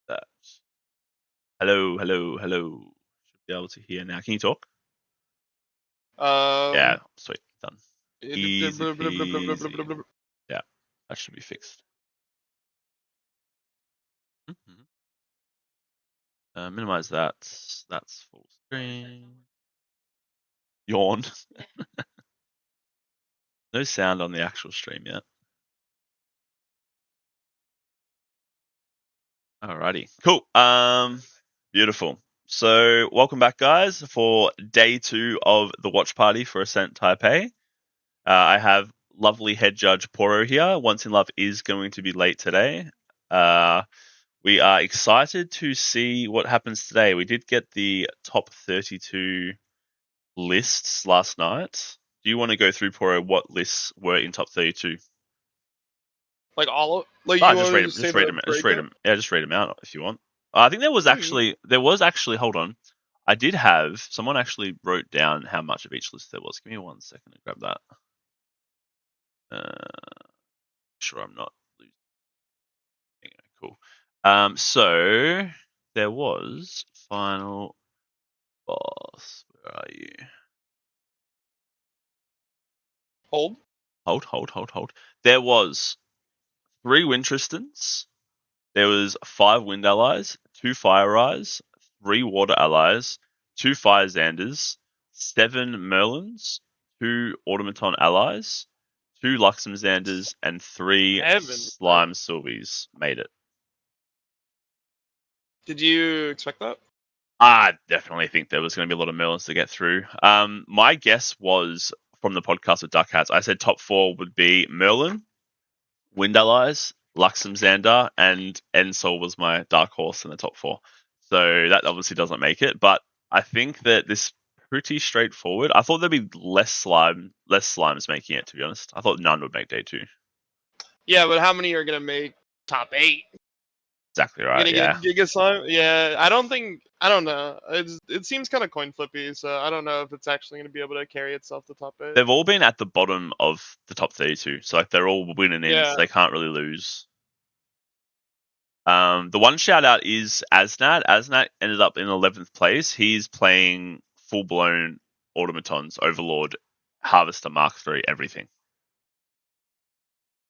That. Hello. Should be able to hear now. Can you talk? Yeah, sweet, done. Easy peasy. Yeah, that should be fixed. Minimize that. That's full screen. Yawn. No sound on the actual stream yet. Alrighty, cool. Beautiful. So, welcome back, guys, for day 2 of the watch party for Ascent Taipei. I have lovely head judge Poro here. OnceInLuv is going to be late today. We are excited to see what happens today. We did get the top 32 lists last night. Do you want to go through, Poro, what lists were in top 32? Like all of, like Oh, you just want read to them. Just read them. Just read them. them. Yeah, just read them out if you want. I think there was actually. Hold on. I did have someone actually wrote down how much of each list there was. Give me 1 second to grab that. Sure, I'm not losing. Cool. So there was final boss. Where are you? Hold. There was 3 Wintristons. There was 5 Wind Allies, 2 Fire Eyes, 3 Water Allies, 2 Fire Xanders, 7 Merlins, 2 Automaton Allies, 2 Luxem Xanders, and 3 Slime Sylvies made it. Did you expect that? I definitely think there was going to be a lot of Merlins to get through. My guess was from the podcast with Duck Hats, I said top 4 would be Merlin, Wind Allies, Luxem Xander, and Ensol was my dark horse in the top 4. So that obviously doesn't make it, but I think that this pretty straightforward. I thought there'd be less slimes making it, to be honest. I thought none would make day 2. Yeah, but how many are gonna make top 8? Exactly right. Yeah. Giga slime? Yeah, I don't know. It seems kind of coin flippy, so I don't know if it's actually gonna be able to carry itself to top 8. They've all been at the bottom of the top 32, so like they're all winning in, so they can't really lose. The one shout out is Asnat. Asnat ended up in 11th place. He's playing full blown automatons, Overlord, Harvester, Mark III, everything.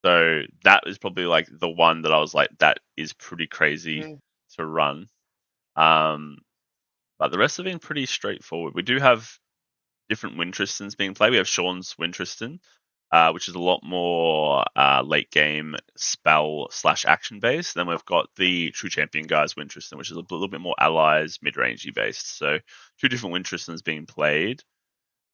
So that is probably like the one that I was like, that is pretty crazy to run. But the rest have been pretty straightforward. We do have different Wintristons being played. We have Sean's Wintriston, which is a lot more late game spell / action based. Then we've got the True Champion Guy's Wintriston, which is a little bit more allies, mid rangey based. So 2 different Wintristons being played.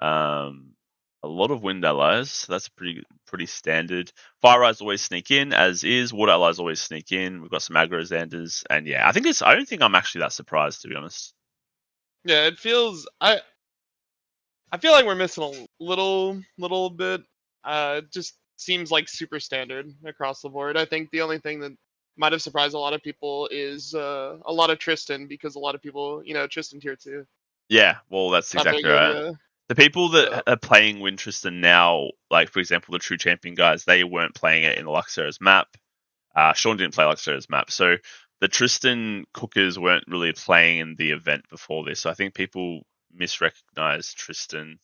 A lot of Wind Allies, so that's pretty standard. Fire Eyes always sneak in, as is. Water Allies always sneak in. We've got some aggro Xanders, and yeah, I don't think I'm actually that surprised, to be honest. Yeah, it feels I feel like we're missing a little bit. It just seems like super standard across the board. I think the only thing that might have surprised a lot of people is a lot of Tristan, because a lot of people, Tristan tier 2. Yeah, well, that's exactly right. Yeah. The people that are playing Wintriston now, like for example the True Champion guys, they weren't playing it in the Luxera's map. Sean didn't play Luxera's map, so the Tristan cookers weren't really playing in the event before this. So I think people misrecognized Tristan,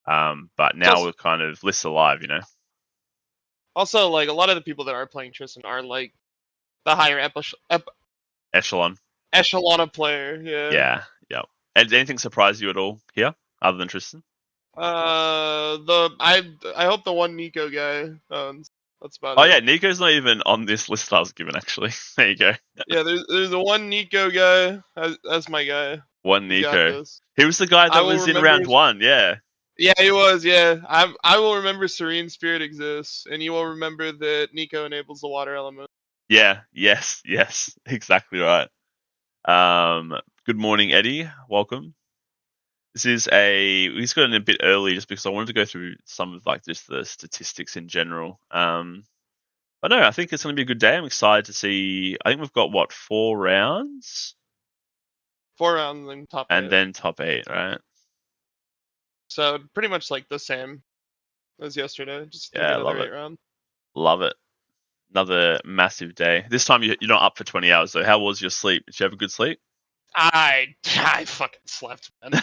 but now we're kind of lists alive, Also, like a lot of the people that are playing Tristan are like the higher echelon of player. Yeah. Yeah. And anything surprise you at all here, other than Tristan? I hope the one Nico guy. That's about it. Oh yeah, Nico's not even on this list I was given, actually. There you go. Yeah, there's the one Nico guy. That's my guy. One Nico. He was the guy that was in round 1. Yeah. Yeah, he was. Yeah, I will remember Serene Spirit exists, and you will remember that Nico enables the water element. Yeah. Yes. Exactly right. Good morning, Eddie. Welcome. This is he's got in a bit early just because I wanted to go through some of like just the statistics in general. But no, I think it's going to be a good day. I'm excited to see. I think we've got 4 rounds. 4 rounds and top 8. And then top 8, right? So pretty much like the same as yesterday. Just didn't Yeah, get it the love right it. round. Love it. Another massive day. This time you're not up for 20 hours though. How was your sleep? Did you have a good sleep? I fucking slept, man.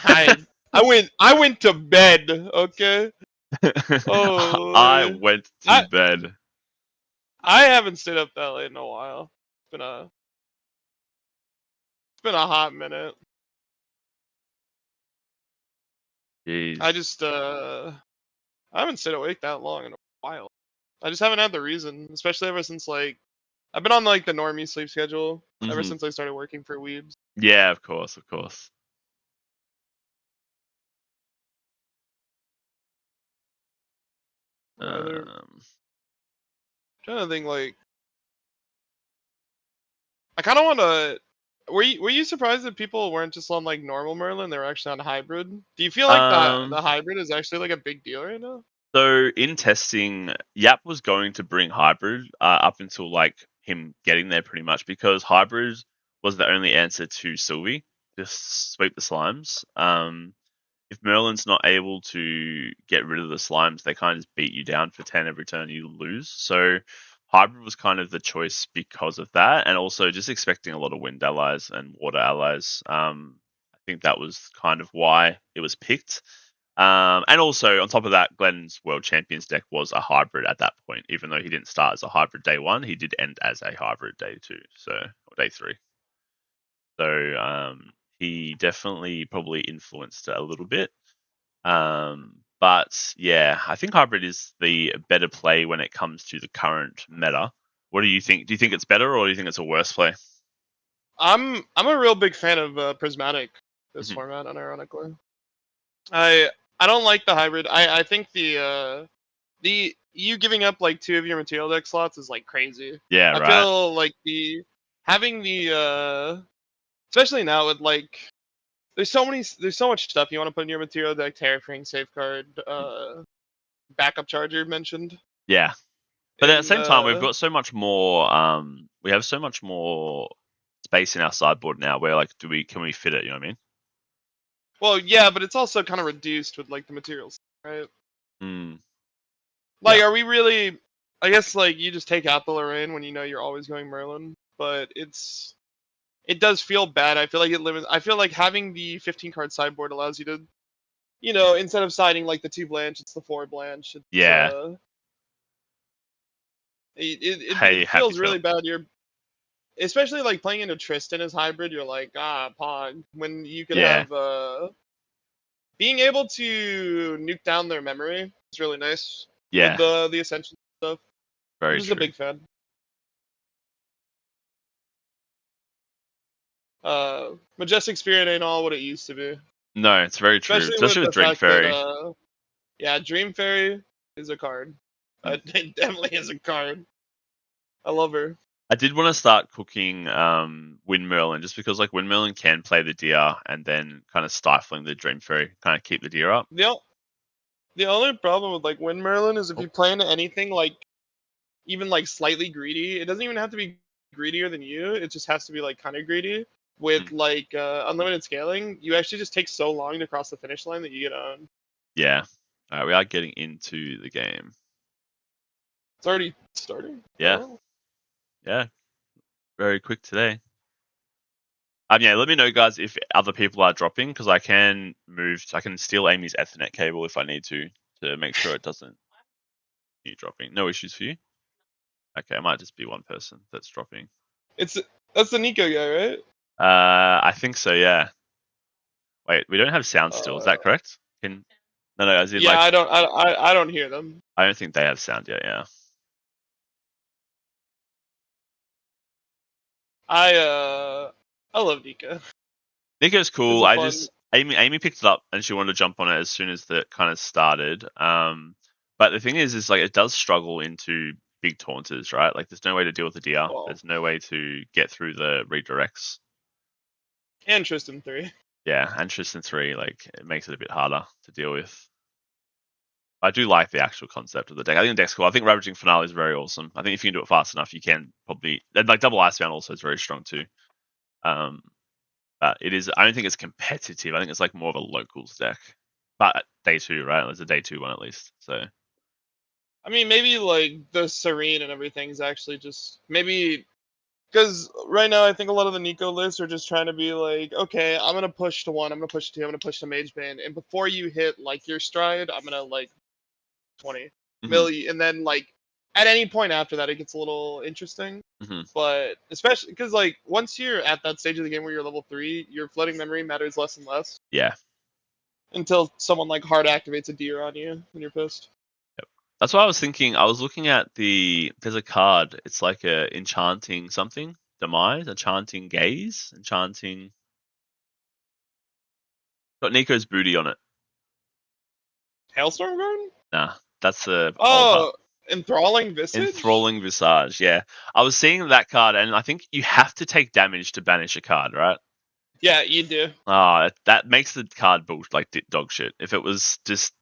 I went to bed. Okay. I Oh, went to I bed. I haven't stayed up that late in a while. It's been a hot minute. I Jeez. just I haven't stayed awake that long in a while. I just haven't had the reason, especially ever since like I've been on like the normie sleep schedule ever Hmm. since I started working for Weebs. Yeah, of course, of course. Rather Um, trying to think like I kind of want to. Were you surprised that people weren't just on like normal Merlin? They were actually on hybrid. Do you feel like the um, hybrid is actually like a big deal right now? so in testing, Yap was going to bring hybrid up until like him getting there pretty much because hybrid was the only answer to Sylvie. Just sweep the slimes. If Merlin's not able to get rid of the slimes, they kind of just beat you down for 10 every turn you lose. So hybrid was kind of the choice because of that, and also just expecting a lot of wind allies and water allies. I think that was kind of why it was picked. And also on top of that, Glenn's World Champions deck was a hybrid at that point. Even though he didn't start as a hybrid day one, he did end as a hybrid day two, or day three. So he definitely probably influenced it a little bit. But yeah, I think hybrid is the better play when it comes to the current meta. What do you think? Do you think it's better or do you think it's a worse play? I'm a real big fan of prismatic this Hmm. format. Unironically, I I don't like the hybrid. I think the you giving up like two of your material deck slots is like crazy. Yeah, I right. feel like the having the especially now with like there's so much stuff you want to put in your material deck, terraforming, safeguard, backup charger mentioned Yeah, but at the in same time, we've got so much more. We have so much more space in our sideboard now. Where like, do we can we fit it? You know what I mean? well, yeah, but it's also kind of reduced with like the materials, right? Mm, yeah, Like, are we really? I guess like you just take out the Lorraine when you know you're always going Merlin, but it does feel bad. I feel like it limits. I feel like having the 15 card sideboard allows you to, instead of siding like the 2 Blanche, it's the 4 Blanche. It's yeah. it Hey, happy feels turn. really bad. You're especially like playing into Tristan as hybrid. You're like Pog when you could Yeah, have being able to nuke down their memory is really nice with yeah. the Ascension stuff. I'm Very just a true. big fan. Majestic Spirit ain't all what it used to be. No, it's very true. Especially with Especially with the Dream fact that, Fairy. yeah, Dream Fairy is a card. Mm. It definitely is a card. I love her. I did want to start cooking Wind Merlin just because like Wind Merlin can play the deer and then kind of stifling the Dream Fairy, kind of keep the deer up. The only problem with like Wind Merlin is if Oh, you play into anything like even like slightly greedy, it doesn't even have to be greedier than you. It just has to be like kind of greedy. With mm, like unlimited scaling, you actually just take so long to cross the finish line that you get on. yeah. All right, we are getting into the game. It's already starting. Yeah, Oh. yeah. Very quick today. Yeah, let me know, guys, if other people are dropping because I can move. I can steal Amy's Ethernet cable if I need to make sure it doesn't keep dropping. No issues for you. Okay, it might just be one person that's dropping. It's that's the Nico guy, right? I think so. Yeah. Wait, we don't have sound still. Is Uh, that correct? Can no, as in yeah, like I don't hear them. I don't think they have sound yet. Yeah. I love Nika. Nico's It's cool. a fun. Amy picked it up and she wanted to jump on it as soon as the kind of started. But the thing is like it does struggle into big taunters, right? Like there's no way to deal with the DR. Well, There's no way to get through the redirects. and Tristan 3. Yeah, and Tristan 3, like it makes it a bit harder to deal with. I do like the actual concept of the deck. I think the deck's cool. I think Ravaging Finale is very awesome. I think if you can do it fast enough, you can probably and like Double Icebound also is very strong too. Um, but it is. I don't think it's competitive. I think it's like more of a locals deck. But day two, right? There's a day two one at least. So I mean, maybe like the Serene and everything is actually just maybe because right now I think a lot of the Nico lists are just trying to be like, okay, I'm gonna push to 1, I'm gonna push to 2, I'm gonna push to Mage Band, and before you hit like your stride, I'm gonna like 20 million, and then like at any point after that, it gets a little interesting. But especially because like once you're at that stage of the game where you're level 3, your floating memory matters less and less. Yeah. Until someone like hard activates a deer on you when you're pissed. That's what I was thinking. I was looking at there's a card. It's like a enchanting something. Demise, enchanting gaze, enchanting. Got Nico's booty on it. Hailstorm Garden? Nah, that's the Enthralling Visage? Enthralling Visage, yeah. I was seeing that card, and I think you have to take damage to banish a card, right? Yeah, you do. That makes the card bullshit, like dog shit. If it was just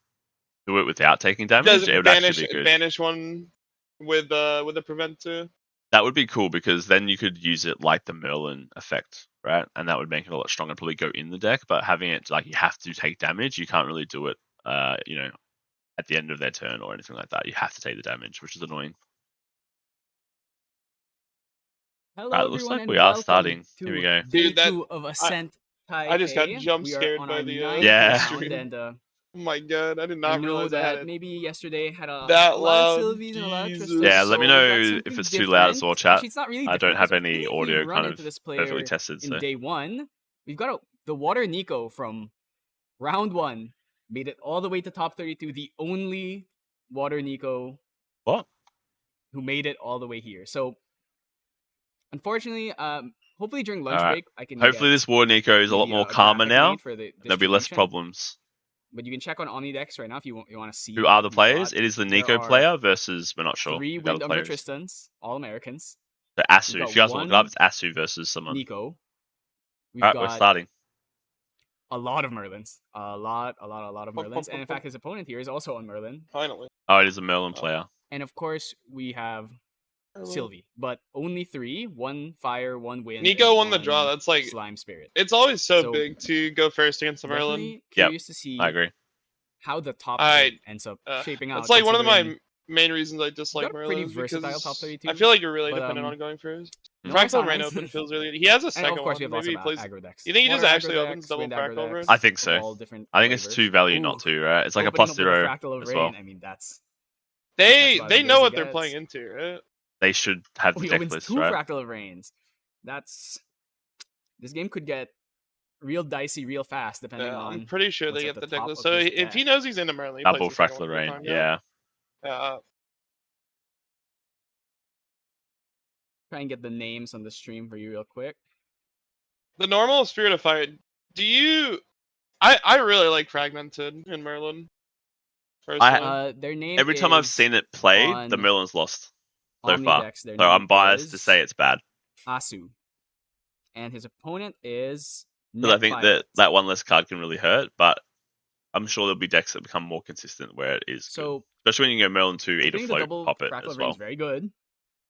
do it without taking damage, it would actually be good. Banish one with a prevent too. That would be cool because then you could use it like the Merlin effect, right? And that would make it a lot stronger. Probably go in the deck, but having it like you have to take damage, you can't really do it. At the end of their turn or anything like that. You have to take the damage, which is annoying. Hello, right, everyone, looks like and we are welcome starting. to Here we go. Day Dude, 2 of Ascent Taipei. I just got jump We are scared on by our the ninth Yeah. round, and oh my god, I did not I know realize I had that it maybe yesterday had a that lot loud. of Sylvies and a lot of Jesus. Tristans. Yeah, so let me we got know if something it's too loud as well, different. chat. Actually, it's not really I don't different, have because I any think we've audio run kind into of this perfectly player tested. in So day 1. We've got the Water Nico from round 1. Made it all the way to top 32. The only Water Nico what? who made it all the way here. So unfortunately, hopefully during lunch All right. break I can Hopefully this War Nico is a lot maybe more calmer graphic now. made for the There'll be less distribution. problems. But you can check on OmniDex right now if you want to see Who are what the we've players? got. It is the There Nico are player versus we're not sure. 3 who the Wind other Umbra players. Tristans, all Americans. So Asu. We've got If you guys want to look it up, one it's Asu versus someone. Nico. We've All right, got we're starting. a lot of Merlins. A lot of Merlins. And in fact, his opponent here is also on Merlin. Finally. Oh, it is a Merlin player. And of course, we have Sylvie, but only 3, 1 fire, 1 wind. Nico and won the draw. 1 That's like slime spirit. It's always so So, big to go first against the Merlin. Definitely curious to see I agree. how the top I- 8 ends up shaping out. It's like one of my considering main reasons I you've dislike got a pretty Merlin is versatile because top 32. I feel like you're really but, dependent on going first. no Fractal Rain silence. Open feels really good. He has a And second of course, one. we have lots Maybe of he plays. aggro decks. You think he just Water actually aggro opens decks, double wind aggro Fractal over? decks I think of so. all different I think it's flavors. 2 value, Ooh, not 2, right? It's like a opening plus up with a 0 Fractal of as Rain. well. I mean, that's They about as good know as what it they're gets. playing into, right? They should have the he deck opens list, 2 right? Fractal of Rains. This game could get real dicey real fast depending on. I'm pretty sure what's they at get the the deck top list. of So his if he deck. knows he's into Merlin, he Double plays the second Fractal one Rain, full time, yeah. Try and get the names on the stream for you real quick. The normal Spirit of Fire. Do you? I really like Fragmented in Merlin. Personally. Their name Every time I've is seen it played, the on Merlin's lost so far. OmniDex. Their So name I'm biased to is say it's bad. Asu. And his opponent is Because I think Violet. that one less card can really hurt, but I'm sure there'll be decks that become more consistent where it is So good. Especially when you go Merlin 2, eat a opening the float, double pop it Fractal as of Rain well. is very good,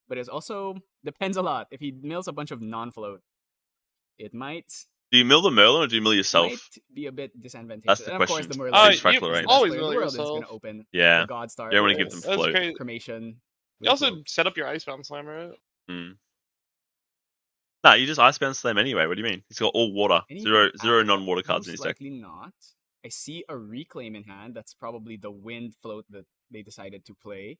but it also depends a lot. If he mills a bunch of non-float, it might Do you mill the Merlin or do you mill yourself? be a bit disadvantageous. That's the and of course, question. the Merlin Use is Fractal the Rain. best Always player in the mill world. It's going yourself. to open Yeah. the God Star. You don't want to give with them That's float. crazy. Cremation. You also float. set up your Icebound Slam, right? Nah, you just Icebound Slam anyway. What do you mean? He's got all water. Anything Zero after non-water that? cards in Most his deck. likely not. I see a Reclaim in hand. That's probably the wind float that they decided to play.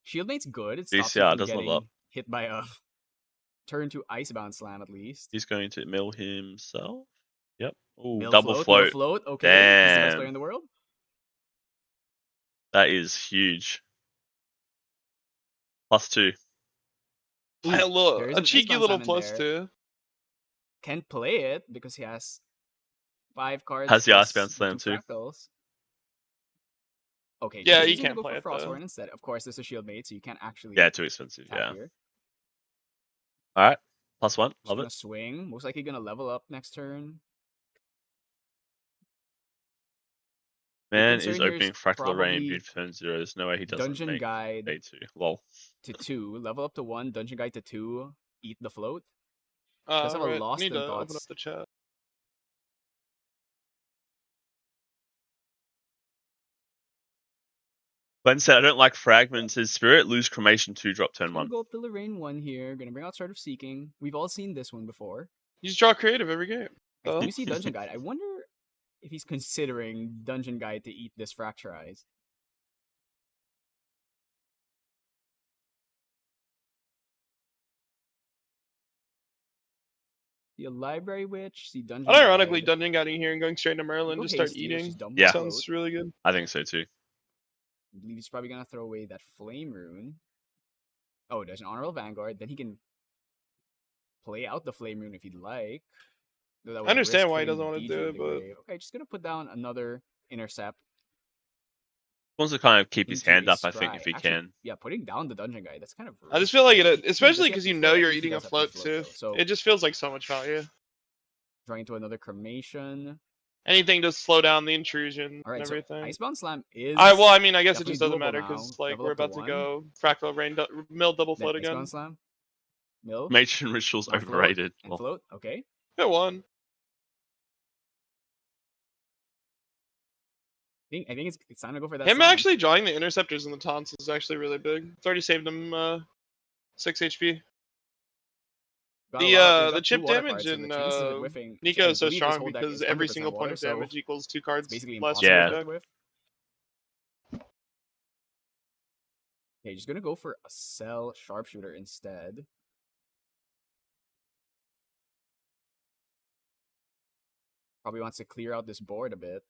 Shieldmate's good. It stops you DCR from doesn't getting lot. hit by a turn to Icebound Slam at least. He's going to mill himself. Yep. Ooh, Mill double float, float. mill float. Okay, he's the best Damn. player in the world. That is huge. +2. Ooh, there is A an cheeky Icebound little Slam in plus there. two. Can't play it because he has 5 cards. Has the plus Icebound Slam 2 too. fractals. Okay, Yeah, he's you gonna can't go play for it, Frost though. Horn instead. Of course, there's a Shieldmate, so you can't actually. Yeah, too expensive. tap Yeah. Here. All right. +1. Just Love gonna it. swing. Most likely gonna level up next turn. Man is concern here opening is Fractal Rain probably during turn 0. There's no way he doesn't Dungeon make Guide day 2. Lol. to 2, level up to 1, Dungeon Guide to 2, eat the float. Does have a Right. Lost Need in to open up Thoughts the chat. Glenn said, I don't like fragments. His spirit, lose cremation 2, drop turn Gonna 1. go up to Lorraine 1 here. Gonna bring out Start of Seeking. We've all seen this one before. You just draw creative every game. I So. do see Dungeon Guide. I wonder if he's considering Dungeon Guide to eat this Fracturize. See a Library Witch, see Dungeon Unironically, Guide. Dungeon Guiding here and going straight to Merlin, Go just start Hasty, which is eating. dumb Yeah. float. Sounds really good. I think so too. I believe he's probably gonna throw away that Flame Rune. Oh, there's an Honorable Vanguard. Then he can play out the Flame Rune if he'd like. Though that would I understand risk why he hitting doesn't want to DG do in it, the but grave. Okay, just gonna put down another Intercept. Wants to kind of keep his into hand a up, I think, if scry. he Actually, can. Yeah, putting down the Dungeon Guide. That's kind of. I just feel like it, Does especially he have because to you know float? I you're think he eating a does have to float float, too. though. So It just feels like so much value. drawing into another Cremation. Anything to slow down the intrusion All right, and so everything. Icebound Slam is. Well, I mean, I guess it definitely just doesn't doable matter now. because like Level we're up to about to 1. go Fractal Rain Mill double Then float again. Icebound Slam. Mill. Matron Ritual's Now float, overrated. and Well, float. Okay. Good one. I think it's time to go for that. Him slam. actually drawing the interceptors and the taunts is actually really big. It's already saved him 6 HP. Got a lot- we've The got chip 2 water damage cards, so the in chances of it whiffing, which Nico I is so believe this strong whole deck because is every 100% single point water, of so damage equals 2 it's cards basically less impossible Yeah. to deck. whiff. Okay, just gonna go for a Cell Sharpshooter instead. Probably wants to clear out this board a bit.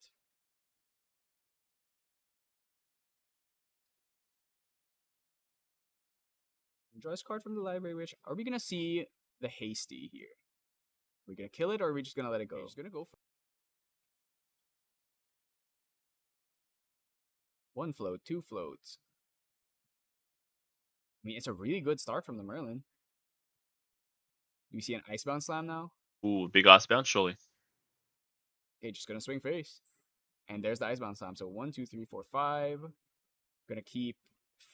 Draw this card from the Library Witch. Are we gonna see the Hasty here? Are we gonna kill it or are we just gonna let it go? Just gonna go for 1 float, 2 floats. I mean, it's a really good start from the Merlin. Do you see an Icebound Slam now? ooh, big Icebound, surely. Okay, just gonna swing face. And there's the Icebound Slam. So 1, 2, 3, 4, 5. Gonna keep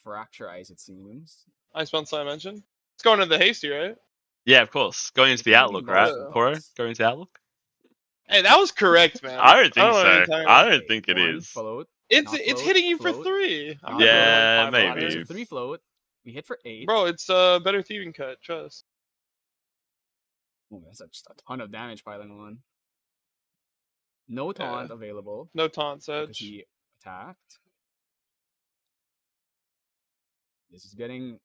Fracturize, it seems. Icebound Slam mentioned. It's going to the hasty, right? Yeah, of course. Going into the Maybe Outlook, not. right? Yeah. Poro? Going into the Outlook? Hey, that was correct, man. I don't think want any so. time. I don't think it 1 is. float. It's not it's float, hitting you float, for 3. I'm not not Yeah, going 5 maybe. Okay, ladder. so 3 float. We hit for 8. Bro, it's a better thieving cut. Trust. Oh, that's just a ton of damage piling on. No taunt available No taunts because edge. he attacked. This is getting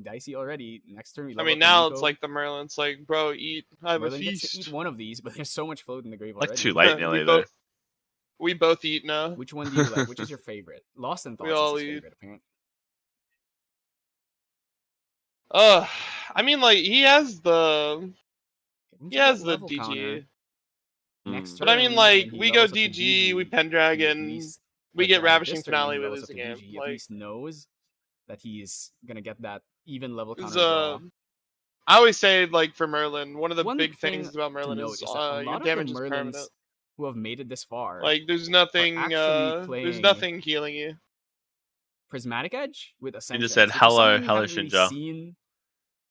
dicey already. Next turn we I level mean, up to now Nico. it's like the Merlin. It's like, bro, eat. I have Merlin a gets to feast. eat one of these, but there's so much float in the grave Like already. too late We nearly, though. We both eat now. Which one do you like? Which is your favorite? Lost in We Thoughts all is his eat. favorite, apparently. I mean, like he has the Once he you got has the level DG. counter, next Mm. But I mean, turn, like when he we go levels up to DG, we DG, Pendragon, at least, we like, get this Ravishing turn when Finale, he we levels lose up the to game. DG, at Like, least knows that he's gonna get that even level it's, counter draw. I always say like for Merlin, one of the One big thing things about to Merlin note is is that a your lot of the damage is Merlins permanent. who have made it this far, Like there's actually there's playing nothing healing you. Prismatic Edge with He Ascent, just said, which is hello, something we hello, haven't really Shinja. seen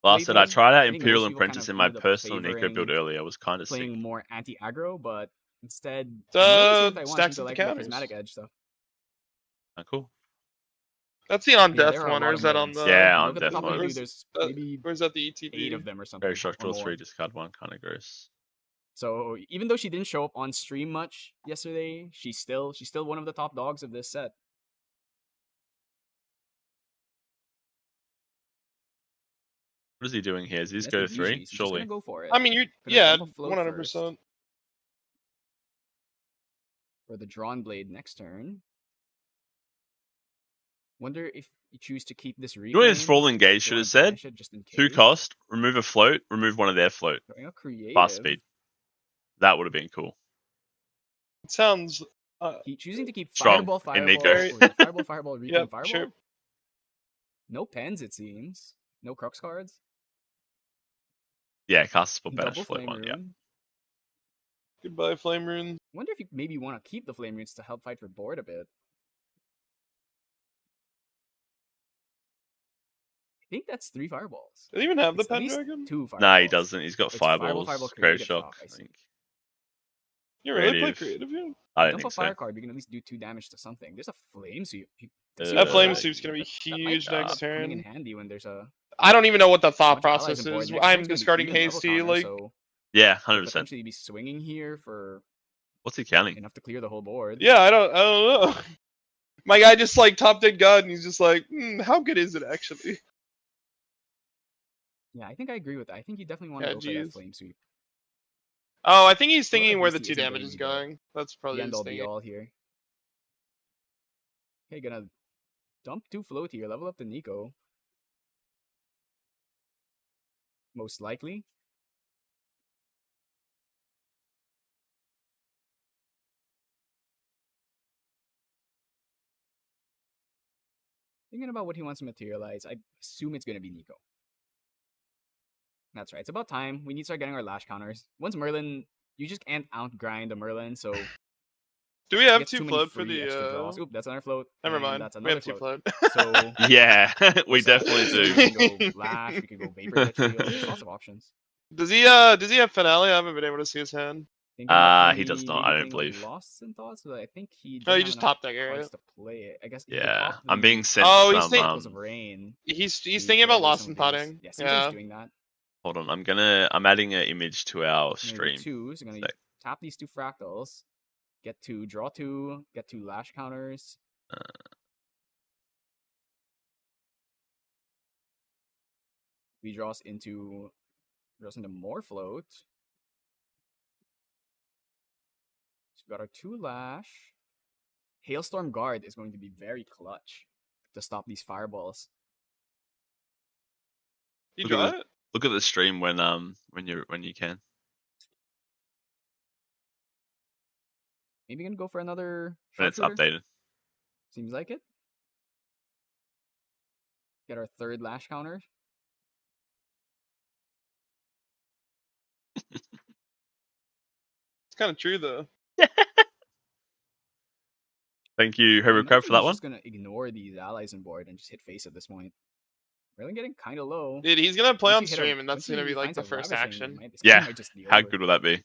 Last said I lately. tried out I think Imperial most people kind Apprentice of in my ended up personal Nico build favoring earlier. It was kind of sick. playing more anti-aggro, but instead, Stacks I up want the to like the counters. Prismatic Edge stuff. Oh, cool. That's the on Yeah, death there are a one, lot or of is that on Merlins. the? Yeah, You on look at the death top one. menu, there's maybe Or is that the ETB? 8 of them or something. Very short, or draw more. 3, discard 1, kind of gross. So even though she didn't show up on stream much yesterday, she's still one of the top dogs of this set. What is he doing here? Is he just That's go the to DG, 3? so just Surely. gonna go for it. I mean, Gonna yeah, dump a float 100%. For the Drawn Blade next turn. Wonder if you choose to keep this reclaim. You know what his full engage should or have said? banish it just in 2 case. cost, remove a float, remove one of their float. Going out creative. Fast speed. That would have been cool. It sounds. Choosing to keep Strong Fireball, in Fireball, Nico. or is it Fireball, Fireball, reclaim, Yep, Fireball. sure. No pens, it seems. No Crux cards. Yeah, cast for banish Double float Flame 1, yeah. Rune. Goodbye, Flame Rune. Wonder if you maybe want to keep the Flame Runes to help fight for board a bit. I think that's 3 Fireballs. Do they even have the It's at least Pendragon? 2 Fireballs. Nah, he doesn't. He's got It's Fireball, fireballs. Fireball, Crave Creative Shock, Shock, I I see. think. You really play Creative. creative here? I don't Dump a think so. fire card, you can at least do 2 damage to something. There's a flame, so you That flame That sweep's gonna be might huge end up next coming in turn. handy when there's a I don't even know what the thought bunch of allies process on board. is. Next I'm turn's gonna be discarding even level hasty. counter, Like, so Yeah, could 100%. potentially be swinging here for What's he counting? enough to clear the whole board. yeah, I don't know. My guy just like top dead god, and he's just like, how good is it actually? Yeah, I think I agree with that. I think you definitely want to Yeah, go for that geez. flame sweep. Oh, I think he's Well, thinking that where the hasty 2 isn't damage gonna is be the going. That's probably end his all be thinking. all here. Okay, gonna dump 2 float here, level up to Nico. Most likely. Thinking about what he wants to materialize, I assume it's gonna be Nico. That's right. It's about time. We need to start getting our lash counters. Once Merlin, you just can't outgrind a Merlin, so Do we he have gets 2 too many float for free extra draws. the? Oop, that's another float. Never and mind. That's We another have 2 float. float. So Yeah, we looks like definitely we do. can go lash. We can go vapor jet shield. There's lots of options. Does he have finale? I haven't been able to see his hand. Thinking about He does not, maybe I don't playing believe. Lost in Thoughts, but I think he Oh, doesn't you have just enough top deck it, right? cards to play it. I guess he could Yeah, pop I'm the being sent Oh, he's some. think- Circles of Rain. He's to thinking throw about away lost some and of these. potting. Yeah, seems like Yeah. he's doing that. Hold on, I'm adding an image to our I'm gonna stream. do 2, so I'm gonna Sec. tap these 2 fractals, get 2, draw 2, get 2 lash counters. We draws into more float. So we got our 2 lash. Hailstorm Guard is going to be very clutch to stop these fireballs. You Look at draw the- it? Look at the stream when you can. Maybe gonna go for another When it's sharpshooter. updated. Seems like it. Get our 3rd lash counter. It's kind of true though. Thank you, Herbert Crab, for that He's one. just gonna ignore these allies on board and just hit face at this point. Really getting kind of low. Dude, he's gonna play Once on you hit a- stream, and that's once gonna he be like finds the a first ravishing, action. this Yeah, game might just be How over. good will that be?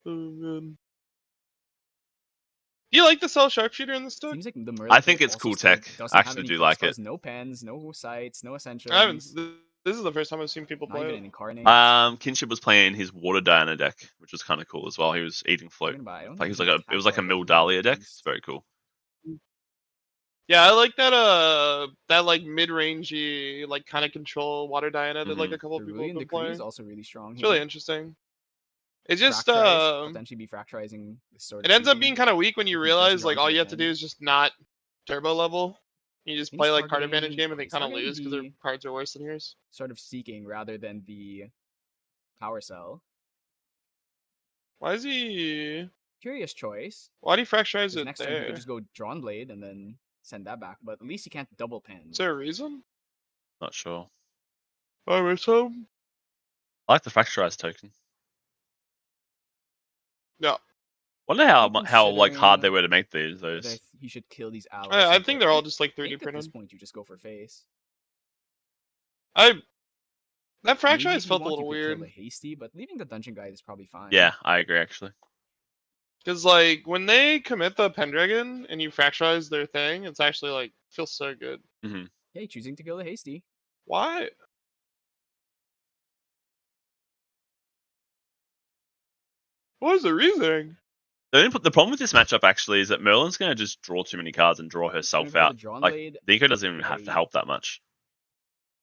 Oh man. Do you like the cell sharpshooter in this deck? Seems like the Merlin I think kit it's also cool still tech. doesn't I have actually any do plus like cards, it. No pens, no sights, no essentials. I haven't. This is the first time I've seen people Not play even it. an incarnate. Kinship was playing his Water Diana deck, which was kind of cool as well. He was eating float. I don't Like think it there's was like a tap Mill card that he Dahlia deck. used. It's very cool. Yeah, I like that like mid-rangey, like kind of control water Diana that like a couple people have Cerulean been Decree is playing. also really strong It's here. really interesting. It's just potentially be fracturizing this sort it of ends up shooting. being kind of weak when you if he doesn't realize go like into all the you have to pen. do is just not turbo level. You just And play he's like card advantage targeting- game and they he's kind of targeting lose because their the- cards are worse than yours. Sort of seeking rather than the power cell. Why is he? Curious choice. Why do you fracturize Because it next turn he there? could just go Drawn Blade and then send that back. But at least he can't double pen. Is there a reason? Not sure. Alright, so I like the Fracturized token. yeah, Wonder how I'm like hard they considering were to make these. whether Those. he should kill these allies. I and think put- they're all just like I 3D think at this printed. point you just go for face. That Maybe fracturize if you felt a want, little you could kill weird. the hasty, but leaving the dungeon guide is probably fine. Yeah, I agree actually. Because like when they commit the Pendragon and you fracturize their thing, it's actually like feels so good. Hey, choosing to kill the hasty. Why? What was the reasoning? The problem with this matchup actually is that Merlin's going to just draw too many cards and draw herself Gonna go out. the Drawn Like Blade. Nico doesn't even have to Hey. help that much.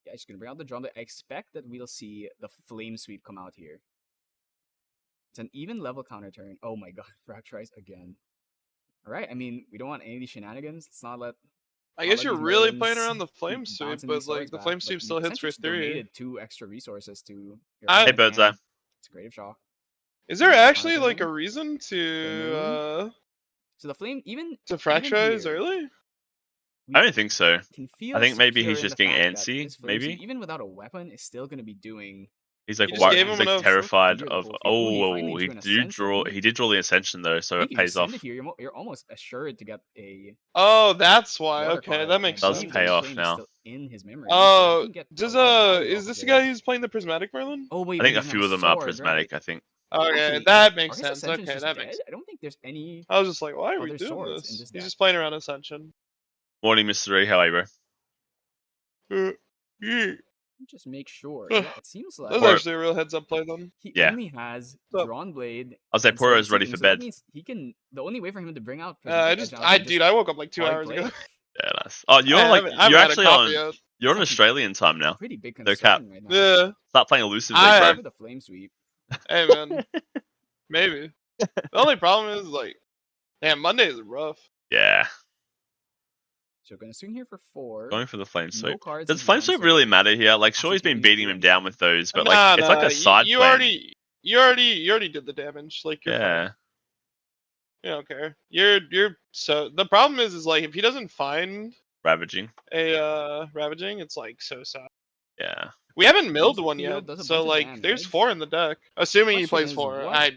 Yeah, just gonna bring out the Drawn Blade. I expect that we'll see the Flame Sweep come out here. It's an even level counter turn. Oh my god, fracturize again. Alright, I mean, we don't want any of these shenanigans. Let's not let I Not guess like you're these really Merlins playing around the keep flame sweep, bouncing but these like swords the back, flame but sweep you still hits for essentially 3. donated 2 extra resources to your Hey, opponent, Birdseye. and It's a Creative Shock. Is there Yeah, actually counter like a turn. reason to So the flame, even fracturize here, early? we I don't think so. can feel I think maybe secure he's in just the getting fact that antsy, this flame sweep, maybe? even without a weapon, is still going to be doing. He's like, You just gave he's him like enough- terrified Clear the of. whole field. Ooh, he finally Oh, drew an he did draw the Ascension though, so I it think if you pays off. send it here, you're almost assured to get a Oh, that's why. water Okay, card, that makes and Does sense. pay the off flame is now. still in his memory. Oh, so he can get a does lot of value is off this of the guy it. who's playing the prismatic Merlin? Oh wait, I think he a doesn't few have of them are sword, prismatic. right? I think. Okay, Actually, that makes Arcus sense. Ascension's Okay, just that dead. makes. I don't think there's any I was just like, why are we other doing swords in this? this He's deck. just playing around Ascension. Morning, Mr. 3. How are you, bro? Yeah. Just make sure. Ugh. Yeah, it seems That's like Or- actually a real heads up play then. he Yeah. only has What's up? Drawn Blade. I'll say and Poro is Slave ready Singing, for so that bed. means he can. The only way for him to bring out Dude, I woke up like 2 hard hours play. ago. Yeah, nice. Oh, you're like I haven't you're had a actually coffee on yet. you're on It's actually Australian time now. Pretty big No concern cap. right now. Yeah. Start playing Elusive I League, have- bro. The flame sweep. Hey man, maybe. The only problem is like, damn, Monday is rough. Yeah, So gonna swing here for 4. going for the flame No sweep. cards Does in flame hand, sweep so really matter here? Like, sure, actually he's been can't beating do him down anything. with those, but Nah, like, it's like nah, a side you plan. you already did the damage. Like you're Yeah, fine. You don't care. You're so the problem is like if he doesn't find ravaging. a ravaging, it's like so sad. Yeah, We haven't milled the one field, yet, does a so bunch of like there's damage. 4 in the deck. Assuming he Question plays is, 4. what I are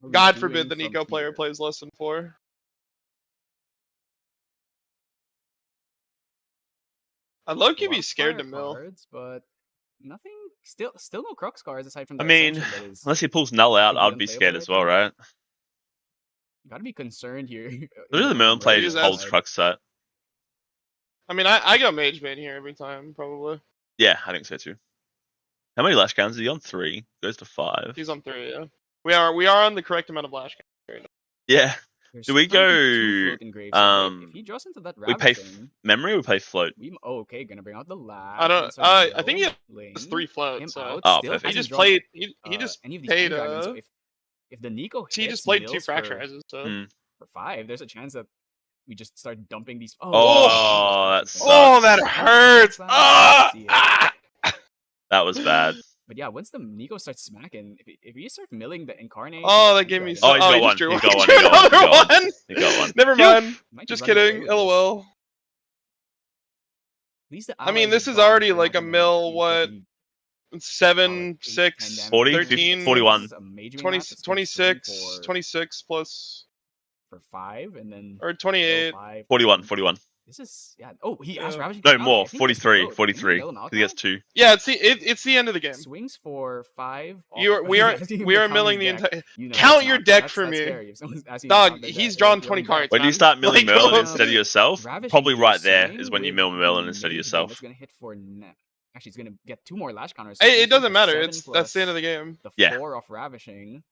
we God doing forbid the from Nico player here? plays less than 4. I'd low key be scared to mill. Cards, but nothing. Still no Crux cards aside from I the mean, Ascension that is unless he pulls null out, completely I'd be scared unplayable as right well, now. right? Gotta be concerned here. Look at the Merlin player Use just that. holds Crux set. I mean, I go Mage Bane here every time, probably. Yeah, I think so too. How many lash cannons is he on? 3. Goes to 5. He's on 3, yeah. We are on the correct amount of lash. Yeah. There's Do we currently 2 go, floating graves, so if he um, draws into that We play ravaging, memory or we play float? okay, gonna bring out the last. I don't. I think he has 3 Him floats. So out. Oh, Still perfect. he hasn't just drawn, played. He just any of these paid. Dragons, so if the Nico he hits just played 2 mills fracture for rises. So. Mm. for 5, there's a chance that we just start dumping these. Oh, that sucks. Oh, that hurts. That was bad. But yeah, once the Nico starts smacking, if you start milling the incarnate, Oh, that gave me. Oh, he's got he one. just drew He's got one. He He drew got one. another He got one. He got one. Never Phew. mind. might be Just running away kidding. with this. LOL. At least the I mean, allies this are is gone, already so we're like not a gonna mill. be What? taking 7, 8, 6, 10 40, 13, 41. This is a major 20, match, it's gonna swing 26, 26 plus for 5, and then or below 28. 5. 41. 41. This is Oh, he has Yeah. ravaging. No, Out. more. I think he has to 43. float. Can 43. he mill him out He gets now? 2. Yeah, it's the end of the game. Swings for 5. We are milling the entire. You know Count it's your not. deck That's for me. scary. If someone's asking you to Dog, count their he's deck, drawn your 20 own cards. deck. When you man. start milling Like, Merlin oh. instead of yourself, Ravaging probably here right there swing is when you with mill Merlin the instead of Mage Bane. yourself. That's gonna hit for actually, it's gonna get 2 more lash counters. Hey, Swings it doesn't for matter. 7 That's the end of plus the game. The Yeah. 4 of ravishing.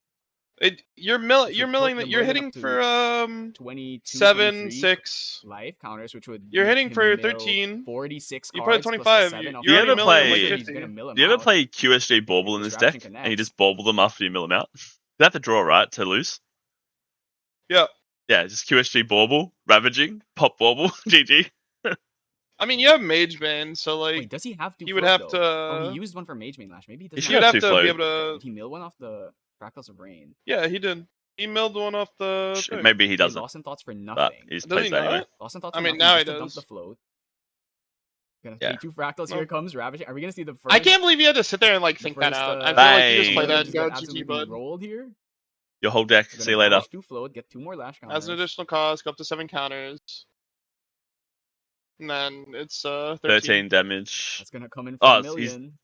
You're Which milling. would put the You're Merlin hitting up to for 22, 7, 23 6. life counters, which would You're make hitting him for mill 13. 46 You cards put plus 25. the 7 of Do you ever milling him like play- He's gonna mill him Do you ever out. play QSJ Bauble in This this deck Ravaging and you connects. just bauble them after you mill them out? You have to draw, right, to lose? Yeah. Yeah, just QSG Bauble, Ravaging, Pop Bauble, GG. I mean, you have Mage Bane, so like Wait, does he have to? he would float, have though? to. He used one for Mage Bane Lash. Maybe he He doesn't. should You'd have have two to be float. able to. Did he mill one off the Fractals of Rain? Yeah, he did. He milled one off the. thing. Maybe he He doesn't, lost in thoughts for but nothing. he just Does he plays that anyway. not? Lost in thoughts I for mean, nothing now just he to dump does. the float. Gonna Yeah. play 2 Fractals. No. Here it comes Ravaging. Are we gonna see the first? I can't believe you had to sit there and like the think that first, out. I feel like you just Bang. play that. just Go get GG, absolutely bud. rolled here. Your whole deck. We're See you gonna later. push 2 float, get 2 more lash counters. As an additional cost, go up to 7 counters. And then it's 13 damage. That's gonna come in for Oh, a million.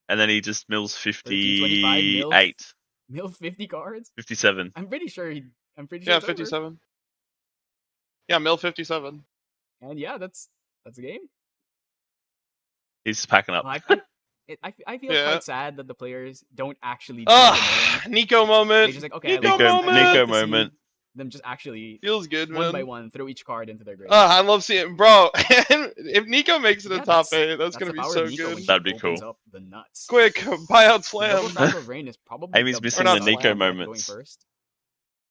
And then he just mills 13, 25 mil. 58. Mill 50 cards. 57. I'm pretty sure he. I'm pretty sure. Yeah, it's over. 57. Yeah, mill 57. And yeah, that's the game. He's packing up. I feel Yeah. quite sad that the players don't actually. do Ah, the Nico milling. moment. They're just like, okay, Nico I Nico, moment. like Nico to see moment. them just actually Feels good, one by man. one throw each card into their grave. I love seeing, bro. If Nico makes it Yeah, a top that's- 8, that's the gonna be power so of Nico when good. he That'd be opens cool. Up the nuts. Quick, buyout The slam. double Fractal of Rain is probably Amy's the missing the best Nico slam deck moments. Going first.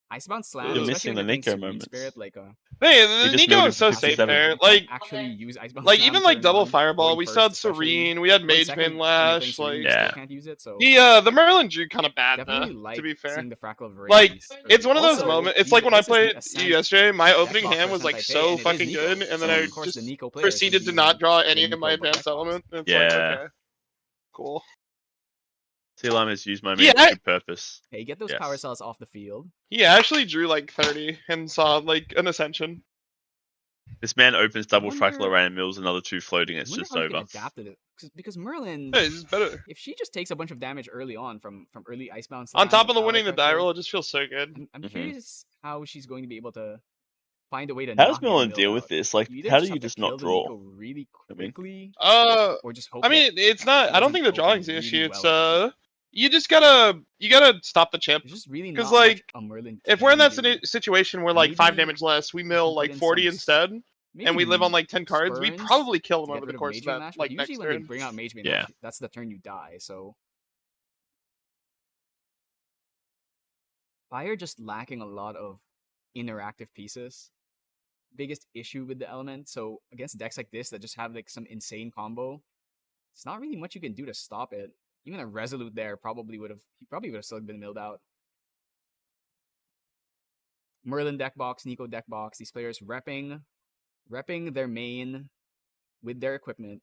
Icebound Slam, You're especially missing when the you're playing Nico Serene moments. Spirit, like Hey, He just Nico milled is so him safe 57. there. you can't Like, actually use Icebound like Slam even like turn double one, fireball, going we still had first especially. Serene, we had Going Mage second, Bane when you're playing Lash, Serene, like you still Yeah. can't use it. So the Merlin drew kind of bad, definitely to like be fair. seeing the Fractal of Rain. Like, early. it's one of those Also, moments. It's these- like when I this is the played Ascent you yesterday. My deck opening box hand for was like Ascent Taipei, so and it is fucking Nico. good, and then So, I of course, the just Nico players proceeded can to use not draw the any of Nico my deck advanced box. element. It's Yeah. like, okay, cool. T-Lime has used my Yeah, move to good purpose. Hey, get those Yes. power cells off the field. He actually drew like 30 and saw like an ascension. This man opens double fractal wonder- array and mills another 2 floating. I It's wonder just how you can over. adapt it because Merlin, Hey, this is better. if she just takes a bunch of damage early on from early Icebound On slams top of and the ally winning the die pressure, roll, it just feels so good. I'm Mhm. curious how she's going to be able to find a way to How does not get Merlin milled deal out. with this? Like, You either how do have you to just kill not the draw? Nico really I mean- quickly, I or just hope. that mean, it's she not. I don't doesn't think the open drawing's the really issue. well It's you just gotta stop the chip. There's just really 'Cause, not much like, a Merlin If we're in can that do. situation where like 5 Maybe damage less, we can mill put like in 40 some instead, maybe and we live on like 10 cards, we'd spurns probably kill to them get over the rid of course of Mage Bane that Lash, but like usually next when they turn. bring out Mage Bane Yeah. Lash, that's the turn you die. So Fire just lacking a lot of interactive pieces. Biggest issue with the element. So against decks like this that just have like some insane combo, it's not really much you can do to stop it. Even a Resolute there probably would have still been milled out. Merlin deck box, Nico deck box. These players repping their main with their equipment.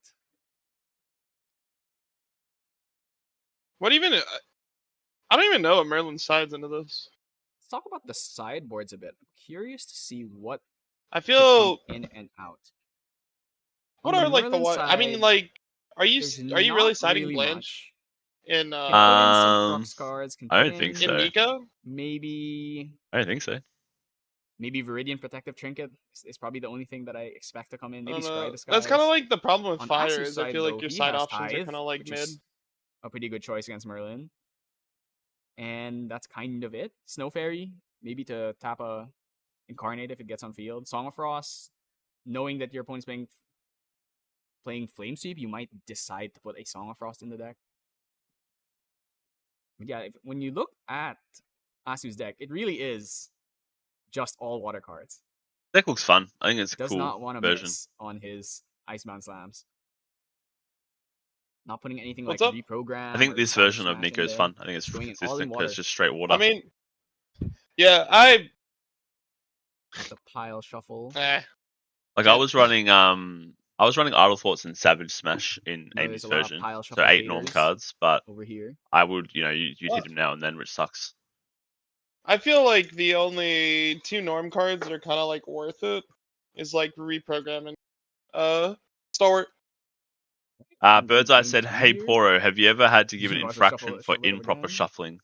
What even? I don't even know what Merlin sides into this. Let's talk about the sideboards a bit. I'm curious to see what I could come feel. in and out. What On the are like the Merlin what? I mean, side, like, are you there's really not siding really Blanche in Can put in some Um, Crux cards. Can I put don't think in so. in Nico? Maybe I don't think so. Viridian Protective Trinket is probably the only thing that I expect to come in. I Maybe don't Scry know. Disguise. That's kind of like the problem with On Fire Asu's is I side, feel though, like your he side has options are Tithe, kind of like which mid. is a pretty good choice against Merlin. And that's kind of it. Snow Fairy, maybe to tap a Incarnate if it gets on field. Song of Frost, knowing that your opponent's playing Flame Sweep, you might decide to put a Song of Frost in the deck. But yeah, when you look at Asu's deck, it really is just all water cards. Deck looks fun. I think it's a Does cool not want to version. miss on his Icebound Slams. Not putting anything What's like up? reprogram. I think or this Savage version of Smash Nico in is there. fun. I think it's Just going in all in consistent because water. it's just straight water. I mean, yeah, I. Not the pile shuffle. Like I was running Idle Thoughts and Savage Smash in No, Amy's there's a lot of version. pile So shuffle 8 norm haters cards, but over here. I would, you'd Well- hit him now and then, which sucks. I feel like the only 2 norm cards that are kind of like worth it is like reprogramming. Stalwart. Birdseye Game said, two "Hey here. Poro, have you ever had to give You an want to infraction shuffle for it up improper again? shuffling?"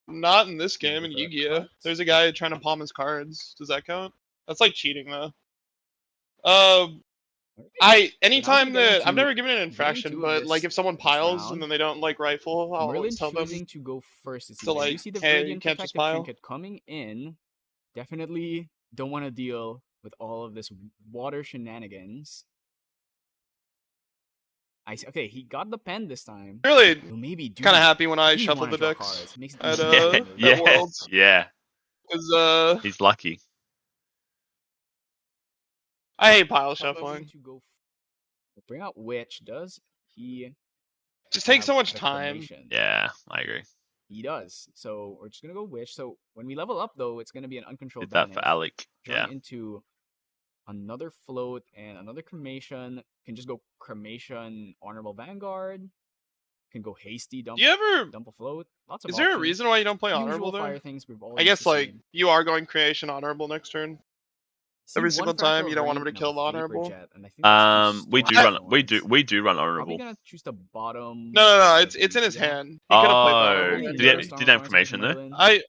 Not in this Maybe game in with a Yu-Gi-Oh. cut. There's a guy trying to palm his cards. Does that count? That's like cheating though. Anytime that I've never given an infraction, two of but like this- if someone this piles round. and then they don't like rifle, I'll Merlin always tell them. choosing to go first this So, evening. You like, see the hey, Viridian you can't just Protective pile. Trinket coming in. Definitely don't want to deal with all of this water shenanigans. Okay, he got the pen this time. Really He'll maybe do kind of happy when I do shuffle wanna the draw decks cards. Makes it at easy to uh move. yeah, at Worlds. yeah, Cause he's lucky. I hate pile Choosing shuffling. to go bring out Witch. Does he Just takes so have much the time. cremation? Yeah, I agree. He does. So we're just gonna go Witch. So when we level up, though, it's gonna be an uncontrolled Did that banish. for Alec. Turn Yeah, into another float and another cremation. Can just go cremation, honorable vanguard. Can go hasty dump. Do you ever? Dump a float. Lots of Is there a options. reason why you don't play Usual honorable there? fire things we've I already guess like seen. you are going creation honorable next turn. See every one single fractal time you of don't want him rain to and a kill the vapor honorable? jet, and I think that's two we do storm run. We thorns. do run Probably honorable. gonna choose the bottom. No. of It's in his the- hand. He could have played the Oh, honorable. Really next did he have- turn. no did he have storm thorns cremation against there? Merlin.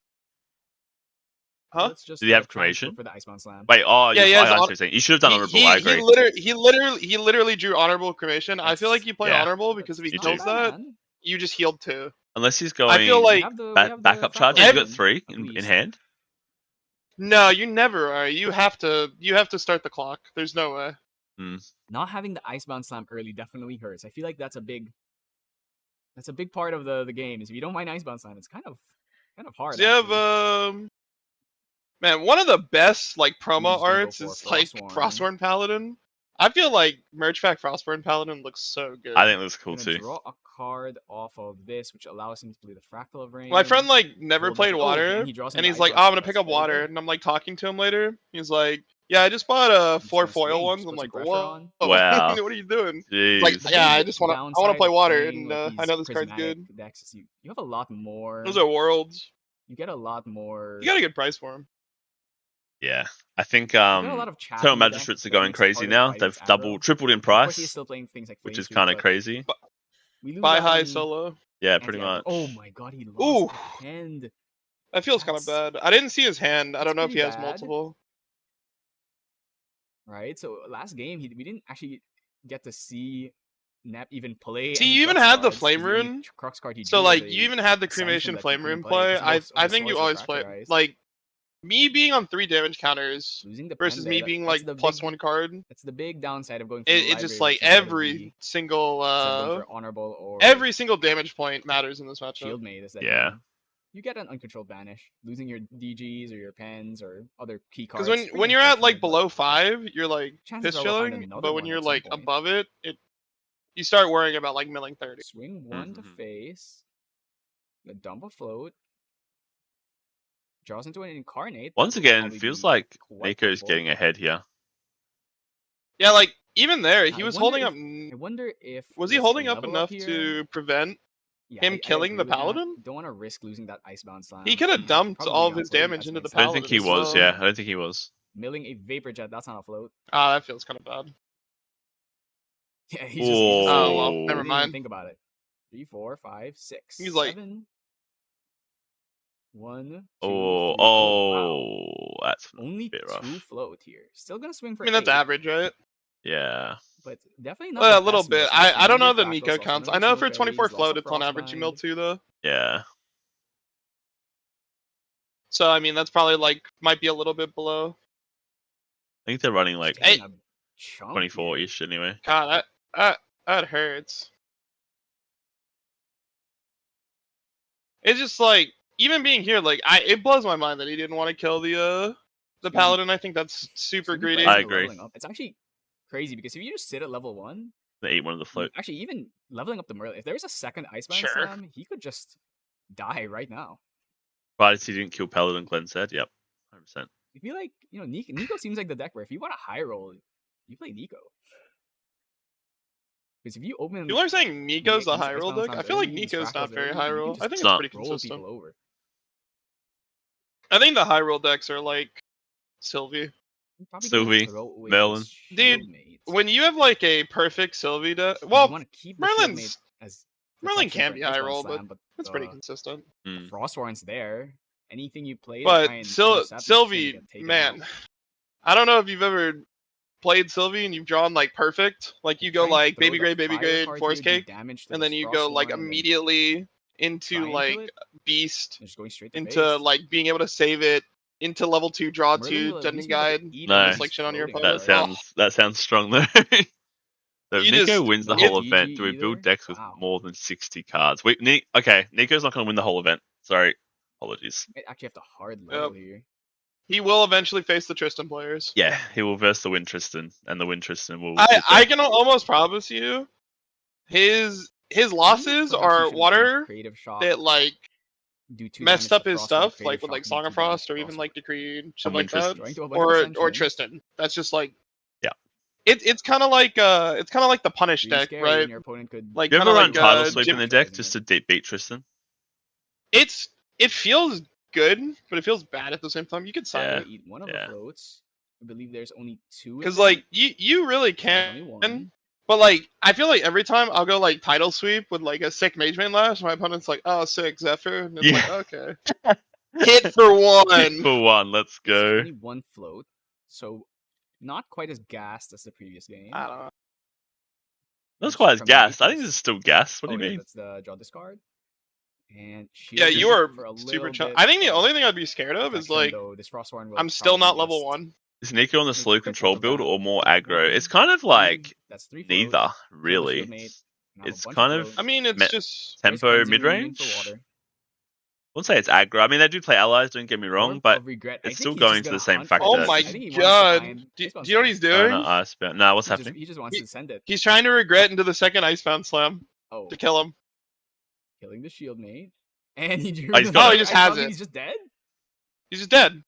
Huh? Let's just Did he have try and go cremation? for the Icebound Slam. Wait, oh, Yeah, yes, he has I hon- understand. You should have done honorable. I agree. He literally drew honorable cremation. I feel like you play yeah. honorable because if he You kills do. that, you just healed 2. Unless he's going. I feel like backup charge. fractal He's got version, 3 at in least. hand. no, you never are. You have to start the clock. There's no way. Not having the Icebound Slam early definitely hurts. I feel like that's a big part of the game. Is if you don't mind Icebound Slam, it's kind of hard. Do you have actually. man, one of the best like He's promo gonna go arts for is like Frostborn. Frostborn Paladin. I feel like merch pack Frostborn Paladin looks so good. I think it looks cool Gonna too. draw a card off of this, which allows him to play the Fractal of Rain. My friend like never Hold played up- water, and he draws and into he's like, Icebound "Oh, I'm gonna Slam. pick That's up very water," good. and I'm like talking to him later. He's like, "Yeah, I just bought just 4 gonna foil swing, ones." just I'm put some like, pressure "Whoa, on. Wow. what are you doing?" Jeez. Like, The yeah, big I wanna downside play of water, playing, and like, I these know this card's prismatic good. decks is you have a lot more. Those are worlds. you get a lot more. You got a good price for him. Yeah, I think you get a lot of chat Eternal in the deck Magistrates are that going makes it crazy harder to now. fight They've against aggro. tripled in Of course, he's price, still playing things like which Flame is Sweep, kind of but crazy. we lose Buy out high on solo. Yeah, pretty anti-aggro. much. Oh my god, he lost Ooh. a hand. That feels kind of That's- bad. I didn't see his hand. I that's don't know if he pretty has bad. multiple. Right, so last game we didn't actually get to see Nep even play. See, any you even Crux had the cards, 'cause flame the only rune. Crux card he So drew was like a you even had the Ascension cremation that he flame couldn't rune play play. 'cause he I was think you Source always play Refractorized. like me being on 3 damage counters Losing the versus pen me there, being that's like the plus big, 1 card. That's the big downside of going from the It just library like instead of every single going for honorable or damage point matters in this matchup. shield mate is that Yeah. you get an uncontrolled banish, losing your DGs or your pens or other key cards. Because Pretty when you're at like unfortunate, but below 5, you're like chances piss are we'll find chilling. another But when one you're at some like point. above it, you start worrying about like milling 30. Swing one to face, the dump a float, draws into an incarnate. Once that will again, probably feels be like quite Nico's helpful. getting ahead here. Yeah, like even there, he I was wonder holding up. I wonder if Was he with holding a up level enough here, to prevent yeah, him I killing agree the with that. paladin? Don't want to risk losing that Icebound Slam. He could have dumped Probably all of not his put him damage as into an the example. I don't think paladin he as was. well. Yeah, I don't think he was. Milling a Vapor Jet, that's on a float. Ah, that feels kind of bad. Yeah, he's just oh well, he never didn't even mind. think about it. 3, 4, 5, 6, He's like- 7. 1, 2, 3. Oh, Wow. that's Only bit 2 rough. float here. Still gonna swing for I mean, that's 8, average, right? Yeah. but definitely not Well, the a little best bit. mismatch. I don't know Losing the your Nico Fractals, lost counts. one I of know your for Snow 24 Fairies, float, lost a it's on average you mill Frostbind. 2 though. Yeah. So I mean, that's probably like might be a little bit below. I think they're running like Taking a chunk 24 here. ish anyway. God, that hurts. It's just like even being here, like it blows my mind that he didn't want to kill the paladin. I think that's super Swing greedy. price I and agree. leveling up. It's actually crazy because if you just sit at level 1, They eat one of the float. actually even leveling up the Merlin, if there's a second Icebound Sure. Slam, he could just die right now. But he didn't kill Paladin, Glenn said. Yep. 100%. I feel like, Nico seems like the deck where if you want a high roll, you play Nico. Because if you open... People are saying Nico's these a high roll Icebound deck. I Slams feel like early, these Nico's Fractals not very early, high you can roll. just I think It's it's not. pretty roll consistent. people over. I think the high roll decks are like Sylvie. You're probably Sylvie, gonna throw away Merlin. the Dude, Shieldmate. When you have like a perfect Sylvie deck, You well, want to keep the Merlin's- Shieldmate as Merlin protection can for be an high Icebound roll, Slam, but it's pretty consistent. the Mm. Frost Warrant's there. Anything you play to But try and intercept is just gonna Sylvie, get taken man, out. I don't know if you've ever played Sylvie and you've drawn like perfect. Like you go Try and like throw baby the grade, fire card forest here, do cake, damage to and this then you Frost go like Warren, and then immediately try into and kill like it, beast, and just going straight to into face. like being able to save it, into level 2 draw Merlin 2 will at Dungeon least be able to Guide, eat No. all just these like shit on your floating opponent. cards. That sounds strong though. So if You Nico just- wins the no whole DG event, do we build either? decks with Wow. more than 60 cards? Okay, Nico's not going to win the whole event. Sorry. Apologies. Might actually have to hard level here. He will eventually face the Tristan players. Yeah, he will verse the Wind Tristan, and the Wind Tristan will. I can almost promise you, his losses Perhaps he are should've water done Creative Shock, that like do 2 messed damage up to his Frost Warren, stuff, Creative like with Shock, like do Song 2 of Frost, or damage to even Frost like Decree, shit And like Wind that, Drawing to a bunch of or Ascension. Tristan. That's just like Yeah. It's kind of like the punish Pretty deck, scary, right? and your opponent could Like You kind ever of run like Tidal Sweep in Jim. the deck just to beat Tristan? It feels good, but it feels bad at the same time. You could sign Yeah. it eat one of Yeah. the floats. I believe there's only 2 in because there. like you really There's only can. one. But like, I feel like every time I'll go like Tidal Sweep with like a sick Mage Man Lash, my opponent's like, oh, sick Zephyr, and it's like, okay, hit for one. For one, let's There's go. only 1 float, so not quite as gassed as the previous game. I don't know. That's Which quite as from gas. I think Nico's- this is still gas. What do Oh, you yeah, mean? that's the draw discard. And Yeah, shield you it are for a super little chill. bit I think the of only thing I'd be scared of is protection, like though this Frost Warren will I'm still not probably level just- 1. Is Nico on the slow Quick control roll build back. or more aggro? It's kind of like That's 3 float. neither, Kill the really. shield mate, and have a It's bunch kind of of float. I mean, it's Me- just Price tempo cleansing, mid removing range. for water. I wouldn't say it's aggro. I mean, they do play allies. Don't get me wrong, Of but regret. I it's think still he's going just to gonna the same hunt for factor. oh this. my I think he wants to god. find Do Icebound you know what he's Slam. Oh, doing? no, Icebound. No, what's He just, happening? he just wants to send it. He's trying to regret into the second Icebound Slam Oh, to kill him. killing the shield mate. And he drew Oh, he's the got it. third Oh, he just Icebound has and it. He's just dead? He's just dead.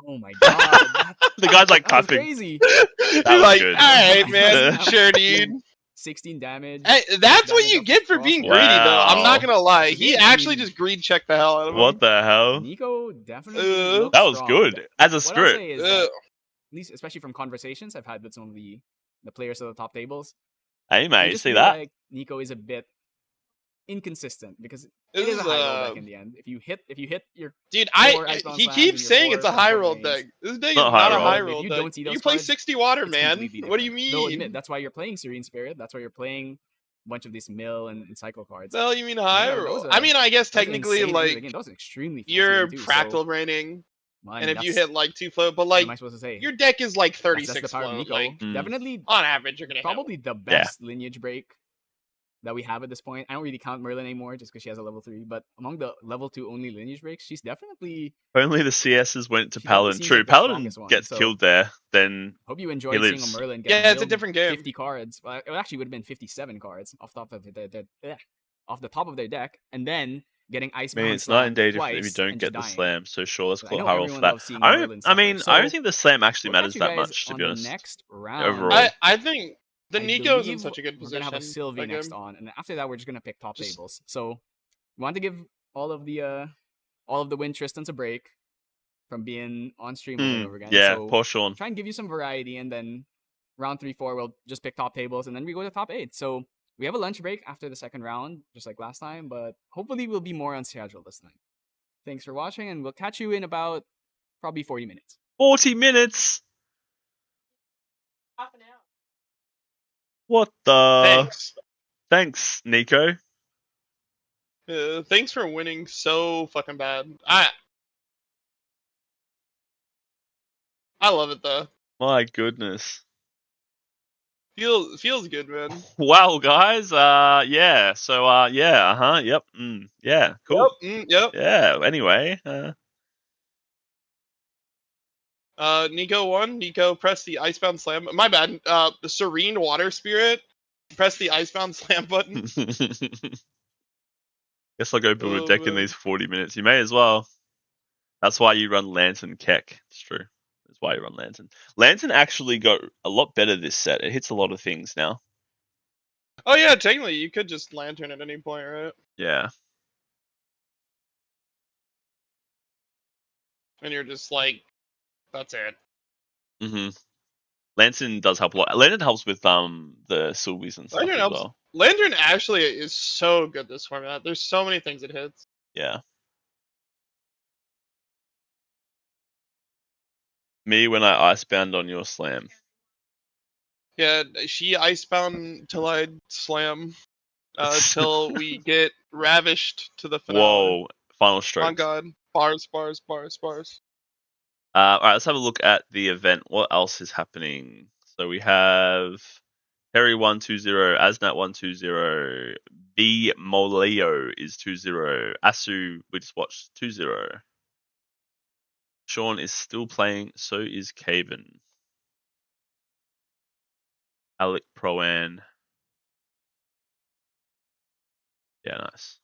Oh my god. The guy's like That was typing. crazy. He's was like, good. alright, man, sure, dude. 16 damage. Hey, that's what damage you off get his for crossbow. being greedy, though. I'm not Wow. gonna lie. It's He good. I actually mean- just greed checked the hell out of him. What the hell? Nico definitely Uh, looks That was strong. good. As a What I'll spirit. say is that, at least especially from conversations I've had with some of the players of the top tables, Hey, I mate, you just see feel that? like Nico is a bit inconsistent because it This is a is, high roll deck in the end. If you hit your dude, four Icebound he Slams keeps and your saying four it's a high crossbow roll lanes, deck. This deck is Not not high a roll. high If roll you deck. don't see those You play cards, 60 water, it's man. completely What do you different. Though mean? admit that's why you're playing Serene Spirit. That's why you're playing a bunch of these mill and cycle cards. The hell you mean high that roll? was I mean, I guess That was an technically, insane end of the like, game. That was an extremely fast you're game too. fractal So, braining, well, I and mean, if you that's- hit like 2 float, but what am I like, supposed to say? your deck is like That's 36 the power of float. Nico. Like, Definitely, on average, you're gonna hit. probably the best lineage break that we have at this point. I don't really count Merlin anymore just because she has a level 3, but among the level 2 only lineage breaks, she's definitely. Only the CSs went to She definitely Paladin. seems True, like the Paladin strongest one, gets so- killed there, then Hope you enjoyed He seeing a lives. Merlin get Yeah, it's a milled different game. 50 cards. Well, it actually would have been 57 cards off the top of off the top of their deck, and then getting I Icebound mean, it's night Slam and day different twice if you don't and get just the dying. slam. So sure, let's But I call it know high roll for everyone that. loves seeing I Merlin don't, I mean, suffer, I don't so think the slam actually we'll matters catch you that guys much, to on be the honest. next round. Overall. I think the I Nico's in believe such a good we're position. gonna have a Sylvie that next game. on, and after that we're just gonna pick top Just- tables. So we want to give all of the win Tristans a break from being on stream over and over again. Yeah, So poor Sean. try and give you some variety, and then round 3, 4 we'll just pick top tables, and then we go to top 8. So we have a lunch break after the second round, just like last time, but hopefully we'll be more on schedule this time. Thanks for watching, and we'll catch you in about probably 40 minutes. 40 minutes. Half an hour. What the? Thanks. Thanks, Nico. Thanks for winning so fucking bad. I love it though. My goodness. Feels good, man. Wow, guys. Yeah. So, yeah. Yep. Yeah. Cool. Yep. Yeah. Anyway. Nico won. Nico pressed the Icebound Slam. My bad. The Serene Water Spirit. Press the Icebound Slam button. Guess I'll go build a Oh, deck in man. these 40 minutes. You may as well. That's why you run Lantern Keck. It's true. That's why you run Lantern. Lantern actually got a lot better this set. It hits a lot of things now. Oh yeah, technically you could just Lantern at any point, right? Yeah. And you're just like, that's it. Mm-hmm. Lantern does help a lot. Lantern helps with the Sylvies and stuff Lantern as helps. well. Lantern actually is so good this format. There's so many things it hits. Yeah. Me when I icebound on your slam. Yeah, she Icebound till I slam. Till we get ravished to the finale. Whoa. Final Oh strokes. god. Bars. All right, let's have a look at the event. What else is happening? So we have Terry 120, Asnat 120, B Moleo is 20, Asu we just watched 20. Sean is still playing, so is Caven. Alec Proan. Yeah, nice.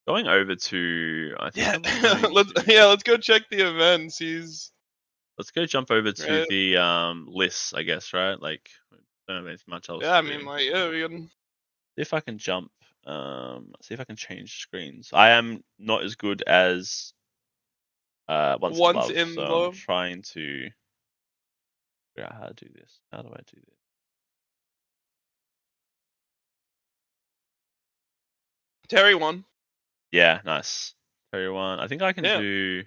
Going over to I think I'm going let's go check the events. let's go jump over to Right. the lists, I guess, right? Like don't have anything much else. Yeah, I to do. mean like yeah, we can See if I can jump. See if I can change screens. I am not as good as once in love, in so love. I'm trying to figure out how to do this. How do I do this? Terry won. Yeah, nice. Terry one. I think I can Yeah. do.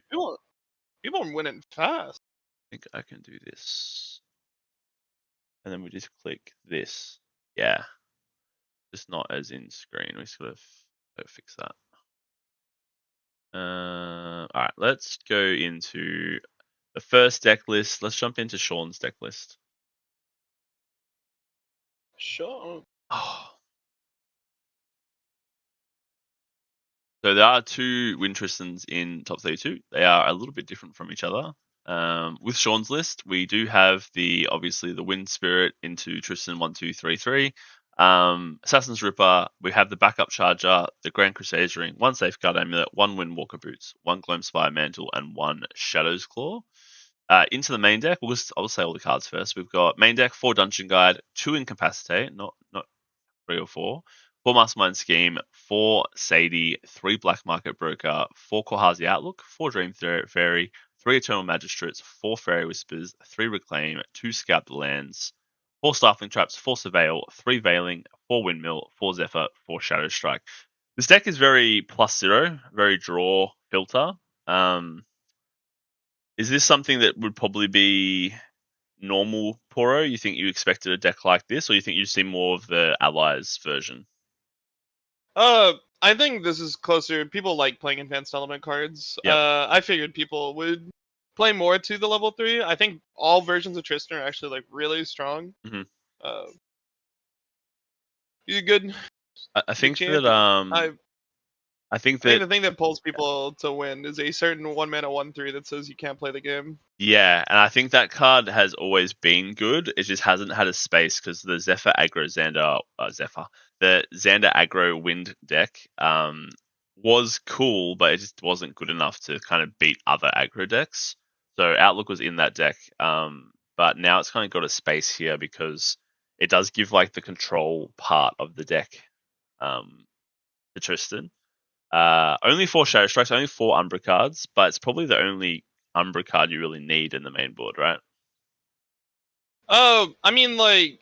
People are winning fast. I think I can do this, and then we just click this. Yeah, just not as in screen. We sort of fix that. All right, let's go into the first deck list. Let's jump into Sean's deck list. Sure. Oh. So there are two Wind Tristans in top 32. They are a little bit different from each other. With Sean's list, we do have obviously the Wind Spirit into Tristan 1233. Assassin's Ripper, we have the backup charger, the Grand Crusader's Ring, one Safeguard Amulet, one Windwalker Boots, one Gloam Spire Mantle, and one Shadow's Claw. Into the main deck, I'll say all the cards first. We've got main deck, 4 Dungeon Guide, 2 Incapacitate, not 3 or 4. 4 Mastermind Scheme, 4 Sadie, 3 Black Market Broker, 4 Kohazi Outlook, 4 Dream Fairy, 3 Eternal Magistrates, 4 Fairy Whispers, 3 Reclaim, 2 Scout the Lands, 4 Stifling Traps, 4 Surveil, 3 Veiling, 4 Windmill, 4 Zephyr, 4 Shadow Strike. This deck is very +0, very draw filter. Is this something that would probably be normal Poro? You think you expected a deck like this, or you think you'd see more of the Allies version? I think this is closer. People like playing advanced element cards. Yep. I figured people would play more to the level 3. I think all versions of Tristan are actually like really strong. Mhm. He's a good. I think champion. that I think the that thing that pulls people to win is a certain 1-mana 1/3 that says you can't play the game. yeah, and I think that card has always been good. It just hasn't had a space because the Zephyr aggro the Xander aggro wind deck was cool, but it just wasn't good enough to kind of beat other aggro decks. So Outlook was in that deck, but now it's kind of got a space here because it does give like the control part of the deck to Tristan. Only 4 Shadow Strikes, only 4 Umbra cards, but it's probably the only Umbra card you really need in the main board, right? I mean, like,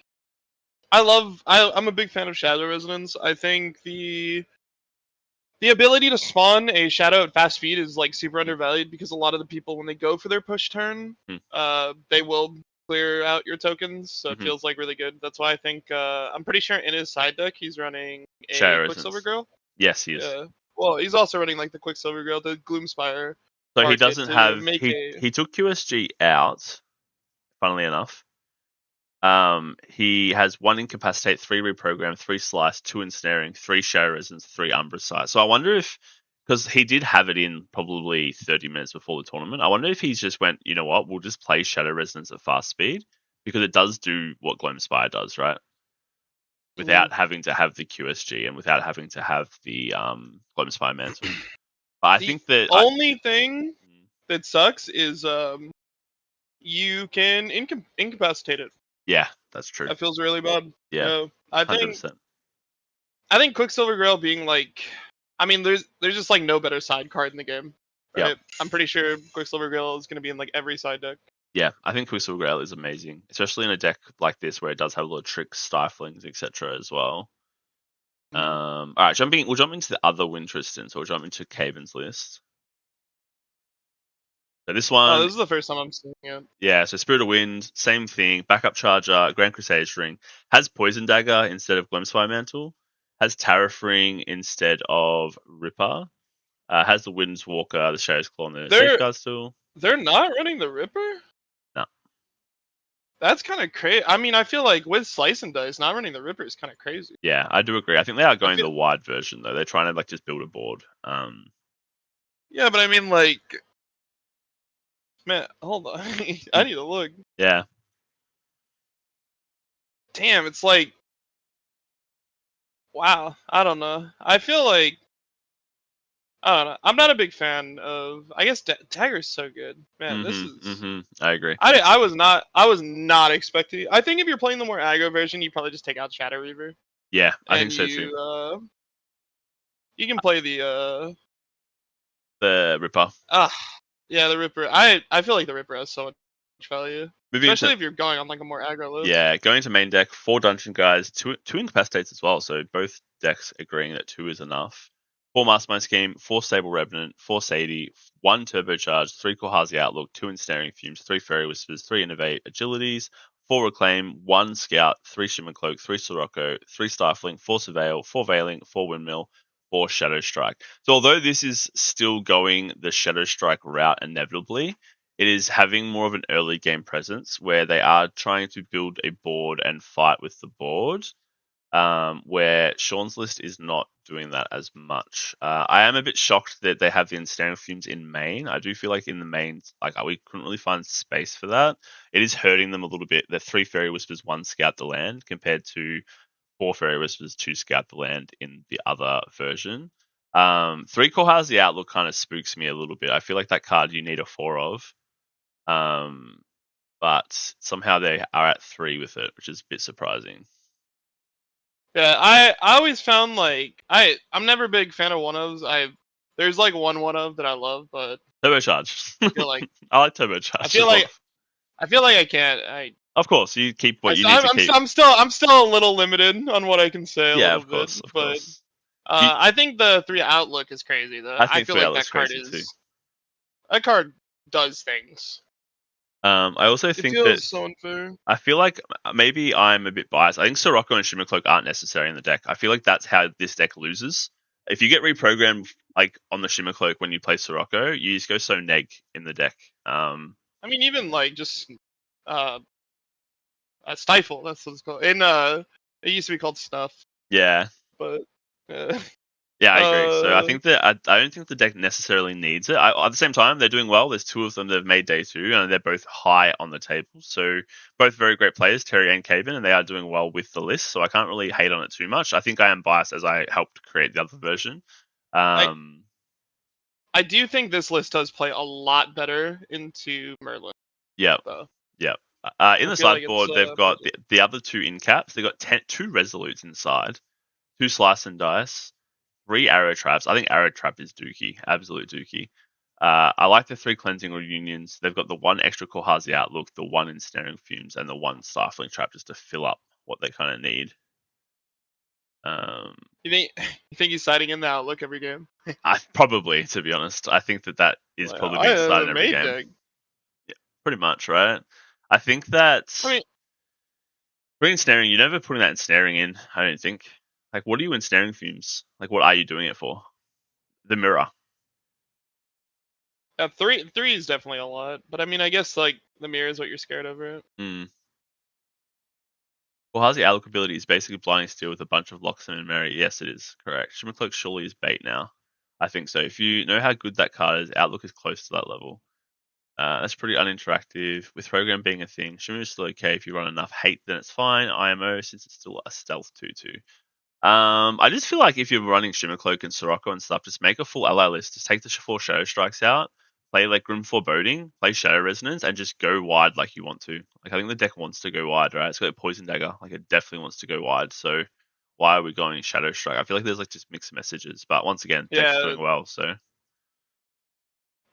I'm a big fan of Shadow Resonance. I think the ability to spawn a Shadow at fast speed is like super undervalued because a lot of the people, when they go for their push turn, they will clear out your tokens, so it feels like really good. That's why I think I'm pretty sure in his side deck he's running a Shadow Quicksilver Resonance. Girl. Yes, he is. Yeah. Well, he's also running like the Quicksilver Girl, the Gloomspire. So he market doesn't to have make he took QSG out, funnily enough. He has 1 Incapacitate, 3 Reprogram, 3 Slice, 2 Ensnaring, 3 Shadow Resonance, 3 Umbra Sight. So I wonder if, because he did have it in probably 30 minutes before the tournament, I wonder if he's just went, you know what, we'll just play Shadow Resonance at fast speed, because it does do what Gloomspire does, right? Without having to have the QSG and without having to have the Gloomspire Mantle. But I think that only thing that sucks is you can incapacitate it. Yeah, that's true. That feels really bad. Yeah, I 100%. think Quicksilver Grail being like, I mean, there's just like no better side card in the game. Right? Yep. I'm pretty sure Quicksilver Grail is going to be in like every side deck. Yeah, I think Quicksilver Grail is amazing, especially in a deck like this where it does have a lot of tricks, stiflings, etc. as well. All right, we'll jump into the other Wintersten, so we'll jump into Caven's list. So this one, this is the first time I'm seeing it. Yeah, so Spirit of Wind, same thing. Backup Charger, Grand Crusade Ring, has Poison Dagger instead of Gloomspire Mantle, has Tariff Ring instead of Ripper, has the Wind's Walker, the Shadow's Claw, and the Safeguard Tool. They're not running the Ripper? No. That's kind of crazy. I mean, I feel like with Slice and Dice, not running the Ripper is kind of crazy. Yeah, I do agree. I think they are going the wide version though. They're trying to like just build a board. Yeah, but I mean, like, man, hold on. I need to look. Yeah. Damn, it's like, wow. I don't know. I feel like, I don't know. I'm not a big fan of. I guess Dagger's so good, man. This is. I agree. I was not expecting. I think if you're playing the more aggro version, you probably just take out Shadow Reaver. Yeah, I think so too. You can play the Ripper. Yeah, the Ripper. I feel like the Ripper has so much value, especially if you're going on like a more aggro list. Yeah, going to main deck, 4 Dungeon Guys, 2 Incapacitates as well. So both decks agreeing that 2 is enough. 4 Mastermind Scheme, 4 Stable Revenant, 4 Sadie, 1 Turbocharge, 3 Kohazi Outlook, 2 Ensnaring Fumes, 3 Fairy Whispers, 3 Innovate Agilities, 4 Reclaim, 1 Scout, 3 Shimmer Cloak, 3 Sirocco, 3 Stifling, 4 Surveil, 4 Veiling, 4 Windmill, 4 Shadow Strike. So although this is still going the Shadow Strike route inevitably, it is having more of an early game presence where they are trying to build a board and fight with the board. Where Sean's list is not doing that as much. I am a bit shocked that they have the Ensnaring Fumes in main. I do feel like in the main, like we couldn't really find space for that. It is hurting them a little bit. They're 3 Fairy Whispers, 1 Scout the Land, compared to 4 Fairy Whispers, 2 Scout the Land in the other version. 3 Kohazi Outlook kind of spooks me a little bit. I feel like that card you need a 4 of. But somehow they are at 3 with it, which is a bit surprising. Yeah, I always found like I'm never a big fan of one-ofs. There's like one-of that I love, but Turbocharge. I feel like I like turbocharge I feel as well. like I feel like I can't. Of course, you keep what you need I'm, to I'm, keep. I'm still a little limited on what I can say a Yeah, little of course, bit, of but course. You- I think the 3 outlook is crazy though. I I think feel 3 like outlook's that card crazy too. that card does things. I also It think feels that so unfair. I feel like maybe I'm a bit biased. I think Sirocco and Shimmercloak aren't necessary in the deck. I feel like that's how this deck loses. If you get reprogrammed like on the Shimmercloak when you play Sirocco, you just go so neg in the deck. I mean, even like just uh, stifle. That's what it's called. It used to be called snuff, Yeah, but uh, yeah, I agree. So I uh, think that I don't think the deck necessarily needs it. At the same time, they're doing well. There's 2 of them that have made day 2, and they're both high on the table. So both very great players, Terry and Caven, and they are doing well with the list. So I can't really hate on it too much. I think I am biased as I helped create the other version. I do think this list does play a lot better into Merlin. Yeah, Though. yeah. In I the feel like it's, sideboard, they've got the other 2 in caps. They've got 2 resolutes inside, 2 slice and dice, 3 arrow traps. I think arrow trap is dookie, absolute dookie. I like the 3 cleansing reunions. They've got the 1 extra Kohazi outlook, the 1 ensnaring fumes, and the 1 stifling trap just to fill up what they kind of need. you think he's siding in the outlook every game? I probably, to be honest, I think that is Like, probably being decided every game. deck. Yeah, pretty much, right? I think that I mean, bring ensnaring. You're never putting that ensnaring in. I don't think. Like, what are you ensnaring fumes? Like, what are you doing it for? The mirror. 3 is definitely a lot, but I mean, I guess like the mirror is what you're scared of, right? Well, how's the outlook ability? Is basically blinding steel with a bunch of locks and Mary. Yes, it is correct. Shimmercloak surely is bait now. I think so. If you know how good that card is, outlook is close to that level. That's pretty uninteractive. With program being a thing, Shimmer is still okay if you run enough hate, then it's fine. IMO since it's still a stealth 2/2. I just feel like if you're running Shimmercloak and Sirocco and stuff, just make a full ally list. Just take the 4 Shadow Strikes out, play like Grim Foreboding, play Shadow Resonance, and just go wide like you want to. Like I think the deck wants to go wide, right? It's got a Poison Dagger, like it definitely wants to go wide. So why are we going Shadow Strike? I feel like there's like just mixed messages, but once again, deck's doing well. So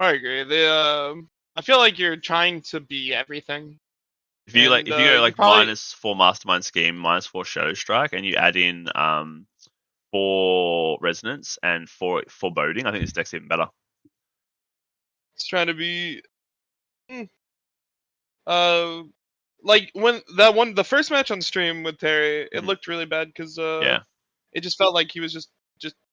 I agree. I feel like you're trying to be everything. if you And, if you go like probably -4 Mastermind Scheme, -4 Shadow Strike, and you add in 4 Resonance and 4 Foreboding, I think this deck's even better. it's trying to be. Like when the first match on stream with Terry, it looked really bad because Yeah. it just felt like he was just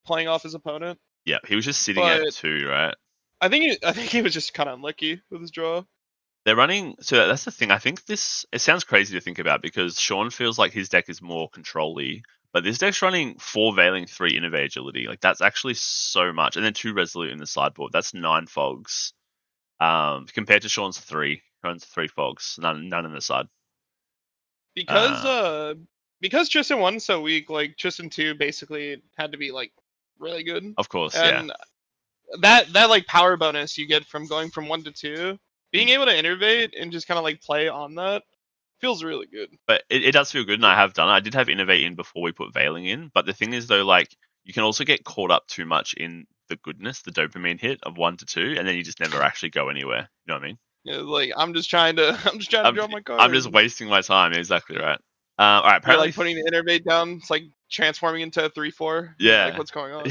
playing off his opponent. Yeah, he was just sitting at 2, right? I think he was just kind of unlucky with his draw. They're running, so that's the thing. I think it sounds crazy to think about because Sean feels like his deck is more control-y, but this deck's running 4 Veiling, 3 Innovate Agility. Like that's actually so much, and then 2 Resolute in the sideboard. That's 9 Fogs. Compared to Sean's 3, he runs 3 Fogs, none in the side. Because Tristan 1's so weak, like Tristan 2 basically had to be like really good. Of course, and that like power bonus you get from going from 1 to 2, being able to innovate and just kind of like play on that feels really good. But it does feel good, and I have done it. I did have Innovate in before we put Veiling in, but the thing is though, like you can also get caught up too much in the goodness, the dopamine hit of 1 to 2, and then you just never actually go anywhere. You know what I mean? Yeah, like I'm just trying to draw my card. I'm just wasting my time. Exactly right. All right. Apparently, you're like putting the innervate down. It's like transforming into a 3/4. Yeah. Like what's going on?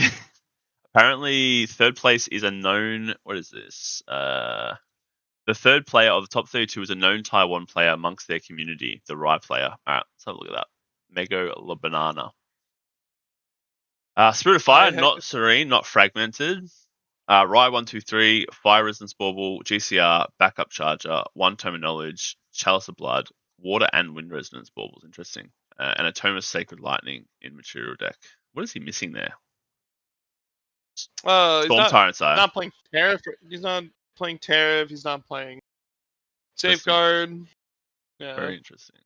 Apparently, third place is a known. What is this? The third player of the top 32 is a known Taiwan player amongst their community, the Rai player. All right, let's have a look at that. Mego La Banana. Spirit of Fire, not Serene, not Fragmented. Rai 123, Fire Resistance Bauble, GCR, Backup Charger, 1 Tome of Knowledge, Chalice of Blood, Water and Wind Resonance Baubles. Interesting. And a Tome of Sacred Lightning in Material deck. What is he missing there? Storm Tyrant Sire. Not playing Tariff. He's not playing Tariff. He's not playing Safeguard. Yeah. Very interesting.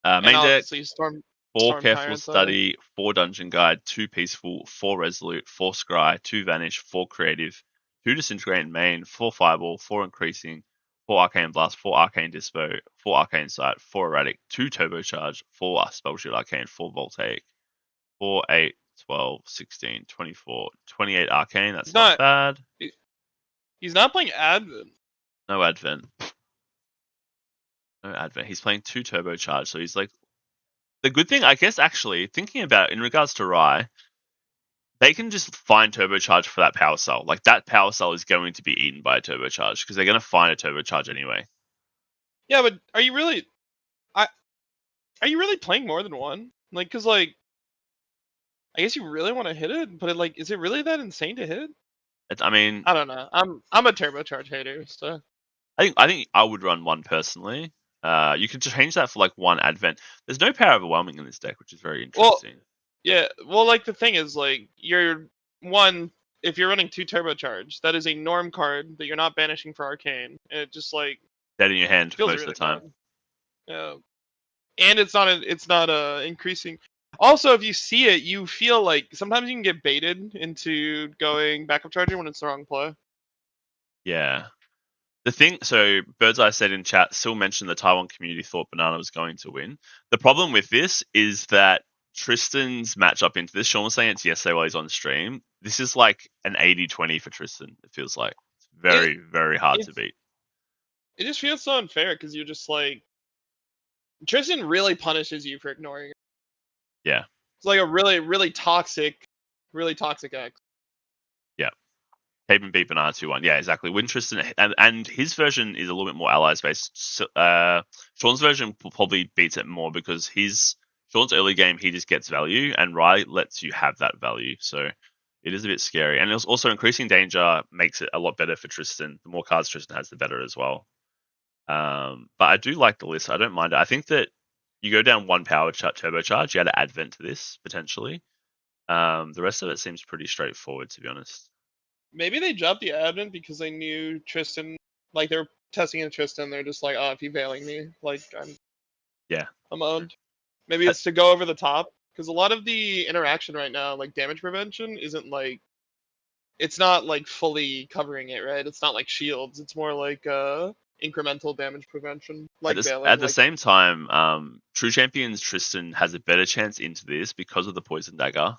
Main deck. Storm 4 Careful Study, 4 Dungeon Guide, 2 Peaceful, 4 Resolute, 4 Scry, 2 Vanish, 4 Creative, 2 Disintegrate in main, 4 Fireball, 4 Increasing, 4 Arcane Blast, 4 Arcane Dispo, 4 Arcane Sight, 4 Erratic, 2 Turbocharge, 4 Spell Shield Arcane, 4 Voltaic, 4, 8, 12, 16, 24, 28 Arcane. That's not bad. He's not playing Advent. No Advent. No Advent. He's playing 2 Turbocharge, so he's like... The good thing, I guess, actually, thinking about in regards to Rye, they can just find Turbocharge for that Power Cell. Like, that Power Cell is going to be eaten by a Turbocharge, because they're going to find a Turbocharge anyway. Yeah, but are you really... Are you really playing more than one? Like, because, like... I guess you really want to hit it, but, like, is it really that insane to hit? I mean... I don't know. I'm a Turbocharge hater, so... I think I would run 1 personally. You could just change that for, like, 1 Advent. There's no Power Overwhelming in this deck, which is very interesting. Yeah, well, like, the thing is, like, you're... One, if you're running 2 Turbocharge, that is a norm card that you're not banishing for Arcane. And it just, like... Dead in your hand feels most really of the time. bad. Yeah. And it's not increasing. Also, if you see it, you feel like sometimes you can get baited into going backup charger when it's the wrong play. Yeah. The thing, so Birdseye said in chat, still mentioned the Taiwan community thought Banana was going to win. The problem with this is that Tristan's matchup into this, Sean was saying it's yesterday while he's on stream. This is like an 80-20 for Tristan, it feels like. It's very, very hard to beat. It just feels so unfair because you're just like... Tristan really punishes you for ignoring it. Yeah. It's like a really, really toxic X. Yeah. Tape and beat Banana 2-1. Yeah, exactly. Win Tristan, and his version is a little bit more allies based. So, Sean's version probably beats it more because Sean's early game, he just gets value, and Rye lets you have that value. So it is a bit scary. And also increasing danger makes it a lot better for Tristan. The more cards Tristan has, the better as well. But I do like the list. I don't mind it. I think that you go down 1 power turbocharge, you add an Advent to this, potentially. The rest of it seems pretty straightforward, to be honest. Maybe they dropped the Advent because they knew Tristan, like they were testing in Tristan, they're just like, oh, if you're bailing me, like I'm owned. Maybe it's to go over the top, because a lot of the interaction right now, like damage prevention, isn't like, it's not like fully covering it, right? It's not like shields, it's more like incremental damage prevention, like bailing. At the same time, True Champions Tristan has a better chance into this because of the Poison Dagger.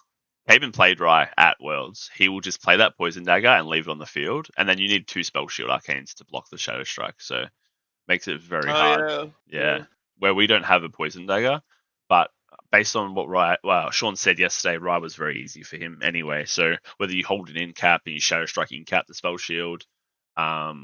Haven played Rye at Worlds. He will just play that Poison Dagger and leave it on the field, and then you need 2 Spell Shield Arcanes to block the Shadow Strike, so makes it very hard. Yeah. Where we don't have a Poison Dagger, but based on what Sean said yesterday, Rye was very easy for him anyway. So whether you hold an in cap and you Shadow Strike in cap the Spell Shield, I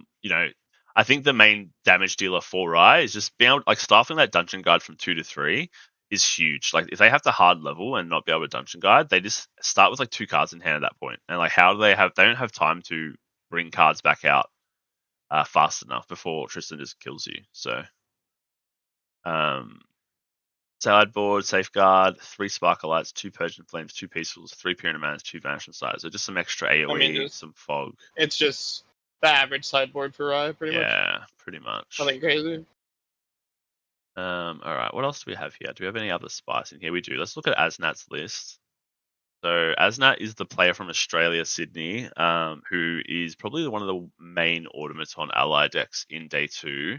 think the main damage dealer for Rye is just being able, like, staffing that Dungeon Guide from 2 to 3 is huge. Like, if they have to hard level and not be able to Dungeon Guide, they just start with like 2 cards in hand at that point. And like, how do they don't have time to bring cards back out fast enough before Tristan just kills you. So Sideboard, Safeguard, 3 Sparkle Lights, 2 Purging Flames, 2 Peacefuls, 3 Pyramid Mans, 2 Vanishing Sides. So just some extra AoE, some fog. It's just the average sideboard for Rye, pretty much. Yeah, pretty much. Nothing crazy. Alright, what else do we have here? Do we have any other spice in here? We do. Let's look at Asnat's list. So Asnat is the player from Australia, Sydney, who is probably one of the main Automaton ally decks in day 2.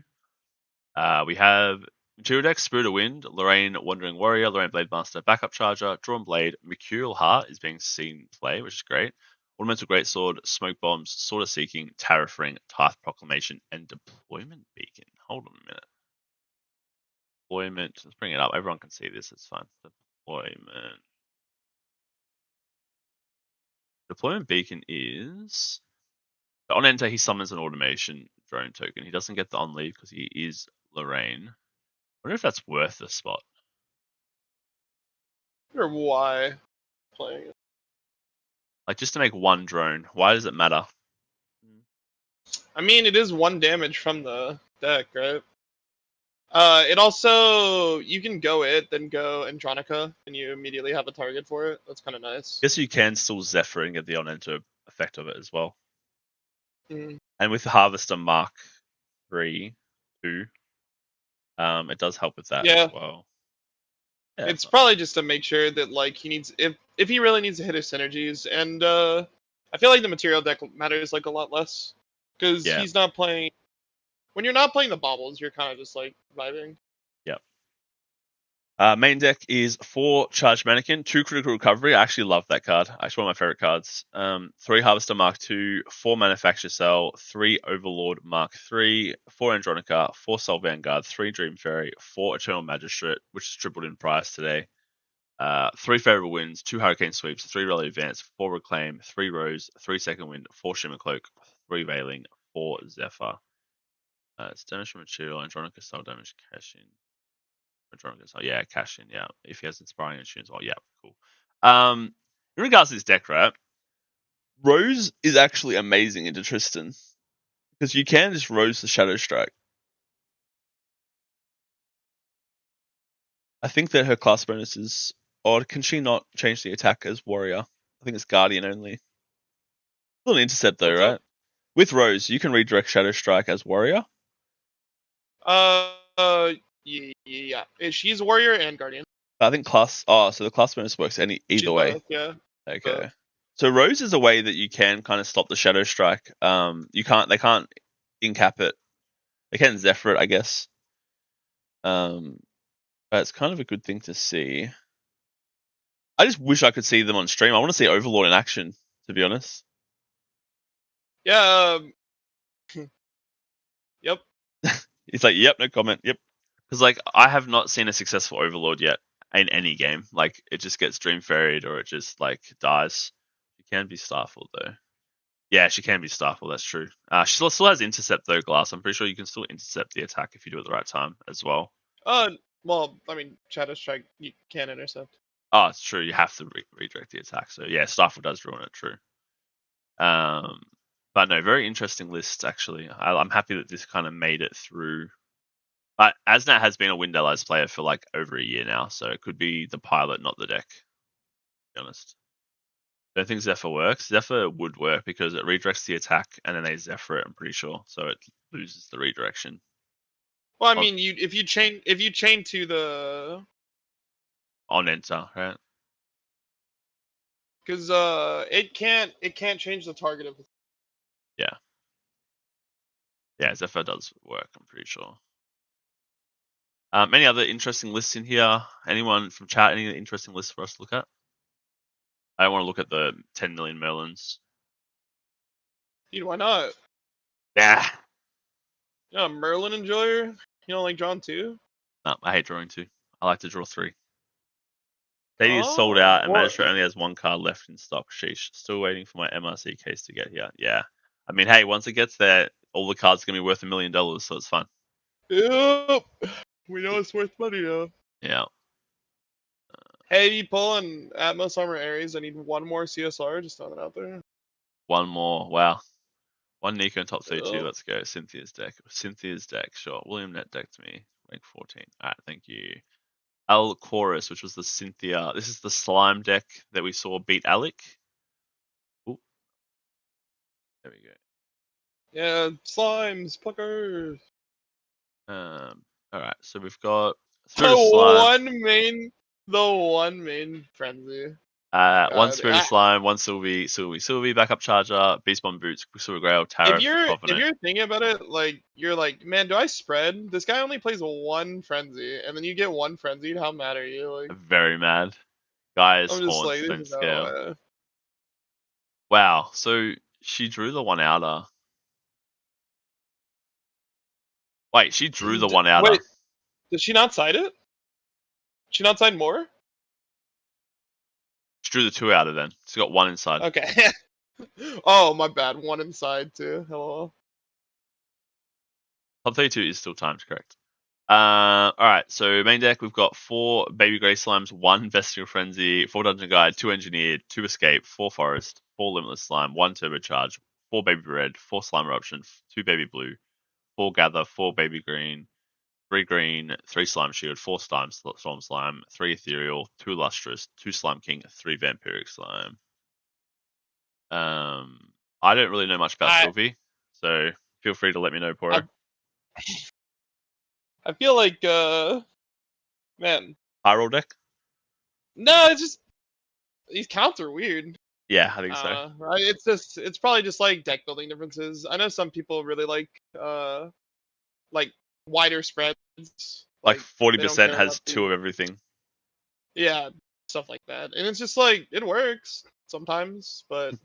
We have Material deck, Spirit of Wind, Lorraine Wandering Warrior, Lorraine Blade Master, Backup Charger, Drawn Blade, Mercurial Heart is being seen play, which is great. Ornamental Greatsword, Smoke Bombs, Sword of Seeking, Tariff Ring, Tithe Proclamation, and Deployment Beacon. Hold on a minute. Deployment, let's bring it up. Everyone can see this, it's fine. Deployment Beacon is... On enter, he summons an automation drone token. He doesn't get the on leave because he is Lorraine. I wonder if that's worth the spot. Or why playing it? Like, just to make 1 drone, why does it matter? I mean, it is 1 damage from the deck, right? It also, you can go it, then go Andronica, and you immediately have a target for it. That's kind of nice. Guess you can still Zephyr and get the on-enter effect of it as well. Mm. And with the Harvester Mark 3, 2, it does help with that as well. Yeah, it's probably just to make sure that, like, he needs, if he really needs to hit his synergies, and I feel like the material deck matters, like, a lot less, because he's not playing when you're not playing the baubles, you're kind of just like vibing. Main deck is 4 Charged Mannequin, 2 Critical Recovery. I actually love that card. Actually, one of my favorite cards. 3 Harvester Mark II, 4 Manufacture Cell, 3 Overlord Mark III, 4 Andronica, 4 Soul Vanguard, 3 Dream Fairy, 4 Eternal Magistrate, which is tripled in price today. 3 Favorable Winds, 2 Hurricane Sweeps, 3 Rally Advance, 4 Reclaim, 3 Rose, 3 Second Wind, 4 Shimmer Cloak, 3 Veiling, 4 Zephyr. It's damage from material, Andronica style damage, cash in. Yeah, cash in. Yeah, if he has inspiring insurance, oh yeah, cool. In regards to this deck, right, Rose is actually amazing into Tristan because you can just Rose the Shadow Strike. I think that her class bonus is odd. Can she not change the attack as Warrior? I think it's Guardian only. Still an intercept though, What's right? up? With Rose, you can redirect Shadow Strike as Warrior. Yeah. She's warrior and guardian. I think class. Oh, so the class bonus works either She's way. both, yeah. Okay. Both. So Rose is a way that you can kind of stop the Shadow Strike. You can't. They can't incap it. They can Zephyr it, I guess. But it's kind of a good thing to see. I just wish I could see them on stream. I want to see Overlord in action, to be honest. Yeah. Yep. It's like, yep, no comment. Yep. Because like I have not seen a successful Overlord yet in any game. Like it just gets Dream Fairyed or it just like dies. She can be Starfall though. Yeah, she can be Starfall. That's true. She still has Intercept though, Glass. I'm pretty sure you can still intercept the attack if you do it at the right time as well. Well, I mean, Shadow Strike you can intercept. Oh, it's true. You have to redirect the attack. So yeah, Starfall does ruin it. True. But no, very interesting list actually. I'm happy that this kind of made it through. But Asnat has been a Wind Allies player for like over a year now, so it could be the pilot, not the deck. To be honest, don't think Zephyr works. Zephyr would work because it redirects the attack and then they Zephyr it. I'm pretty sure, so it loses the redirection. Well, I mean, if you chain to the On enter, right? because it can't change the target of. Yeah, Zephyr does work. I'm pretty sure. Any other interesting lists in here? Anyone from chat? Any interesting lists for us to look at? I don't want to look at the 10 million Merlins. Dude, why not? Yeah. You know, Merlin enjoyer. You don't like drawing 2? No, I hate drawing 2. I like to draw 3. Daily is sold out, and Magistrate only has 1 card left in stock. Sheesh. Still waiting for my MRC case to get here. Yeah. I mean, hey, once it gets there, all the cards are going to be worth $1 million, so it's fun. Yep. We know it's worth money now. Yeah. Hey, you pulling Atmos Armor Ares? I need 1 more CSR. Just throwing it out there. 1 more. Wow. 1 Nico in top 32. Yep. Let's go. Cynthia's deck. Sure. William net deck to me. Rank 14. Alright, thank you. Al Chorus, which was the Cynthia. This is the slime deck that we saw beat Alec. Ooh. There we go. Yeah, slimes, pluckers. Alright, so we've got The Slime. one main frenzy. 1 Spirit Slime, 1 Sylvie, backup charger, Beast Bomb Boots, Quicksilver Grail, Tarot. If you're thinking about it, like you're like, man, do I spread? This guy only plays 1 frenzy, and then you get 1 frenzied. How mad are you? Like, very mad. Guys, I'm just like, don't scale. Wow, so she drew the 1 outer. Wait, she drew the 1 outer. Wait, did she not side it? She not side more? She drew the 2 outer then. She got 1 inside. Okay. Oh, my bad. 1 inside too. Hello. Top 32 is still timed, correct. Alright, so main deck, we've got 4 Baby Grey Slimes, 1 Bestial Frenzy, 4 Dungeon Guide, 2 Engineered, 2 Escape, 4 Forest, 4 Limitless Slime, 1 Turbocharge, 4 Baby Red, 4 Slime Eruption, 2 Baby Blue, 4 Gather, 4 Baby Green, 3 Green, 3 Slime Shield, 4 Storm Slime, 3 Ethereal, 2 Lustrous, 2 Slime King, 3 Vampiric Slime. I don't really know much about Sylvie, so feel free to let me know, Poro. I feel like, man. High roll deck? No, it's just these counts are weird. Yeah, I think so. Right? It's probably just like deck building differences. I know some people really like like wider spreads. Like they don't 40% care has about 2 of everything. yeah, stuff like that. And it's just like it works sometimes, but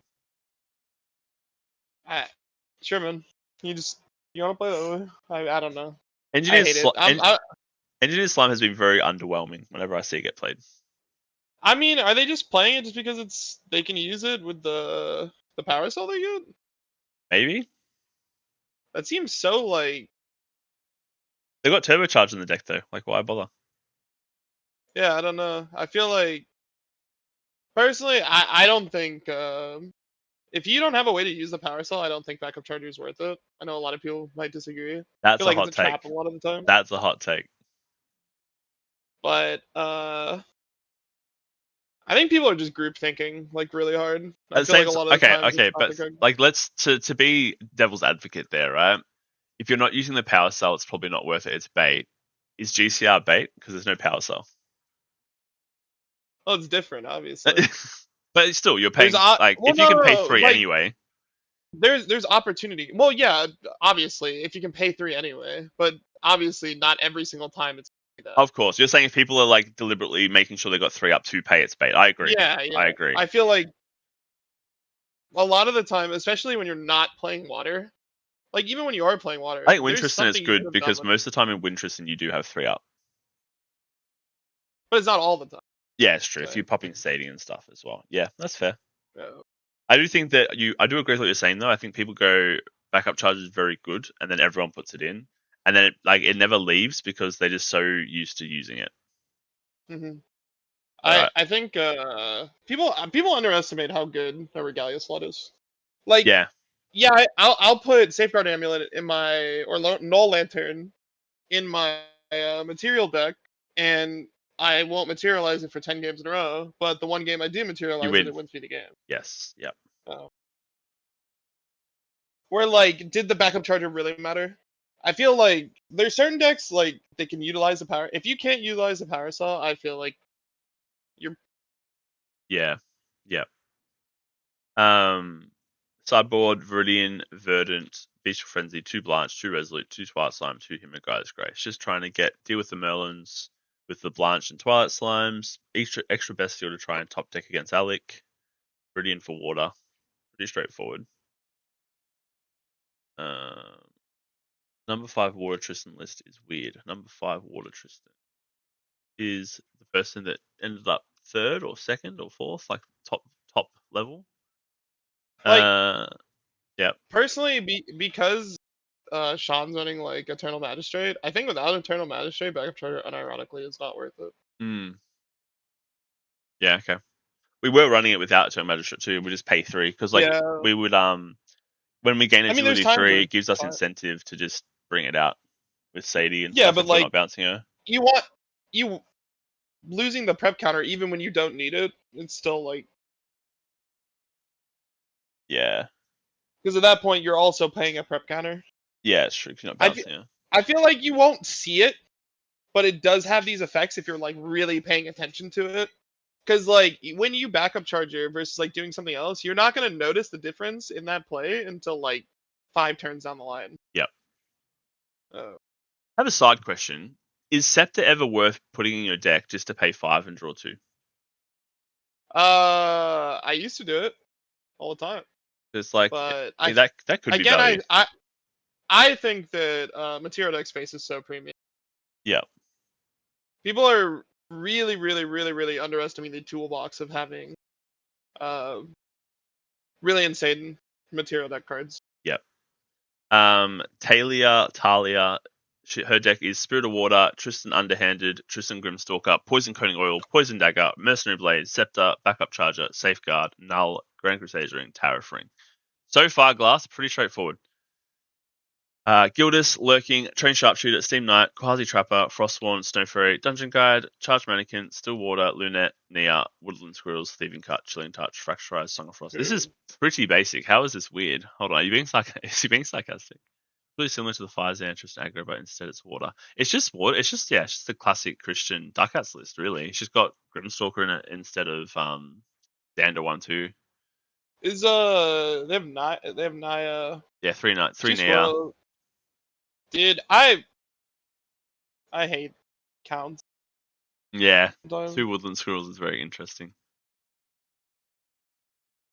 sure, man. You want to play that way? I don't know. I hate it. Engineer Slime has been very underwhelming whenever I see it get played. I mean, are they just playing it just because they can use it with the power cell they get? Maybe That seems so like they got turbocharge in the deck though. Like, why bother? yeah, I don't know. I feel like personally, I don't think if you don't have a way to use the power cell, I don't think backup charger is worth it. I know a lot of people might disagree. I That's feel a like it's hot a take. trap a lot of the time. That's a hot take. But I think people are just group thinking like really hard. I feel like a lot of the time. Okay, but like let's to be devil's advocate there, right? If you're not using the power cell, it's probably not worth it. It's bait. Is GCR bait because there's no power cell? Oh, it's different, obviously. But still, you're paying if you can pay 3 anyway. There's opportunity. Well, yeah, obviously, if you can pay 3 anyway, but obviously not every single time it's like that. Of course, you're saying if people are like deliberately making sure they got 3 up to pay, it's bait. I agree. Yeah, I agree. I feel like a lot of the time, especially when you're not playing water, like even when you are playing water, I think Winteriston is good because most of the time in Winteriston you do have 3 up. But it's not all the time. Yeah, it's true. If you're popping Sadie and stuff as well. Yeah, that's fair. Yeah. I do think that I do agree with what you're saying though. I think people go backup charge is very good, and then everyone puts it in, and then it never leaves because they're just so used to using it. Mm-hmm. Right. I think people underestimate how good a Regalia slot is. Like yeah, I'll put Safeguard Amulet in my or Null Lantern in my material deck, and I won't materialize it for 10 games in a row. But the one game I do materialize it wins me the game. Yes. Yep. Oh. Where like, did the backup charger really matter? I feel like there's certain decks like they can utilize the power. If you can't utilize the power cell, I feel like you're. Yeah. Yep. Sideboard, Viridian, Verdant, Beastful Frenzy, 2 Blanche, 2 Resolute, 2 Twilight Slime, 2 Himagai's Grace. Just trying to deal with the Merlins with the Blanche and Twilight Slimes. Extra Bestial to try and top deck against Alec. Viridian for water. Pretty straightforward. Number 5 Water Tristan list is weird. Number 5 Water Tristan is the person that ended up 3rd or 2nd or 4th, like top level. Like, yeah. Personally, because Sean's running like Eternal Magistrate, I think without Eternal Magistrate, backup charger unironically is not worth it. Yeah. Okay. We were running it without Eternal Magistrate too. We just pay 3 because we would when we gain agility 3, it gives us incentive to just bring it out with Sadie and stuff. But we're not bouncing her. You losing the prep counter even when you don't need it. It's still like yeah. Because at that point you're also paying a prep counter. Yeah, it's true. You're not bouncing her. I feel like you won't see it, but it does have these effects if you're like really paying attention to it. Because like when you backup charger versus like doing something else, you're not gonna notice the difference in that play until like 5 turns down the line. Yep. I have a side question. Is Scepter ever worth putting in your deck just to pay 5 and draw 2? I used to do it all the time. It's like, but that could be value. I think that material deck space is so premium. Yeah. People are really, really, really, really underestimating the toolbox of having really insane material deck cards. Yep. Talia, her deck is Spirit of Water, Tristan Underhanded, Tristan Grimstalker, Poison Coating Oil, Poison Dagger, Mercenary Blade, Scepter, Backup Charger, Safeguard, Null, Grand Crusade Ring, Tariff Ring. So far, Glass, pretty straightforward. Gildas, Lurking, Train Sharpshooter, Steam Knight, Quasi Trapper, Frostborn, Snow Fairy, Dungeon Guide, Charged Mannequin, Stillwater, Lunette, Nia, Woodland Squirrels, Thieving Cut, Chilling Touch, Fracturized, Song of Frost. This is pretty basic. How is this weird? Hold on, is he being sarcastic? Really similar to the Fires and Interest Aggro, but instead it's water. It's just water. It's just the classic Christian Dark Hats list, really. It's just got Grimstalker in it instead of Dander 1/2. They have Naya. Yeah, 3 Nia. Do Dude, I hate counts. Yeah, sometimes. 2 woodland squirrels is very interesting.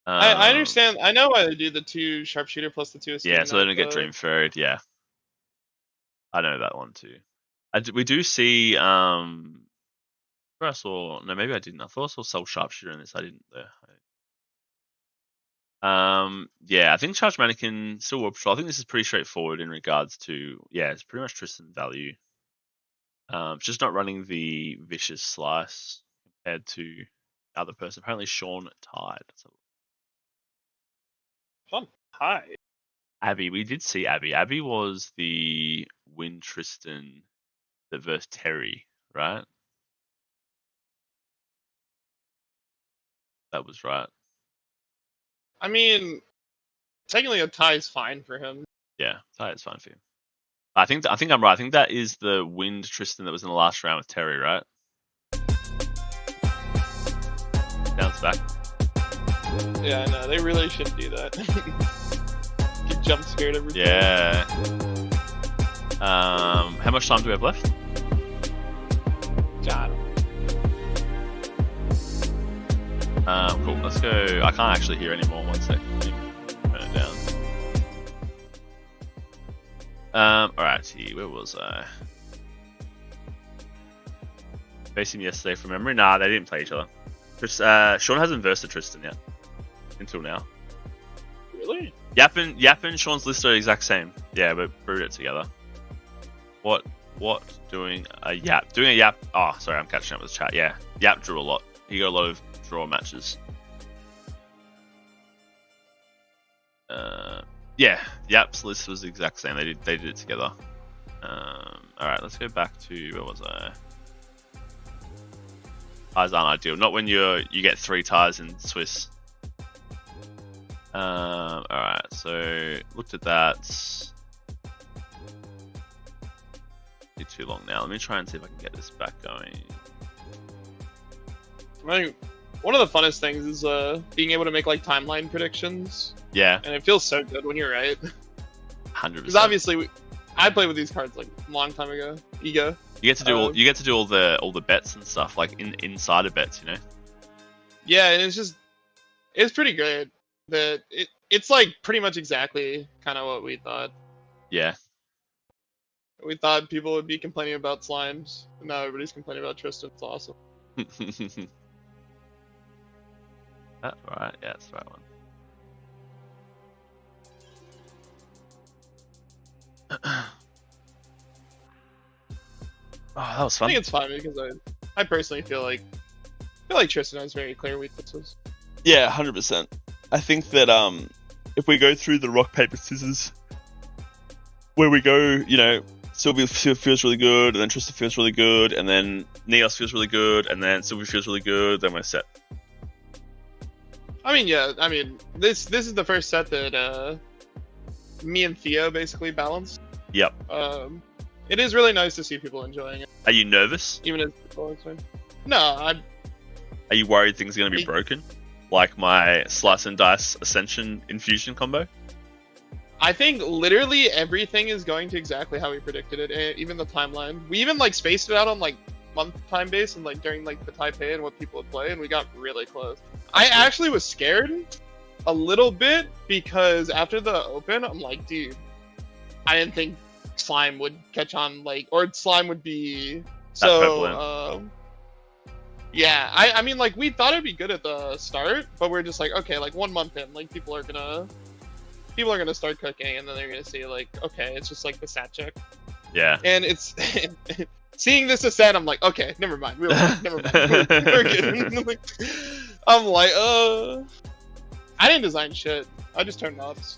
I understand. I know why they do the 2 sharpshooter plus the 2 esteem. Yeah, so they don't get the- dream faired. Yeah, I know that one too. We do see where I saw, no, maybe I didn't. I thought I saw Soul Sharpshooter in this. I didn't though. Yeah, I think Charge Mannequin still Warp Patrol. I think this is pretty straightforward in regards to, yeah, it's pretty much Tristan value. Just not running the Vicious Slice compared to the other person. Apparently Sean tied. So Fun. Hi. Abby, we did see Abby. Abby was the Win Tristan that versus Terry, right? That was right. I mean, technically a tie is fine for him. Yeah, tie is fine for you. I think I'm right. I think that is the Wind Tristan that was in the last round with Terry, right? Bounce back. Yeah, I know. They really should do that. Get jump scared every time. Yeah. How much time do we have left? God. Cool. Let's go. I can't actually hear anymore. 1 sec. Let me turn it down. Alright, see, where was I? Faced him yesterday from memory. Nah, they didn't play each other. Sean hasn't versed Tristan yet. Until now. Really? Yap and Sean's list are the exact same. Yeah, but brewed it together. What doing a Yap? Doing a Yap. Oh, sorry, I'm catching up with the chat. Yeah, Yap drew a lot. He got a lot of draw matches. Yeah, Yap's list was the exact same. They did it together. Alright, let's go back to, where was I? Ties aren't ideal. Not when you get 3 ties in Swiss. Alright, so looked at that. Be too long now. Let me try and see if I can get this back going. I mean, one of the funnest things is being able to make like timeline predictions. Yeah, And it feels so good when you're right. 100%. Because obviously, I played with these cards like a long time ago. Ego. You get to do all the bets and stuff, like insider bets, you know. Yeah, and it's pretty great. That it's like pretty much exactly kind of what we thought. Yeah. We thought people would be complaining about slimes, and now everybody's complaining about Tristan. It's awesome. That right? Yeah, that's the right one. Oh, that was I fun. think it's fine because I personally feel like Tristan has very clear weaknesses. Yeah, 100%. I think that if we go through the rock paper scissors, where we go, you know, Sylvia feels really good, and then Tristan feels really good, and then Neos feels really good, and then Sylvia feels really good, then we're set. I mean, yeah. I mean, this is the first set that me and Theo basically balanced. Yep. It is really nice to see people enjoying it, Are you nervous? even as people are saying. No, Are you worried things are going to be broken? Like my Slice and Dice Ascension Infusion combo? I think literally everything is going to exactly how we predicted it. Even the timeline. We even like spaced it out on like month time base and like during like the Taipei and what people would play, and we got really close. I actually was scared a little bit because after the open, I'm like, dude, I didn't think slime would catch on, like, or slime would be so. Yeah, I mean, like, we thought it'd be good at the start, but we're just like, okay, like 1 month in, like people are gonna start cooking, and then they're gonna see like, okay, it's just like the stat check. Yeah. And it's seeing this Ascent, I'm like, okay, never mind. Never mind. We're good. I'm like, I didn't design shit. I just turned knobs.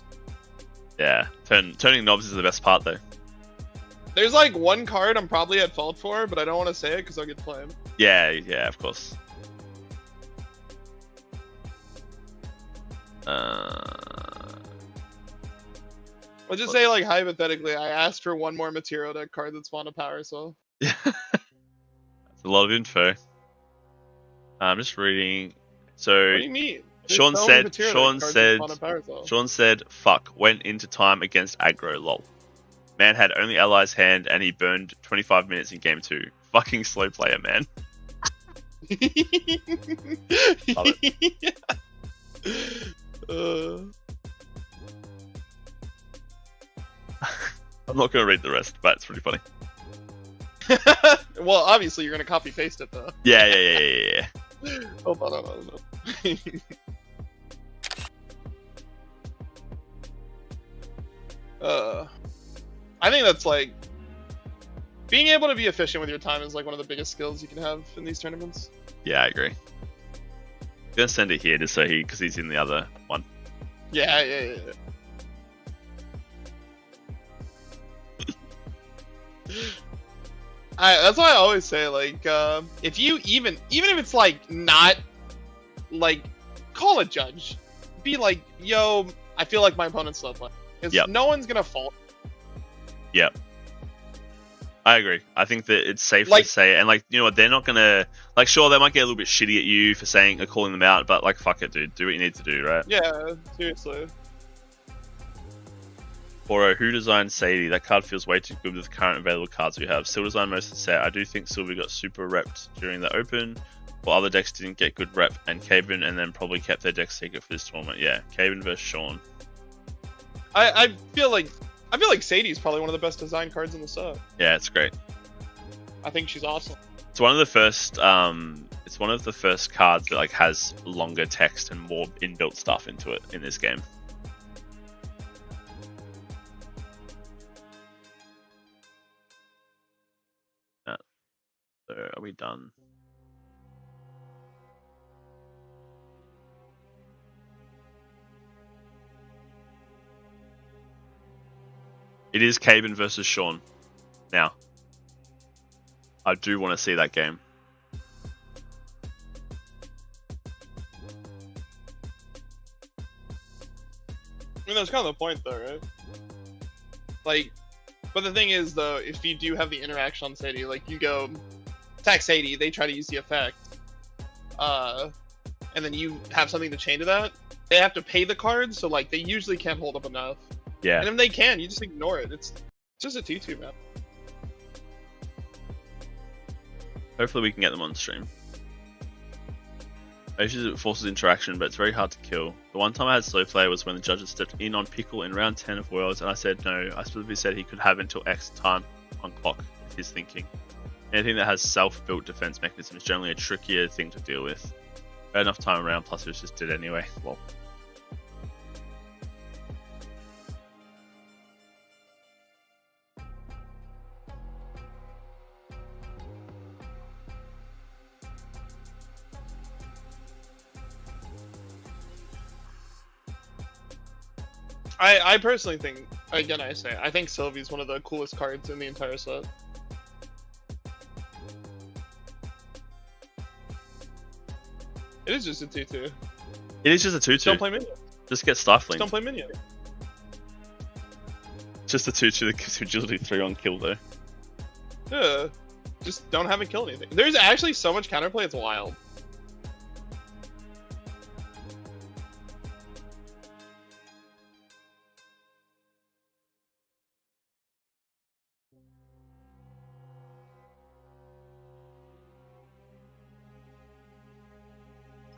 Yeah. Turning knobs is the best part, though. There's like one card I'm probably at fault for, but I don't want to say it because I'll get flamed. Yeah, of course. Let's just say, like, hypothetically, I asked for one more material deck card that spawned a power soul. Yeah. That's a lot of info. I'm just reading. So What do you mean? There's Sean so many said, material deck cards that spawn a power soul. Sean said, fuck, went into time against aggro, lol. Man had only allies hand and he burned 25 minutes in game 2. Fucking slow player, man. Love it. I'm not going to read the rest, but it's pretty funny. Well, obviously you're gonna copy paste it though. Yeah. Hold on. I think that's like being able to be efficient with your time is like one of the biggest skills you can have in these tournaments. Yeah, I agree. I'm gonna send it here just so because he's in the other one. Yeah. That's why I always say, like, if you even if it's like not like, call a judge, be like, yo, I feel like my opponent's slow playing, because no one's gonna fault. Yep. I agree. I think that it's safe to say, and like, you know what, they're not gonna, like, sure, they might get a little bit shitty at you for saying or calling them out, but like, fuck it, dude, do what you need to do, right? Yeah, seriously. Poro, who designed Sadie? That card feels way too good with the current available cards we have. Still designed most of the set. I do think Sylvie got super repped during the Open, while other decks didn't get good rep, and Caven and then probably kept their deck secret for this tournament. Yeah, Caven versus Sean. I feel like Sadie's probably one of the best design cards in the set. Yeah, it's great. I think she's awesome. It's one of the first. It's one of the first cards that like has longer text and more inbuilt stuff into it in this game. So are we done? It is Caven versus Sean. Now, I do want to see that game. I mean, that's kind of the point, though, right? Like, but the thing is, though, if you do have the interaction on Sadie, like, you go attack Sadie, they try to use the effect, and then you have something to chain to that, they have to pay the card, so, like, they usually can't hold up enough. Yeah. And if they can, you just ignore it. It's just a 2-2, man. Hopefully we can get them on stream. Usually it forces interaction, but it's very hard to kill. The one time I had slow play was when the judges stepped in on Pickle in round 10 of Worlds, and I said no. I specifically said he could have until X time on clock, with his thinking. Anything that has self-built defense mechanism is generally a trickier thing to deal with. We had enough time around, plus it was just dead anyway. Well. I personally think, again, I think Sylvie's one of the coolest cards in the entire set. It is just a 2-2. It is just a 2-2. Don't play minion. Just get stifling. Just don't play minion. Just a 2-2 that gives you agility 3 on kill though. Yeah. Just don't have it kill anything. There's actually so much counterplay, it's wild.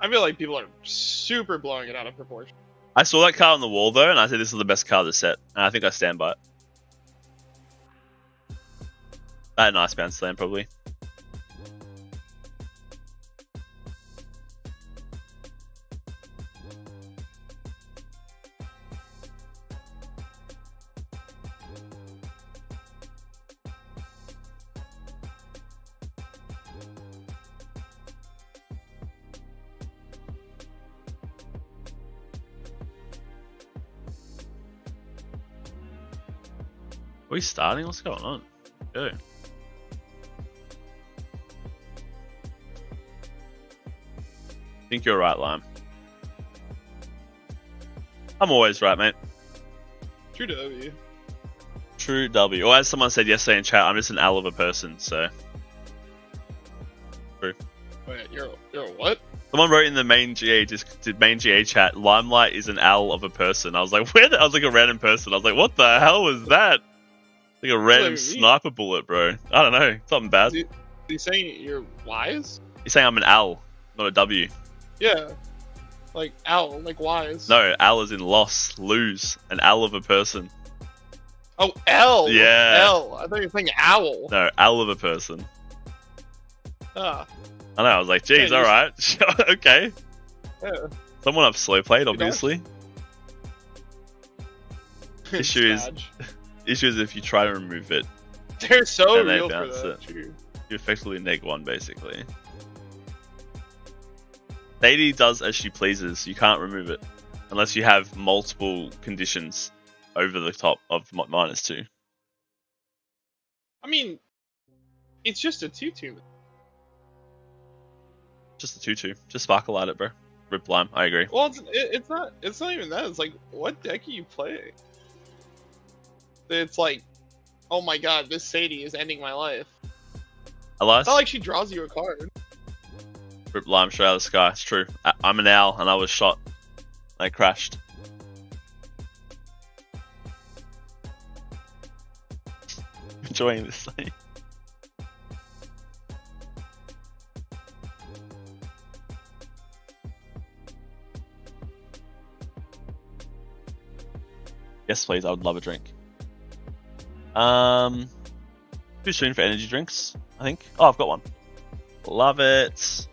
I feel like people are super blowing it out of proportion. I saw that card on the wall though, and I said this is the best card of the set, and I think I stand by it. That nice bounce slam probably. Are we starting? What's going on? Go. I think you're right, Lime. I'm always right, mate. True W. True W. Or as someone said yesterday in chat, I'm just an owl of a person, so. True. Wait, you're a what? Someone wrote in the main GA chat, Limelight is an owl of a person. I was like, where? I was like a random person. I was like, what the hell was that? Like a random What does that mean? sniper bullet, bro. I don't know. Something bad. Is he saying you're wise? You're saying I'm an L, not a W. Yeah. Like owl, like wise. No, L is in loss, lose. An L of a person. Oh, L. Yeah. L. I thought you were saying owl. No, L of a person. Ah. I know, I was like, geez, Yeah, alright. Okay. Yeah. Someone I've slow played, know? obviously. Issue is- Scadge. Issue is if you try to remove it, They're so and they real for bounce that. it. True. you effectively neg one, basically. Sadie does as she pleases. You can't remove it. Unless you have multiple conditions over the top of -2. I mean, it's just a 2/2. Just a 2/2. Just sparkle at it, bro. Rip lime. I agree. Well, it's not even that. It's like, what deck are you playing? It's like, oh my god, this Sadie is ending my life. Alas, It's not like she draws you a card. rip lime straight out of the sky. It's true. I'm an owl and I was shot. I crashed. Enjoying this thing. Yes, please. I would love a drink. Too soon for energy drinks, I think. Oh, I've got one. Love it.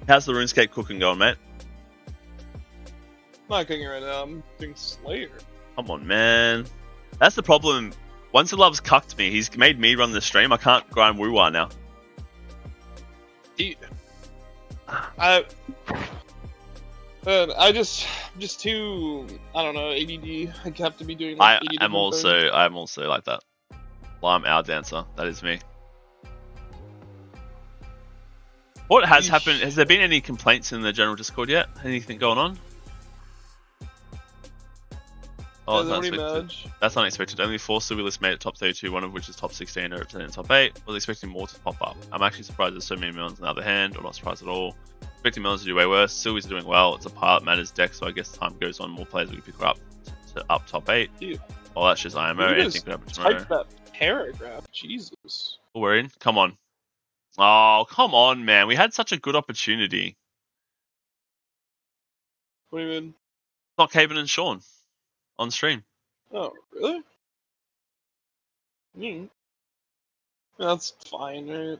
How's the RuneScape cooking going, mate? I'm not cooking right now. I'm doing Slayer. Come on, man. That's the problem. OnceInLuv's cucked me. He's made me run the stream. I can't grind Woo-Wah now. I just too, I don't know, ADD. I have to be doing I like 80 am different things. I'm also like that. Lime Owl Dancer. That is me. What has happened? Has there been any complaints in the general Discord yet? Anything going on? Oh, Does that's anybody unexpected. match? That's unexpected. Only 4 Silver lists made it top 32, one of which is top 16 and representing top 8. Was expecting more to pop up. I'm actually surprised there's so many melons on the other hand, or not surprised at all. Expecting melons to do way worse. Silvy's doing well. It's a pilot matters deck, so I guess time goes on, more players will pick her up to up top 8. Dude. Oh, that's just IMO. You Anything just could happen tomorrow. Type that paragraph. Jesus. We're in. Come on. Oh, come on, man. We had such a good opportunity. What do you mean? It's not Caven and Sean on stream. Oh, really? Hmm. That's fine, right?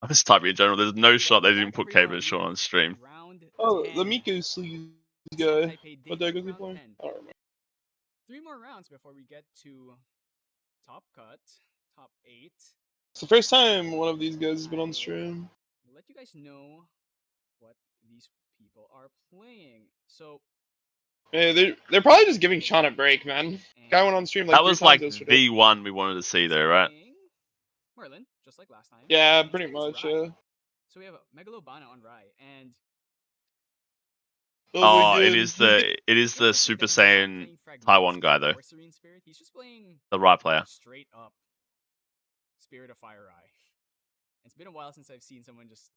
I'm just typing in general. There's no shot they didn't put Caven and Sean on stream. Oh, the Miku sleeve guy. What deck was he playing? I don't remember. 3 more rounds before we get to top cut, top 8. It's the first time one of these guys has been on stream. We'll let you guys know what these people are playing. So, Hey, they're probably just giving Sean a break, man. Guy went on stream like That 3 was times like yesterday. the one we wanted to see, though, right? Merlin, just like last time. Yeah, And pretty it's much, Rai. yeah. So we have Megalobana on Rai, and my Oh, God. it is the Super Saiyan Taiwan guy, though. Serene Spirit. He's just playing The right player. straight up Spirit of Fire Rai. It's been a while since I've seen someone just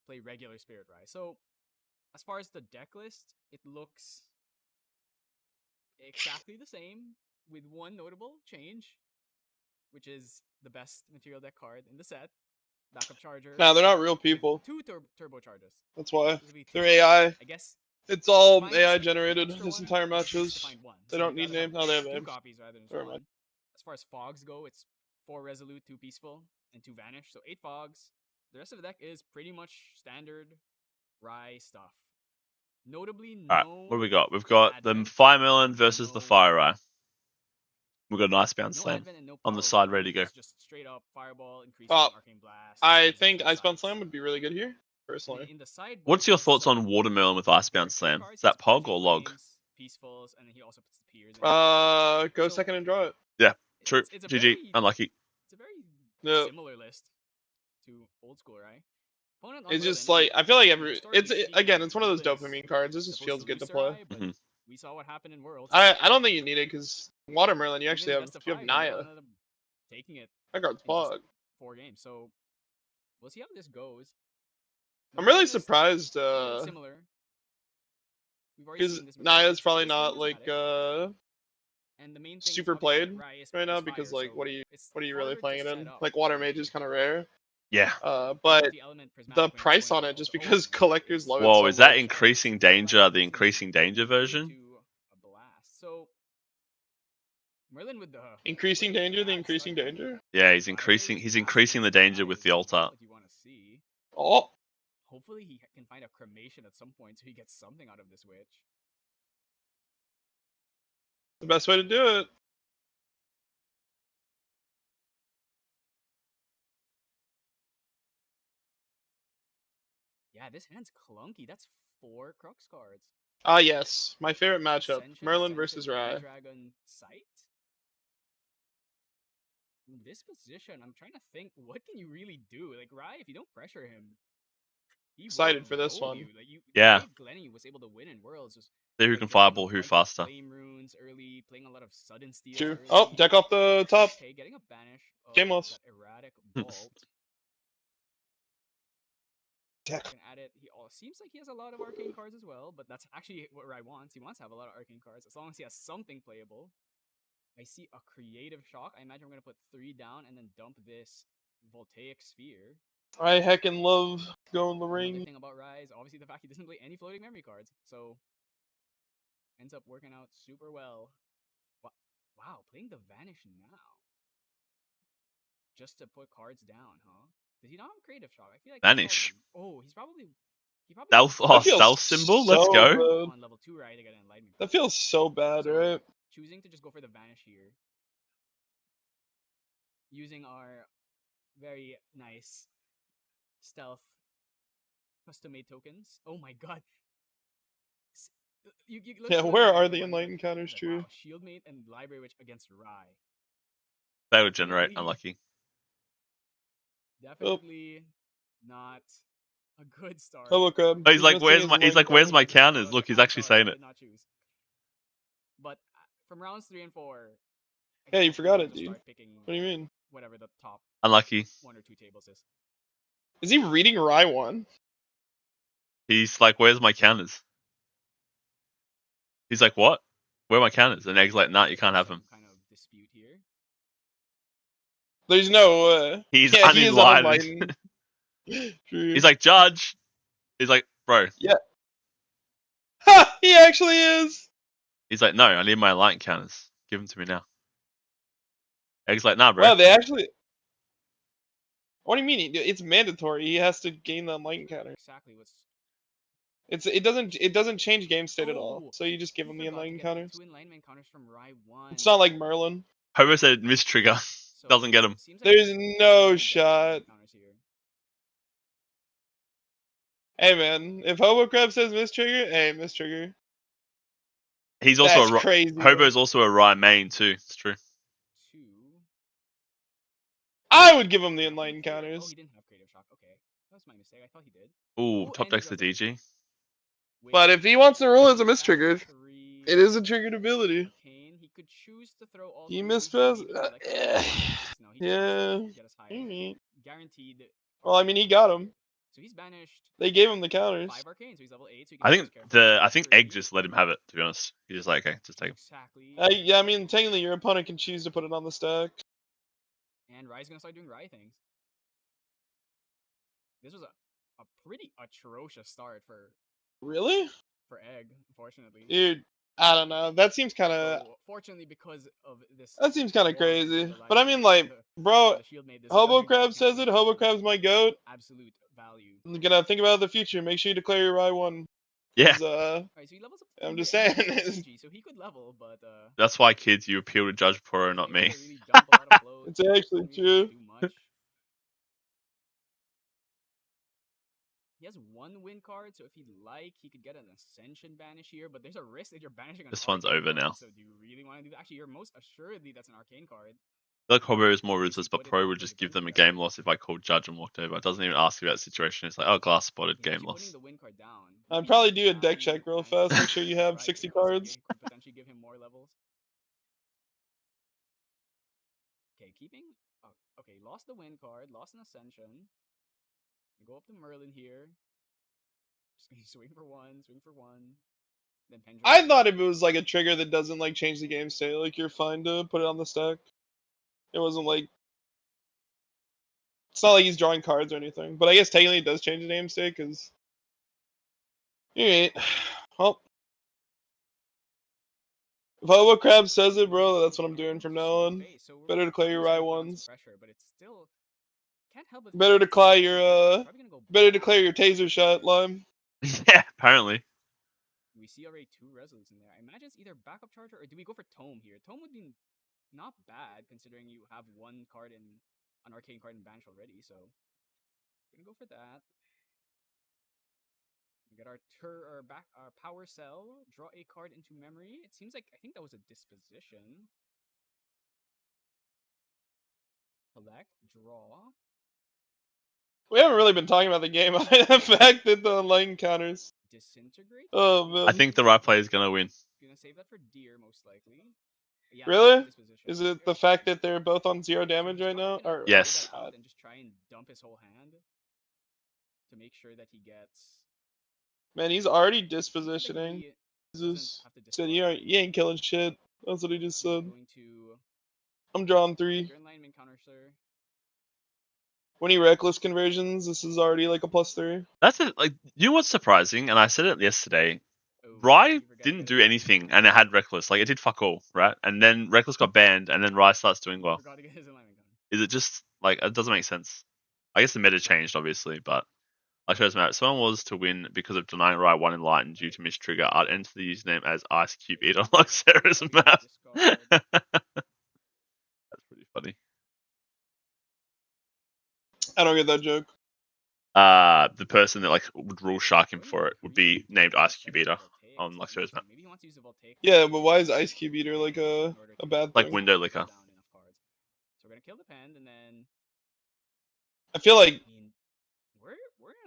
play regular Spirit Rai. So, as far as the deck list, it looks exactly the same, with one notable change, which is the best material deck card in the set. Backup Charger. Nah, they're not real with people. 2 turbo charges. That's why. Specifically 2. They're AI. I guess It's all find AI an generated. extra This one, entire it's just matches. to find one. They So don't you need gotta names. have No, they have 2 names. copies rather than just Never one. mind. As far as fogs go, it's 4 resolute, 2 peaceful, and 2 vanish. So 8 fogs. The rest of the deck is pretty much standard Rai stuff. Notably, Alright, no. what do we got? We've got the Advent, Fire Melon versus the no- Fire Eye. We've got a nice bounce No slam Advent and no on the Power side, Blast. ready to go. It's just straight up Fireball, increasing Oh, Arcane Blast. I and think Icebound sides. Slam would be really good here, personally. In the sideboard, What's your it's, thoughts on Watermelon with Icebound Slam? Is that Pog or Log? Peacefuls, and then he also puts the Piers in. Go So- second and draw it. True. It's a GG. very- Unlucky. It's a very No. similar list to old school, right? Opponent on It's just Merlin, like, I feel like historically speaking, again, it's one of those Merlin's dopamine cards. This just supposed feels to good to lose play. Rai, but Mhm. we saw what happened in Worlds. I don't think you need it because Watermelon, you Even actually in have, best of if you have 5, Naya. Merlin ended up taking it That card's in just Pog. 4 games. So we'll see how this goes. I'm really Blacklist, surprised. similar. We've already Because seen this before. Naya's So probably this one not is like static, and the main thing is super obviously played Rai is right now fire, because like so what are it's you really harder playing to it set in? up Like Water for Mage is you. kind of rare. Yeah. But The element the prismatic when it's price going on it, full, just so- oh because my God, collectors it's love it Whoa, so is that much. increasing Super light danger? The to increasing danger version? to a blast. So Merlin with the Increasing great danger, the back increasing start. danger. Yeah, he's increasing. He's increasing the danger with the altar. What you want to see. Oh, Hopefully he can find a cremation at some point so he gets something out of this witch. the best way to do it. Yeah, this hand's clunky. That's 4 Crux cards. Ah, yes, my favorite matchup: Ascension, Merlin versus Ascension, Rai. Dragon, Sight. In this position, I'm trying to think, what can you really do? Like Rai, if you don't pressure him, he Excited will for this roll one. you. Like Yeah. the way Glenny was able to win in Worlds was See who by can drawing fireball a who bunch of faster. flame runes early, playing a lot of sudden steals True. early. Oh, deck off the top. Okay, getting a banish of Game loss. that erratic bolt. Deck. Can add it. He seems like he has a lot of arcane cards as well, but that's actually what Rai wants. He wants to have a lot of arcane cards as long as he has something playable. I see a creative shock. I imagine we're gonna put 3 down and then dump this voltaic sphere. I heckin' love going the Another ring. thing about Rai is obviously the fact he doesn't play any floating memory cards, so ends up working out super well. Wow, playing the vanish now. Just to put cards down, huh? Does he not have creative shock? I feel like Vanish. Oh, he probably Stealth. That Oh, feels stealth symbol. Let's so go. bad. on level 2 Rai to get an enlightenment. That feels so bad, So, right? choosing to just go for the vanish here. Using our very nice stealth custom-made tokens. Oh my god. Yeah, where are the enlightened counters, like, true? wow, Shieldmate and Library Witch against Rai. They would generate. Definitely- Unlucky. Definitely not a good start. Hello, Crab. Oh, he's like, where's my? He's like, where's my counters? Look, he's actually saying I it. did not choose. But from rounds 3 and 4. Yeah, you forgot it, just dude. start picking What do you mean? whatever the top Unlucky. 1 or 2 tables is. Is he reading Rai 1? He's like, where's my counters? He's like, what? Where are my counters? And Egg's like, nah, you can't have them. Kind of dispute here. There's no way. He's Yeah, he is unenlightened. True. He's like, Judge. He's like, bro. Yeah. Ha! He actually is! He's like, no, I need my enlightened counters. Give them to me now. Egg's like, nah, bro. Wow, they actually... What do you mean? It's mandatory. He has to gain the enlightened counter. Exactly what's It doesn't change game state at all. Oh, So you just give he him the forgot to enlightened get the counters. 2 enlightenment counters from Rai 1. It's not like Merlin. Hobo said mistrigger. So, Doesn't get him. seems like There's he no can get shot. enlightenment counters here. Hey man, if Hobo Crab says mistrigger, hey, mistrigger. He's also That's a crazy. Hobo's also a Rye main too. It's true. 2. I would give him the enlightened Oh, counters. he didn't have creative shock. Okay, that was my mistake. I thought he did. Ooh, Ooh, top and he decks the dropped DG. But if he wants to rule as a mistrigger, 3 it is a triggered ability. arcane. He could choose to throw all He 3. misspells. Maybe select Yeah. No, he just Yeah. wants to get us higher. Maybe. Guaranteed. Well, I mean, he got him. So he's banished They gave him the counters. 5 arcane, so he's level 8. So he can I use think his character I think 3. Egg just let him have it. To be honest, he's just like, okay, just take him. Exactly. Yeah, I mean, technically, your opponent can choose to put it on the stack. And Rai's gonna start doing Rai things. This was a pretty atrocious start for Really? Egg, unfortunately. Dude, I don't know. That seems kind of. So, fortunately, because of this. That seems kind of wall, crazy. the But I mean, like, bro, the shield made this Hobo very Crab says it. Hobo Crab's my goat. absolute value. I'm gonna think about the future. Make sure you declare your Rai 1. Yeah, 'Cause, Alright, so he levels up. I'm he just has saying. TCG, so he could level, but that's why kids, you appeal to Judge Poro, not yeah, he me. could really dump a lot of float. It's actually Doesn't really true. do much. He has 1 win card, so if he'd like, he could get an Ascension banish here, but there's a risk that you're banishing an This one's arcane over card, now. So do you really want to do that? Actually, you're most assuredly that's an arcane card. I feel like Hobo is more At least ruthless, he but put it Pro down would for just the give them a Gengar. game loss if I called Judge and walked over. It doesn't even ask you about the situation. It's like, oh, glass spotted, He's game actually putting loss. the win card down. I'd Maybe probably he do a deck can check real banish fast. Make sure you have Rai 60 because cards. it could potentially give him more levels. Okay, keeping. Oh, okay, lost the win card, lost an Ascension. We go up to Merlin here. Just gonna swing for one. Then Pendulum. I thought if it was like a trigger that doesn't like change the game state, like you're fine to put it on the stack. It wasn't like it's not like he's drawing cards or anything. But I guess technically it does change the game state because. Alright. Well. If Hobo Crab says it, bro, that's what I'm doing from now on. Better declare your Rye ones. Pressure, but it's still can't help but Better declare your probably gonna go better declare your taser shot, Lime. Yeah, apparently. We see already 2 resolutes in there. I imagine it's either backup charger or do we go for Tome here? Tome would be not bad considering you have one card in an arcane card in Banch already, so gonna go for that. We get our power cell, draw a card into memory. It seems like I think that was a disposition. Collect, draw. We haven't really been talking about the game. The fact that the line counters. Disintegrate. Oh man. I think the right player is gonna win. Gonna save that for Deer most likely. Yeah, Really? Is it the fact that they're both on 0 damage right now? Or Yes. And just try and dump his whole hand to make sure that he gets. Man, he's already dispositioning. He Jesus. doesn't have to Said discard. you ain't killing shit. That's what he just He's said. going to. I'm drawing 3. Your alignment counter, sir. When he reckless conversions, this is already like a +3. That's it. Like, you know what's surprising? And I said it yesterday. Oh, Rye you forget didn't that- do anything, and it had Reckless. Like, it did fuck all, right? And then Reckless got banned, and then Rye starts doing well. Forgot to get his alignment counter. Is it just like it doesn't make sense? I guess the meta changed, obviously, but I chose map. If someone was to win because of denying Rye 1 Enlightened due to mistrigger, I'd enter the username as Ice Cube Eater like Sarah's map. Discard. That's pretty funny. I don't get that joke. The person that like would rule shark him for it would be named Ice Cube Eater on like Sarah's map. Maybe he wants to use the Voltaic. Yeah, but why is Ice Cube Eater like a bad Like thing? window licker. Down enough cards. So we're gonna kill the pen and then. I feel like I mean, we're in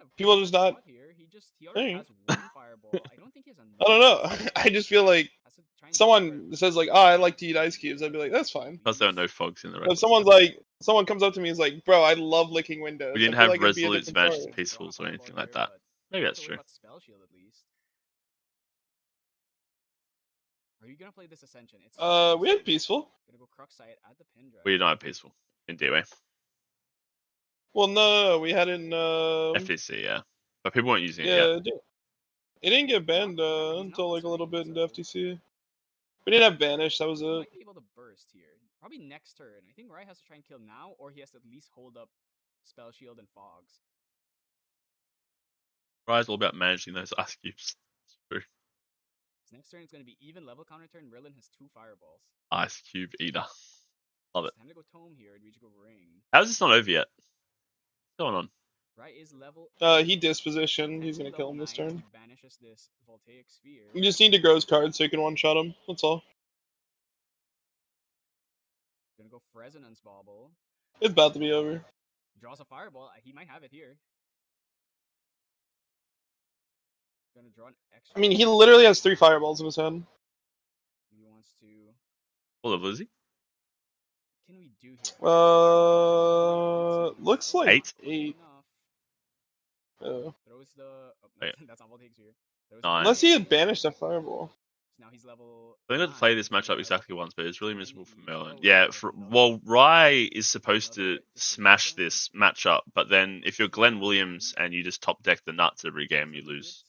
a People pretty just good not spot here. He already thing. has one fireball. I don't think he has I don't know. I just feel like Has to try and someone go says like, "Oh, I like to eat ice cubes." I'd be like, "That's fine." Plus there are no fogs in the But Reckless. if someone comes up to me and is like, "Bro, I love licking windows," We didn't I feel have like it'd be a Resolute different Smash story. Peacefuls or Draw a anything fireball like here, that. but Maybe don't that's have to true. worry about Spell Shield at least. Are you gonna play this Ascension? It's We had peaceful. Gonna go Crux Sight at the pin drive. We don't have Peaceful in DOA. Well, no, we had it in FTC, yeah. But people weren't using it yeah, yet. it didn't get banned until like a little bit in the FTC. We didn't have Banish. That was He it. might be able to burst here. Probably next turn. I think Rye has to try and kill now, or he has to at least hold up Spell Shield and Fogs. Rye's all about managing those ice cubes. It's true. His next turn is going to be even level counter turn. Rillen has 2 fireballs. Ice Cube Eater. Love it. It's time to go Tome here. Do we just go Ring? How is this not over yet? What's going on? Rye is level. He dispositioned. He's gonna kill him this turn. Banishes this Voltaic Sphere. You just need to grow his card so you can one-shot him. That's all. Gonna go Resonance Bauble. It's about to be over. Draws a fireball. He might have it here. Gonna draw an extra. I mean, he literally has 3 fireballs in his hand. He wants to. Full of Lizzie? What can we do here? Looks like 8. 8. Throws the. Oh, Wait. that's not Voltaic Sphere. Throws 9. Unless he had banished that fireball. Now he's level. I think I'd play this 9, matchup so exactly once, but it's really miserable for Oh, Merlin. Yeah, well, Rye is supposed to smash this matchup, but then if you're Glenn Williams and you just top deck the nuts every game, you lose.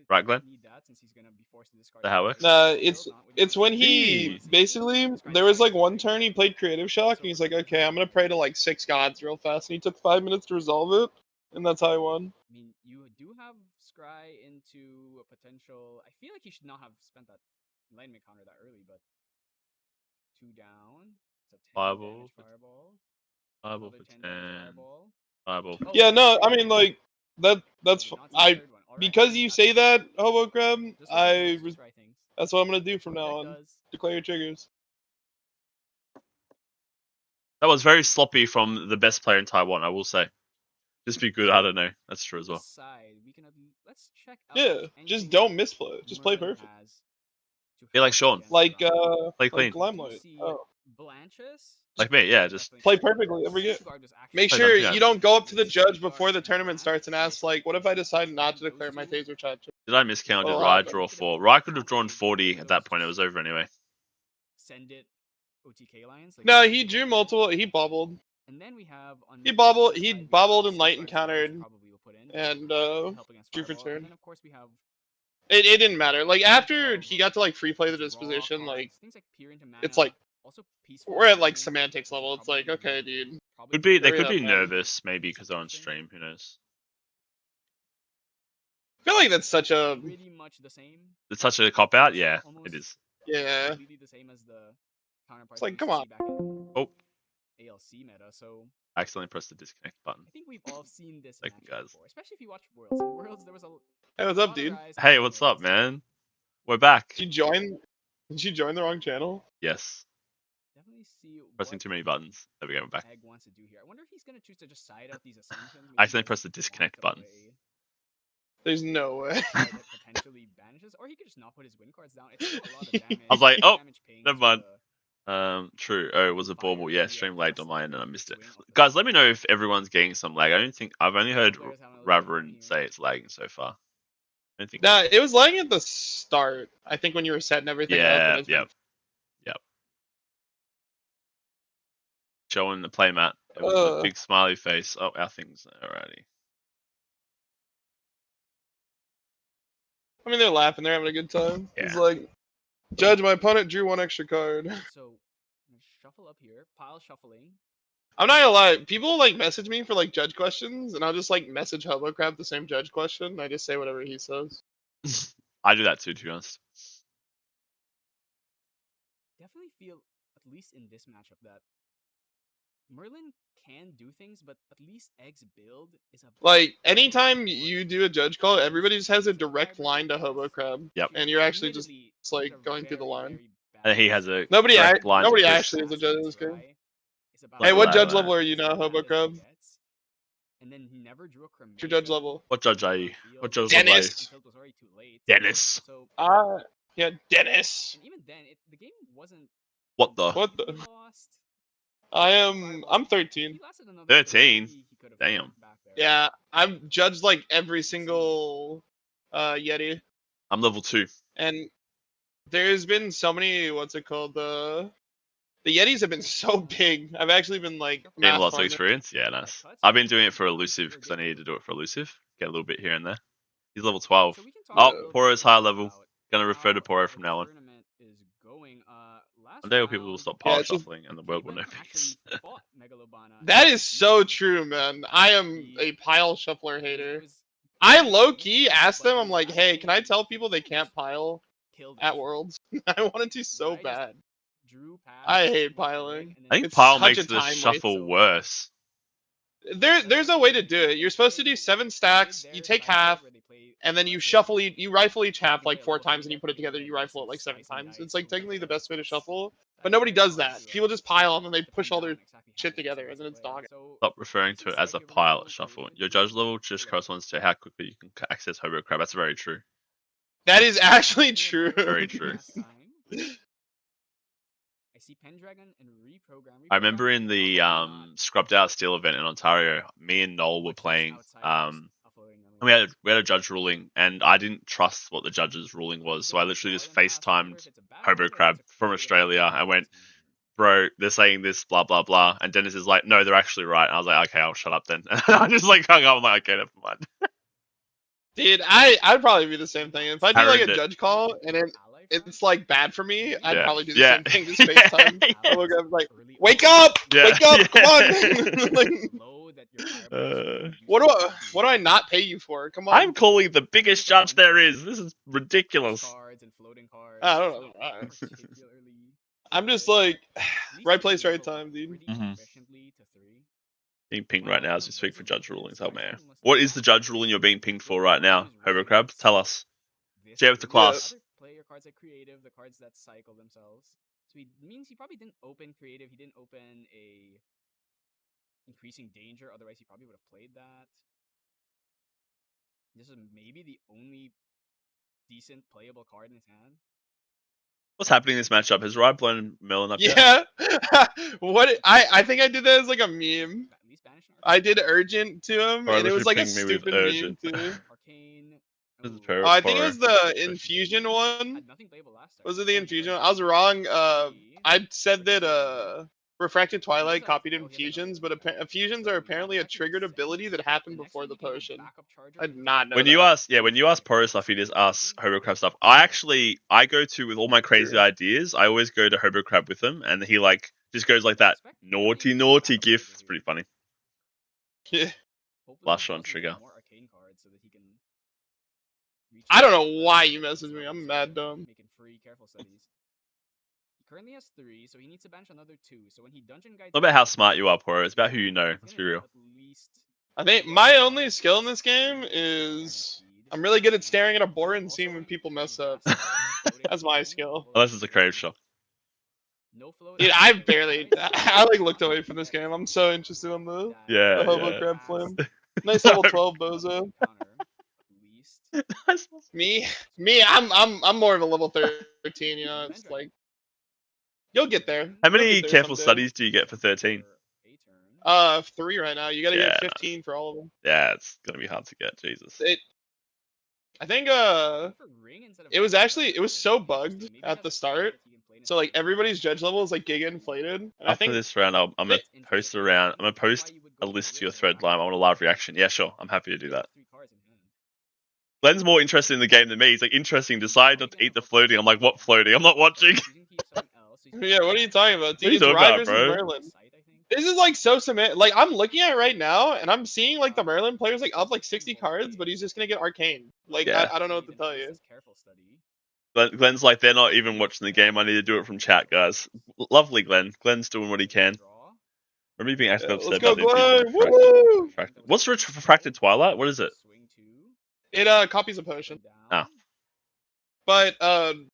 Right, Glenn? Need that since he's gonna be forced to discard. That how it works? Nah, it's when he Jeez. basically there was like one turn he played Creative Shock and he's like, okay, I'm gonna pray to like 6 gods real fast, and he took 5 minutes to resolve it, and that's how he won. I mean, you do have Scry into a potential. I feel like he should not have spent that alignment counter that early, but 2 down. It's a 10 Fireball. damage fireball. Fireball Another for 10 damage 10. fireball. Fireball. Oh, Yeah, no, I okay. mean like that's Not the I third one. Alright, because you say that, Hobo Crab, just like those Scry things. that's what I'm gonna do from What now that on. does- Declare your triggers. That was very sloppy from the best player in Taiwan, I will say. Just be good, I don't know. That's true as well. This side, we can let's check out Yeah, just anything don't misplay. Just play Merlin perfect. has to Be like help Sean. against Like Scry. Play like clean. Do Limelight. see Oh. Blanches Like me, yeah, just Play perfectly every game. Make Play sure something out. you don't go up to the judge before the tournament starts and ask, like, what if I decide not to declare my taser charge? did I miscount? Did What'll Rye happen? draw 4? Rye could have drawn 40 at that point. It was over anyway. Send it OTK lines. No, he drew multiple. He bobbled. And then we have on He bobbled. this He side, we bobbled have and light Safeguard encountered, Swords probably will put in, and help against drew for Fireball. turn. And then of course we have It didn't matter. Like after he got to like free play the disposition, like things like peer into mana, it's like also peaceful we're at like Domain, semantics level. It's like, probably- okay, dude. probably Could be they Hurry could up, be man. nervous maybe because they're on stream. Who knows? I feel like that's such a pretty much the same. It's such a cop out. Yeah, Almost it is. yeah. completely the same as the counterparts. It's like, we come used to on. see back in Oh, ALC meta. So I accidentally pressed the disconnect button. I think we've all seen this Thank you, matchup guys. before, especially if you watch Worlds. In Worlds, there was a Hey, what's lot up, of dude? guys Hey, playing what's up, Worlds. man? We're back. Did you join? Did you join the wrong channel? Yes, Definitely see pressing what too many buttons. There we go. We're back. Egg wants to do here. I wonder if he's gonna choose to just side out these assumptions. I accidentally pressed the disconnect button. There's no way. That potentially banishes, or he could just not put his win cards down. It's still a lot of damage. I was like, oh, damage ping never to mind. the- True. Oh, it was a Fire bauble. Yeah, and stream the lagged on my end and I swing missed it. of the Guys, sword. let me know if everyone's getting some lag. I don't think I've only heard Players having a little bit of fun Raverin here. say it's lagging so far. I don't think. Nah, it was lagging at the start. I think when you were setting everything up. Yeah, and it's been- yep. Showing the playmat with a big smiley face. Oh, our things alrighty. I mean, they're laughing. They're having a good time. He's Yeah. like, Judge, my opponent drew one extra card. So I'm gonna shuffle up here, pile shuffling. I'm not gonna lie. People like message me for like judge questions, and I'll just like message Hobo Crab the same judge question. And I just say whatever he says. I do that too, to be honest. Definitely feel, at least in this matchup, that Merlin can do things, but at least Egg's build is a Like anytime you do a judge call, everybody just has a direct line to Hobo Crab. Yep. And you're actually just Admittedly, it's like these are going through the very, line. very And he has balanced. a Nobody direct act- line to nobody Chris. actually is a judge in this game. It's about Hey, what Like judge that. level are you as now, bad Hobo as it Crab? gets. And then he never drew a What's your judge cremation level? What judge are you? What judge level are you? Dennis. until it was already too late. Dennis. So Yeah, Dennis. and even then, the game wasn't What the? What the? lost. I'm 13. He lasted another 13? 30, he could have Damn. gotten back there. Yeah, I've judged like every single Yeti, I'm level 2. and there's been so many. What's it called? The Yetis have been so big. I've actually been like Getting math lots of farming. experience. Yeah, nice. I've been doing it for elusive because I needed to do it for elusive. Get a little bit here and there. He's level 12. So we can talk Oh, a little Poro's bit higher level. about Gonna refer to how Poro the from now on. tournament is going. Last One day people will round, stop Yeah, pile it's just- shuffling and the world will know Caitlyn things. actually fought Megalobana. That is so true, man. I am a pile shuffler It hater. was I low key asked but them. I'm like, last hey, can I game, tell people they Caitlyn can't just pile killed at it. Worlds? I wanted to so Right, just bad. Drew past, I hate went for it, piling. and then I think It's pile such makes a the time waste, shuffle so- worse. There's a way to do it. You're supposed to do 7 stacks. You take half, and then you shuffle. You rifle each half like 4 times, and you put it together. You rifle it like 7 times. It's like technically the best way to shuffle. But nobody does that. People just pile and then they push all their shit together, and then it's dog. Stop referring to it as a pile shuffle. Your judge level just corresponds to how quickly you can access Hobo Crab. That's very true. That is actually true. Very true. I see Pendragon and reprogram. I remember in the scrubbed out steel event in Ontario, me and Noel were playing. And we had a judge ruling, and I didn't trust what the judge's ruling was, so I literally just FaceTimed Hobo Crab from Australia. I went, bro, they're saying this, blah blah blah, and Dennis is like, no, they're actually right. And I was like, okay, I'll shut up then. And I just like hung up. I'm like, okay, never mind. Dude, I'd probably be the same thing. If I do like Aaron a did. judge call and it's like bad for me, I'd Yeah. probably do the Yeah. same thing. Just FaceTime. Yeah. Hobo Crab's like, wake up! Yeah. Wake up! Yeah. Come on! Like, what do I not pay you for? Come on. I'm calling the biggest judge there is. This is ridiculous. Cards and floating cards. I don't know. particularly- I'm just like, At least right we place, can right go time, dude. pretty Mhm. efficiently to 3. Being pinged right now as we speak for judge rulings. Oh man, what is the judge ruling you're being pinged for right now, Hobo Crab? Tell us. This Share with the is class. other player cards that creative, the cards that cycle themselves. So it means he probably didn't open creative. He didn't open a increasing danger. Otherwise, he probably would have played that. This is maybe the only decent playable card in his hand. What's happening in this matchup? Has Rye blown Merlin up yet? Yeah. What I think I did that as like a meme. I did urgent to him, Or and it was like a ping me with stupid meme urgent. too. Arcane. This is Oh, I think it Poro. was the infusion one. Had nothing playable last time. Was it the infusion? I was wrong. I said that refracted twilight copied infusions, but infusions are apparently a triggered ability that happened before the potion. I did not know When that. you ask Poro stuff, you just ask Hobocrab stuff. I go to with all my crazy ideas. I always go to Hobocrab with him, and he like just goes like that naughty gif. It's pretty funny. Yeah. Blush on trigger. I don't know why you messaged me. I'm mad dumb. Making free careful studies. He currently has 3, so he needs to bench another 2. So when he dungeon guides, It's not about how smart you are, Poro. It's about who you know. Let's be real. I think my only skill in this game is I'm really good at staring at a board and seeing when people mess up. That's my skill. Unless it's a crave shot. Dude, I like looked away from this game. I'm so interested in the Hobo Crab Flame. Nice level 12 bozo. Me, I'm more of a level 13. You know, it's like you'll get there. How many You'll get there careful someday. studies do you get for 13? 3 right now. You gotta get 15 for all of them. Yeah, it's gonna be hard to get. Jesus. I think it was so bugged at the start. So like everybody's judge level is like giga inflated. And I After think this round, I'm gonna post around. I'm gonna post a list to your thread line. I want a live reaction. Yeah, sure. I'm happy to do that. Glenn's more interested in the game than me. He's like, interesting. Decide not to eat the floating. I'm like, what floating? I'm not watching. yeah, what are you talking about? What are you It's talking Rye about, versus bro? Merlin. This is like so cement. Like I'm looking at it right now, and I'm seeing like the Merlin player's like up like 60 cards, but he's just gonna get arcane. Like Yeah. I don't know what to tell you. Glenn's like, they're not even watching the game. I need to do it from chat, guys. Lovely, Glenn. Glenn's doing what he can. Remember you being active Yeah, upset let's go, about the Glenn! infusion Woo! refracted. What's refracted twilight? What is it? It copies a potion. Ah. But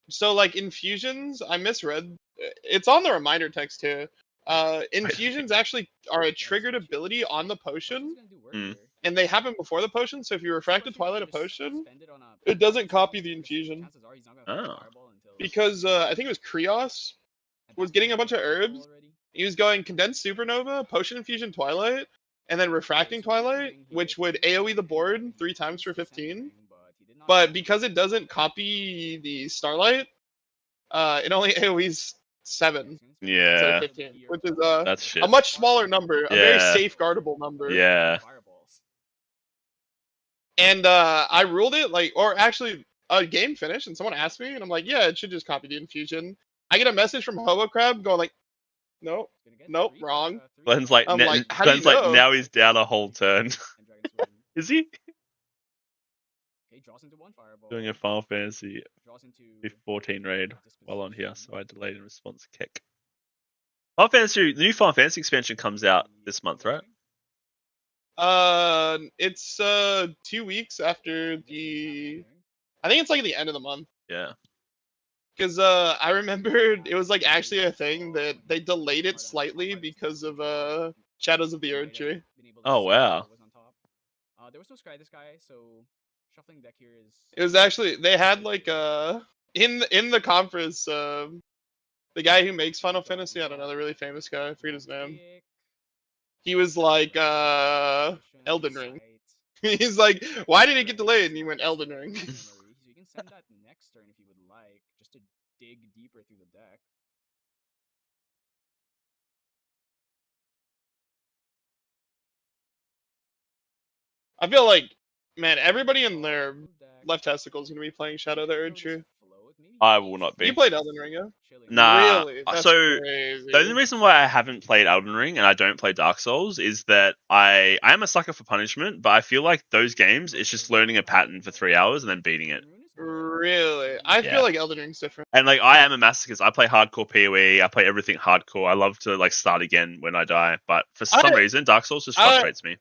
so like infusions, I misread. It's on the reminder text too. Infusions actually are a triggered ability on the potion, and they happen before the potion. So if you refracted twilight a potion, it doesn't copy the infusion. Oh. Because I think it was Krios was getting a bunch of herbs. He was going condensed supernova, potion infusion twilight, and then refracting twilight, which would AoE the board 3 times for 15. But because it doesn't copy the starlight, it only AoEs 7 instead of Yeah. 15, which is That's shit. a much smaller number, a very Yeah. safeguardable number. Yeah. And I ruled it like, or actually, a game finished, and someone asked me, and I'm like, yeah, it should just copy the infusion. I get a message from Hobocrab going like, nope, wrong. Glenn's like, I'm like, how do you know? now he's down a whole turn. Is he? Doing a Final Fantasy 14 raid while on here, so I delayed in response. Kick. The new Final Fantasy expansion comes out this month, right? It's 2 weeks after the. I think it's like the end of the month. Yeah. Because I remembered it was like actually a thing that they delayed it slightly because of Shadows of the Erd Tree. Oh wow. There was no Scry this guy, so shuffling deck here is. It was actually they had like in the conference the guy who makes Final Fantasy, I don't know, the really famous guy, I forget his name. He was like Elden Ring. He's like, why did it get delayed? And he went Elden Ring. So you can send that next turn if you would like, just to dig deeper through the deck. I feel like, man, everybody in their left testicle is gonna be playing Shadow of the Erd Tree. I will not be. You played Elden Ring, yeah? Nah. Really? That's So crazy. the only reason why I haven't played Elden Ring and I don't play Dark Souls is that I am a sucker for punishment, but I feel like those games, it's just learning a pattern for 3 hours and then beating it. Really? I Yeah. feel like Elden Ring's different. And like I am a masochist. I play hardcore PoE. I play everything hardcore. I love to like start again when I die, but for some reason, Dark Souls just frustrates me.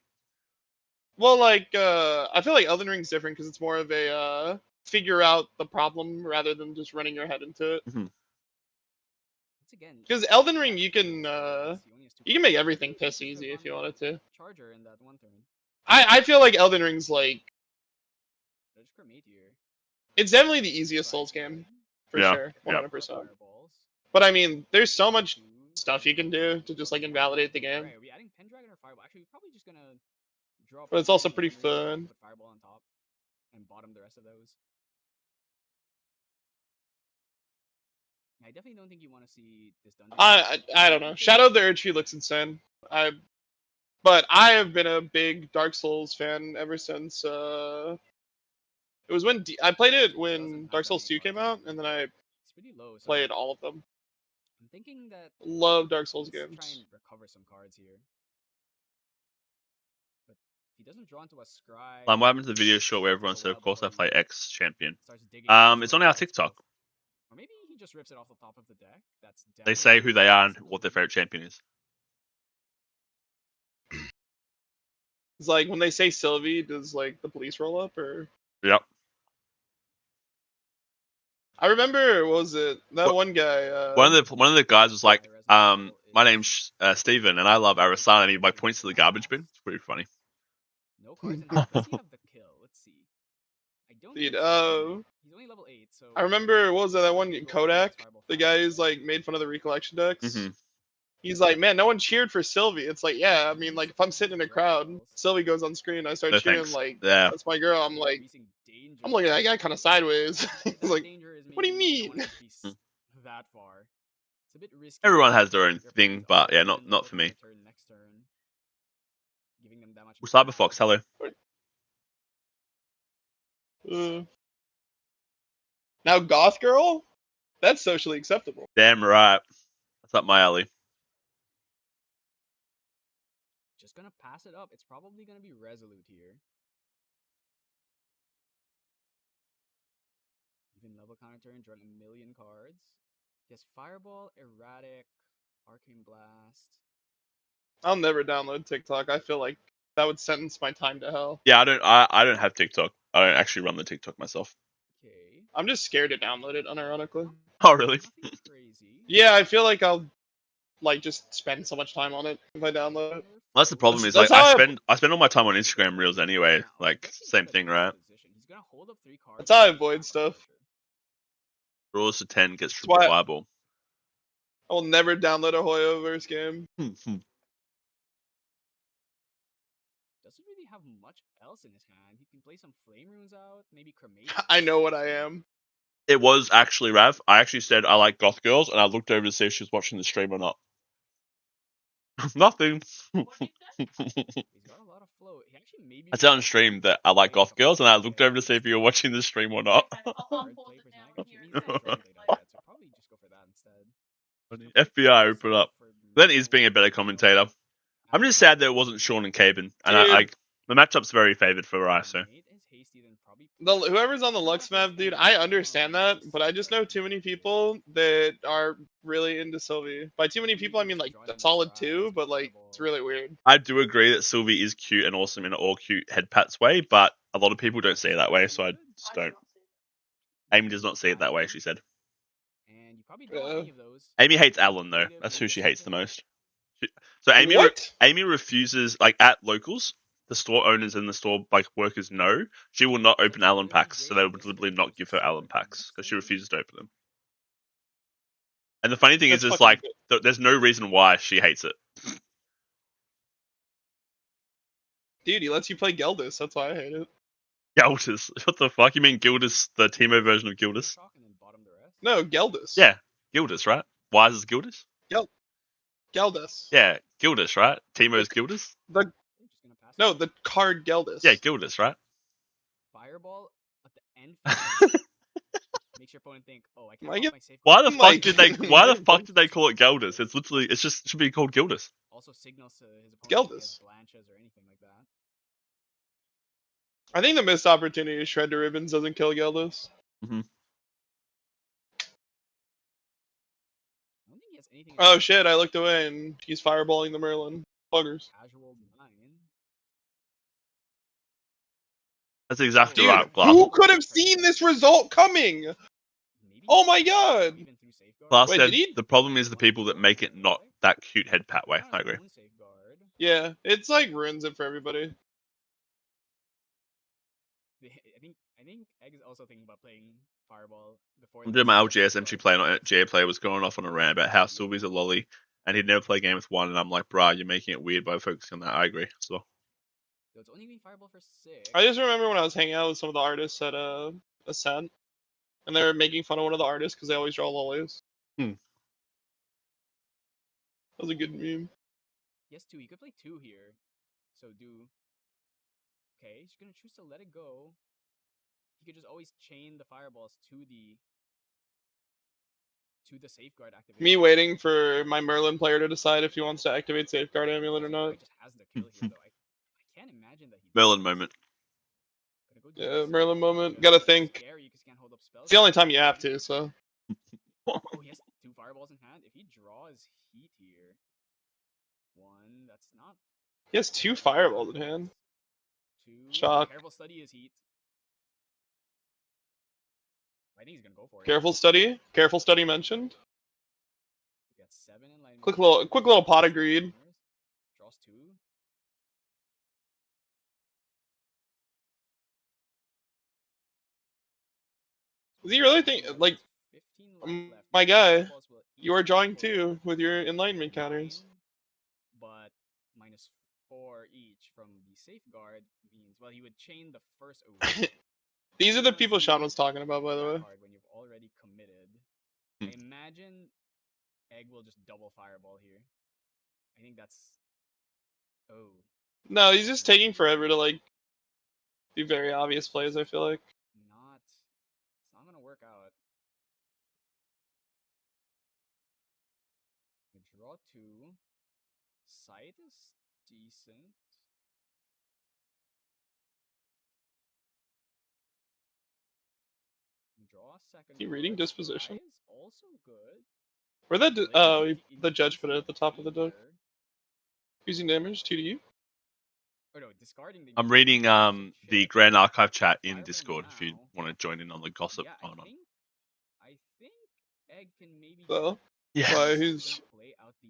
Well, like, I feel like Elden Ring's different because it's more of a figure out the problem rather than just running your head into it. Because Elden Ring, you can make everything piss easy if you wanted to. I feel like Elden Ring's like, it's definitely the easiest Souls game. for Yeah, sure, yeah. 100%. Fireballs. But I mean, there's so much stuff you can do to just like invalidate the game. Right, are we adding Pendragon or Fireball? Actually, we're probably just gonna draw. But it's also Pendragon pretty Memory, fun. Put Fireball on top, and bottom the rest of those. I definitely don't think you want to see this dungeon. I don't know. Shadow of the Erdtree looks insane. But I have been a big Dark Souls fan ever since. It was when I played it when Dark Souls 2 came out, and then I It's pretty low. So played all of them. I'm thinking that Love Dark Souls let's games. try and recover some cards here. But if he doesn't draw into a scry. What happened to the video short where everyone said, of course I play X champion? Starts digging It's on our TikTok. Or maybe he just rips it off the top of the deck. That's They say who they are and possible. what their favorite champion is. It's like when they say Sylvie, does like the police roll up or? Yep. I remember, what was it that one guy? One of the guys was like, my name's Steven and I love Arasana, and he like points to the garbage bin. It's pretty funny. No cards in hand. Does he have the kill? Let's see. I don't. Dude, he's only level 8, so. I remember, what was that one Kodak? The guy who's like made fun of the recollection decks. Mm-hmm. He's like, man, no one cheered for Sylvie. It's like, yeah, I mean, like if I'm sitting in a crowd, Sylvie goes on screen, I start No, cheering, thanks. like, Yeah. that's my girl. I'm looking at that guy kind of sideways. He's like, what do you mean? That far. It's a bit risky. Everyone has their own thing, but yeah, not for me. Next turn, giving them that much. Cyberfox, hello. Now Goth Girl? That's socially acceptable. Damn right. That's up my alley. Just gonna pass it up. It's probably gonna be Resolute here. Even level counter turn, drawing 1,000,000 cards. Yes, Fireball, Erratic, Arcane Blast. I'll never download TikTok. I feel like that would sentence my time to hell. Yeah, I don't have TikTok. I don't actually run the TikTok myself. Okay. I'm just scared to download it, unironically. Oh really? Crazy. Yeah, I feel like I'll like just spend so much time on it if I download it. That's the problem. Is That's like how I spend all my time on Instagram Reels anyway. Like same thing, right? He's gonna hold up 3 cards. That's how I avoid stuff. Draws to 10 gets That's triple why fireball. I will never download a Hoyoverse game. Doesn't really have much else in his hand. He can play some Flame Runes out, maybe Cremate. I know what I am. It was actually Rav. I actually said I like goth girls, and I looked over to see if she was watching the stream or not. Nothing. He's got a lot of flow. He actually maybe I said on stream that I like goth girls, and I looked over to see if you were watching the stream or not. FBI, open up. Then he's being a better commentator. I'm just sad that it wasn't Sean and Caben, and the matchup's very favored for Rai. So whoever's on the Lux map, dude, I understand that, but I just know too many people that are really into Sylvie. By too many people, I mean like a solid 2, but like it's really weird. I do agree that Sylvie is cute and awesome in an all cute head pats way, but a lot of people don't see it that way, so I just don't. Amy does not see it that way, she said. And you probably don't any of those. Amy hates Alan though. That's who she hates the most. So Amy refuses, like at locals, the store owners and the store like workers know she will not open Alan packs, so they would literally not give her Alan packs because she refuses to open them. And the funny thing is like there's no reason why she hates it. Dude, he lets you play Geldis. That's why I hate it. Geldis? What the fuck? You mean Gildis, the Teemo version of Gildis? No, Geldis. Yeah, Gildis, right? Why is it Gildis? Geldis. Yeah, Gildis, right? Teemo's Gildis? No, the card Geldis. Yeah, Gildis, right? Fireball at the end makes your opponent think, oh, I can't my safe. Why the fuck did they call it Geldis? It's literally should be called Gildis. Also signals to his opponent Geldis. Blanches or anything like that. I think the missed opportunity is Shred to Ribbons doesn't kill Geldis. Mm-hmm. Oh shit, I looked away and he's fireballing the Merlin. Buggers. Casual 9. That's exactly Dude, right, Glass. who could have seen this result coming? Maybe oh my god! Glass said the problem is the people that make it not that cute head pat way. I agree. Yeah, it's like ruins it for everybody. I think Egg is also thinking about playing Fireball before. I did my LGS entry play, and GA player was going off on a rant about how Sylvie's a lolly, and he'd never play a game with one. And I'm like, bruh, you're making it weird by focusing on that. I agree. So So it's only being Fireball for 6. I just remember when I was hanging out with some of the artists at Ascent, and they were making fun of one of the artists because they always draw lollies. Hmm. That was a good meme. Yes, 2. He could play 2 here. So do. Okay, he's gonna choose to let it go. He could just always chain the fireballs to the safeguard activation. Me waiting for my Merlin player to decide if he wants to activate Safeguard Amulet or not. He just has the kill here, though. I can't imagine that he. Merlin moment. Yeah, Merlin moment. Gotta think. Scary, 'cause he can't hold up spells. It's the only time you have to, so. Oh, he has 2 fireballs in hand. If he draws heat here, 1. That's not. He has 2 fireballs in hand. 2. Shock. Careful study his heat. I think he's gonna go for it. Careful study. Careful study mentioned. We got 7 in line. Quick little pot of greed. Draws 2. Does he really think like 15 life left. my guy? Fireballs will You are each drawing equal 2 with your enlightenment counters. 9, but -4 each from the safeguard means, well, he would chain the first. These are the people Sean was talking about, by the way. When you've already committed. Hmm. I imagine Egg will just double fireball here. I think that's. Oh. No, he's just taking forever to like do very obvious plays. I feel like. It's not gonna work out. We draw 2. Sight is decent. We draw a second. He reading disposition? Is also good. Where that? The judge put it at the top of the deck. Using damage 2 to you. Oh, no, discarding the. I'm reading the Grand Archive chat in Discord if you want to join in on the gossip going on. I think Egg can maybe. So, Yeah. why, who's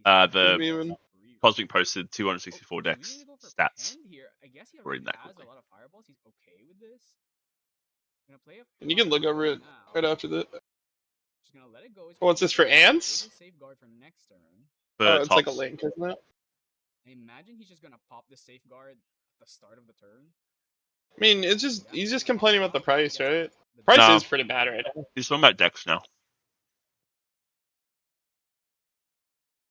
the memeing? Cosmic posted 264 decks stats. Here. I guess he Reading that has quickly. a lot of fireballs. He's okay with this. Gonna play a And you can look over it now. right after that. Just gonna let it go. What's this for ants? Safeguard for next turn. For It's like a tops. link, isn't it? I imagine he's just gonna pop the safeguard at the start of the turn. I mean, it's just he's just complaining about the price, right? Price No. is pretty bad right now. He's talking about decks now,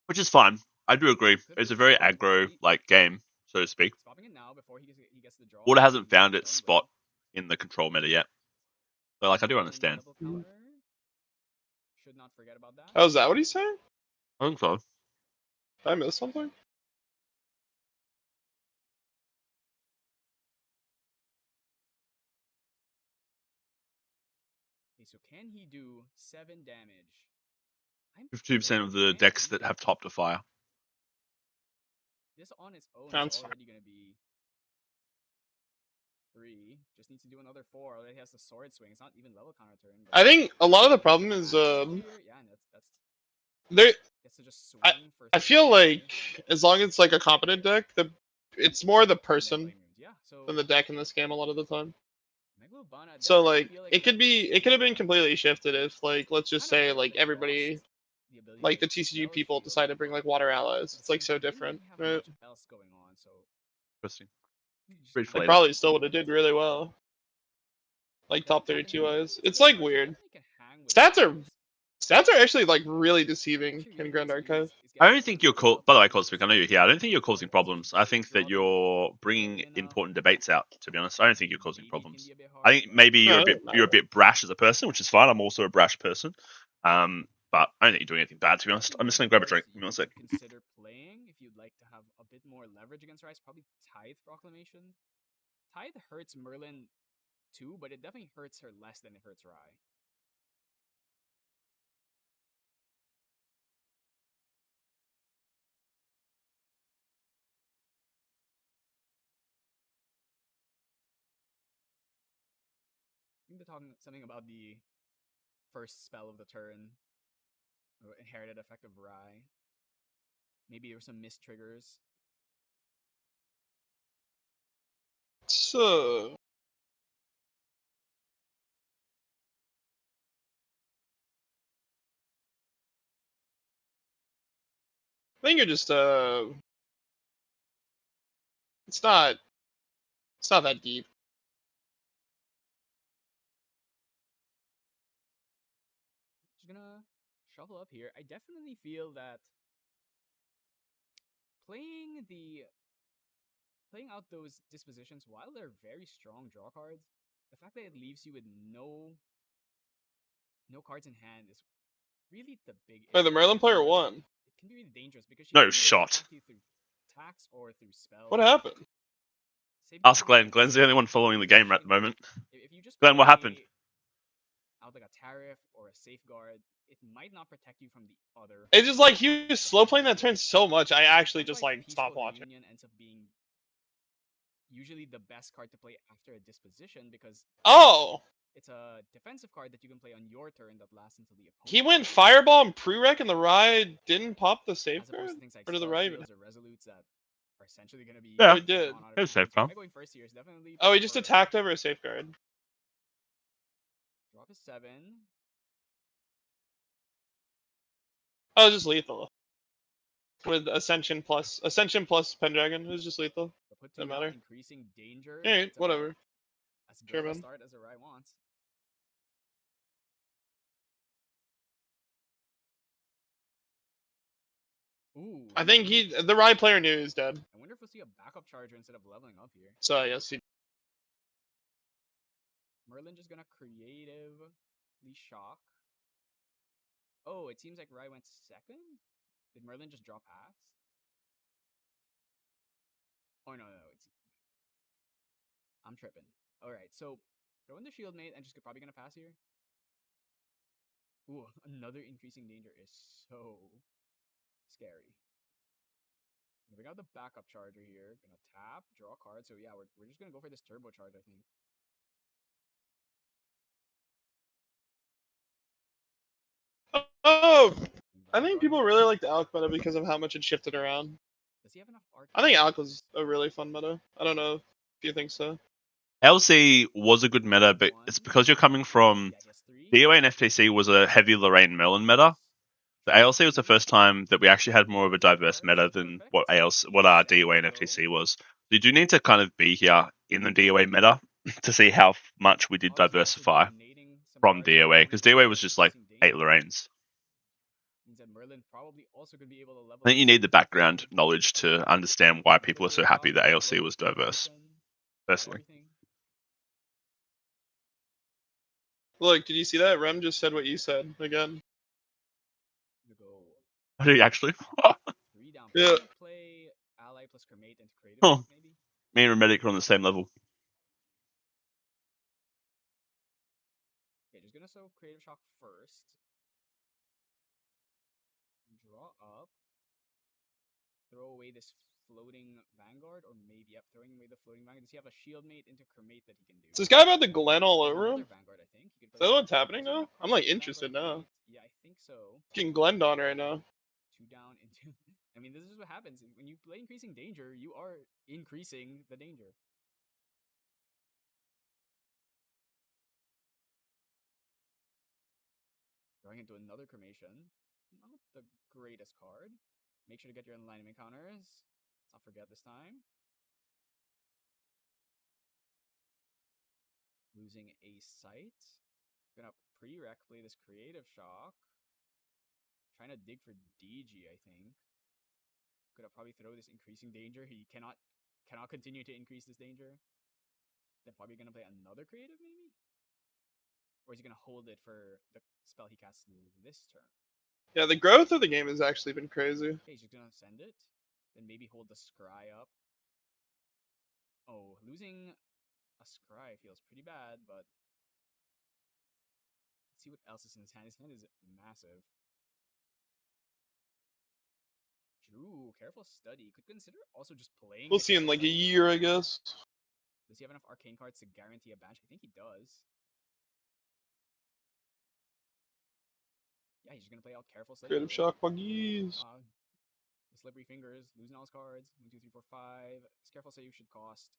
which is fine. I do agree. It's a very aggro like game, so to speak. Water hasn't found its spot in the control meta yet, so like I do understand. Should not forget about that. Oh, is that what he's saying? I think so. Did I miss something? Okay, so can he do 7 damage? 52% of the decks that have top to fire. This on its own Sounds is already gonna be 3. Just needs to do another 4. Already has the sword swing. It's not even level counter turn. I think a lot of the problem is yeah, that's there. to just swing I feel like as long as it's like a competent deck, it's more the person than the deck in this game a lot of the time. So like it could have been completely shifted if like let's just say like everybody like the TCG people decide to bring like water allies. It's like so different, right? Interesting. They probably still would have did really well. Like top 32 eyes. It's like weird. Stats are actually like really deceiving in Grand Archive. I don't think you're by the way, Cosmic, I know you're here. I don't think you're causing problems. I think that you're bringing important debates out. To be honest, I don't think you're causing problems. I think maybe you're a bit brash as a person, which is fine. I'm also a brash person. But I don't think you're doing anything bad. To be honest, I'm just gonna grab a drink. Give me 1 sec. Consider playing if you'd like to have a bit more leverage against Rise. Probably Tithe Proclamation. Tithe hurts Merlin too, but it definitely hurts her less than it hurts Rai. I think they're talking something about the first spell of the turn, or inherited effect of Rai. Maybe there were some missed triggers. So I think you're just it's not that deep. Just gonna shuffle up here. I definitely feel that playing out those dispositions, while they're very strong draw cards, the fact that it leaves you with no cards in hand is really the big Wait, the issue. Merlin player won. It can be really dangerous because she No can either shot. attack you through attacks or through spells. What happened? Ask Glenn. Glenn's the only one following the game at the moment. If you just Glenn, what happened? out like a tariff or a safeguard, it might not protect you from the other. It's just like he was slow playing that turn so much. I actually That's just why like stopped Peaceful watching. Union ends up being usually the best card to play after a disposition because Oh, it's a defensive card that you can play on your turn that lasts until the opponent. he went Fireball and prereq, and the Rye didn't pop the as safeguard. opposed to things like Or did the Rye even? Starfields or Resolutes that are essentially going to be. Yeah. Oh, he did. drawn out of It was your hand. safe, So going first here is definitely. Oh, he just prefer- attacked over a safeguard. Drop a 7. Oh, it was just lethal. With Ascension plus Pendragon, it was just lethal. But put Doesn't 2 down, matter. increasing danger. Alright, It's whatever. as good Sure, of a man. start as a Rai wants. Ooh. I think the Rye player knew he was dead. I wonder if we'll see a backup charger instead of leveling up here. So yes, he. Merlin just gonna creatively shock. Oh, it seems like Rai went second? Did Merlin just drop pass? Oh, no, it's... I'm tripping. Alright, so throw in the shield mate and just probably gonna pass here. Ooh, another increasing danger is so scary. We got the backup charger here. Gonna tap, draw a card. So yeah, we're just gonna go for this turbo charge, I think. Oh, I think people really like the Alk meta because of how much it shifted around. Does he have enough arc? I think Alk was a really fun meta. I don't know if you think so. LC was a good meta, but it's because you're coming from DOA and FTC was a heavy Lorraine Merlin meta. The ALC was the first time that we actually had more of a diverse meta than what our DOA and FTC was. You do need to kind of be here in the DOA meta to see how much we did diversify from DOA, because DOA was just like 8 Lorraines. I think you need the background knowledge to understand why people are so happy that ALC was diverse, personally. Look, did you see that? Rem just said what you said again. Did he actually? Yeah. Play ally plus cremate and creative Huh. Oh. maybe. Me and Remedic are on the same level. Okay, just gonna sow creative shock first. Draw up. Throw away this floating vanguard, or maybe throwing away the floating vanguard. Does he have a shield mate into cremate that he can do? Is this guy about to Glen all over him? Vanguard, I think. Is that what's happening now? I'm like interested now. Yeah, I think so. Getting Glenned on right now. 2 down into. I mean, this is what happens when you play increasing danger. You are increasing the danger. Going into another cremation. Not the greatest card. Make sure to get your alignment counters. Let's not forget this time. Losing a sight. Gonna pre-rec play this creative shock. Trying to dig for DG, I think. Gonna probably throw this increasing danger. He cannot continue to increase this danger. Then probably gonna play another creative, maybe? Or is he gonna hold it for the spell he casts this turn? Yeah, the growth of the game has actually been crazy. Okay, he's just gonna send it. Then maybe hold the scry up. Oh, losing a scry feels pretty bad, but let's see what else is in his hand. His hand is massive. Drew, careful study. Could consider also just playing. We'll see in like a year, I guess. Does he have enough arcane cards to guarantee a banshee? I think he does. Yeah, he's just gonna play out careful study. Creative shock, buggies. The slippery fingers, losing all his cards. 1, 2, 3, 4, 5. His careful study should cost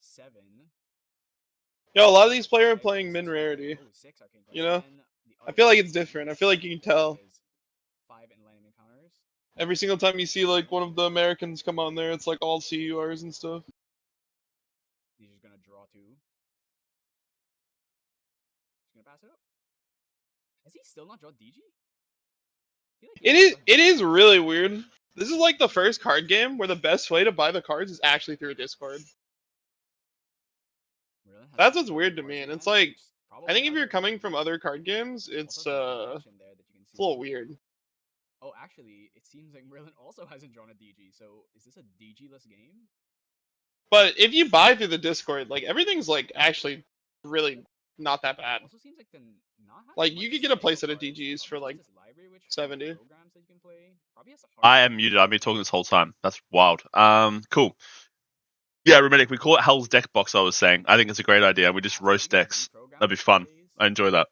7. Yo, a lot of these players are playing min rarity. Oh, 6 arcane cards. You know? I feel like it's different. I feel like you can tell. 5 enlightenment counters. Every single time you see like one of the Americans come on there, it's like all CURs and stuff. He's just gonna draw 2. He's gonna pass it up. Has he still not drawn DG? I feel like he has drawn It is really weird. This is like the first card game where the best way to buy the cards is actually through a Discord. Merlin has That's what's multiple weird to cards me, in and it's hand, like which I probably think if has you're a- coming from other card games, it's also has a reaction there that you can a little see. weird. Oh, actually, it seems like Merlin also hasn't drawn a DG. So is this a DG-less game? But if you buy through the Discord, like everything's like actually really not that bad. Also seems like the not having Like you much could get a cycle playset of cards, DGs for probably like just this library, which 70. programs that you can play. Probably has a I hard am muted. I've been talking this whole time. That's wild. Cool. Yeah, Remedic, we call it Hell's Deck Box, I was saying. I think it's a great idea. We just roast decks. That'd be fun. I enjoy that.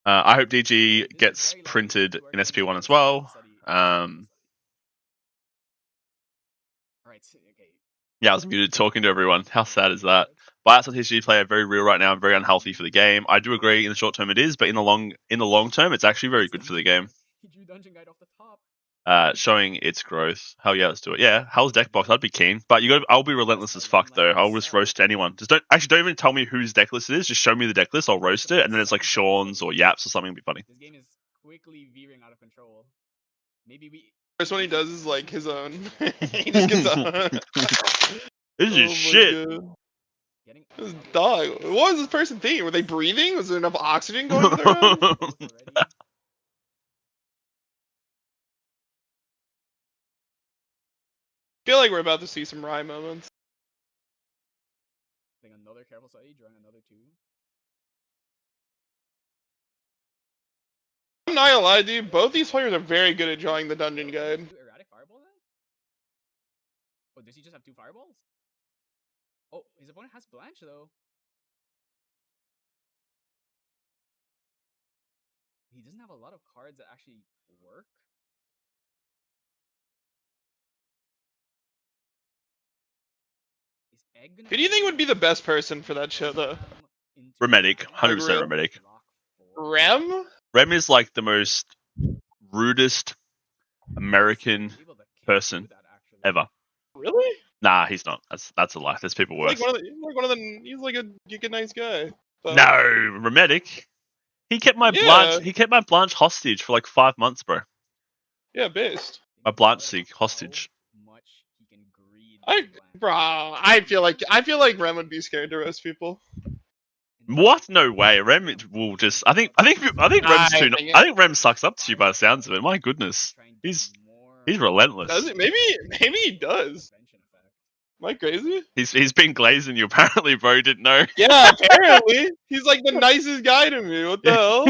I hope DG gets printed in SP1 as well. Alright, okay. Yeah, I was muted talking to everyone. How sad is that? Buyouts on TCG play are very real right now and very unhealthy for the game. I do agree in the short term it is, but in the long term it's actually very good for the game. He drew Dungeon Guide off the top. Showing its growth. Hell yeah, let's do it. Yeah, Hell's Deck Box, I'd be keen. But I'll be relentless as fuck though. I'll just roast anyone. Just don't even tell me whose deck list it is. Just show me the deck list. I'll roast it, and then it's like Sean's or Yaps or something. It'd be funny. This game is quickly veering out of control. Maybe we. First one he does is like his own. He just gets on. This is shit. Getting This dog. What was this person thinking? Were they breathing? Was there enough oxygen going to their head? I feel like we're about to see some Rye moments. I think another careful study, drawing another 2. I'm not gonna lie, dude. Both these players are very good at drawing the Dungeon Guide. Do erratic fireball then? Oh, does he just have 2 fireballs? Oh, his opponent has Blanche though. He doesn't have a lot of cards that actually work. Is Egg gonna Who do you think would be the best person for that show, though? Remedic, 100% Rem? Remedic. Rem? Rem is like the most rudest American person ever. Really? Nah, he's not. That's a lie. There's people worse. He's like a nice guy. But... No, Remedic. He kept my Blanche. He kept my Blanche hostage for like 5 months, bro. Yeah, based. My Blanche Seek hostage. I feel like Rem would be scared to roast people. What? No way. Rem will just. I think Rem's too. I think Rem sucks up to you by the sounds of it. My goodness, he's relentless. Does it? Maybe he does. Am I crazy? He's been glazing you apparently, bro. Didn't know. Yeah, apparently he's like the nicest guy to me. What the hell?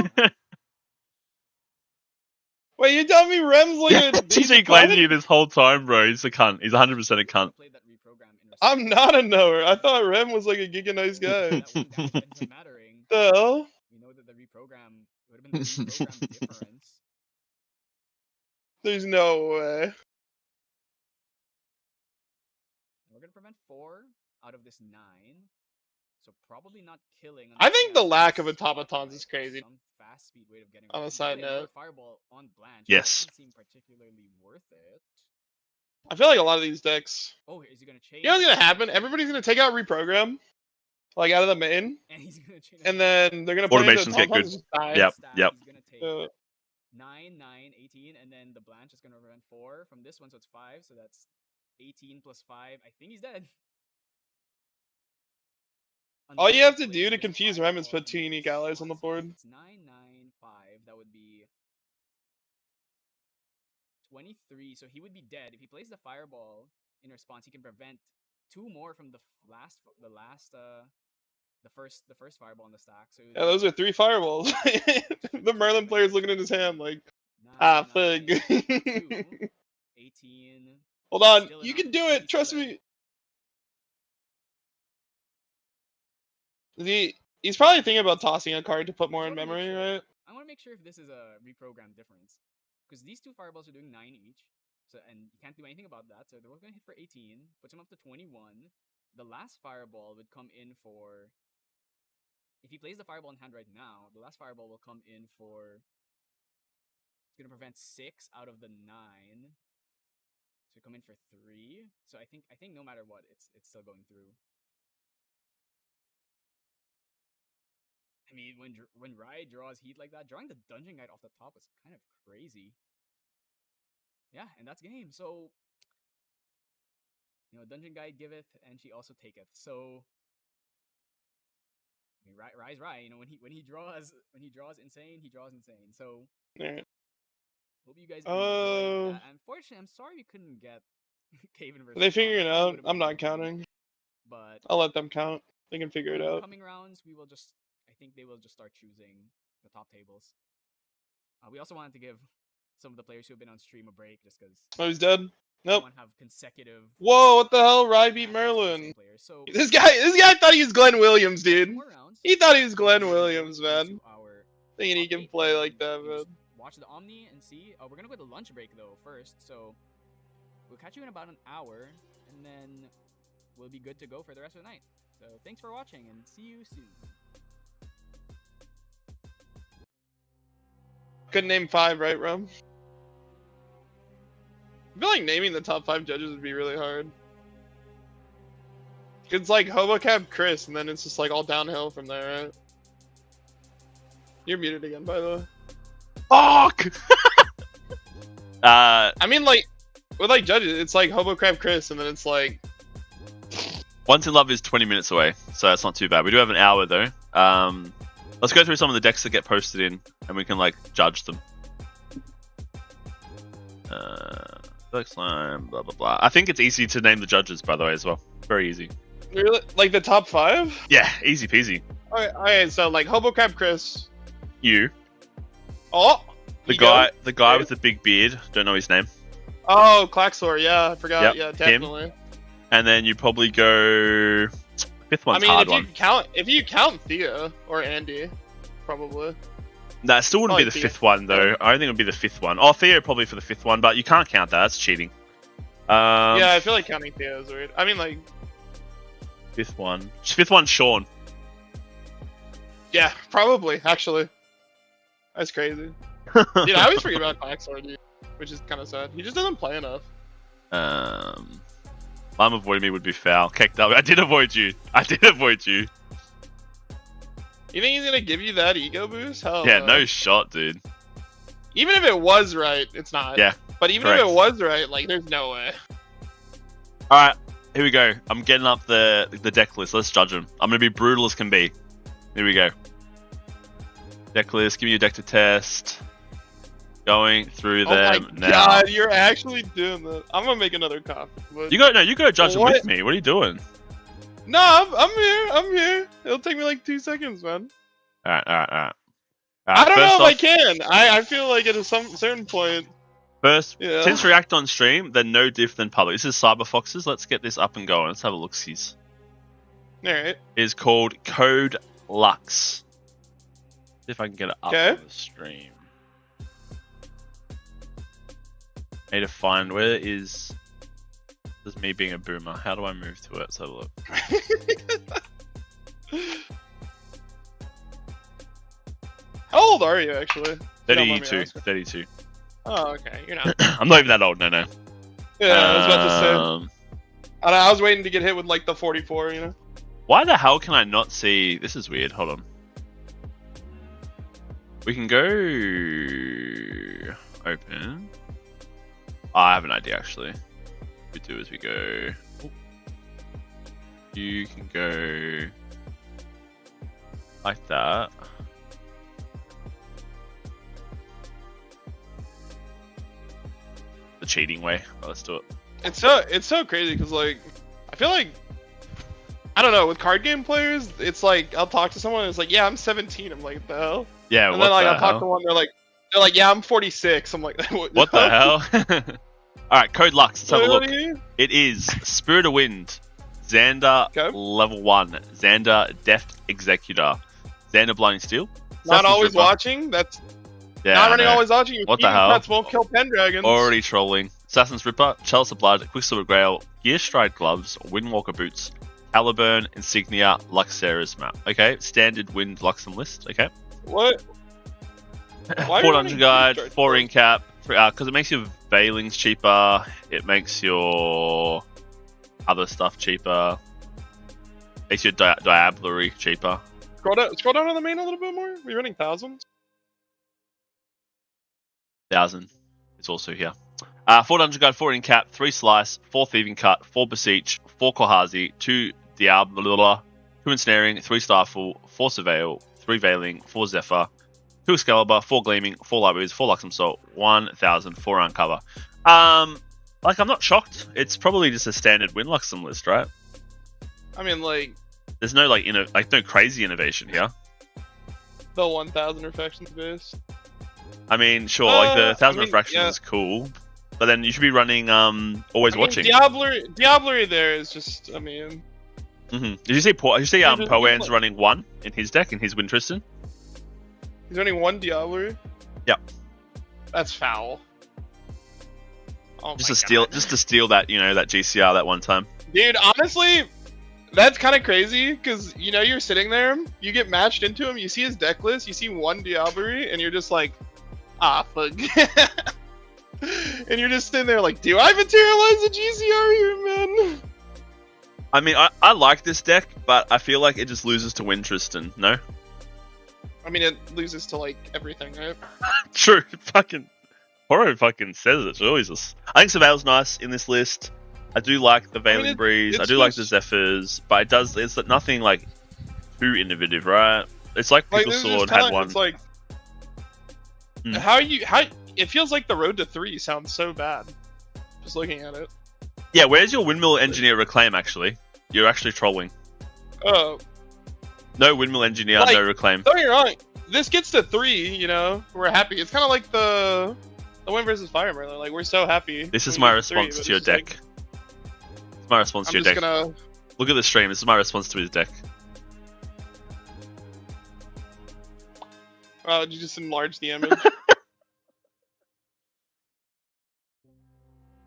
Wait, you tell me Rem's like a... He's been glazing you this whole time, bro. He's a cunt. He's 100% a cunt. I'm not a knower. I thought Rem was like a giga nice guy. The hell? We know that the reprogram would have been the reprogram difference. There's no way. We're gonna prevent 4 out of this 9. So probably not killing. I think the lack of automatons is crazy. Some fast speed way of getting on a side note. Fireball on Blanche. Yes. Doesn't seem particularly worth it. I feel like a lot of these decks. Oh, is he gonna change? You know what's gonna happen? Everybody's gonna take out reprogram, like out of the main, and he's gonna change. And then they're gonna play automations get good. Yep. He's gonna take 9, 9, 18, and then the Blanche is gonna prevent 4 from this one, so it's 5. So that's 18 plus 5. I think he's dead. All you have to do to confuse Rem is put 2 unique allies on the board. It's 9, 9, 5. That would be 23. So he would be dead if he plays the fireball in response. He can prevent 2 more from the first fireball in the stack. So yeah, those are 3 fireballs. The Merlin player's looking at his hand like, fig. 18. Hold on, you can do it. Trust me. He's probably thinking about tossing a card to put more in memory, right? I want to make sure if this is a reprogram difference, because these 2 fireballs are doing 9 each, so and you can't do anything about that. So they're both gonna hit for 18, puts him up to 21. The last fireball would come in for. If he plays the fireball in hand right now, the last fireball will come in for It's gonna prevent 6 out of the 9. So come in for 3. So I think no matter what, it's still going through. I mean, when Rai draws heat like that, drawing the Dungeon Guide off the top is kind of crazy. Yeah, and that's game. So, Dungeon Guide giveth, and she also taketh. So, I mean, Rai's Rai. When he draws insane, he draws insane. So, hope you guys enjoyed that. Unfortunately, I'm sorry we couldn't get Caven versus. They figure it out. I'm not fun, counting. but I'll let them count. They can figure it out. Coming rounds, I think they will just start choosing the top tables. We also wanted to give some of the players who have been on stream a break, just because. Oh, he's dead. Nope. Want to have consecutive. Whoa! What the hell? Rai beat Merlin. So this guy thought he was Glenn Williams, dude. He thought he was Glenn Williams, man. Thinking he can play like that, man. Watch the Omni and see. Oh, we're gonna go to lunch break though first, so we'll catch you in about an hour, and then we'll be good to go for the rest of the night. So thanks for watching, and see you soon. Couldn't name 5, right, Rum? I feel like naming the top 5 judges would be really hard. It's like Hobocab Chris, and then it's just like all downhill from there, right? You're muted again, by the way. Fuck! I mean, like, with like judges, it's like Hobocab Chris, and then it's like... OnceInLuv is 20 minutes away, so that's not too bad. We do have an hour, though. Let's go through some of the decks that get posted in, and we can, like, judge them. Slime, blah, blah, blah. I think it's easy to name the judges, by the way, as well. Very easy. Really? Like the top 5? Yeah, easy peasy. Alright, so, like, Hobocab Chris. You. Oh! The guy with the big beard. Don't know his name. Oh, Claxor. Yeah, I forgot. Yep, yeah, definitely. Him. And then you probably go... 5th one's hard one. If you count Thea or Andy, probably. Nah, it still wouldn't be the 5th one, though. I don't think it would be the 5th one. Oh, Thea probably for the 5th one, but you can't count that. That's cheating. Yeah, I feel like counting Thea is weird. I mean, like... 5th one. 5th one's Sean. Yeah, probably, actually. That's crazy. Dude, I always forget about Claxor, dude, which is kind of sad. He just doesn't play enough. Lime avoiding me would be foul. Keck W. I did avoid you. You think he's gonna give you that ego boost? Hell yeah, no shot, dude. Even if it was right, it's not. Yeah. But even if it was right, like, there's no way. Alright, here we go. I'm getting up the deck list. Let's judge them. I'm gonna be brutal as can be. Here we go. Deck list, give me your deck to test. Going through them now. God, you're actually doing that. I'm gonna make another copy. But... You go judge them with me. What are you doing? No, I'm here. It'll take me like 2 seconds, man. Alright. I don't know if I can. I feel like at some certain point. First, since React on stream, they're no different than public. This is Cyber Foxes. Let's get this up and going. Let's have a look-sees. Alright. It is called Code Lux. See if I can get it up on the stream. I need to find where is. This is me being a boomer. How do I move to it? Let's have a look. How old are you, actually? 32. Oh, okay. You're not. I'm not even that old. No. Yeah, I was about to say. I was waiting to get hit with like the 44. You know. Why the hell can I not see? This is weird. Hold on. We can go open. Oh, I have an idea actually. What we do is we go. You can go like that. The cheating way. Oh, let's do it. It's so crazy because like I feel like I don't know with card game players. It's like I'll talk to someone and it's like, yeah, I'm 17. I'm like, what the hell? Yeah. And then like I'll talk to one. They're like, yeah, I'm 46. I'm like, what the hell? All right, Code Lux. Let's have a look. It is Spirit of Wind, Xander level 1, Xander Deft Executor, Xander Blinding Steel. Not always watching. That's not running always watching. What the hell? Pets won't kill Pendragons. Already trolling. Assassin's Ripper, Chalice of Blood, Quicksilver Grail, Gearstride Gloves, Windwalker Boots, Caliburn, Insignia, Luxera's map. Okay, standard Wind Luxem list. Okay. What? Why are you 400 running guide, two 4 strikes? in cap, because it makes your veilings cheaper. It makes your other stuff cheaper. Makes your diablerie cheaper. Scroll down on the main a little bit more. Are you running thousands? 1000. It's also here. 400 guide, 4 in cap, 3 slice, 4 thieving cut, 4 beseech, 4 kohazi, 2 diablo, 2 ensnaring, 3 starful, 4 surveil, 3 veiling, 4 zephyr, 2 excalibur, 4 gleaming, 4 libraries, 4 luxem salt, 1000, 4 uncover. Like, I'm not shocked. It's probably just a standard win luxem list, right? I mean, like There's no no crazy innovation here. the 1000 reflections base. I mean, sure, like the 1000 I mean, refractions yeah. is cool, but then you should be running always watching. Diablerie there is just, I mean. Did you see Poan's running 1 in his deck in his Wind Tristan? He's running 1 Diablerie. Yep. That's foul. Oh Just my to steal, God. just to steal that that GCR that one time. Dude, honestly, that's kind of crazy because you're sitting there, you get matched into him, you see his deck list, you see 1 Diablerie, and you're just like, ah, fuck. And you're just sitting there like, do I materialize a GCR here, man? I mean, I like this deck, but I feel like it just loses to Wind Tristan. No. I mean, it loses to like everything, right? True. Poro fucking says it. Jesus. I think Surveil's nice in this list. I do like the Veiling Breeze. I do like the Zephyrs, but it's nothing like too innovative, right? It's like Pickle Sword had one. It's like it feels like the road to 3 sounds so bad. Just looking at it. Yeah, where's your Windmill Engineer Reclaim? Actually, you're actually trolling. Oh. No Windmill Engineer, no Reclaim. Don't get me wrong. This gets to 3, we're happy. It's kind of like the Wind versus Fire Merlin. Like, we're so happy. This is my response to your deck. It's my response to your deck. Look at the stream. This is my response to his deck. Oh, did you just enlarge the image?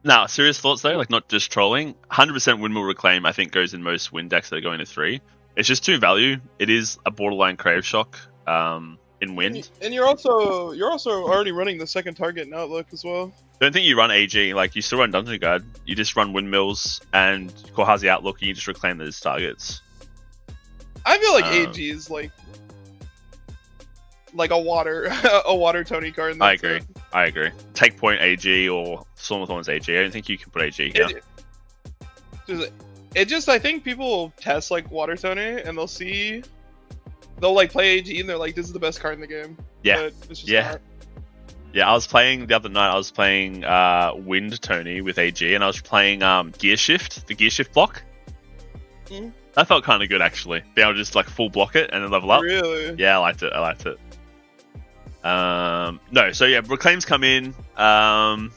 Now, serious thoughts though, like not just trolling. 100% Windmill Reclaim, I think, goes in most Wind decks that are going to 3. It's just 2 value. It is a borderline Crave Shock in Wind. And you're also already running the second target in Outlook as well. Don't think you run AG. Like, you still run Dungeon Guide. You just run Windmills and Kohazi Outlook, and you just reclaim those targets. I feel like AG is like a water Tony card. In that set. I agree. Take Point AG or Storm of Thorns AG. I don't think you can put AG here. I think people will test like Water Tony and they'll like play AG and they're like, this is the best card in the game. Yeah. But it's just not. Yeah, I was playing the other night. I was playing Wind Tony with AG, and I was playing Gear Shift, the Gear Shift block. Mm. That felt kind of good actually. Be able to just like full block it and then level up. Really? Yeah, I liked it. No, so yeah, Reclaims come in. Diab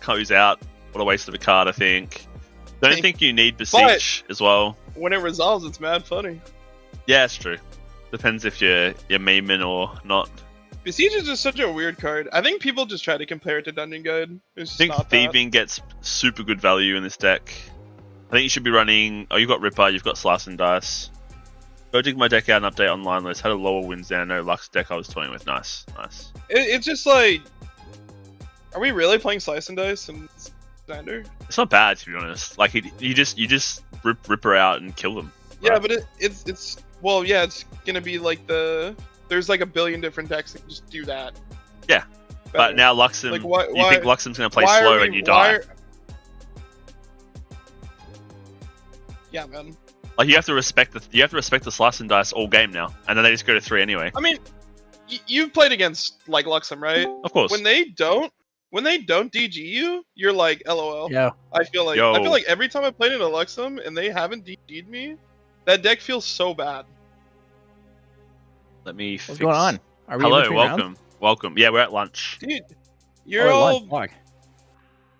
goes out. What a waste of a card, I think. Don't think you need Beseech as well. When it resolves, it's mad funny. Yeah, it's true. Depends if you're memeing or not. Besiege is just such a weird card. I think people just try to compare it to Dungeon Guide. It's just I think not Thieving gets super good value in this deck. I think you should be running... Oh, you've got Ripper, you've got Slice and Dice. Go dig my deck out and update online list. Had a lower wins down, no Lux deck I was toying with. Nice. It's just like... Are we really playing Slice and Dice and Xander? It's not bad, to be honest. Like, you just rip Ripper out and kill them. Yeah, right? But it's... Well, yeah, it's gonna be like the... There's like a billion different decks that can just do that. Yeah. Better. But now Luxem... Like, you think Luxem's gonna play slow and you die. Yeah, man. Like, you have to respect the Slice and Dice all game now, and then they just go to 3 anyway. I mean, you've played against like Luxem, right? Of course. When they don't DG you, you're like, LOL. Yeah. I feel like every time I played in a Luxem and they haven't DG'd me, that deck feels so bad. Let me. What's going on? Are we Hello, welcome. Yeah, we're at lunch. Dude, you're all.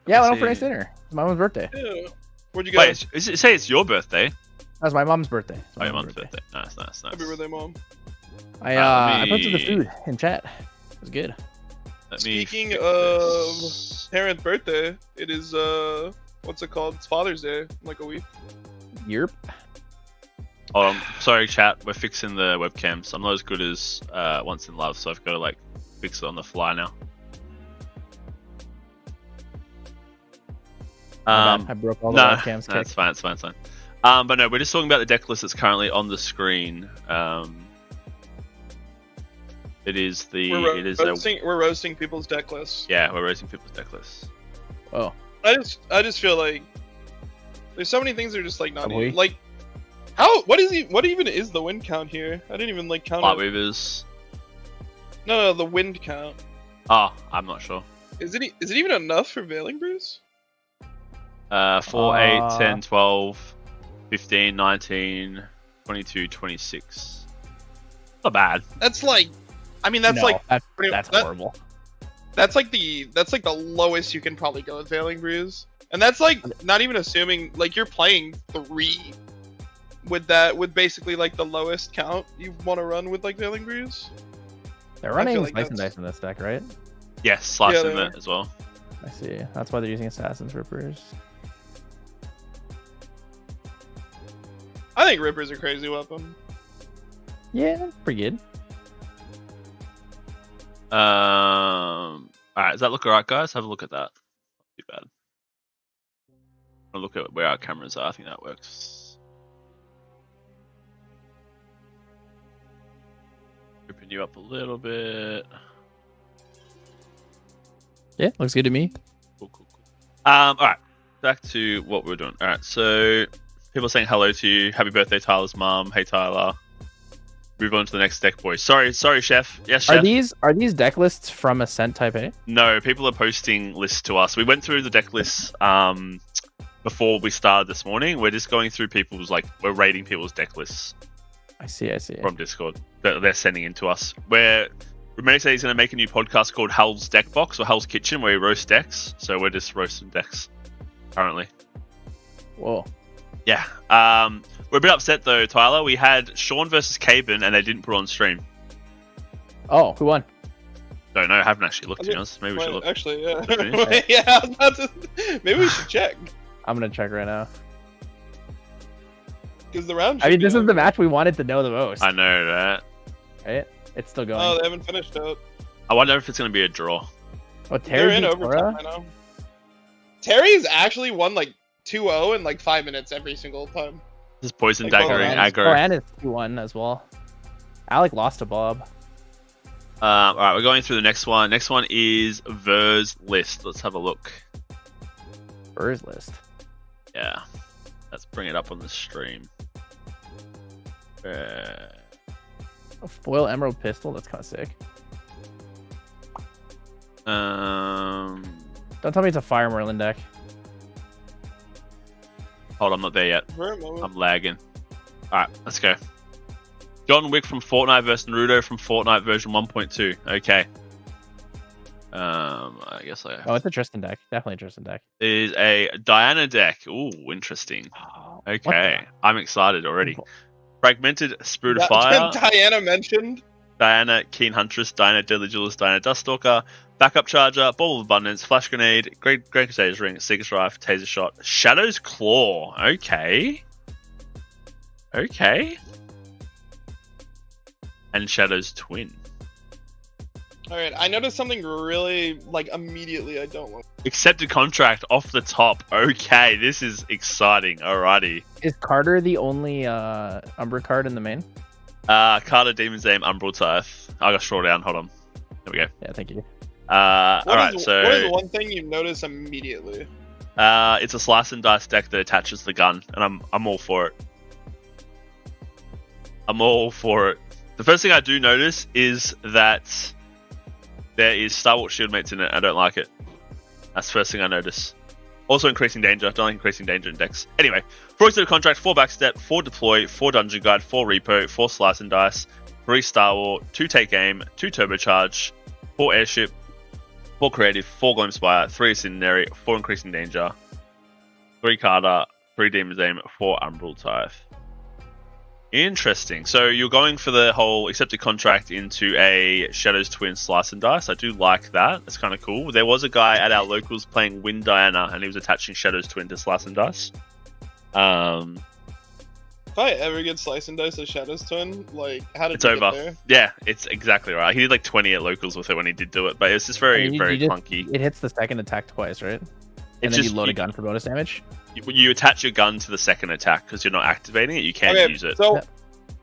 Yeah, I went out for a nice dinner. It's my mom's birthday. Ew. Where'd you go? Wait, say it's your birthday. That's my mom's birthday. Oh, your mom's birthday. Nice. Happy birthday, Mom. I posted the food in chat. It was good. Speaking of parents' birthday, it is what's it called? It's Father's Day in like a week. Yep. Sorry, chat. We're fixing the webcams. I'm not as good as OnceInLuv, so I've got to like fix it on the fly now. I broke all the webcams. No, it's fine. It's fine. But no, we're just talking about the deck list that's currently on the screen. We're roasting people's deck lists. Yeah, we're roasting people's deck lists. Oh, I just feel like there's so many things that are just like not Probably. even, like what even is the win count here? I didn't even like count Light it. Weavers. No, the wind count. Oh, I'm not sure. Is it even enough for Veiling Brews? 4, 8, 10, 12, 15, 19, 22, 26. Not bad. That's like, I mean, that's no, like that's horrible. That's like the lowest you can probably go with Veiling Brews, and that's like not even assuming like you're playing 3 with basically like the lowest count you want to run with like Veiling Brews. They're running like Slice and Dice in this deck, right? Yes, Slice Yeah, in they it as well. I see. That's why they're using Assassin's Rippers. I think Ripper's a crazy weapon. Yeah, pretty good. Alright, does that look alright, guys? Have a look at that. Not too bad. I'll look at where our cameras are. I think that works. Open you up a little bit. Yeah, looks good to me. Cool. Alright, back to what we're doing. Alright, so people are saying hello to you. Happy birthday, Tyler's mom. Hey, Tyler. Move on to the next deck, boys. Sorry, chef. Yes, chef. Are these deck lists from Ascent Taipei? No, people are posting lists to us. We went through the deck lists before we started this morning. We're just going through we're rating people's deck lists. I see. From Discord that they're sending in to us. Remember said he's going to make a new podcast called Hell's Deck Box or Hell's Kitchen where he roasts decks. So we're just roasting decks currently. Whoa. Yeah. We're a bit upset though, Tyler. We had Sean versus Caben and they didn't put on stream. Oh, who won? Don't know. I haven't actually looked, to be honest. Maybe we should look. Actually, yeah. Okay. Yeah, I was about to... Maybe we should check. I'm gonna check right now. Because the round. I mean, this is the match we wanted to know the most. I know that. Right? It's still going. Oh, they haven't finished it. I wonder if it's going to be a draw. Oh, They're Terry in beat overtime. Poro? I know. Terry's actually won like 2-0 in like 5 minutes every single time. This is Poison Like, Daggering oh, aggro. and it's 2-1 as well. Alec lost to Bob. Alright, we're going through the next one. Next one is Ver's list. Let's have a look. Burr's list. Yeah. Let's bring it up on the stream. A foil Emerald Pistol? That's kind of sick. Don't tell me it's a Fire Merlin deck. Hold on, I'm not there yet. For a moment. I'm lagging. Alright, let's go. John Wick from Fortnite versus Naruto from Fortnite version 1.2. Okay. I guess I... Oh, it's a Tristan deck. Definitely a Tristan deck. Is a Diana deck. Ooh, interesting. Okay. I'm excited already. Fragmented Spirit of Fire. Diana mentioned. Diana, Keen Huntress, Diana, Deadly Duelist, Diana, Duststalker, Backup Charger, Ball of Abundance, Flash Grenade, Great Crusader's Ring, Seeker's Rife, Taser Shot, Shadow's Claw. Okay. And Shadow's Twin. Alright, I noticed something really, like, immediately I don't want. Accepted Contract off the top. Okay, this is exciting. Alrighty. Is Carter the only Umbra card in the main? Carter, Demon's Aim, Umbral Tithe. I got short down. Hold on. There we go. Yeah, thank you. Alright, What so... is one thing you notice immediately? It's a Slice and Dice deck that attaches the gun, and I'm all for it. I'm all for it. The first thing I do notice is that there is Star Wars Shieldmates in it. I don't like it. That's the first thing I notice. Also increasing danger. Don't like increasing danger in decks. Anyway, 4 Accepted Contract, 4 Backstep, 4 Deploy, 4 Dungeon Guide, 4 Repo, 4 Slice and Dice, 3 Star War, 2 Take Aim, 2 Turbocharge, 4 Airship, 4 Creative, 4 Gloam Spire, 3 Incendiary, 4 Increasing Danger, 3 Carter, 3 Demon's Aim, 4 Umbral Tithe. Interesting. So you're going for the whole Accepted Contract into a Shadow's Twin Slice and Dice. I do like that. That's kind of cool. There was a guy at our locals playing Wind Diana, and he was attaching Shadow's Twin to Slice and Dice. If I ever get Slice and Dice as Shadow's Twin, like, how did It's you over. get there? Yeah, it's exactly right. He did like 20 at locals with it when he did do it, but it was just very, I mean, very you just- clunky. It hits the second attack twice, right? And It's then just you load a gun for bonus damage. you attach your gun to the second attack because you're not activating it. You can't Okay, use it. so Yeah.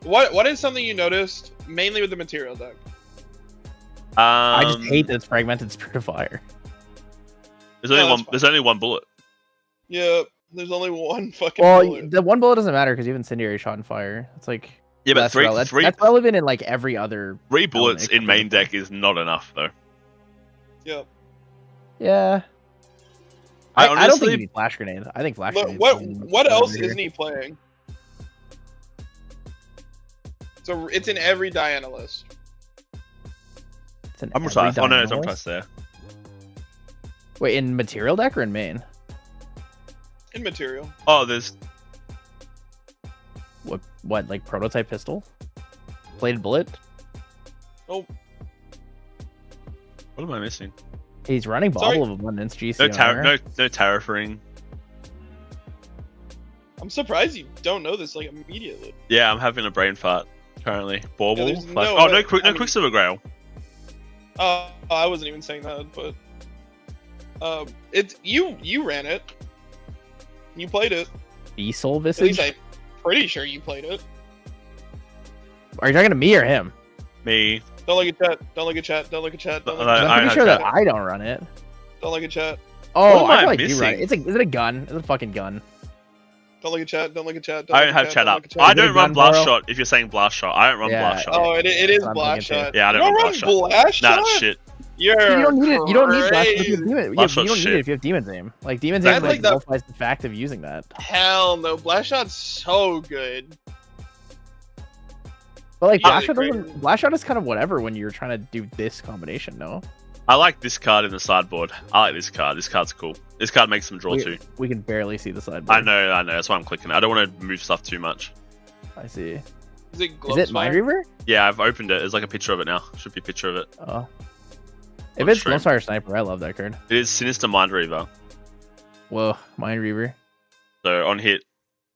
what is something you noticed mainly with the material deck? I just hate Um, that it's fragmented Spirit of Fire. There's only No, one. that's There's only one bullet. Yeah, there's only one fucking Well, bullet. the one bullet doesn't matter because you have Incendiary Shot and Fire. It's like Yeah, but less three that's relevant in like every other. bullets except in for main the- deck is not enough though. Yeah. Yeah. I I don't honestly- think you need Flash Grenade. I think Flash Look, Grenade. what else isn't he playing? So it's in every Diana list. I'm retarded. Oh no, it's Amortized there. Wait, in material deck or in main? In material. Oh, there's What like prototype pistol? Plated bullet? Oh, what am I missing? He's running Sorry. Bauble of Abundance, No GCR. no Tariff Ring. I'm surprised you don't know this like immediately. Yeah, I'm having a brain fart currently. Bauble. there's Flash- no oh way- no, I mean- Quicksilver Grail. I wasn't even saying that, but it's you ran it. You played it. B-Soul At Visage? least I'm pretty sure you played it. Are you talking to me or him? Me. Don't look at chat. Don't look at chat. Don't look at chat. Don't look No, at I'm chat. I pretty have sure that chat. I don't run it. Don't look at chat. Oh, am I I feel like you run it. missing? Is it a gun? Is it a fucking gun? Don't look at chat. Don't look at chat. I don't have chat up. Don't look I at chat. don't run gun, Blast Poro? Shot. If you're saying Blast Shot, I don't run Yeah. Blast Shot. Oh, it is That's what I'm blast thinking shot. Yeah, I don't you run run blast shot. blast Nah, shot. shit. You're You don't need it. You don't need Blast Shot if you have crazy. Demon. Yeah, Blast you Shot's don't need shit. it if you have Demon's Aim. Like Demon's That's Aim like like the- nullifies the fact of using that. Hell no, blast shot's so good. But like Yeah, Blast Shot great. doesn't. Blast Shot is kind of whatever when you're trying to do this combination. No, I like this card in the sideboard. I like this card. This card's cool. This card makes them draw too. we can barely see the sideboard. I know. That's why I'm clicking it. I don't want to move stuff too much. I see. Is it Is it Mind Reaver? Yeah, I've opened it. There's like a picture of it now. Should be a picture of it. Oh. If On it's stream. Ghostfire Sniper, I love that card. It is Sinister Mind Reaver. Whoa, Mind Reaver. So on hit,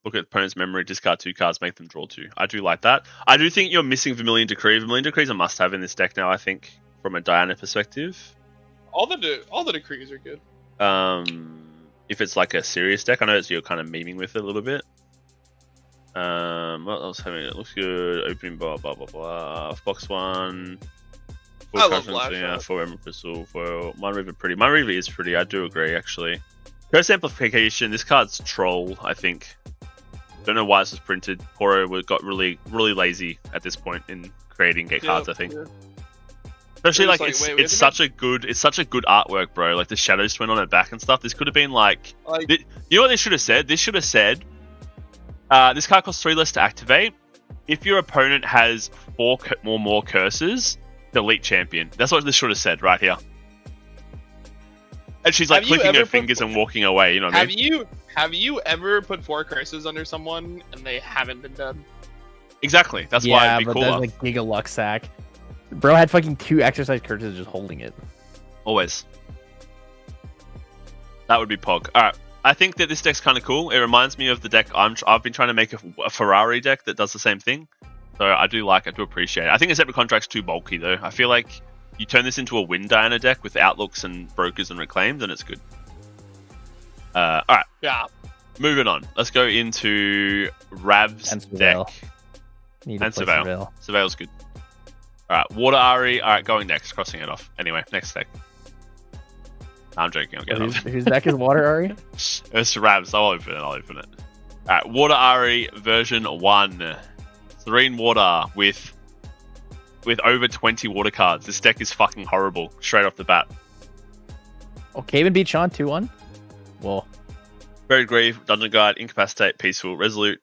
look at opponent's memory, discard 2 cards, make them draw 2. I do like that. I do think you're missing Vermilion Decree. Vermilion Decree is a must-have in this deck now, I think, from a Diana perspective. All the decrees are good. If it's like a serious deck, I know you're kind of memeing with it a little bit. What else having it? Looks good. Opening blah blah blah blah. Box 1. I love Blast Yeah, Shot. 4 Emerald Crystal. 4 Mind Reaver pretty. Mind Reaver is pretty. I do agree actually. Curse Amplification. This card's troll. I think. Don't know why this was printed. Poro got really lazy at this point in creating gate cards. I think. Yeah. Especially It was like like, it's wait, it's isn't such a good artwork, bro. Like the shadow swing on it back and stuff. This could have been like, Like, you know what they should have said? This should have said, this card costs 3 less to activate. If your opponent has 4 more curses, delete champion. That's what this should have said right here. And she's like Have you clicking her ever put- fingers and walking away. You know what I mean? have you ever put 4 curses under someone and they haven't been dead? Exactly. That's why Yeah, it'd be but cooler. that's like Giga Luck Sack. Bro had fucking 2 exercise curses just holding it. Always. That would be Pog. Alright. I think that this deck's kind of cool. It reminds me of the deck I've been trying to make a Ferrari deck that does the same thing. So I do appreciate it. I think the Separate Contract's too bulky though. I feel like you turn this into a Wind Diana deck with outlooks and brokers and reclaims and it's good. Alright. Yeah. Moving on. Let's go into Rav's And deck. Surveil. Need to And play Surveil. Surveil. Surveil's good. Alright, Water Ari. Alright, going next. Crossing it off. Anyway, next deck. I'm joking. I'm getting off. Whose deck is Water Ari? It's Ravs. I'll open it. Alright, Water Ari version 1. Serene Water with over 20 water cards. This deck is fucking horrible. Straight off the bat. Oh, Cave beat Sean 2-1? Whoa. Buried Grief, Dungeon Guide, Incapacitate, Peaceful, Resolute,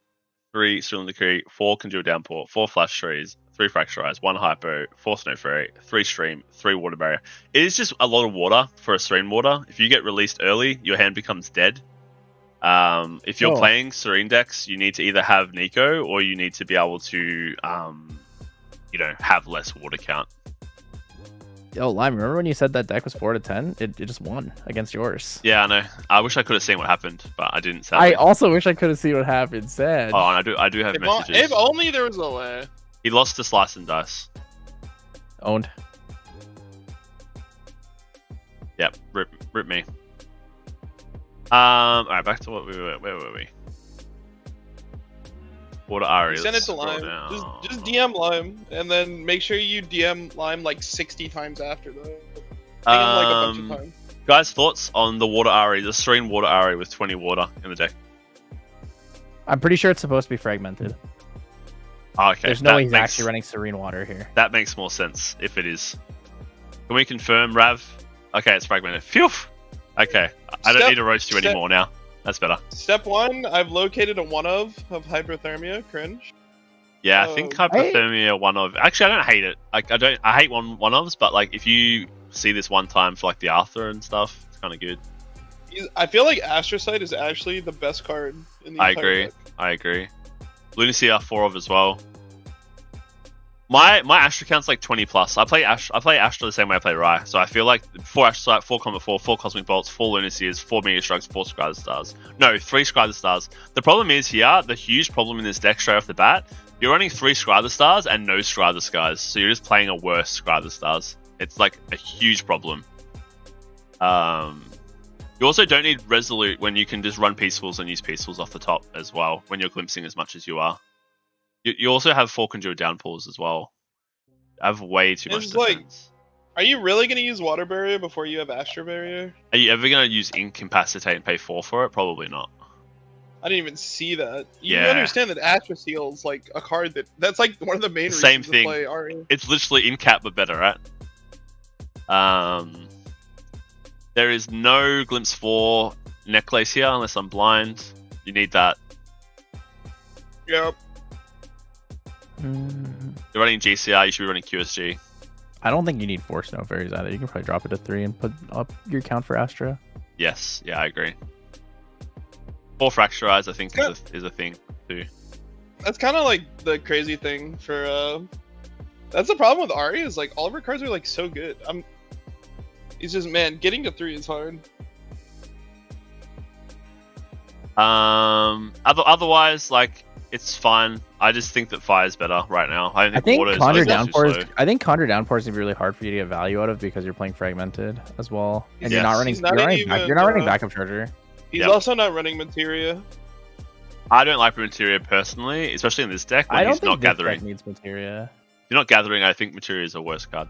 3 Sterling Decree, 4 Conjure Downpour, 4 Flash Trees, 3 Fracturize, 1 Hypo, 4 Snow Fairy, 3 Stream, 3 Water Barrier. It is just a lot of water for a Serene Water. If you get released early, your hand becomes dead. If you're Oh. playing Serene decks, you need to either have Nico or you need to be able to, have less water count. Yo, Lime, remember when you said that deck was 4-10? It just won against yours. Yeah, I know. I wish I could have seen what happened, but I didn't. Sadly. I also wish I could have seen what happened. Sad. Oh, and I do have messages. If only there was a way. He lost to Slice and Dice. Owned. Yep, rip me. Alright, back to what we were. Where were we? Water Ari. Send it to Lime. Just DM Lime, and then make sure you DM Lime like 60 times after that. Ping him like a bunch of times. Guys, thoughts on the Water Ari, the Serene Water Ari with 20 water in the deck? I'm pretty sure it's supposed to be fragmented. Oh, okay. There's no way he's actually running Serene Water here. That makes more sense if it is. Can we confirm, Rav? Okay, it's fragmented. Phew! Okay, I don't need to roast you anymore now. That's better. Step 1, I've located a one of hyperthermia. Cringe. Yeah, I think hyperthermia one of. Actually, I don't hate it. I hate one ofs, but like if you see this one time for like the Arthur and stuff, it's kind of good. I feel like Astrocyte is actually the best card in the entire deck. I agree. Lunacy are 4 of as well. My Astra count's like 20 plus. I play Astra the same way I play Rai. So I feel like 4 Astrocyte, 4 Combat 4, 4 Cosmic Bolts, 4 Lunacies, 4 Meteor Strikes, 4 Scryder Stars. No, 3 Scryder Stars. The problem is here, the huge problem in this deck straight off the bat, you're running 3 Scryder Stars and no Scryder Skies. So you're just playing a worse Scryder Stars. It's like a huge problem. You also don't need Resolute when you can just run Peacefuls and use Peacefuls off the top as well, when you're glimpsing as much as you are. You also have 4 Conjure Downpours as well. I have way too much defense. Are you really going to use Water Barrier before you have Astro Barrier? Are you ever going to use Incapacitate and pay 4 for it? Probably not. I didn't even see that. You Yeah. understand that Astro Seal is like a card that's like one of the main Same reasons thing. to play Ari. It's literally Incap but better, right? There is no Glimpse 4 Necklace here unless I'm blind. You need that. Yep. You're running GCR, you should be running QSG. I don't think you need 4 Snow Fairies either. You can probably drop it to 3 and put up your count for Astra. Yes, yeah, I agree. 4 Fracturize, I think, is a thing too. That's kind of like the crazy thing for. That's the problem with Ari is like all of her cards are like so good. It's just, man, getting to 3 is hard. Otherwise, like, it's fine. I just think that Fire is better right now. I think Water Conjure is Downpours. too slow. I think Conjure Downpours is gonna be really hard for you to get value out of because you're playing Fragmented as well, and you're not running. You're not running Backup Charger. He's also not running Materia. I don't like Materia personally, especially in this deck when he's not gathering. Deck needs Materia. If you're not gathering, I think Materia is a worse card.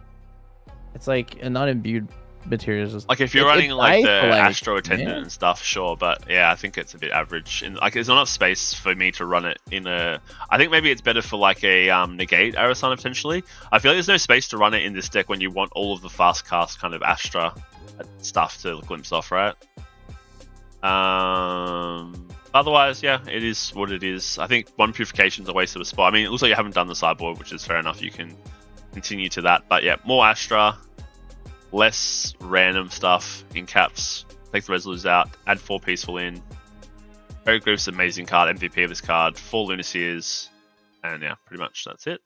It's like a non-imbued Materia is just like if you're running like the like, Astro Attendant and stuff, sure, but yeah, I think it's a bit average. Like, there's not enough space for me to run it in a. I think maybe it's better for like a negate Arasana potentially. I feel like there's no space to run it in this deck when you want all of the fast cast kind of Astra stuff to glimpse off, right? Otherwise, yeah, it is what it is. I think 1 Purification's a waste of a spot. I mean, it looks like you haven't done the sideboard, which is fair enough. You can continue to that, but yeah, more Astra. Less random stuff in caps. Take the Resolutes out. Add 4 Peaceful in. Very Grief's amazing card. MVP of this card. 4 Lunacies. And yeah, pretty much that's it.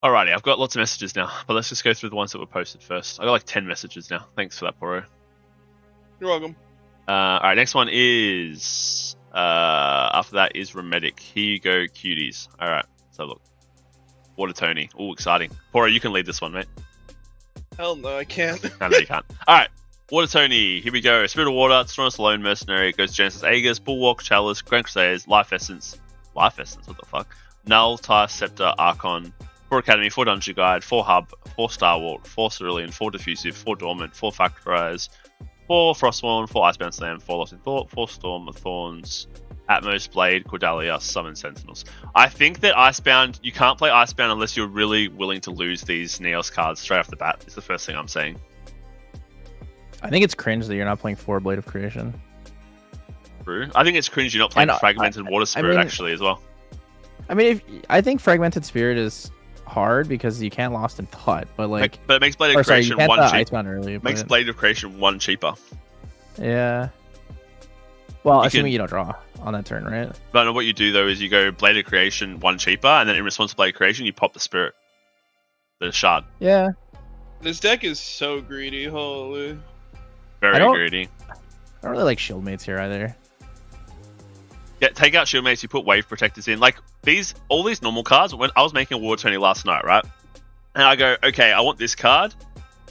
Alrighty, I've got lots of messages now. But let's just go through the ones that were posted first. I got like 10 messages now. Thanks for that, Poro. You're welcome. Alright, next one is... after that is Remedic. Here you go, cuties. Alright, so look. Water Tony. Oh, exciting. Poro, you can lead this one, mate. Hell no, I can't. No, you can't. Alright. Water Tony. Here we go. Spirit of Water. Stronus Alone Mercenary. It goes Genesis Aegis, Bulwark, Chalice, Grand Crusaders, Life Essence. Life Essence? What the fuck? Null, Tyre, Scepter, Archon. 4 Academy, 4 Dungeon Guide, 4 Hub, 4 Star Wart, 4 Cerulean, 4 Diffusive, 4 Dormant, 4 Factorize, 4 Frostborn, 4 Icebound Slam, 4 Lost in Thought, 4 Storm of Thorns, Atmos, Blade, Cordalia, Summon Sentinels. I think that Icebound, you can't play Icebound unless you're really willing to lose these Neos cards straight off the bat, is the first thing I'm saying. I think it's cringe that you're not playing 4 Blade of Creation. True. I think it's cringe you're not playing Fragmented Water Spirit actually as well. I mean, I think Fragmented Spirit is hard because you can't Lost in Thought, but like... But it makes Blade of Creation one cheaper. Icebound early, makes Blade of Creation 1 cheaper. Yeah. Well, assuming you don't draw on that turn, right? But no, what you do though is you go Blade of Creation 1 cheaper, and then in response to Blade of Creation, you pop the Spirit. the shard. Yeah. This deck is so greedy. Holy. Very greedy. I don't really like shieldmates here either. Yeah, take out shieldmates. You put wave protectors in. Like all these normal cards. When I was making a water tourney last night, right? And I go, okay, I want this card.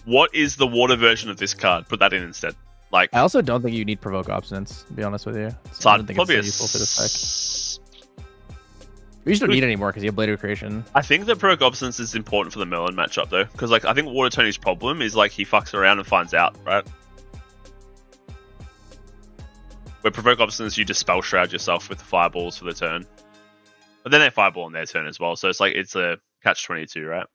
What is the water version of this card? Put that in instead. Like, I also don't think you need provoke obstinance, to be honest with you. So I don't think it's so useful for this deck. You just don't need it anymore because you have Blade of Creation. I think that provoke obstinance is important for the Merlin matchup though, because like I think Water Tony's problem is like he fucks around and finds out, right? Where provoke obstinance, you just spell shroud yourself with the fireballs for the turn, but then they fireball on their turn as well. So it's like it's a catch-22, right?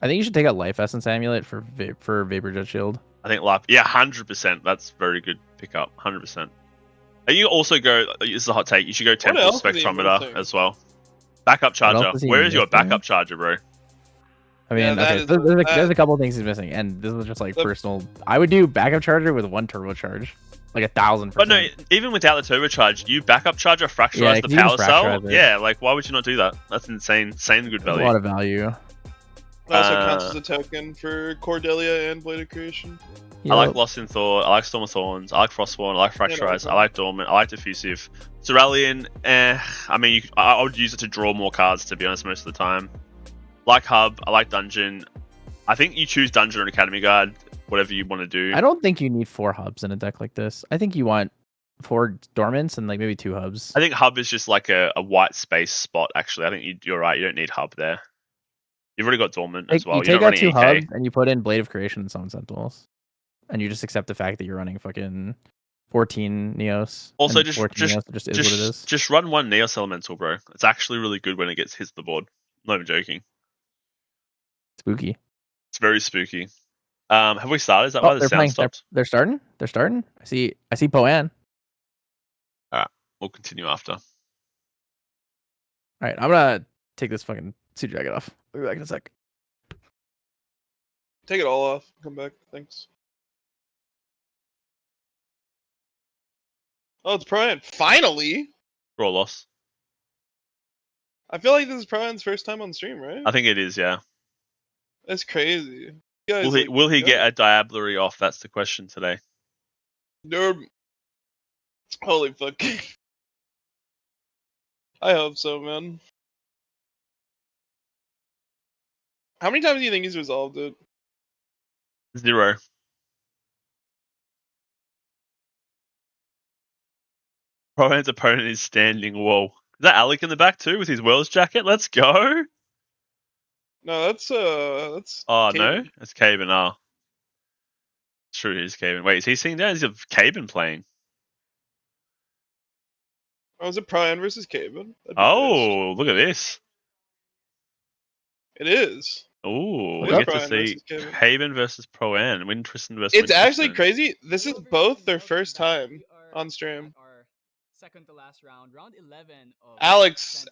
I think you should take out Life Essence Amulet for Vapor Jet Shield. I think life, yeah, 100%. That's very good pickup, 100%. And you also go. This is a hot take. You should go Temple Spectrometer as well. Backup charger. Where is your backup charger, bro? I mean, okay, there's a couple of things he's missing, and this is just like personal. I would do backup charger with 1 turbocharge, like 1,000%. But no, even without the turbocharge, you backup charger, fracturize the power cell. Yeah, like why would you not do that? That's insane good value. A lot of value. It also counts as a token for Cordelia and Blade of Creation. Yep. I like Lost in Thought, I like Storm of Thorns, I like Frostborn, I like Fracturize, I like Dormant, I like Diffusive. Cerulean, I mean, I would use it to draw more cards, to be honest, most of the time. Like Hub, I like Dungeon. I think you choose Dungeon or Academy Guard, whatever you want to do. I don't think you need 4 hubs in a deck like this. I think you want 4 Dormants and like maybe 2 hubs. I think Hub is just like a white space spot, actually. I think you're right, you don't need Hub there. You've already got Dormant as well. You take out 2 hubs and you put in Blade of Creation and Summon Sentinels. And you just accept the fact that you're running fucking 14 Neos. Also, just what it is. Just run 1 Neos Elemental, bro. It's actually really good when it hits the board. I'm not even joking. Spooky. It's very spooky. Have we started? Is that why the sound stopped? They're starting. I see Poan. Alright, we'll continue after. Alright, I'm gonna take this fucking Sea Dragon off. We'll be back in a sec. Take it all off. Come back. Thanks. Oh, it's Brian. Finally! Draw loss. I feel like this is Brian's first time on stream, right? I think it is, yeah. That's crazy. Guys, will he get a Diablerie off? That's the question today. Nope. Holy fuck. I hope so, man. How many times do you think he's resolved it? 0. Brian's opponent is standing. Whoa. Is that Alec in the back too with his Wells jacket? Let's go. No, that's Oh, Caven. no? That's Caven. Oh. It's true, it is Caven. Wait, is he sitting down? Is it Caven playing? Oh, is it Brian versus Caven? Oh, look at this. It is. Ooh, we It is get to Brian see versus Caven. Caven versus Pro-An. Wintristan versus It's Wintristan. actually crazy. This is both their first time on stream. Second to last round, round 11 of Alex,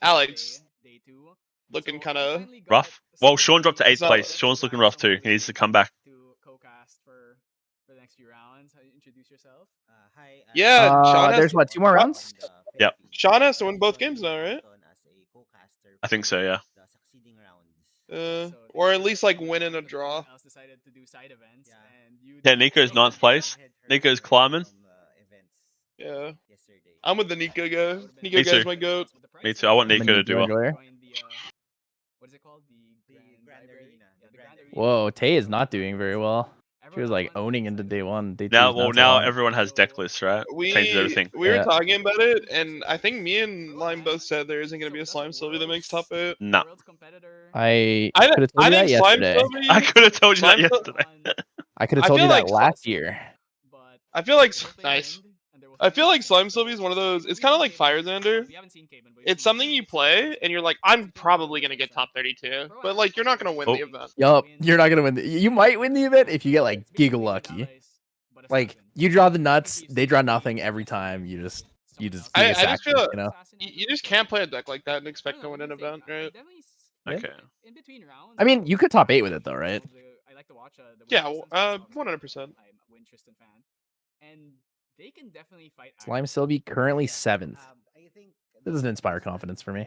day 2. looking kind of rough. Well, Sean dropped to 8th place. Sean's looking rough too. He needs to come back. To co-cast for the next few rounds. Introduce yourself. Hi. Yeah, Sean has there's what, 2 more rounds? Yep. Sean has to win both games now, right? I think so, yeah. Or at least like win in a draw. Yeah, Nico's 9th place. Nico's climbing. Yeah. I'm with the Nico guy. Nico Me guy's too. my goat. Me too. I want Nico to do well. What is it called? The Grand Arena. Whoa, Tay is not doing very well. She was like owning into day 1. Day 2 now everyone has deck lists, right? Changes everything. We were talking about it, and I think me and Lime both said there isn't going to be a Slime Sylvie that makes top 8. No. I could have told you that yesterday. I could have told you that yesterday. I could have told you that last year. I feel like nice. I feel like Slime Sylvie is one of those. It's kind of like Firezander. It's something you play, and you're like, I'm probably gonna get top 32, but like you're not gonna win the event. Yup, you're not gonna win. You might win the event if you get like giga lucky. Like you draw the nuts, they draw nothing every time. You just I just feel you know you just can't play a deck like that and expect to win an event, right? Okay. I mean, you could top 8 with it though, right? Yeah, 100%. And they can definitely fight. Slime Sylvie currently 7th. This doesn't inspire confidence for me.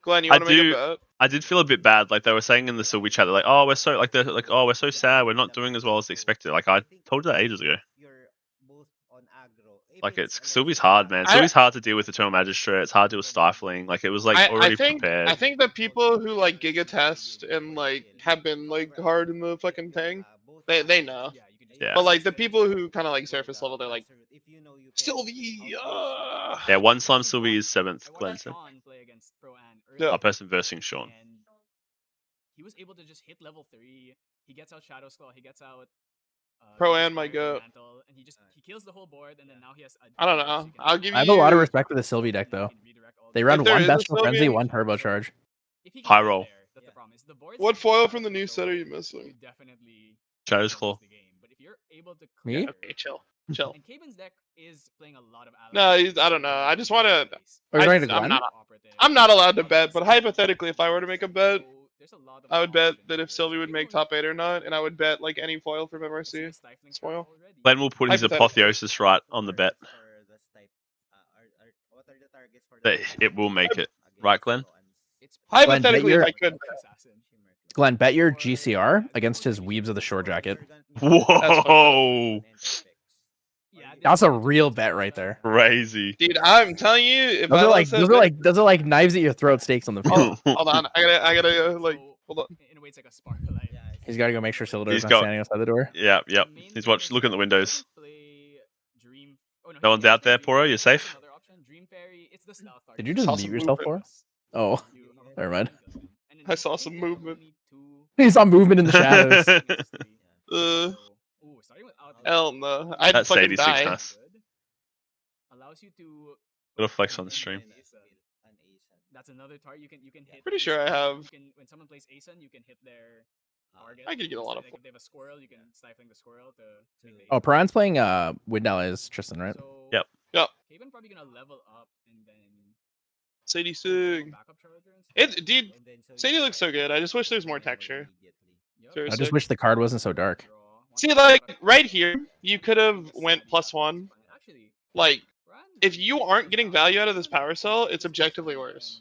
Glenn, you want to make a bet? I did feel a bit bad. Like they were saying in the Sylvie chat, like, oh, we're so we're so sad. We're not doing as well as expected. Like I told you that ages ago. Like Sylvie's hard, man. Sylvie's hard to deal with the Eternal Magistrate. It's hard to deal with Stifling. Like it was like already prepared. I think the people who like Giga Test and like have been like hard in the fucking thing, they know. Yeah. But like the people who kind of like surface level, they're like Sylvie. Yeah, one Slime Sylvie is 7th. Glenn said. Yeah. Our person versing Sean. He was able to just hit level 3. He gets out Shadow's Claw. He gets out Pro-An my goat. And he kills the whole board, and then now he has I don't know. I'll give you. I have a lot of respect for the Sylvie deck though. They run one Bestial Frenzy, one Turbocharge. High roll. What foil from the new set are you missing? Shadow's Claw. Me? Okay, chill. Chill. And Caben's deck is playing a lot of No, I don't know. I just want to. I'm I'm not allowed to bet, but hypothetically, if I were to make a bet, I would bet that if Sylvie would make top 8 or not, and I would bet like any foil from MRC. Foil. Glenn will put his Apotheosis right on the bet. That it will make it. Right, Glenn? Hypothetically, if I could. Glenn, bet your GCR against his Weebs of the Shore Jacket. Whoa! That's a real bet right there. Crazy. Dude, I'm telling you, if those are like knives at your throat, stakes on the field. Hold on, I gotta like hold on. In a way, it's like a sparklight. He's got to go make sure Sildur's not standing outside the door. Yep. He's looking at the windows. No one's out there, Poro. You're safe. Did you just mute yourself, Poro? Oh, never mind. I saw some movement. He saw movement in the shadows. Hell no. I'd That's fucking 86 die. nice. Little flex on the stream. That's another target you can hit. Pretty sure I have. When someone plays Ascent, you can hit their target. I could get a lot of. If they have a squirrel, you can stifling the squirrel to. Oh, Piran's playing Windell is Tristan, right? Yep. Caben probably gonna level up and then. Sadie Sig. Dude, Sadie looks so good. I just wish there's more texture. I just wish the card wasn't so dark. See, like right here, you could have went +1. Like, if you aren't getting value out of this power cell, it's objectively worse.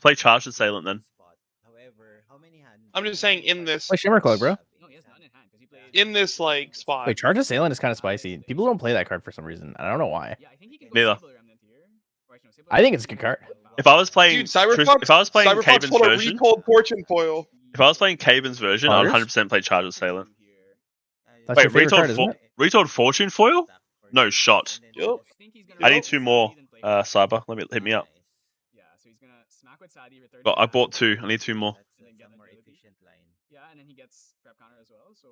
Play Charged Assailant then. I'm just saying in this. Play Shimmer Cloak, bro. In this like spot. Wait, Charge Assailant is kind of spicy. People don't play that card for some reason. I don't know why. Neither. I think it's a good card. If I was playing, Cyberpunk, if I was playing Cyberpunk's Caben's pulled a version, retold Fortune foil. if I was playing Caben's version, I'd 100% play Charged Assailant. That's your Wait, favorite card, retold Fortune foil? No shot. Yep. I need 2 more. Cyber, hit me up. But I bought 2. I need 2 more. Yeah, and then he gets prep counter as well. So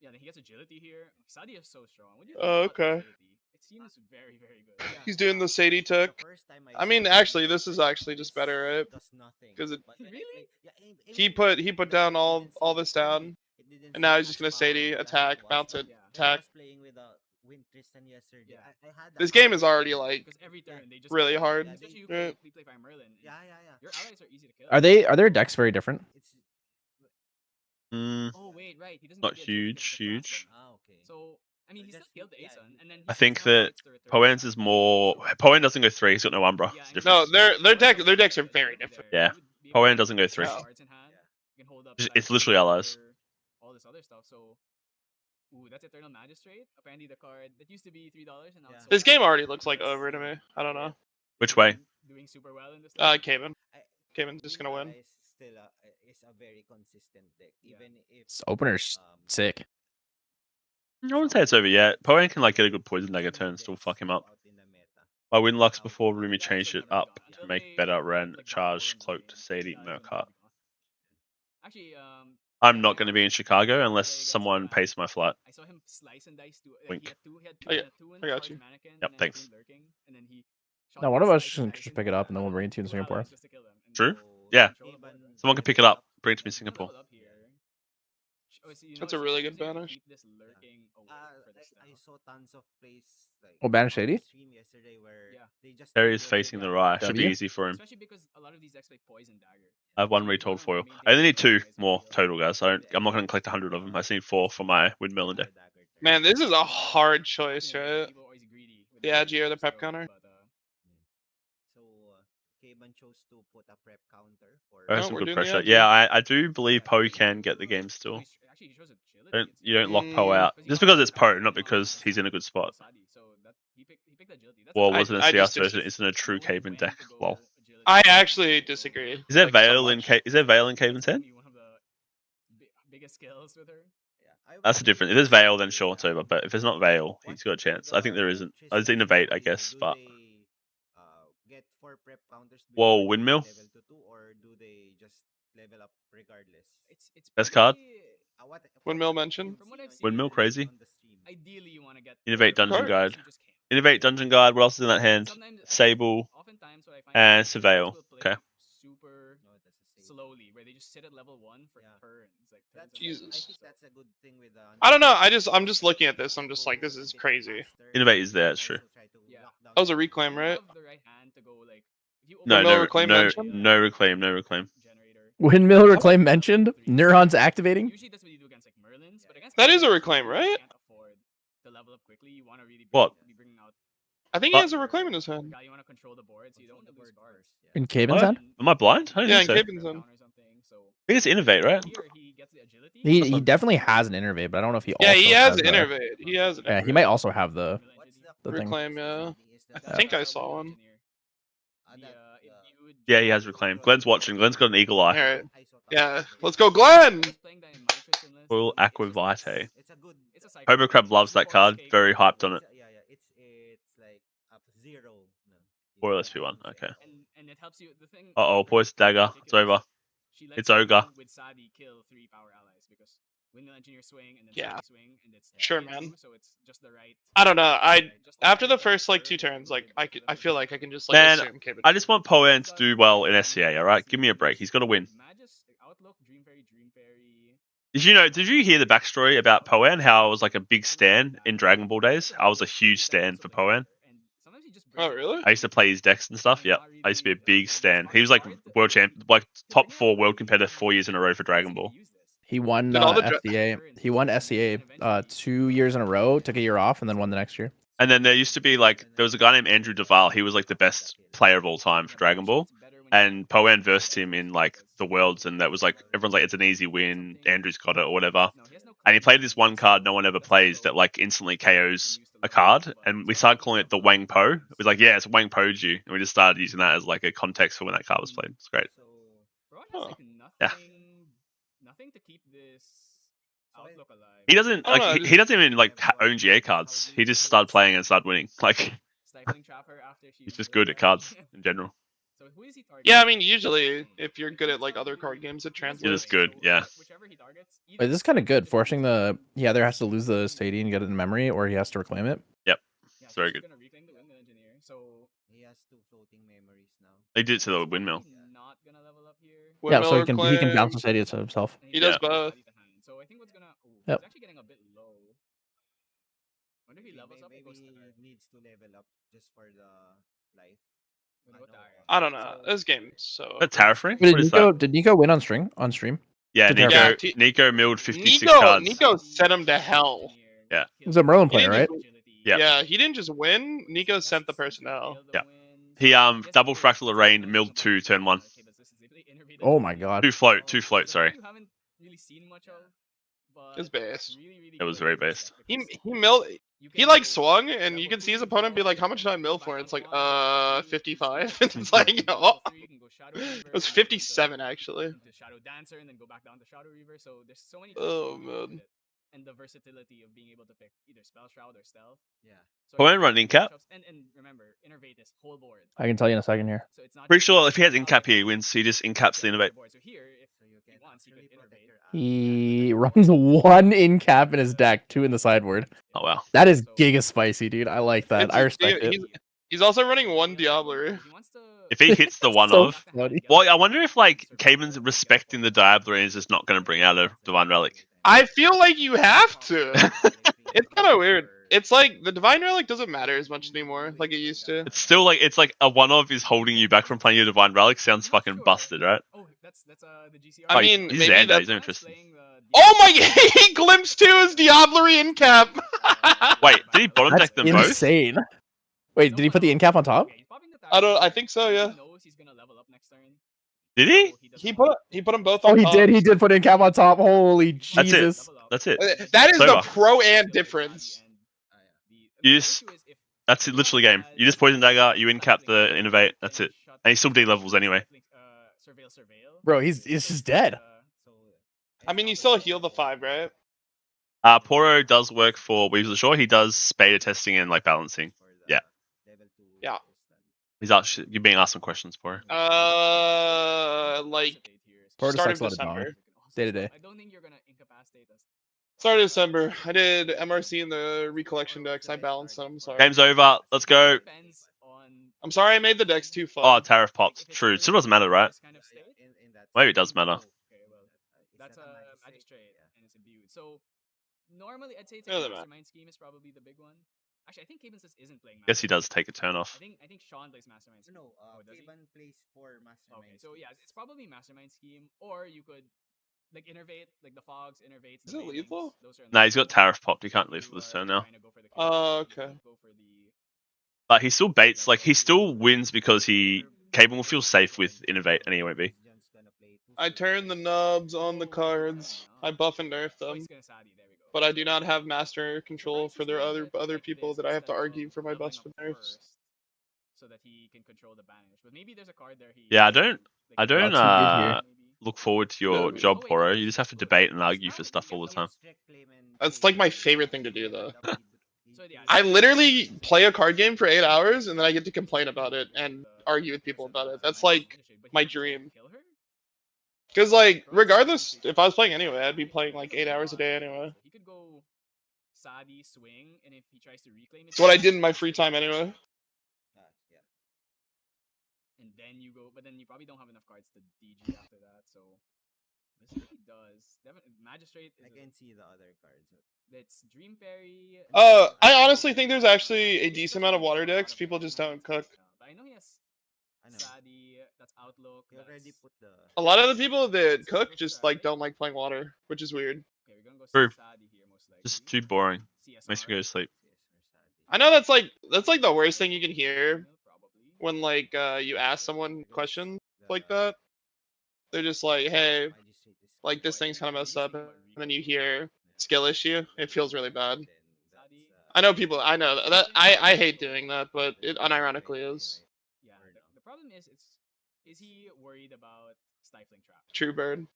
yeah, then he gets agility here. Sadie is so strong. Okay. It seems very, very good. Yeah. He's doing the Sadie tuck. I mean, actually, this is actually just better, right? Because he put down all this down, and now he's just gonna Sadie attack, bounce it, attack. This game is already like really hard. Right? Are their decks very different? Not huge. So I mean, he still killed the Asun, and then I think that Poen's is more. Poen doesn't go 3. He's got no Umbra. No, their decks are very different. Yeah, Poen doesn't go 3. It's literally allies. All this other stuff. So, that's Eternal Magistrate. Apparently, the card that used to be $3 and now it's this game already looks like over to me. I don't know. Which way? Doing super well in this. Caben. Caben's just gonna win. Is a very consistent deck, even if This opener's sick. I wouldn't say it's over yet. Poen can get a good poison dagger turn and still fuck him up. My win lucks before Rumi changed it up to make better Ren, Charge, Cloaked, Sadie, Mercat. Actually, I'm not going to be in Chicago unless someone pays for my flight. I saw him slice and dice Wink. I got you. Yep, thanks. No, one of us should just pick it up and then we'll bring it to you in Singapore. True? Yeah. Someone can pick it up, bring it to me in Singapore. That's a really good banish. I saw tons of plays Oh, banish 80? yesterday where they just Terry is facing the right. Should be W? easy for him. Especially because a lot of these decks play poison dagger. I have 1 retold foil. I only need 2 more total, guys. I'm not going to collect 100 of them. I just need 4 for my windmill deck. Man, this is a hard choice, right? The Agi or the prep counter. Cayman chose to put a prep counter for. There's Oh, some we're good doing the pressure. edge, Yeah, yeah. I do believe Poe can get the game still. Actually, he shows agility. You don't lock Poe Mm. out just because it's Poe, not because he's in a good spot. He picked agility. That's Well, I- wasn't a I CS just version. dis- It's in a true Caven deck. Lol. I actually disagree. Is there like, so Veil in much. Is there Veil in Caven's head? One of the biggest skills with her. Yeah, That's the difference. If there's Veil, then sure, it's over. But if there's not Veil, he's got a chance. I think there isn't. There's Innovate, I guess, but Get 4 prep counters Whoa, before they Windmill? level to 2, or do they just level up regardless? It's Best card? Windmill mentioned? From what I've seen, Windmill, crazy. On the stream. Ideally, you want to get Innovate Dungeon Alright. Guide. You just can't. Innovate Dungeon Guide. What else is in that hand? Sometimes- Sable. Oftentimes, what I find and is Surveil. will play Okay. Super No, that's the same. slowly, where they just sit at level 1 for Yeah. turns. Like That's, turns Jesus. I think that's a good thing with. I don't know. I'm just looking at this. I'm just like, this is crazy. Innovate is there, it's true. Yeah. That was a reclaim, right? Have the right hand to go, like, if you No, open Windmill no, reclaim no, mentioned? no reclaim, no reclaim. generator. Windmill reclaim mentioned. Neurons activating. Usually that's what you do against like Merlins, but against That is a Merlins, reclaim, you right? can't afford to level up quickly. You want to really What? be bringing out I think he has a reclaim in his hand. guy. You want to control the board, so you don't want to lose cards. In Caven's What? hand? Am I blind? I don't Yeah, in think so. Caven's hand. So I think it's Innovate, right? here he gets the agility. He definitely has an innervate, but I don't know if he. Yeah, also he has the- Innervate. He has an Yeah, he Innervate. might also have the thing. Reclaim, yeah. I Yeah. think I saw one. Yeah, he has reclaim. Glenn's watching. Glenn's got an eagle eye. Alright. Yeah. Let's go, Glenn! Full Aqua Vitae. It's a good. Hobo Crab loves that card. Very hyped on it. Yeah, it's like up 0. No. Or LSP1. Okay. And it helps you. The thing. Uh oh, Poison Dagger. It's over. It's ogre. With Sadi kill 3 power allies because Windmill Engineer swing and then Yeah. Sadi swing and it's Sure, hits man. you, so it's just the right. I don't know. just the After right the first like order 2 turns, like and I feel like I can just like Man, assume Caven. I just want Poen to do well in SCA, alright? Give me a break. He's got to win. Magus, Outlook, Dream Fairy. Did you hear the backstory about Poen? How I was like a big stan in Dragon Ball days? I was a huge stan for Poen. Oh, really? I used to play his decks and stuff. Yep. I used to be a big stan. He was like world champ, like top 4 world competitor 4 years in a row for Dragon Ball. He won Did all the SCA. He won SCA 2 years in a row. Took a year off and then won the next year. And then there used to be like, there was a guy named Andrew Duval. He was like the best player of all time for Dragon Ball. And Poen versed him in like the worlds, and that was like, everyone's like, it's an easy win. Andrew's got it or whatever. And he played this one card no one ever plays that like instantly KOs a card, and we started calling it the Wang Po. It was like, yeah, it's Wang Po Ju, and we just started using that as like a context for when that card was played. It's great. Oh. Yeah. Nothing to keep this Outlook alive. He doesn't Oh, like no, he doesn't even like own GA cards. He just started playing and started winning. Like Stifling Trapper after she he's just good at cards in general. So who is he targeting? Yeah, I mean, usually if you're good at like other card games, it You're translates. just good, yeah. Whichever he targets. Wait, this is kind of good. Forcing the he either has to lose the stadium and get it in memory, or he has to reclaim it. It's very good. Gonna reclaim the Windmill Engineer, so He has 2 floating memories now. They did it to the windmill. he's not gonna level up here. Yeah, so Windmill he can reclaim. bounce the stadium to himself. And He does has both. Sadi to hand. So I think what's gonna. Yep. He's actually getting a bit low. Wonder if he levels up. Maybe Goes to he needs to level up just for the life. I don't know. This game, so. Is that Terrafree? Wait, What is that? Did Nico win on stream? Yeah, Did Nico Terrafree? Nico milled 56 Nico, cards. Nico sent him to hell. Yeah. He's a Merlin He player, right? didn't Yeah. Yeah, he didn't just win. Nico sent the person to hell. Yeah. He double fractal arraigned, milled 2, turn 1. Oh my god. 2 float, sorry. It's based. It was very based. He milled. He like swung, and you can see his opponent be like, "How much did I mill for?" It's like, 55. It's like, oh. It was 57 actually. Shadow Dancer and then go back down to Shadow Reaver. So there's so many. Oh man. And the versatility of being able to pick either Spell Shroud or Stealth. Yeah. So Poen it's running cap. And remember, Innervate this whole board. I can tell you in a second here. So it's not Pretty just sure if he has how incap they here, he wins. He just incaps the innovate. board. So here, if So you he can wants, he could actually protect Innervate. your He runs 1 in cap in his deck, 2 in the sideboard. Oh wow. That is giga spicy, dude. I like that. I respect it. He's also running 1 Diablo. If he hits the one So of, funny. well, I wonder if like Caven's respecting the Diablo and is just not going to bring out a Divine Relic. I feel like you have to. It's kind of weird. It's like the Divine Relic doesn't matter as much anymore, like it used to. It's still like a one of is holding you back from playing your Divine Relic. Sounds fucking busted, right? Oh, that's the GCR. I Oh, mean, he's maybe Xander, that's he's interested. Oh my! He glimpsed 2 as Diablo in cap. Wait, did he bottom That's deck them both? insane. Wait, did he put the in cap on top? I think so. Yeah. Did he? He put them both Oh, on he top. did. He did put in cap on top. Holy That's it. Jesus! That's it. That is It's the over. pro and difference. You just, that's it, literally game. You just poison dagger, you in-cap the innovate, that's it. And he still D-levels anyway. Bro, he's just dead. I mean, you still heal the 5, right? Poro does work for Weaves of the Shore. He does beta testing and like balancing. Yeah. Yeah. He's actually, you're being asked some questions, Poro. Like Poro start sucks of a lot of dom. December. Day to day. I don't think you're gonna incapacitate us. Start of December. I did MRC in the recollection decks. I balanced them. I'm sorry. Game's over. Let's go. I'm sorry I made the decks too fun. Oh, tariff popped. True. It still doesn't matter, right? Maybe it does matter. Okay, well, that's a magistrate and it's imbued. So normally I'd say Doesn't matter. mastermind scheme is probably the big one. Actually, I think Caban isn't playing. Guess he does take a turn off. I think Sean plays mastermind scheme. No, does he? Caban plays for mastermind. Okay, so yeah, it's probably mastermind scheme, or you could like innervate, like the fogs, innervates. Is it lethal? Nah, he's got tariff popped. He can't live for this turn now. Okay. But he still baits. Like he still wins because Caban will feel safe with innovate, and he won't be. I turn the nubs on the cards. I buff and nerf them, but I do not have master control for their other people that I have to argue for my buffs and nerfs. So that he can control the banish. But maybe there's a card there. Yeah, I don't here. look forward to your job, Poro. You just have to debate and argue for stuff all the time. That's like my favorite thing to do, though. I literally play a card game for 8 hours and then I get to complain about it and argue with people about it. That's like my dream. Because like, regardless, if I was playing anyway, I'd be playing like 8 hours a day anyway. He could go Sadi swing, and if he tries to reclaim it, It's what I did in my free time anyway. And then you go, but then you probably don't have enough cards to DG after that. So this really does. Magistrate. I can see the other cards. It's Dream Fairy. I honestly think there's actually a decent amount of water decks. People just don't cook. But I know he has Sadi. That's Outlook. He already put the. A lot of the people that cook just like don't like playing water, which is weird. Okay, we're gonna go True. Sadi here most likely. Just too boring. CSR. Makes me go to sleep. I know that's like the worst thing you can hear when like you ask someone questions like that. They're just like, hey, like this thing's kind of messed up, and then you hear skill issue. It feels really bad. I know people. I know that I hate doing that, but it unironically is. Yeah. The problem is he worried about stifling trap? True bird.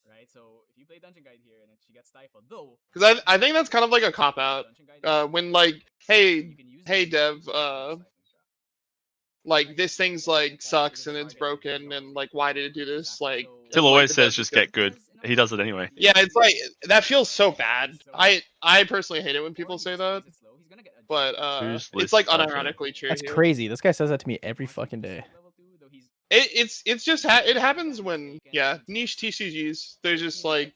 Right. So if you play Dungeon Guide here and she gets stifled, though. Because I think that's kind of like a cop out. When like, hey Dev, like this thing's like sucks and it's broken and like why did it do this? Like Till like, always the says best just is good. get good. He does it anyway. Yeah, it's like that feels so bad. I personally hate it when people say that, but Who's it's like Liz unironically true. That's here. crazy. This guy says that to me every fucking day. It's just it happens when niche TCGs. They're just like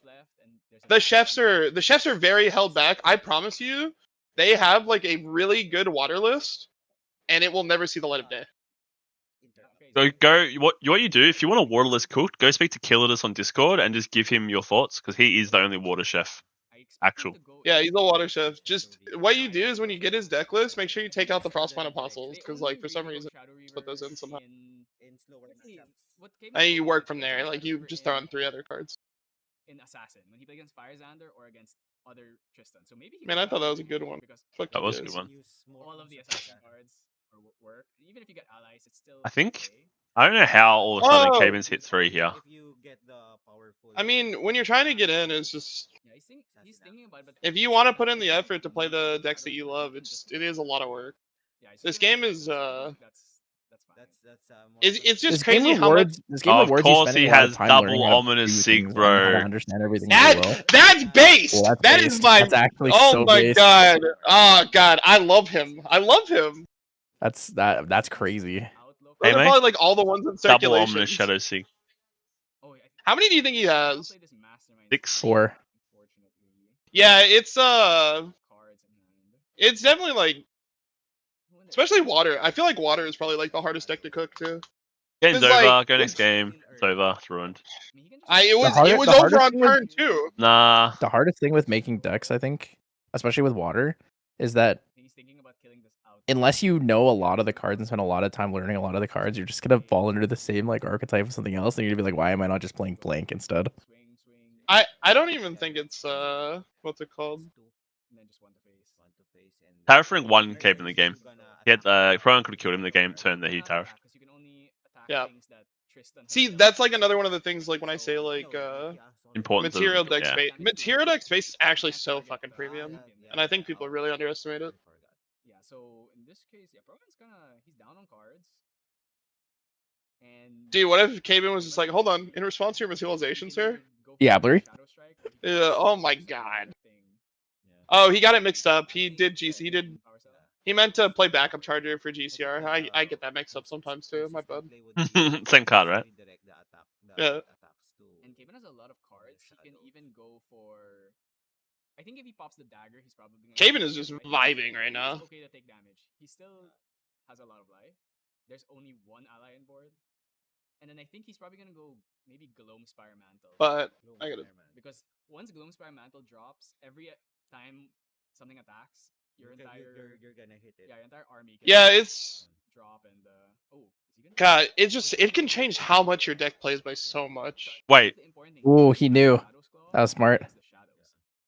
the chefs are very held back. I promise you, they have like a really good water list, and it will never see the light of day. So what you do if you want a waterless cooked, go speak to Killitus on Discord and just give him your thoughts because he is the only water chef. Actual. Yeah, he's a water chef. Just what you do is when you get his deck list, make sure you take out the Frostbind Apostles because like for some reason put those in somehow. And you work from there. Like you just throw in 3 other cards. In Assassin when he plays against Firezander or against other Tristan. So maybe. Man, I thought that was a good one. Fuck That you was a guys. good one. All of the assassin cards work. Even if you get allies, it's still. I think I don't know how all of a sudden Oh! Caban's hit 3 here. If you get the powerful. I mean, when you're trying to get in, it's just Yeah, he's thinking about it. But if you want to put in the effort to play the decks that you love, it is a lot of work. yeah, This game is That's fine. it's just This game crazy how much. rewards. This game Of rewards you course spending he a lot of has time double learning how to ominous do sig, things and how to bro. understand everything really well. That's based. Well, that's That based. is my. That's actually Oh so my based. god. Oh god. I love him. I love him. That's crazy. Outlook. Those Hey, are mate. probably like all the ones in Double circulation. ominous shadow sig. Oh, yeah, How many do you think he has? 6. 4. Yeah, it's Cards in hand. it's definitely like, especially water. I feel like water is probably like the hardest deck to cook too. Game's It's over. like- Go next game. It's over. It's ruined. It was the over hardest on thing with- turn 2. Nah. The hardest thing with making decks, I think, especially with water, is that unless you know a lot of the cards and spend a lot of time learning a lot of the cards, you're just gonna fall under the same like archetype of something else, and you're gonna be like, why am I not just playing blank instead? I don't even think it's what's it called? Tariffing one cave in the game. He had Proan could have killed him in the game turn that he tariffed. Yeah. See, that's like another one of the things. Like when I say like Important. material deck space, material deck space is actually so fucking premium, and I think people really underestimate it. Yeah. So in this case, yeah, Proman's he's down on cards. And Dude, what if Caven was just like, hold on, in response to your materialization, sir? Yeah, Blurry. Yeah. Oh my god. Oh, he got it mixed up. He did GC. He meant to play backup charger for GCR. I get that mixed up sometimes too. My bad. Same card, right? Yeah. And Caven has a lot of cards. He can even go for. I think if he pops the dagger, he's probably. Caven is just vibing right now. It's okay to take damage. He still has a lot of life. There's only one ally on board. And then I think he's probably gonna go maybe Gloam Spire Mantle. But I gotta. Because once Gloam Spire Mantle drops, every time something attacks, your entire you're gonna hit it. yeah, your entire army. Yeah, it's. Drop and oh, is he gonna? God, it can change how much your deck plays by so much. Wait. Ooh, he knew. That was smart.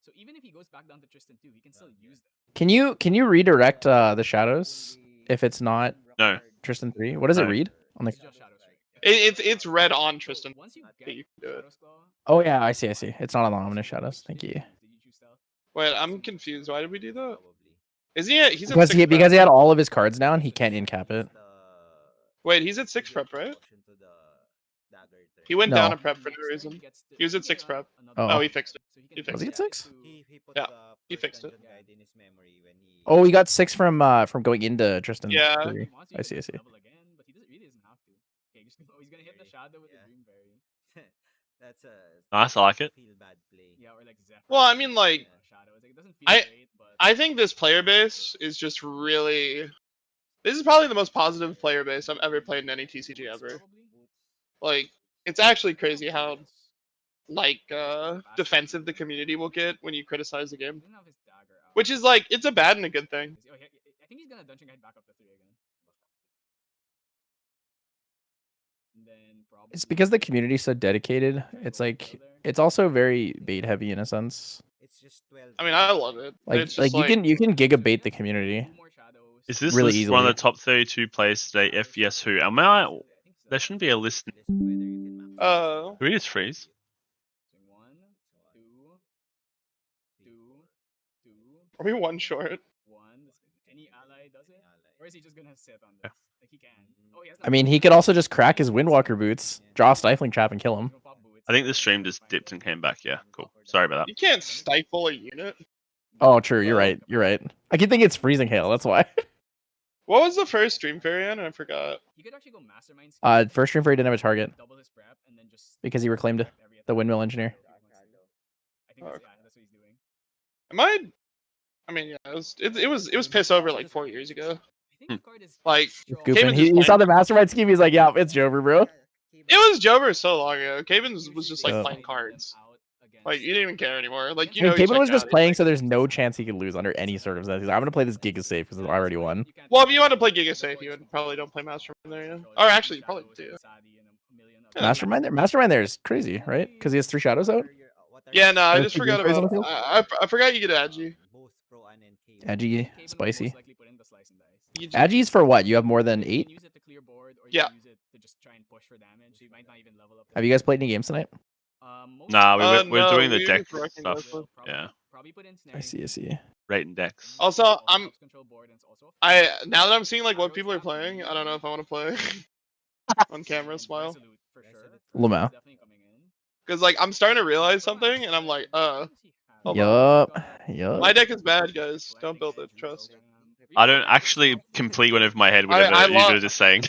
So even if he goes back down to Tristan 2, he can still use them. Can you redirect the shadows if it's not No. Tristan 3? What does it No. read on the? It's just Shadow Strike. It's red on Tristan. Once you Yeah, get you can do it. Shadow's Claw, Oh yeah, I see. It's not on the ominous shadows. Thank you. did you choose stealth? Wait, I'm confused. Why did we do that? Is he? He's at Because six he prep. had all of his cards down, he can't incap it. Wait, he's at 6 prep, right? He went No. down a prep for no reason. He was at 6 prep. Oh. Oh, he fixed it. So He can fixed Was he at 6? Yeah, he fixed it. In his memory when he... Oh, he got 6 from going into Tristan. Yeah. 3. I see. Level again, but he really doesn't have to. Okay, he's gonna hit the shadow with the Dream Berry. That's a Nice, I like it. feel bad play. Yeah, or like Zephyr. Well, I mean, like, Shadow. It doesn't feel great, but I think this player base is just really. This is probably the most positive player base I've ever played in any TCG ever. Like, it's actually crazy how like defensive the community will get when you criticize the game. Which is like, it's a bad and a good thing. I think he's gonna dungeon guide back up to 3 again. And then probably It's because the community's so dedicated. It's like it's also very bait heavy in a sense. It's just 12. I mean, I love it. But Like it's just you can giga bait the community. Is this Really list one of easily. the top 32 players today? If yes, who? Am I? There shouldn't be a list. Who is Freeze? 1, 2, 2, 2, Are we one short? 1. Any ally does it? Or is he just gonna sit on this? Like he can. Oh, he has I mean, he could also just crack his Windwalker boots, draw a Stifling Trap, and kill him. I think the stream just dipped and came back. Yeah, cool. Sorry about that. You can't stifle a unit. Oh, true. You're right. I keep thinking it's Freezing Hail. That's why. What was the first Dream Fairy on? I forgot. He could actually go Mastermind. First stream for he didn't have a target Double his prep and then just because he reclaimed the Windmill Engineer. I think that's what he's doing. I mean, yeah, it was piss over like 4 years ago. I think the card is Like, Goopin. Caven's He just saw playing- the Mastermind scheme. He's like, yeah, it's Jover, bro. It was Jover so long ago. Caven was just like Yeah. playing cards. Like, you didn't even care anymore. Like, you I mean, know, he Caven was checked just out. playing, so there's no chance he could lose under any circumstances. I'm gonna play this Giga safe because I already won. Well, if you want to play Giga Safe, you would probably don't play Mastermind there, yeah. Or actually, you probably do. Yeah. Mastermind there is crazy, right? Because he has 3 shadows out. Yeah, no, I There's just two forgot Dream Fairies on about. the field? I forgot you get Agi. Both Pro and NK. Edgy, spicy. You just- Agi's for what? You have more than 8? Yeah. Have you guys played any games tonight? Nah, we're no, doing the we deck were working stuff. with- Yeah, I see. rating decks. Also, now that I'm seeing like what people are playing, I don't know if I want to play on camera. Smile, Lamau. because like I'm starting to realize something, and I'm like, hold on. Yup. My deck is bad, guys. Don't build it. Trust. I don't actually complete went over my head whatever I you guys lo- are just saying.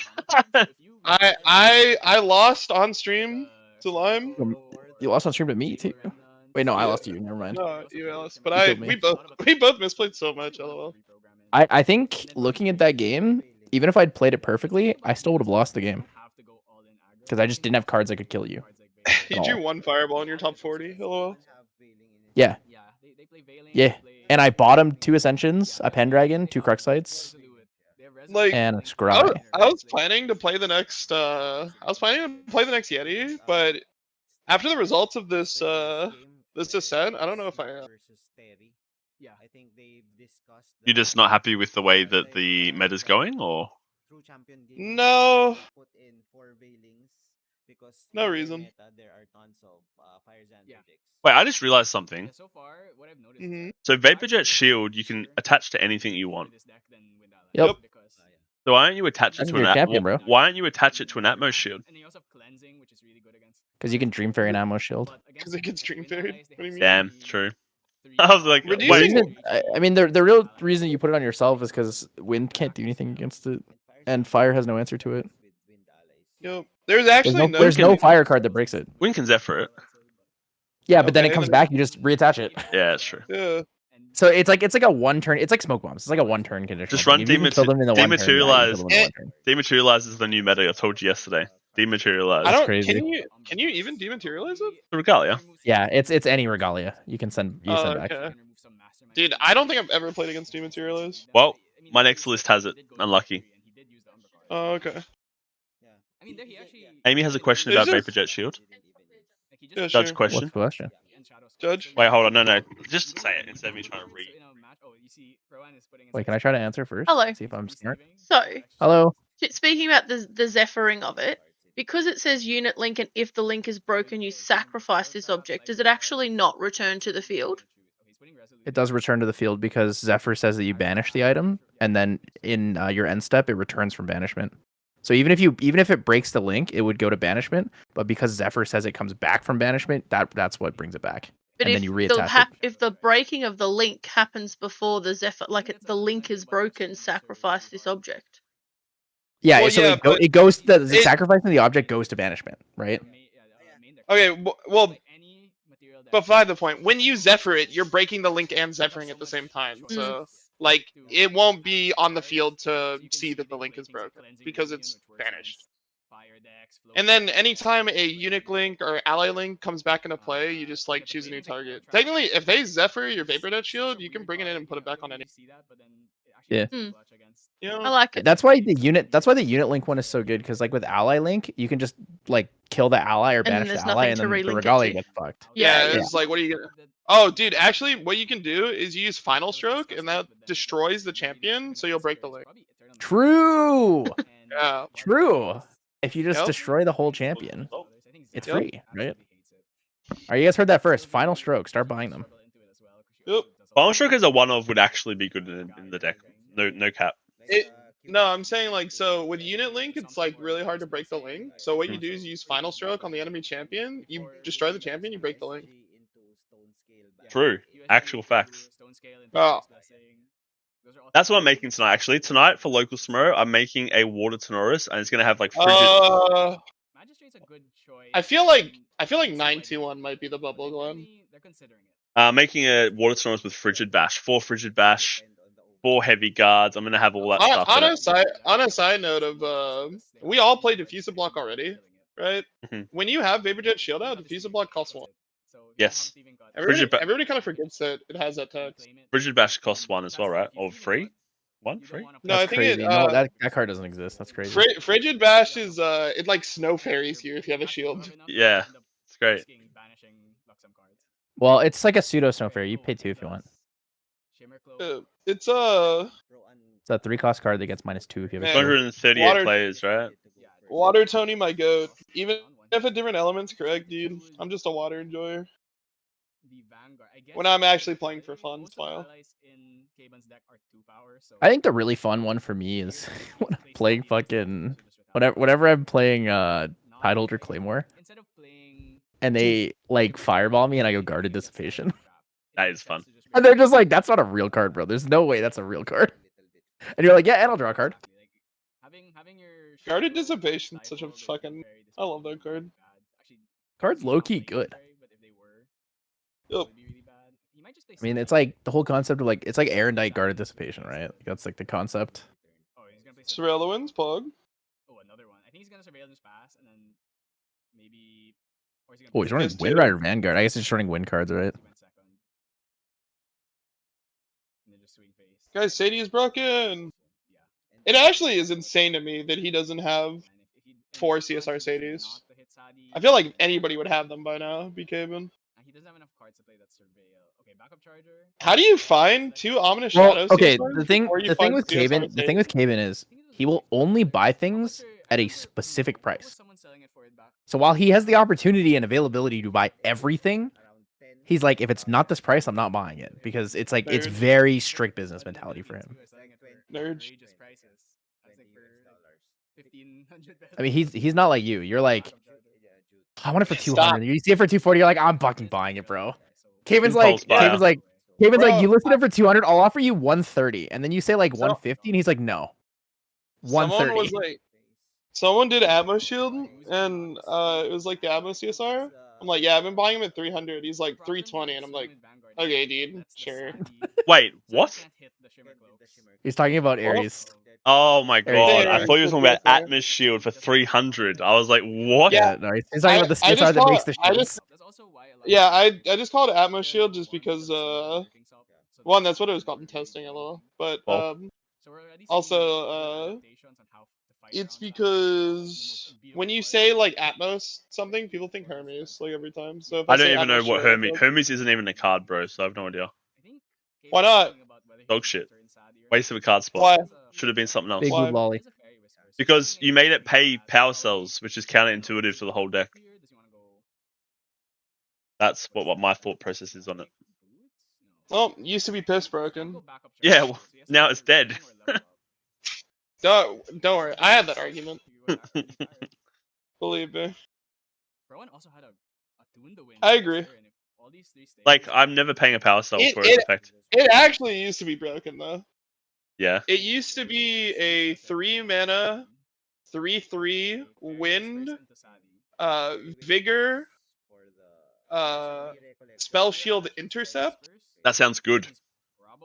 I lost on stream to Lime. You lost on stream to me too. Wait, no, I lost to you. Never mind. No, you lost, but You killed me. we both misplayed so much. LOL. I think looking at that game, even if I'd played it perfectly, I still would have lost the game because I just didn't have cards that could kill you. You drew one fireball in your top 40. LOL. Yeah. Yeah, and I bought him 2 Ascensions, a Pendragon, 2 Cruxites, Like, and a I Scry. was planning to play the next Yeti, but after the results of this Ascent, I don't know if I am. Yeah. I think they've discussed You're just not happy with the way that the meta's going, or through champion game. No. Put in 4 Veilings because No in their reason. meta there are tons of Fire Xanderjix. wait, I just realized something. So far, what I've noticed Mhm. So Vaporjet Shield, you can attach to anything you want. Yep. So why don't you attach it That's to an your champion, bro. Why don't you attach it to an Atmos shield? And then you also have cleansing, which is really good against. Because you can Dream Fairy and Ammo Shield. Because it gets Dream Fairy. What do you mean? Damn, true. I was like, The Reducing- reason, I mean, the real reason you put it on yourself is because Wind can't do anything against it, and Fire has no answer to it. Yep. There's actually There's no Fire card that breaks it. Win can Zephyr it. Yeah, but then it Okay, comes then- back, you just reattach it. Yeah, that's true. Yeah. So it's like a 1-turn. It's like Smoke Bombs. It's like a 1-turn condition. Just run If you can kill them in the 1 turn, yeah, you can Dematerialize. kill them in the 1 turn. Dematerialize is the new meta. I told you yesterday. Dematerialize. I don't. crazy. Can you even dematerialize it? Regalia. Yeah, it's any Regalia. You can send back. Okay. Dude, I don't think I've ever played against dematerialize. Well, my next list has it. Unlucky. Oh, okay. I mean, there he actually. Amy has a question It's about just- Vaporjet Shield. Yeah, Judge sure. question. What's the question? Judge. Wait, hold on. No. Just say it instead of me trying to read. Wait, can I try to answer first? Hello. See if I'm smart. So, Hello. speaking about the Zephyring of it, because it says unit link and if the link is broken, you sacrifice this object, does it actually not return to the field? It does return to the field because Zephyr says that you banish the item, and then in your end step, it returns from banishment. So even if it breaks the link, it would go to banishment. But because Zephyr says it comes back from banishment, that's what brings it back. But And if then you reattach it. if the breaking of the link happens before the Zephyr, the link is broken, sacrifice this object. Yeah, Well, so yeah, but it goes the it- sacrificing the object goes to banishment, right? Okay, well, beside the point, when you Zephyr it, you're breaking the link and Zephyring at the same time. So, like, it won't be on the field to see that the link is broken because it's banished. And then anytime a unique link or ally link comes back into play, you just like choose a new target. Technically, if they Zephyr your Vaporjet Shield, you can bring it in and put it back on any. Yeah. You know? I like it. That's why the unit link one is so good because like with ally link, you can just like kill the ally or then banish there's the ally, nothing and to then the relink it regalia to. gets fucked. Yeah, Yeah. it's like, what are you gonna? Oh, dude, actually, what you can do is you use Final Stroke, and that destroys the champion, so you'll break the link. True. Yeah. True. If you just Yep. destroy the whole champion, it's Yep. free, right? Alright, you guys heard that first. Final Stroke. Start buying them. Yep. Final Stroke as a one-off would actually be good in the deck. No cap. No, I'm saying like, so with unit link, it's like really hard to break the link. So what you do is you use Final Stroke on the enemy champion. You destroy the champion, you break the link. True. Actual facts. Oh. That's what I'm making tonight. Actually, tonight for local tomorrow, I'm making a water Tenoris, and it's gonna have like frigid. I feel like 921 might be the bubble Glen. Making a water Tenoris with frigid bash, 4 frigid bash, 4 heavy guards. I'm gonna have all that stuff. in it. On a side note of we all play Diffusive Block already, right? Mhm. When you have Vaporjet Shield out, Diffusive Block costs 1. Yes. Everybody kind of forgets that it has that text. Frigid bash costs 1 as well, right? Or free? 1 free? No, I That's think crazy. it. No, that card doesn't exist. That's crazy. Frigid Bash is it like snow fairies you if you have a shield. Yeah, it's great. Well, it's like a pseudo snow fairy. You pay 2 if you want. It's It's a 3-cost card that gets -2 if you have a Man. shield. 238 Water- players, right? Water Tony my goat. Even if a different element's correct, dude. I'm just a water enjoyer. When I'm actually playing for fun, smile. I think the really fun one for me is when I'm playing fucking whenever I'm playing Tideholder Claymore and they like fireball me and I go Guarded Dissipation. That is fun. And they're just like, that's not a real card, bro. There's no way that's a real card. And you're like, yeah, and I'll draw a card. Guarded Dissipation, such a fucking. I love that card. Card's low-key good. Yep. I mean, it's like the whole concept of like, it's like Erendite Guarded Dissipation, right? Like, that's like the concept. Surrealowins, Pog. Oh, he's running Yes, Wind dude. Rider Vanguard. I guess he's just running wind cards, right? Guys, Sadie is broken. It actually is insane to me that he doesn't have 4 CSR Sadies. I feel like anybody would have them by now, BKben. He doesn't have enough cards to play that Surveil. Okay, backup charger. How do you find 2 Ominous Well, Shadow okay. CSRs The thing before you the thing find with CSR Caven the thing with Caven is he will only buy things at a specific price. So while he has the opportunity and availability to buy everything, he's like, if it's not this price, I'm not buying it because it's like it's Nerd. very strict business mentality for him. Nerd. I mean, he's not like you. You're like, I want it for Stop. 200. You see it for 240, you're like, I'm fucking buying it, bro. Caven's Impulse buyer. Caven's Bro, like, you listed it for 200, I'll offer you 130, and then you say like So- 150, and he's like, no, 130. Someone was like, someone did Atmo Shield, and it was like the Atmo CSR. I'm like, yeah, I've been buying him at 300. He's like 320, and I'm like, okay, dude, sure. Wait, what? He's talking about Ares. Oh my god! I Yeah, thought you were talking about yeah. Atmos Shield for 300. I was like, what? Yeah. No, he's talking about the I CSR just that makes the thought- I shields. Yeah, I just called it Atmo Shield just because one, that's what it was called in testing, LOL. But Well. also it's because when you say like Atmos something, people think Hermes like every time. So if I don't say even know Atmos what Shield, Hermes. Hermes isn't even a card, bro. So I have no idea. Why not? Dog shit. Waste of a card spot. Why? Should have been something else. Big Why? Blue Lolly. Because you made it pay power cells, which is counterintuitive to the whole deck. That's what my thought process is on it. Well, used to be piss broken. Yeah, well, now it's dead. Don't worry, I had that argument. Believe me. I agree. Like, I'm never paying a power cell It- for its effect. It actually used to be broken though. Yeah. It used to be a 3 mana, 3/3 wind, vigor, spell shield intercept, That sounds good.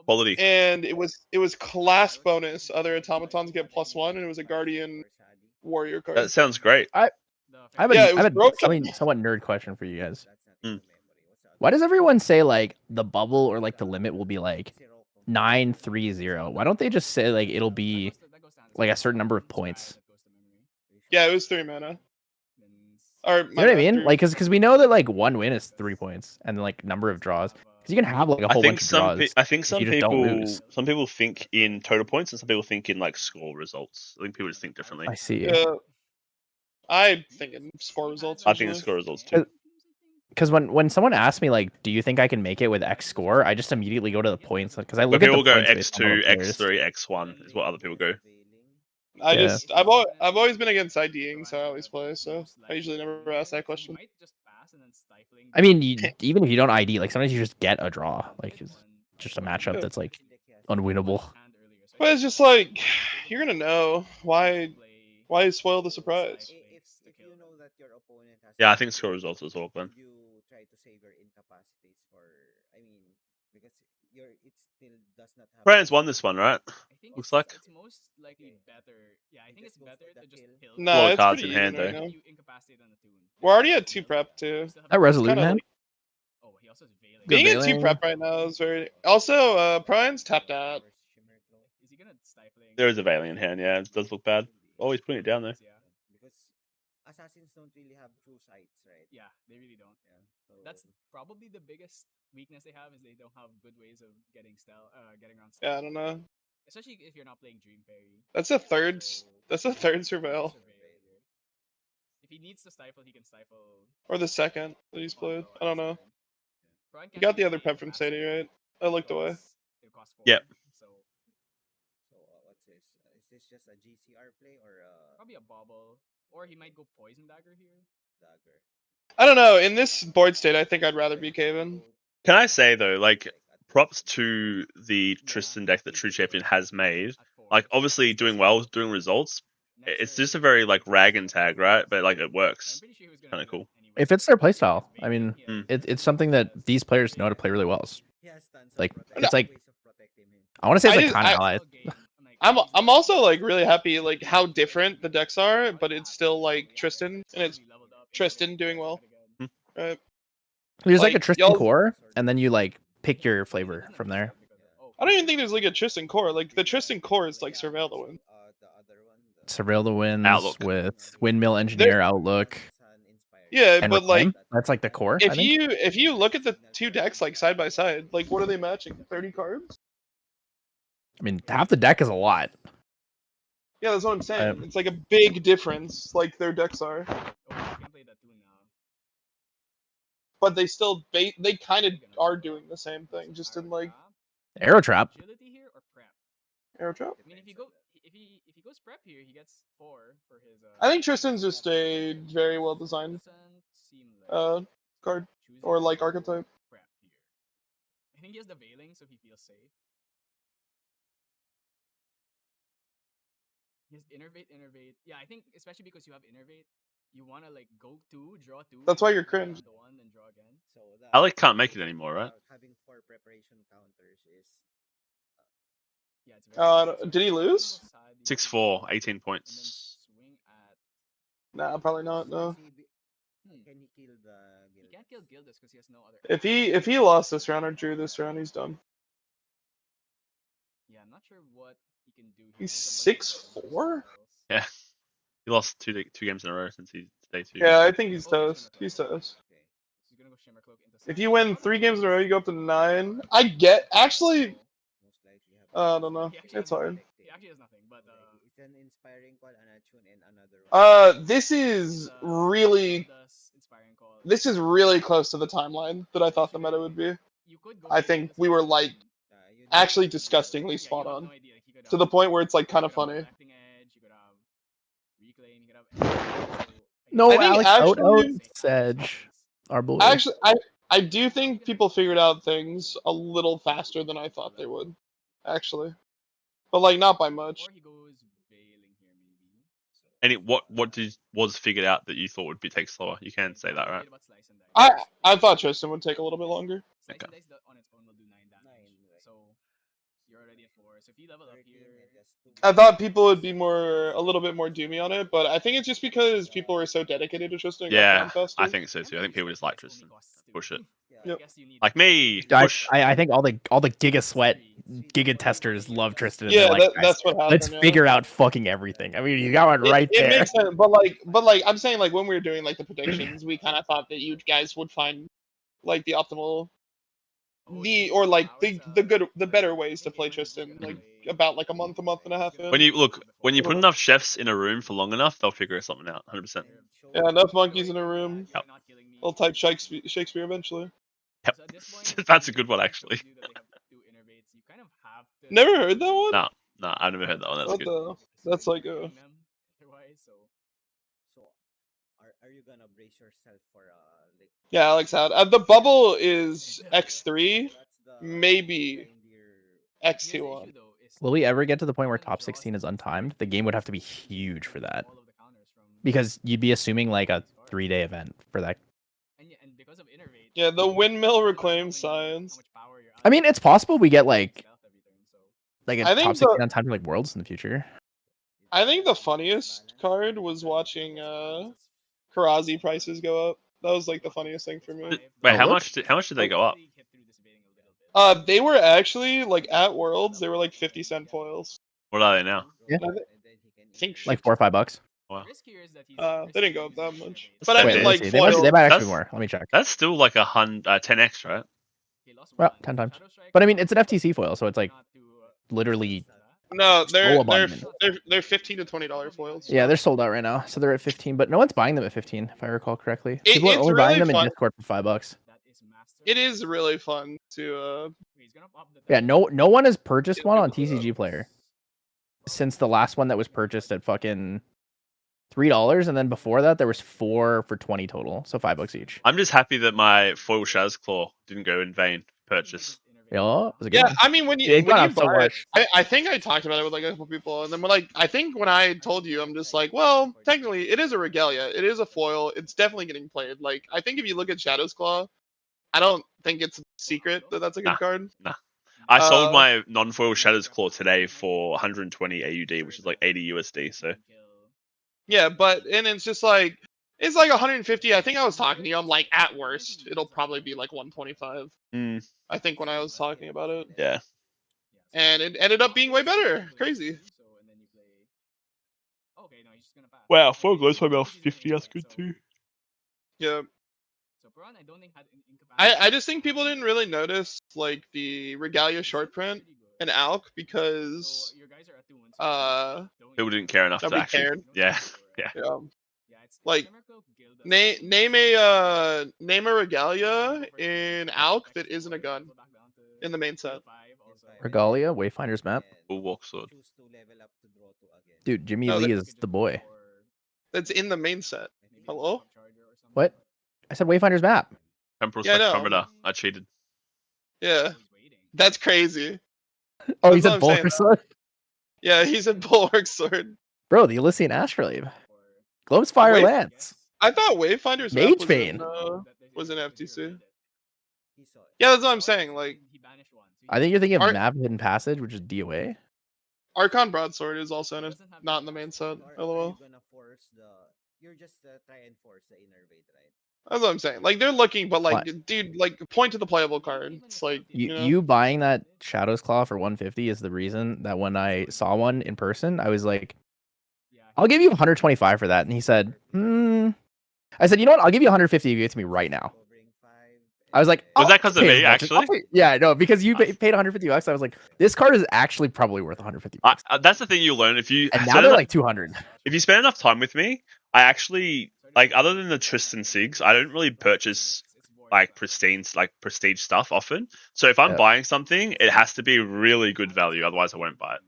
Quality. and it was class bonus. Other automatons get +1, and it was a guardian warrior card. That sounds great. I have a, Yeah, it I was have a broken. somewhat nerd question for you guys. Mm. Why does everyone say like the bubble or like the limit will be like 930? Why don't they just say like it'll be like a certain number of points? Yeah, it was 3 mana. Or You know what I mean? Like, because we know that like one win is 3 points, and then like number of draws. Because you can have like a I whole think bunch of draws. I think you just don't lose. some people think in total points and some people think in like score results. I think people just think differently. I see. Yeah. I think in score results. I think usually. it's score results too. Because when someone asks me like, do you think I can make it with X score? I just immediately go to the points because I But look at people the go points based on X2, other players. X3, X1 is what other people go. Yeah. I've always been against IDing, so I always play. So I usually never ask that question. I mean, even if you don't ID, like sometimes you just get a draw. Like it's just a matchup that's like unwinnable. But it's just like you're gonna know why spoil the surprise. If you know that your opponent has Yeah, I think score results as well, Glenn. you try to save your incapacitates for, I mean, because it still does not have. Brian's won this one, right? Looks like. it's most likely better. Yeah, I think it's better to just kill. Lot No, of it's cards pretty in hand, even right though. now. You incapacitate on the tune. We're already at 2 prep too. That Resolute, kinda man. like- Oh, he also has Veiling. Good Being at 2 Veiling. prep right now is very. Also, Brian's tapped out. Is he gonna stifling? There is a Veiling in hand, yeah. It does look bad. Always putting it down there. Yeah. Because assassins don't really have true sights, right? Yeah, they really don't. Yeah. So That's probably the biggest weakness they have is they don't have good ways of getting getting around. Yeah, I don't know. Especially if you're not playing Dream Fairy. That's a third. That's a third surveil, If he needs to stifle, he can stifle. or the second that he's played. I don't know. Brian You can't got the really other play prep from faster Sadie, right? I looked away. because it costs 4. Yep. So what's this? Is this just a GCR play or a probably a bobble, or he might go Poison Dagger here. dagger? I don't know. In this board state, I think I'd rather be Caven. Can I say though, like, props to the Tristan deck that True Champion has made. Like, obviously doing well, doing results. It's just a very like rag and tag, right? But like it works. Kinda cool. If it's their playstyle, I mean, Mm. it's something that these players know how to play really well. He has tons of Like, protect- it's like- ways of protecting him. I want to say it's I like just- kind I- of allies. I'm also like really happy like how different the decks are, but it's still like Tristan, and it's Tristan doing well. Right? There's like a like, Tristan y'all- core, and then you like pick your flavor from there. I don't even think there's like a Tristan core. Like the Tristan core is like Surveil the Wind. The other one, Surveil the Winds Outlook. with Windmill Engineer, Outlook, Yeah, and but like Reclaim. That's like the core. I think. if you look at the two decks like side by side, like what are they matching? 30 cards? I mean, half the deck is a lot. Yeah, that's what I'm saying. It's like a big difference, like their decks are. Oh, I can play that too now. But they still they kind of are doing the same thing, just in like Arrow Trap. Agility here or prep? Arrow Trap. I mean, if he goes prep here, he gets 4 for his. I think Tristan's just a very well designed card or like archetype. Prep here. I think he has the Veiling, so he feels safe. He has Innervate. Yeah, I think especially because you have Innervate, you wanna like go 2, draw 2. That's why you're cringe. The 1 and draw again. So Alec can't make it anymore, right? Having 4 preparation counters is Yeah, it's very Did he lose? 6-4, 18 And then points. swing at. Nah, probably not. No. can he kill the He guild? can't kill Gildas because he has no other. If he lost this round or drew this round, he's done. Yeah, I'm not sure what he can do. He's There's a bunch of 6'4"? Yeah. He lost two games in a row since day 2. Yeah, I think he's toast. He's toast. Okay. He's gonna go Shimmer Cloak into If you win 3 games in a row, you go up to 9. I get actually. Most likely have I don't know. He actually It's has hard. nothing. He actually has nothing, but it's an inspiring call and a tune and another one. This is really Gildas inspiring call. this is really close to the timeline that I thought the meta would be. You could go I for think Gildas we were inspiring like call. You actually need- disgustingly Yeah, spot you have on no idea. He could to the have- point where it's like he kind of could have funny. Reflecting Edge, you could have Reclaim, you could have. No, I think Alex, out actually- Sedge, our boy. Actually, I do think people figured out things a little faster than I thought they would. Actually, but like not by much. Or he goes Veiling here, maybe. And what was figured out that you thought would take slower? You can say that, right? I thought Tristan would take a little bit longer. Slice Okay. and Dice on its own will do 9 damage. 9, right. So you're already at 4. So if you level up 13 here, and just 2. I thought people would be a little bit more doomy on it, but I think it's just because people were so dedicated to Tristan. and got Yeah, down faster. I think so too. I think people just like Tristan. Push it. Yeah. Yep. I guess you need Like me. I, Push. I think all the Giga Sweat, Giga testers love Tristan. And Yeah, they're like, that's what happened. let's yeah. figure out fucking everything. I mean, you got one right It there. makes sense, but like I'm saying, like when we were doing like the predictions, we kind of thought that you guys would find like the optimal, the better ways to play Tristan, like about like a month and a half in. When you put enough chefs in a room for long enough, they'll figure something out. 100%. Yeah, enough monkeys in a room, Yep. they'll type Shakespeare eventually. Yep. That's a good one, actually. Never heard that one. No, I've never heard that one. That's What good. the? That's like a. So, are you gonna brace yourself for like? Yeah, Alex had. The bubble is X3, That's the maybe reindeer- X2 Will we ever get to the point where top 16 is untimed? The game would have to be huge for that. Because you'd be assuming like a 3-day event for that. Yeah, the windmill reclaim science. I mean, it's possible we get like a I think top 16 untimed for like Worlds in the future. I think the funniest card was watching Karazi prices go up. That was like the funniest thing for me. Wait, how look. much did they go up? They were actually like at Worlds, they were like 50-cent foils. What are they now? Yeah. I think Like $4 or $5. Wow. they didn't go up that much. That's But I okay. mean, Wait, like let's see. They might actually That's- be more. Let me check. That's still like 10x, right? Well, 10 times. But I mean, it's an FTC foil, so it's like literally. no, they're abundant. they're $15 to $20 foils. Yeah, they're sold out right now, so they're at 15. But no one's buying them at 15, if I recall correctly. It- People are it's only really buying them fun. in Discord for $5. It is really fun to Yeah, no one has purchased one on TCG Player since the last one that was purchased at fucking $3, and then before that there was 4 for 20 total, so $5 each. I'm just happy that my foil Shaz Claw didn't go in vain purchase. Yeah, it was a good Yeah, one. I mean when It you got up so buy it, much. I think I talked about it with like a couple people, and then I think when I told you, I'm just like, well, technically it is a regalia, it is a foil, it's definitely getting played. Like I think if you look at Shadow's Claw, I don't think it's a secret that that's a good Nah. card. I sold my non-foil Shadow's Claw today for 120 AUD, which is like 80 USD. So Yeah, but it's just like it's like 150. I think I was talking to you. I'm like, at worst, it'll probably be like 125. Mm. I think when I was talking about it. yeah, and it ended up being way better. Crazy. Okay, no, he's just gonna pass. Wow, 4 Okay, glows so by about he's 50. gonna That's do good that, too. Yeah. So Braun, I don't think had incapacity. I just think people didn't really notice like the Regalia short print and Alk because So your guys are at 2-1. People didn't care enough to nobody actually. cared. Yeah, yeah. Yeah. It's Like, Shimmer Cloak, Gilda, Name a Regalia in Alk that isn't a gun in the main set. Regalia, Wayfinder's map. Full walk sword. Choose to level up to draw 2 again. Dude, Jimmy No, Lee is the boy. That's in the main set. Hello? What? I said Wayfinder's map. Temporal Yeah, I know. Spectrometer. I cheated. Yeah. That's crazy. Oh, That's he's what a I'm saying. Bulwark Sword? Yeah, he's a Bulwark Sword. Bro, the Elysian Astrolabe. Globe's Fire Wait- Lance. I thought Wayfinder's map Mage was Bane. was in FTC. He saw it. Yeah, that's what I'm saying. Like, I think you're thinking of Art- Map Hidden Passage, which is DOA. Archon Broadsword is also not in the main set. Are you LOL. gonna force you're just try and force the innervate, right? That's what I'm saying. Like, they're looking, but like, What? dude, like, point to the playable card. It's like, you know. You buying that Shadow's Claw for 150 is the reason that when I saw one in person, I was like, I'll give you 125 for that. And he said, I said, you know what? I'll give you 150 if you give it to me right now. Covering 5. I was like, Was I'll that 'cause of pay me, as much as- I'll actually? pay- Yeah, no, because you Nice. paid 150 bucks. I was like, this card is actually probably worth 150 bucks. That's the thing you learn if you And now spend they're enough- like 200. if you spend enough time with me. I actually like, other than the Tristan Sigs, I don't really purchase like prestige stuff often. So if I'm Yeah. buying something, it has to be really good value, otherwise I won't buy it.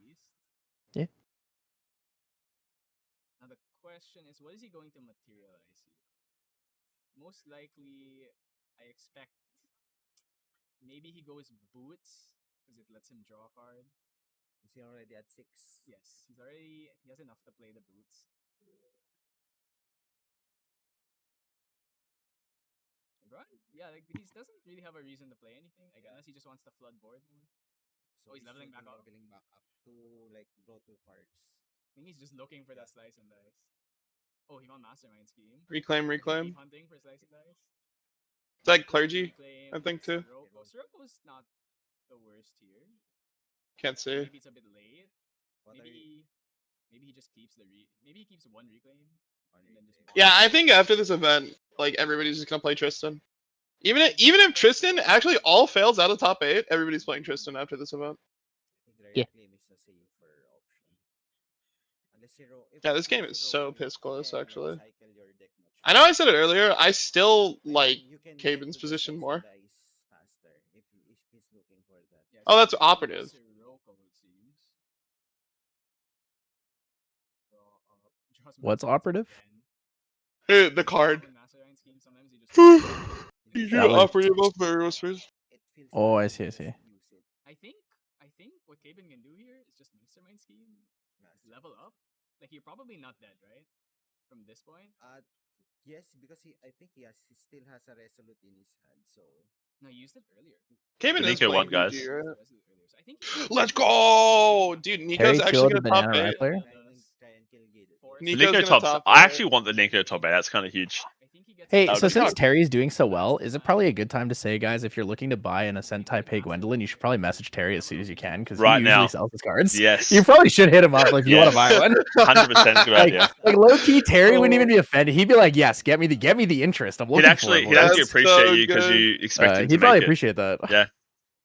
Yeah. Now the question is, what is he going to materialize here? Most likely, I expect maybe he goes boots because it lets him draw a card. Is he already at 6? Yes, he has enough to play the boots. Braun, yeah, like he doesn't really have a reason to play anything. Like, unless he just wants to flood board more. So he's leveling back up. Leveling back up to like draw 2 cards. I think he's just looking for that slice and dice. Oh, he found Mastermind Scheme. Reclaim. Keep hunting for slice and dice. It's like Clergy, Reclaim, I think, too. Siroko's not the worst here. Can't say. Maybe it's a bit late. What are you? Maybe he just keeps maybe he keeps one reclaim. And then just Yeah, I think after this event, like, everybody's just gonna play Tristan. Even if Tristan actually all fails out of top 8, everybody's playing Tristan after this event. Yeah. Reclaim is a safer option. Unless Yeah, this game is so piss close, can, actually. cycle your deck much I know I said it earlier. I still like you can get Caben's to the position slice more. and dice faster if he's looking for that. Oh, that's operative. Sirocco, it seems. Draws What's Mastermind operative? The again. card. When Mastermind Scheme, sometimes he just You That was- operative of various ways. It feels Oh, like I see, I see. use it. I think what Caben can do here is just Mastermind Scheme, level up. Like, you're probably not dead, right? From this point. Yes, because he still has a resolute in his hand, so No, he used it earlier. Caben is Nico playing won, guys. PG, right? Resolute earlier. So I think he- Let's go, dude. Nico's Terry actually killed the gonna top banana 8. rattler. try and kill Gid. The Nico's Nico gonna top. top I 8. actually want the Nico top 8. That's kind of huge. I think he gets Hey, That would so be since fun. Terry's doing so well, is it probably a good time to say, guys, if you're looking to buy an Ascent Taipei Gwendolyn, you should probably message Terry as soon as you can because Right he usually now. sells his cards. Yes. You probably should hit him up if you want to buy one. 100% good Like, idea. like low key, Terry wouldn't even be offended. He'd be like, "Yes, get me the interest. I'm looking He'd actually for it." boys." That's appreciate so you because good. you expect him to He'd probably make it. appreciate that. Yeah.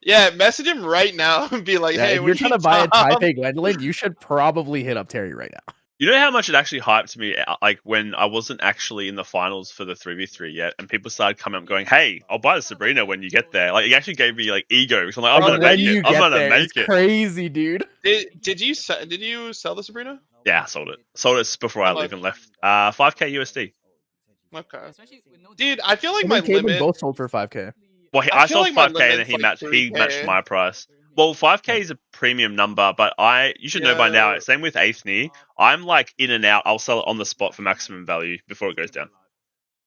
Yeah, message him right now and be like, Yeah, hey, if when you're trying you to buy a top- Taipei Gwendolyn, you should probably hit up Terry right now. You know how much it actually hyped me, like when I wasn't actually in the finals for the 3v3 yet, and people started coming up going, "Hey, I'll buy the Sabrina when you get there." Like, it actually gave me like ego. So I'm like, I'm Bro, gonna when make you it. I'm get gonna there, make it's it. crazy, dude. Did you sell the Sabrina? Yeah, I sold it. Sold it before I How much? even left. 5k USD. Okay. Especially with no Dude, I feel like Him my and Caden limit. both sold for 5K. Well, I I feel sold like my 5k and then limit's he like matched 3K. my price. Well, 5k is a premium number, but you should know by now. Yeah. Same with Aethne. I'm like in and out. I'll sell it on the spot for maximum value before it goes down.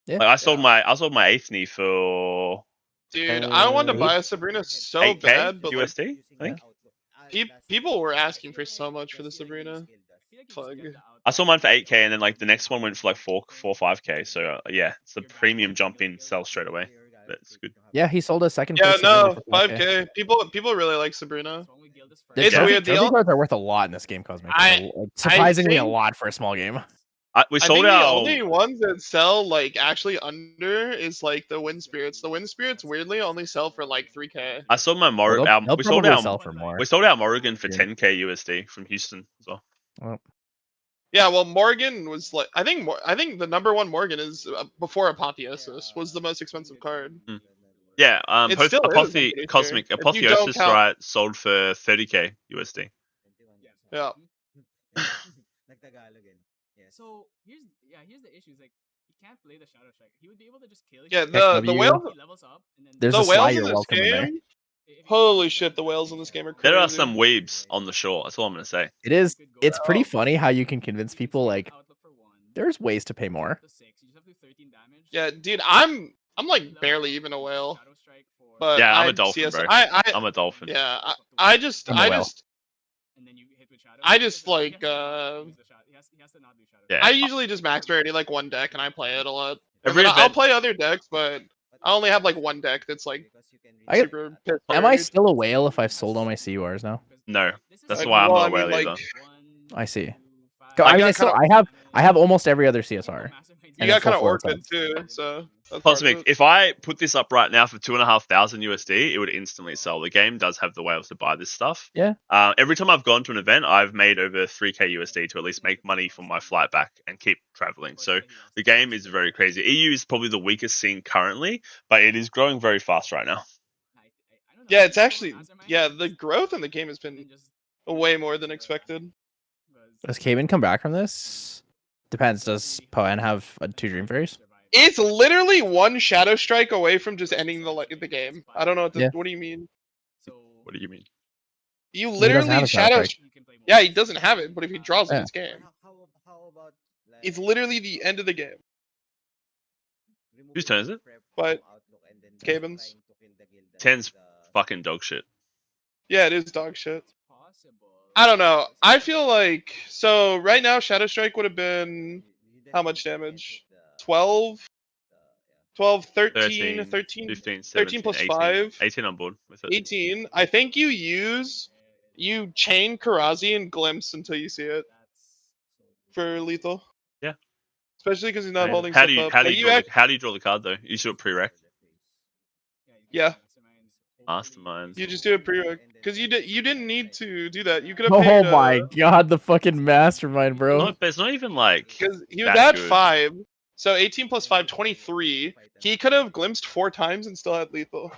Yeah. Like I sold my Aethne for Dude, I wanted to Eight- buy a Sabrina so 8k bad, but like, USD. I think. people were asking for so much for the Sabrina. Plug. I saw mine for 8k, and then like the next one went for like 4 5k. So yeah, it's the premium jump in, sell straight away. That's good. Yeah, he sold a second. Yeah, place Sabrina no, for 5K. 5K. People really like Sabrina. The It's trophy, weird, the trophy el- cards are worth a lot in this game, Cosmic. I- Like, surprisingly a think- lot for a small game. We I sold think the our. only ones that sell like actually under is like the Wind Spirits. The Wind Spirits weirdly only sell for like 3K. I sold my Well, they'll we sold probably our. sell for more. We sold our Morrigan for Yeah. 10k USD from Houston as well. Well, Yeah, well, Morgan was like I think the number one Morgan is before Apotheosis was the most expensive card. Yeah, It still is, I'm pretty Cosmic sure. If you don't Apotheosis, count- right, sold for 30k USD. Yeah. Nagtagalog eh. Yes. So here's the issue. Is like he can't play the Shadow Strike. He would be able to just kill. Yeah, you. the XW. whales. He levels up and then There's The a Sly, whales in you're this welcome in there. game. Holy shit, the whales in this game are crazy. There are some weebs on the shore. That's all I'm gonna say. It is. It's pretty Oh. funny how you can convince people like there's ways to pay more. Yeah, dude, I'm like barely even a whale. But Yeah, I'm I a dolphin, CS bro. I I'm a dolphin. yeah, I just I'm a I whale. just I just like Yeah. I usually just max rarity like one deck and I play it a lot. And Every then I'll event- play other decks, but I only have like one deck that's like I- super pissed Am I rarity. still a whale if I've sold all my CURs now? No, that's Like, why I'm well, not I mean, a whale like, either. I see. I I mean, got I have almost every other CSR. You and got a full kind of floor orchid size. too, so that's part of Cosmic, it. if I put this up right now for 2,500 USD, it would instantly sell. The game does have the whales to buy this stuff. Yeah. Every time I've gone to an event, I've made over 3k USD to at least make money for my flight back and keep traveling. So the game is very crazy. EU is probably the weakest scene currently, but it is growing very fast right now. Yeah, it's actually the growth in the game has been way more than expected. Does Cayman come back from this? Depends. Does Poen have 2 Dream Fairies? It's literally one Shadow Strike away from just ending the game. I don't know what Yeah. what do you mean? What do you mean? You doesn't literally have a Shadow Shadow. Strike. Yeah, he doesn't have it, but if he draws it, Yeah. it's game. How about like, It's literally the end of the game. Whose turn is it? But Caven's Caven's. 10's fucking dog shit. Yeah, it is dog shit. I don't know. I feel like so right now Shadow Strike would have been how much damage? 12, 13, 13, 15, 13 plus 18, 5. 18 on board with it. 18. I think you chain Karazi and Glimpse until you see it for lethal. Yeah. Especially because he's not holding How stuff do you up. how do But you draw the, how do you draw the card though? You do it pre-rec. Yeah. Mastermind. You just do it pre-rec because you didn't need to do that. You could have Oh paid. my god, the fucking mastermind, bro. No, but it's not even like Because he was that at good. 5, so 18 plus 5, 23. He could have glimpsed 4 times and still had lethal.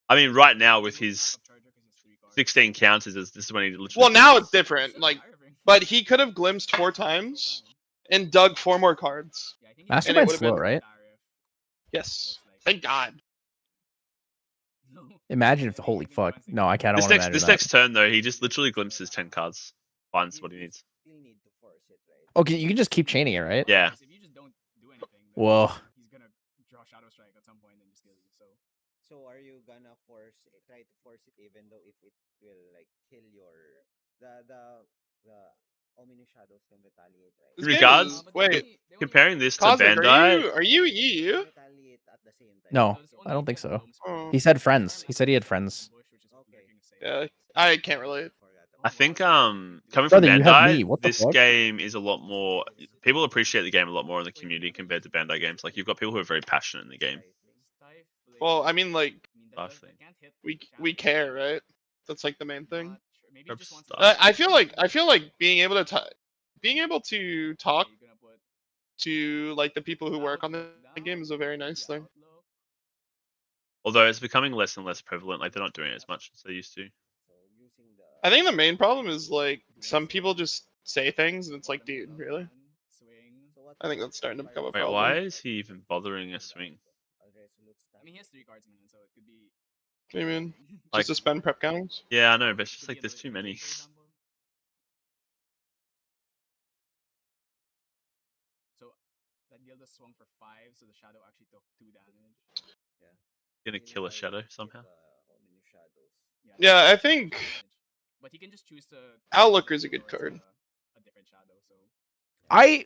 I mean, right now with his 16 counters, this is when he literally. Well, now it's different. Like, but he could have glimpsed 4 times and dug 4 more cards. Mastermind's would've slow, been- right? Yes. Thank God. Imagine if holy fuck. No, I can't. I This want to imagine next that. turn though, he just literally glimpses 10 cards, finds what he needs. Still need to force it, right? Okay, you can just keep chaining it, right? Yeah. Whoa. He's gonna draw Shadow Strike at some point and just kill you. So are you gonna try to force it even though if it will like kill your the ominous shadows can retaliate, right? This game Regards- is- wait, Comparing this to Cosmic, Bandai, are you EU? Retaliate at the same time. No, I don't think so. Oh. He said friends. He said he had friends. Yeah, I can't relate. I think coming from Brother, you have Bandai, me, what the this fuck? game is a lot more. People appreciate the game a lot more in the community compared to Bandai games. Like you've got people who are very passionate in the game. Well, I mean, like, Life thing. we care, right? That's like the main thing. Perhaps stuff. I feel like being able to talk to like the people who work on the game is a very nice thing. Although it's becoming less and less prevalent. Like they're not doing it as much as they used to. I think the main problem is like some people just say things and it's like, dude, really? I think that's starting to become a Wait, problem. why is he even bothering a swing? I mean, he has 3 cards in hand, so it could be. I mean, Like- just to spend prep counters. Yeah, I know, but it's just like there's too many. So that Gilda swung for 5, so the shadow actually took 2 damage. Gonna kill a shadow somehow. Yeah, I think But he can just choose to. Outlooker is a good card. A different shadow, so. I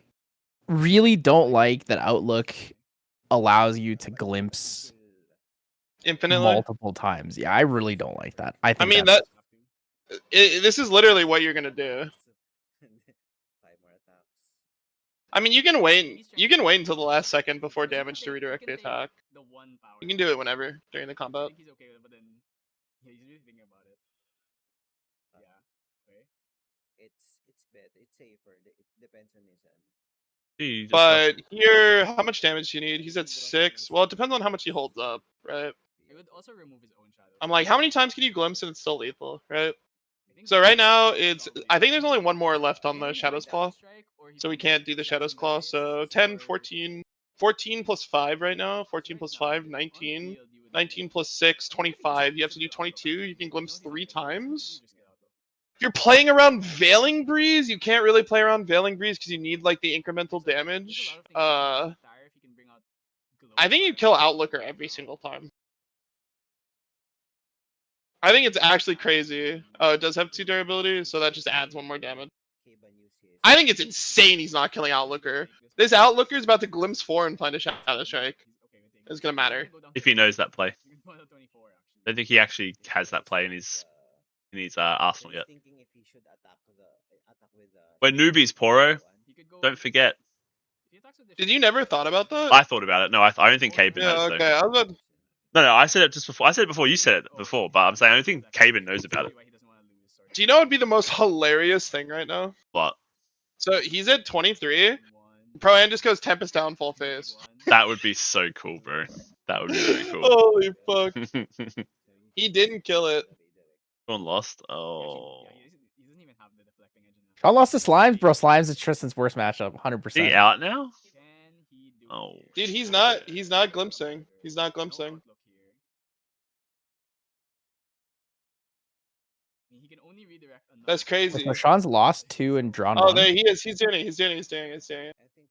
really don't like that Outlook allows you to glimpse Infinitely. multiple times. Yeah, I really don't like that. I think mean, that's- this is literally what you're gonna do. 5 more attacks. I mean, you can wait. You can wait until the last second before damage to redirect the attack. You can do it whenever during the I combat. think he's okay with it, but then he's really thinking about it. Yeah. Okay. It's better. It's safer. It depends on his end. He just But here, how much damage do you need? He's at 6. Well, it depends on how much he holds up, right? It would also remove his own shadow. I'm like, how many times can you glimpse and it's still lethal, right? So right now, I think there's only one more left on the Shadow's Claw. So we can't do the Shadow's Claw. So 10, 14, 14 plus 5 right now. 14 plus 5, 19. 19 plus 6, 25. You have to do 22. You can glimpse 3 times. If you're playing around Veiling Breeze, you can't really play around Veiling Breeze because you need like the incremental damage. I think you kill Outlooker every single time. I think it's actually crazy. Oh, it does have 2 durability, so that just adds 1 more damage. I think it's insane he's not killing Outlooker. This Outlooker is about to glimpse 4 and find a Shadow Strike. It's gonna matter. if he knows that play. I don't think he actually has that play in his arsenal yet. Thinking if he should attack with We're newbies, Poro. Don't forget. Did you never thought about that? I thought about it. No, I don't think Caben Yeah, has. okay. Though. I was about, No, I said it just before. I said it before you said it before, but I'm saying I don't think Caben knows about it. do you know what would be the most hilarious thing right now? But So he's at 23. Pro-Am just goes Tempest down full face. that would be so cool, bro. That would be very cool. Holy fuck. He didn't kill it. Sean lost. Oh. Sean lost to Slimes, bro. Slimes is Tristan's worst matchup, Is 100%. he out now? Oh. Dude, he's not glimpsing. He's not glimpsing. That's crazy. So Sean's lost 2 and drawn Oh, 1. there he is. He's doing it. He's doing it. He's doing it. He's doing it. I think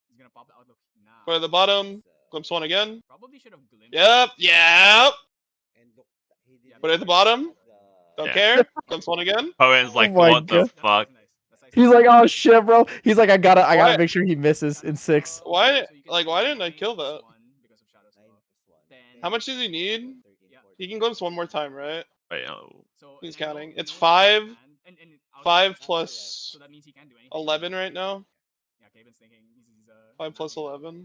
He's gonna pop the outlook now. Go to the bottom. Glimpse 1 again. Probably should have glimpsed. Yep. Yep. and look, he didn't Put it at the bottom. Don't Yeah. care. Glimpse 1 again. Poen's like, my what the God. fuck? He's like, oh shit, bro. He's like, I gotta Why- make sure he misses in 6. Why didn't I kill that? 9 + 1. How much does he need? 13, He can glimpse 1 more time, right? Wait, oh. He's counting. It's 5. 5 plus 11 right now. 5 plus 11.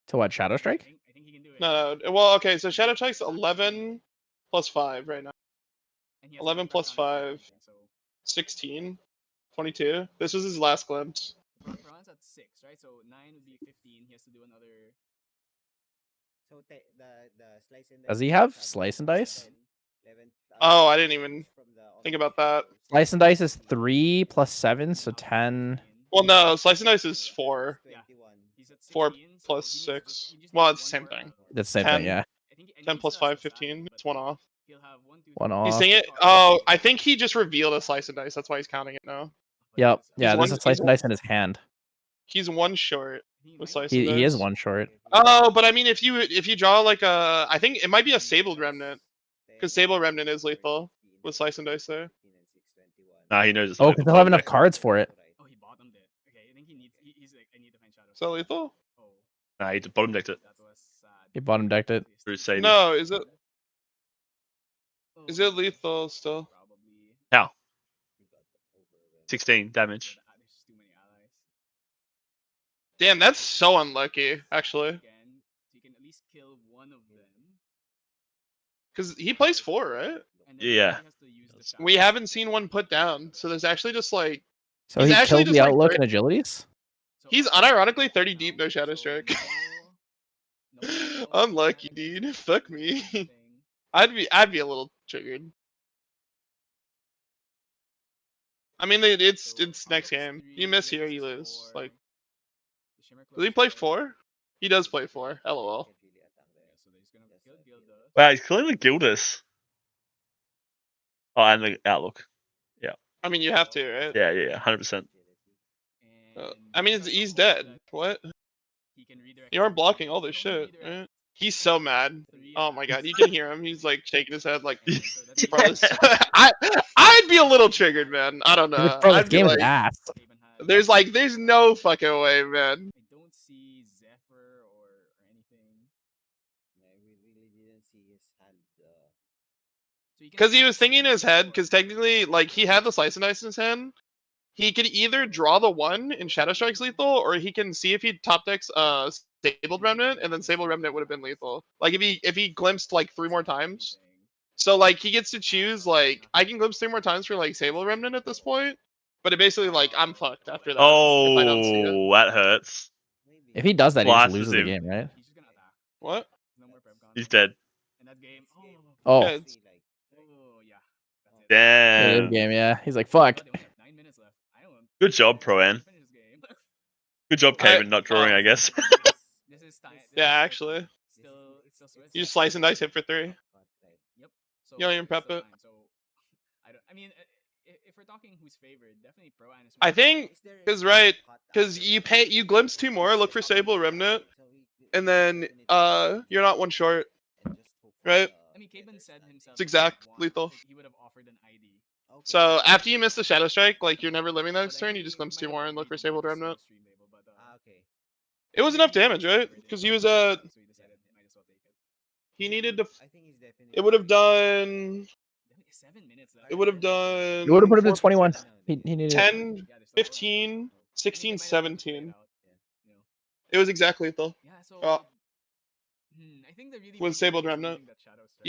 To what, Shadow Strike? I think he can do it. No. Well, okay. So Shadow Strike's 11 plus 5 right now. 11 plus 5. 16. 22. This was his last glimpse. Ron's at 6, right? So 9 would be 15. He has to do another. So the slice and Does dice he have tab slice and is dice? 10, 11, Oh, I didn't even from the think about that. Slice and Dice is 3 plus 7, so 10. Well, no. Slice and Dice is 4. 21. He's at 4 16, so plus he needs 6. he just Well, needs it's the one same more thing. That's the same 10. thing, yeah. 10 plus 5, 15. It's 1 off. He'll have 1, 2, One 3, off. He's saying it. Oh, I think he just revealed a Slice and Dice. That's why he's counting it now. Yep. Yeah, one- there's a Slice and Dice in his hand. He's 1 short with Slice and Dice. He is 1 short. Oh, but I mean, if you draw like a, I think it might be a Sabled Remnant, because Sable Remnant is lethal with Slice and Dice there. Nah, he knows it's Oh, not because lethal he'll have enough anyway. cards for it. Oh, he bottomed it. Okay, I think he needs. He's like, I need to find shadows. Is that lethal? Oh, Nah, he bottom decked it. that was sad. He bottom decked it. Through Sadie. No, is it Oh, lethal still? Probably. How? 16 damage. There's too many allies. Damn, that's so unlucky, actually. Again, so you can at least kill one of them. Because he plays 4, right? And then Yeah. he has to use the shadow. We haven't seen one put down, so there's actually just like So He's he actually killed just, the like, Outlook very- and Agilities? So he's unironically 30 deep, no Shadow Strike. no, Unlucky, no, dude. Fuck me. nothing. I'd be a little triggered. I mean, it's next game. You miss here, you lose. Like, The Shimmer does he Club play is 4? He does play 4. LOL. Yeah, so he's gonna kill Gilda. Wow, he's killing the Gildas. Oh, and the Outlook. I mean, you have to, right? Yeah, 100%. I mean, he's dead. What? He can redirect. You aren't blocking all this shit, right? He's so mad. Oh my god, you can hear him. He's like shaking his head, like, bro, this- I'd be a little triggered, man. I don't know. Bro, this I'd be game is like, ass. there's no fucking way, man. I don't see Zephyr Because he was thinking in his head, because technically, like, he had the Slice and Dice in his hand. He could either draw the 1 in Shadow Strike's lethal, or he can see if he top decks Stabled Remnant, and then Stabled Remnant would have been lethal. Like, if he glimpsed, like, 3 more times. So, like, he gets to choose, like, I can glimpse 3 more times for, like, Stabled Remnant at this point. But it basically, like, I'm fucked after that. If I don't see it. Oh, that hurts. If he does that, he just Slices loses the him. game, right? He's just gonna attack. What? No more prep count. He's dead. In that game. Oh, Yeah, Like, Oh yeah. That's it. Damn. good game. Yeah, he's like, fuck. But they only have 9 minutes left. I don't know. Good job, Pro-An. Finish this game. Good job, Caven, not drawing, I guess. This is time. Yeah, actually. It's still Swiss. You just Slice and Dice hit for 3. Yep. So You don't even prep still it. time, So I mean, if we're talking who's favored, definitely Pro-An is. I think, because right, because you glimpse 2 more, look for Stable Remnant, and then you're not 1 short. Right? I mean, Caven said himself. It's exact if he won, lethal. He would have offered an ID. So after you miss the Shadow Strike, like, you're never living that But next I turn, think you just he glimpse might 2 have more and look for maybe Stable lost Remnant. the stream label, but, Okay. It was enough damage, right? Because he was so he decided he might as well take it. he needed to. I think he's definitely. It would have done. Definitely 7 minutes left. It would have done. You would have put him to 4, 21. He needed it. 10, Yeah, there's still 15, I 16, mean, they might as well just play it 17. out, you know. It was exactly lethal. Yeah, so Oh. I think the really With big Stabled thing is Remnant. using that Shadow Strike.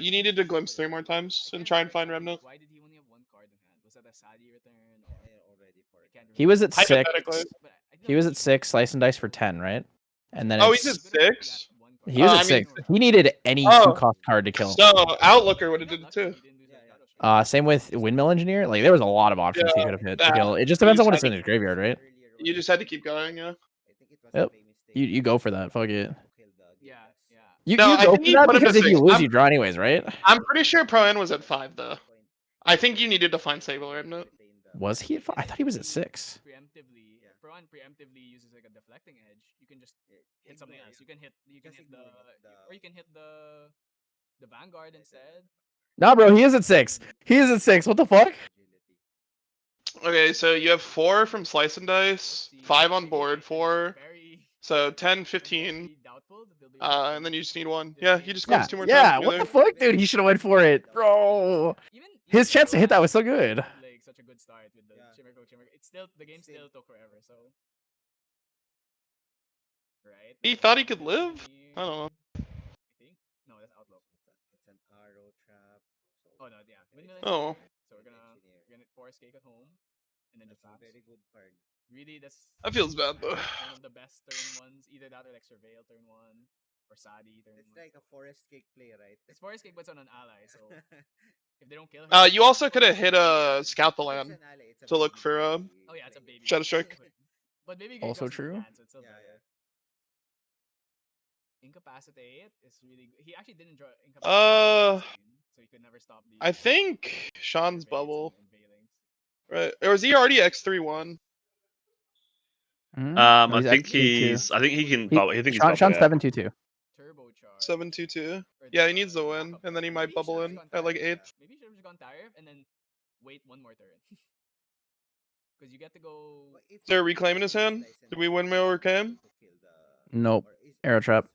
You needed to glimpse 3 more times and Again, try and Eric, find like, Remnant. Why did he only have 1 card in hand? Was that a Sadi return? Or... already for I can't He was at six. Hypothetically. But I think He was at 6. Slice and dice for 10, right? And then Oh, it's, he's at 6? he was I at mean- 6. He needed any Oh. 2-cost card to kill. So Outlooker would have did it too. Same with Windmill Engineer. Like there was a lot of options he Yeah, could have hit to that- kill. It just depends you on what just is in had his graveyard, right? You just had to keep going, yeah. Yep. You go for that. Fuck it. Yeah, yeah. You No, I go think for you that put him because at if you 6. lose, you draw anyways, right? I'm pretty sure Pro-N was at 5 though. I think you needed to find Stable Remnant. Was he at 5? I thought he was at 6. Preemptively, if Pro-An preemptively uses like a deflecting edge, you can just hit something else. You can hit or you can hit the Vanguard instead. Nah, bro, he is at 6. He is at 6. What the fuck? Okay, so you have 4 from Slice and Dice, 5 on board, 4. So 10, 15. And then you just need 1. Yeah, you just Yeah, glimpse 2 more yeah. times. What the fuck, dude? He should have went for it, bro. His chance to hit that was so good. Like such a good start with the Shimmer. It's still the game still took forever, so right. He thought he could live? I don't know. I think no, that's Outlook. It's an arrow trap. Oh no, yeah. Oh. So we're gonna force cake at home, and then just That's a very good card. really that's That feels bad though. one of the best turn ones. Either that or like Surveil turn 1 or Sadi turn 1. It's like a forest cake play, right? It's forest cake, but it's on an ally. So if they don't kill him, You also could have hit a Scout the Land to look for oh yeah, it's a baby. Shadow Strike. But baby Also true. So it's still better. Incapacitate is really good. He actually didn't draw incapacitate, so he could never stop the. I think Sean's Veilings bubble. and Veilings. Right. Or was he already X3-1? I think X2-2. he can. I think he's Sean's bubble, yeah. 7-2-2. Turbocharge. 7-2-2. Or Yeah, the, he needs the win, backup and then he card. might Maybe bubble should've in gone at like Tariff. 8th. Maybe should have just gone Tariff and then wait 1 more turn. Because you get to go. Is there a reclaim in his hand? Did we windmill or reclaim? Nope. Arrow trap.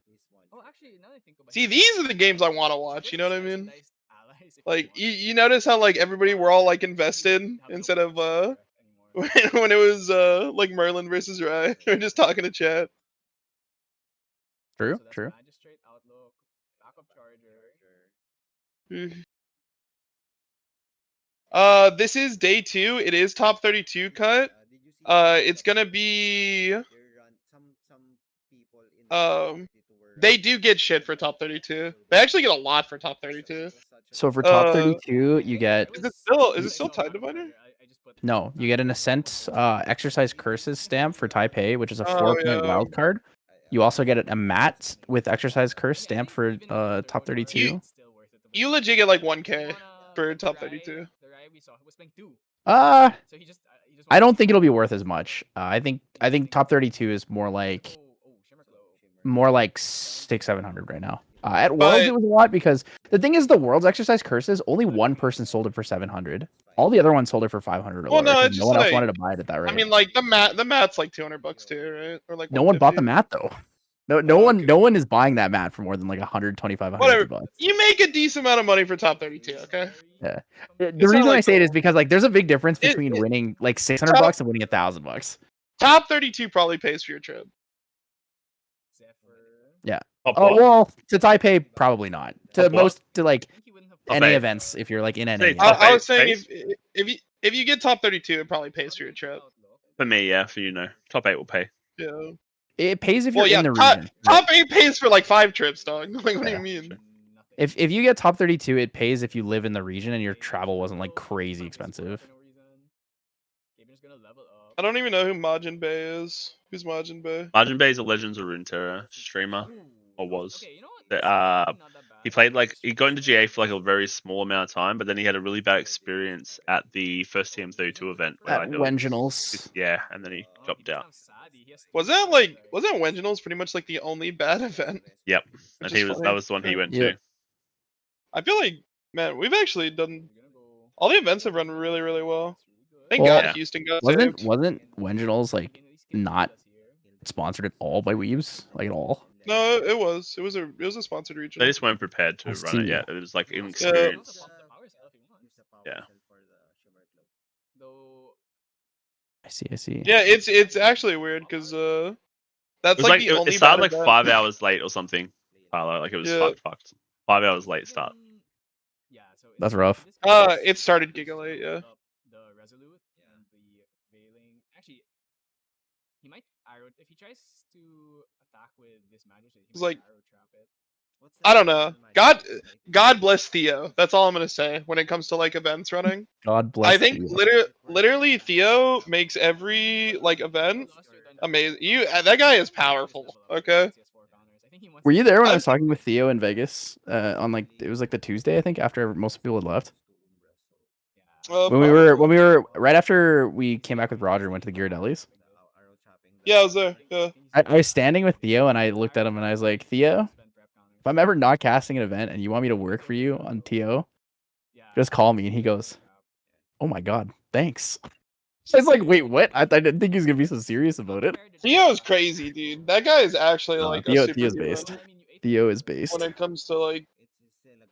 Oh, actually, now that I think about See, it, these are the games I want to watch. You know what I slice and mean? dice allies if Like, want. you notice how like everybody were all like invested Have no instead of purpose anymore. when it was like Merlin versus Rai. We're just talking to chat. True, So that's true. Magistrate, Outlook, Backup Charger. This is day 2. It is top 32 cut. It's gonna be they do get shit for top 32. They actually get a lot for top 32. So for top Uh, 32, you get Is it still Tide Divider? no, you get an Ascent Exercise Curses stamp for Taipei, which is a Oh, 4-point yeah. wild card. You also get a mat with Exercise Curse stamp for top 32. You legit get like 1k for top 32. The Rai we saw was playing 2. Uh, So he just I don't think it'll be worth as much. I think top 32 is more like Shimmer Glow. 600-700 right now. At Worlds, it was a lot because the thing is, the Worlds Exercise Curses, only one person sold it for 700. All the other ones sold it for 500 or Well, lower, no, 'cause it's no just one else like- wanted to buy it at that rate. I mean, like the mat's like $200 too, right? Or like no one bought the 150. mat though. No Okay. one is buying that mat for more than like 125, Whatever. $150. You make a decent amount of money for top 32, okay? Yeah. It's The not reason I like say it the- is because like there's a big difference It- between it- winning like $600 and winning $1,000. Top 32 probably pays for your trip. Yeah. Top Oh what? well, to Taipei probably not. To Top what? most to like Top NA eight. events if you're like in NA. Say yeah. top I eight was saying pays? if you get top 32, it probably pays for your trip. For me, yeah. For top 8 will pay. Yeah. It pays if you're Well, yeah, in the top, region. top 8 pays for like 5 trips, dog. Like, what do Yeah, you mean? If you get top 32, it pays if you live in the region and your travel wasn't like crazy expensive. I don't even know who Majin Bay is. Who's Majin Bay? Margin Bay is a Legends of Runeterra streamer, or was. Okay, you know what? That, This is actually not that He bad. played like he got into GA for like a very small amount of time, but then he had a really bad experience at the first TM32 event where I At did. Wenginals. Yeah, and then he dropped out. Wasn't Wenginals pretty much like the only bad event? Yep, Which and is that funny. was the one he went Yep. to. I feel like, man, we've actually done all the events have run really, really well. Thank Well, God Houston got Wasn't saved. Wenginals like not sponsored at all by Weebs? Like at all? No, it was a sponsored They regional. just weren't prepared to I run it see. yet. It was like inexperienced. Yeah. I see. Yeah, it's actually weird because It that's was like the it only started bad like event. 5 hours late or something. Like it was Yeah. fucked. 5 hours late start. That's rough. It started Giga late, yeah. The Resolute and the Veiling. Actually, he might arrow if he tries to attack with this magic. It's like- arrow trap it. I don't know. God bless Theo. That's all I'm gonna say when it comes to like events running. God bless I think you. literally Theo makes every like event amazing. That guy is powerful. Okay. Were you there when I I'm- was talking with Theo in Vegas? On like it was like the Tuesday, I think, after most people had left. When we were right after we came back with Roger and went to the Ghirardellis. Yeah, I was there. Yeah. I was standing with Theo and I looked at him and I was like, Theo, if I'm ever not casting an event and you want me to work for you on TO, just call me. And he goes, oh my God, thanks. I was like, wait, what? I didn't think he was gonna be so serious about it. Theo's crazy, dude. That guy is actually like a Theo's superhuman based. Theo is when based. it comes to like.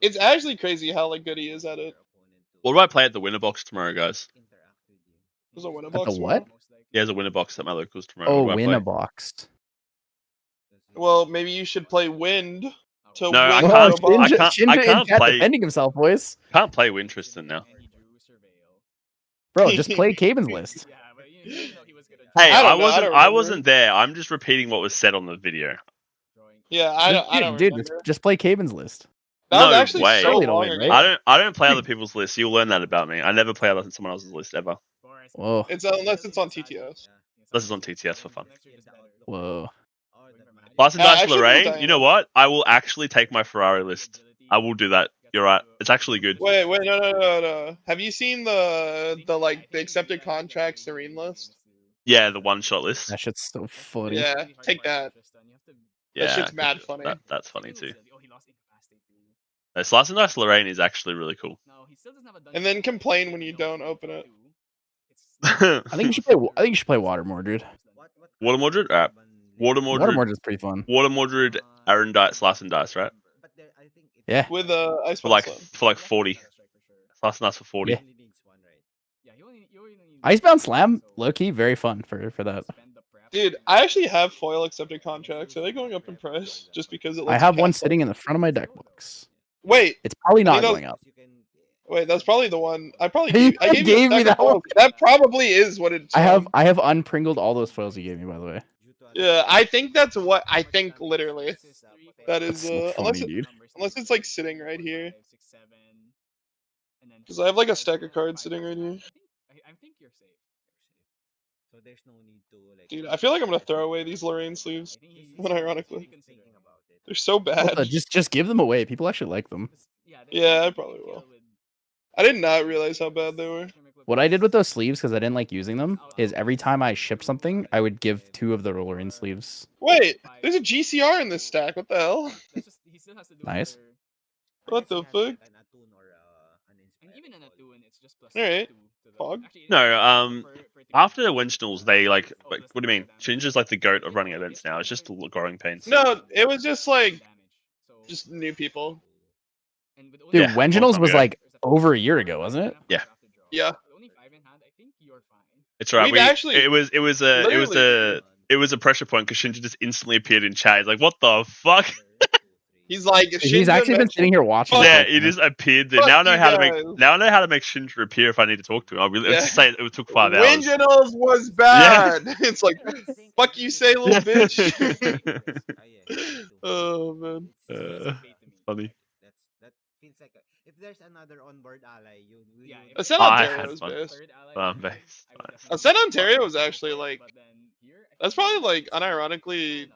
It's actually crazy how like good he is at it. What do I play at the winner box tomorrow, guys? There's a winner At the box what? tomorrow. Yeah, there's a winner box at my locals tomorrow. Oh, What do I win play? a box. Well, maybe you should play Wind to No, I win can't- the box. I can't play- defending himself, boys. Can't play Winteriston now. Bro, just play Caven's list. Hey, I don't I know, I wasn't. don't I remember. wasn't there. I'm just repeating what was said on the video. Yeah, I don't Dude, remember. just play Caven's list. That was No actually way. so Surely to long win, ago. right? I don't play other people's lists. You'll learn that about me. I never play other someone else's list ever. Whoa, It's unless it's on TTS. This is on TTS for fun. whoa. Last and I Dice should Lorraine. put You know what? I will actually take my Ferrari list. I will do that. You're right. It's actually good. Wait, no. Have you seen the accepted contract Serene list? Yeah, the one shot list. That shit's so funny. Yeah, take that. Yeah, That shit's mad funny. That's funny too. Slice and Dice Lorraine is actually really cool. And then complain when you don't open it. I think you should play. I think you should play Water Mordred. Water Mordred? Alright. Water Water Mordred. Mordred's pretty fun. Water Mordred, Aaron Dice, Slice and Dice, right? Yeah. With Ice For like Slam. 40. Slice and Dice for 40. Yeah. Icebound Slam, low key, very fun for that. Dude, I actually have foil accepted contracts. Are they going up in price just because it? I have one sitting in the front of my deck box. Wait, It's probably not those- going up. that's probably the one. I probably You gave, I gave, gave you a me stack of that one. foils. That probably is what it's. I have unpringled all those foils you gave me, by the way. Yeah, I think that's what I think. Literally, that That's is so unless funny, dude. it's like sitting right here. Because I have like a stack of cards sitting right here. I think you're safe. So there's no need to like. Dude, I feel like I'm gonna throw away these Lorraine sleeves. Unironically. They're so What bad. the- just give them away. People actually like them. Yeah, I probably will. I did not realize how bad they were. What I did with those sleeves, because I didn't like using them, is every time I shipped something, I would give 2 of the roller in sleeves. Wait, there's a GCR in this stack. What the hell? Nice. What the fuck? And even in a 2, it's just plus Alright. 2 to the- Fog? Actually, No, After the Winchnals, they like, what do you mean? Shinja's like the goat of running events now. It's just growing pains. No, it was just like just new people. Dude, Yeah, long Wenginals time was ago. like over a year ago, wasn't it? Yeah. Yeah. It's right. We've actually it was a pressure point because Shinja just instantly appeared in chat. He's like, what the fuck? He's like He's Shinja actually been mentioned- sitting here watching. Fuck Yeah, this whole it time. just appeared there. Fuck Now I know you how to guys. make Shinja appear if I need to talk to him. I'll just say it took 5 hours. Winginals was bad. It's like, fuck you say, little bitch. Oh man. Funny. That feels like if there's another onboard ally, you Ascent I Ontario had was fun. best. Base. Nice. Ascent Ontario was actually like, that's probably like unironically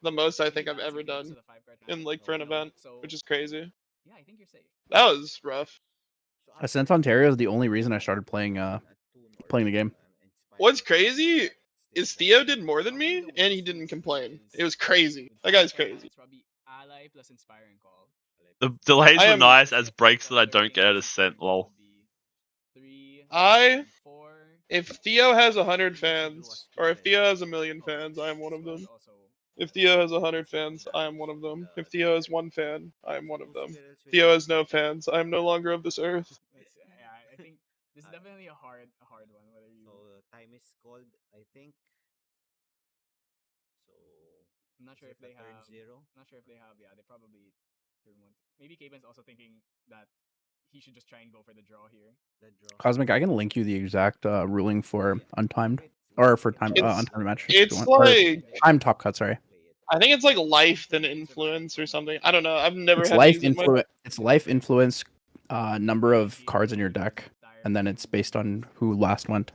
the most I think I've ever done in like for an event, which is crazy. Yeah, I think you're safe. That was rough. Ascent Ontario is the only reason I started playing the game. What's crazy is Theo did more than me and he didn't complain. It was crazy. That guy's crazy. Ally plus inspiring call. The delays I were am- nice as breaks that I don't get at Ascent. Lol. If Theo has 100 fans, or if Theo has 1,000,000 fans, I am one of them. If Theo has 100 fans, I am one of them. If Theo has 1 fan, I am one of them. If Theo has no fans, I am no longer of this earth. Yeah, I think this is definitely a hard one. Whether you. So time is called, I think. So I'm not sure if they have. zero. Not sure if they have. Yeah, they probably. Maybe Caven's also thinking that he should just try and go for the draw here. The draw. Cosmic, I can link you the exact ruling for untimed or for time It's- untimed matches. if you It's want. Or like, time top cut. Sorry, I think it's like life than influence or something. I don't know. I've never it's had life these in my- influence. It's life influence. Number of cards in your deck, and then it's based on who last went.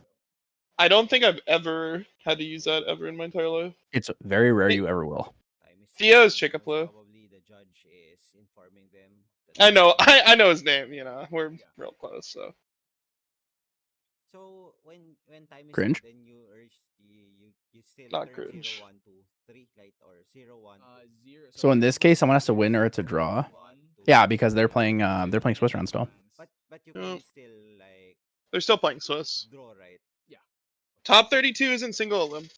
I don't think I've ever had to use that ever in my entire life. It's very rare you ever will. Time is Theo's called, Chicoplo. Probably the judge is informing them. that- I know. I know his name. You know, we're real close. So So when time is Cringe? called, then you urge you still Not turn cringe. 0, 1, 2, 3, like, or 0, 1. So in this case, someone has to win or it's a draw. Yeah, because they're playing Swiss round still. But you Yeah. can still like they're still playing Swiss. draw, right? Top 32 isn't single elim.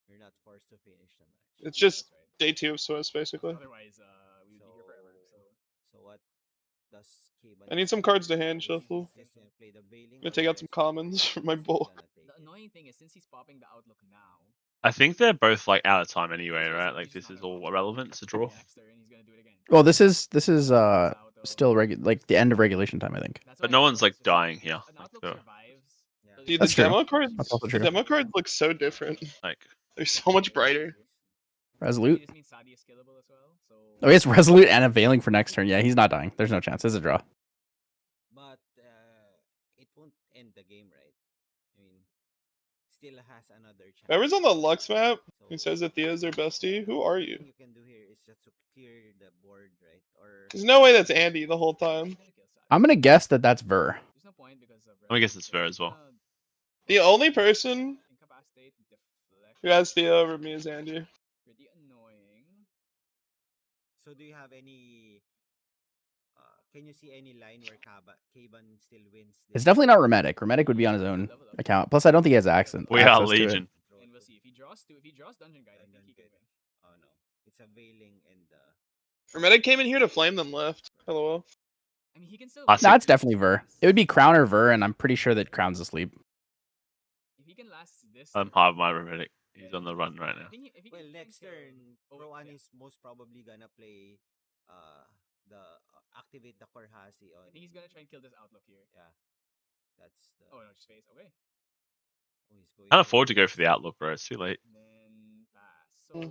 You're not forced to finish the match. It's just day 2 of Swiss, basically. Otherwise, we would be here forever. So what does Caban I need some cards to hand shuffle. Just gonna play the Veiling, I'm gonna or take out there's some commons something from my else he's bulk. gonna take? The annoying thing is since he's popping the outlook now. I think they're both like out of time anyway, right? Like this is all irrelevant. It's a draw. Next turn, he's gonna do it again. Well, this is still like the end of regulation time, I think. That's But why no an one's, like, outlook dying survives. here, An like, outlook so- survives. Yeah. Dude, That's the true. demo cards. That's also The true. demo cards look so different. Like They're so much brighter. Resolute. This means Sadi is killable as well. So. Oh, it's resolute and a veiling for next turn. Yeah, he's not dying. There's no chance. It's a draw. But it won't end the game, right? I mean, still has another chance. Whoever's on the Lux map So, who says that Theo's their bestie, who are the you? thing you can do here is just to clear the board, right? Or There's no way that's Andy the whole time. I'm gonna guess that that's Ver. There's no point because of. I guess it's fair as well. The only person Incapacitate, deflect. who has Theo over me is Andy. Pretty annoying. so do you have any? Can you see any line where Caban still wins? It's this? definitely not Remetic. Remetic would be on his own account. Plus, I don't think he has accent. we are access to it. Legion. Draw And we'll see if he draws Dungeon Guide. I And think he then can win. Oh no, it's a Veiling and Hermetic came in here to flame then left. LOL. I mean, he can still. Classic. No, it's definitely Ver. It would be Crown or Ver, and I'm pretty sure that Crown's asleep. If he can last this. I'm turn, hard my Remedic. He's on the run right now. if he well, can next kill- turn, Oh, Pro-An yeah. is most probably gonna play the activate the Korhasi on. I think he's gonna try and kill this outlook here. Yeah, that's the. Oh no, just face. Okay. Oh, he's going Can't for afford to go this. for the outlook, bro. It's too late. Then pass. So. Hmm.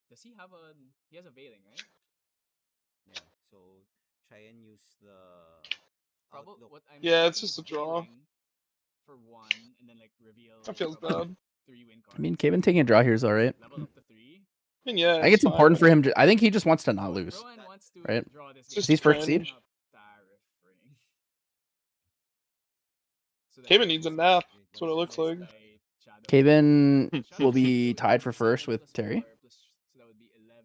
Does he have a? He has a veiling, right? Yeah, so try and use the. Probably. Outlook. What I'm Yeah, it's expecting just a draw. veiling For one, and then like reveal. That feels probably bad. 3 win cards. I mean, Caven taking a draw here is all right. Level up to 3. I mean, yeah. I think it's fine. important for him. I think he just wants to not lose. Rowan wants to right? draw this Just game. He's first trend. seed. So that Caven means needs a nap. That's what it looks next like. die, Shadow. Caven Shadow will be would tied for be first 7 with plus Terry. 4 plus- so that would be 11.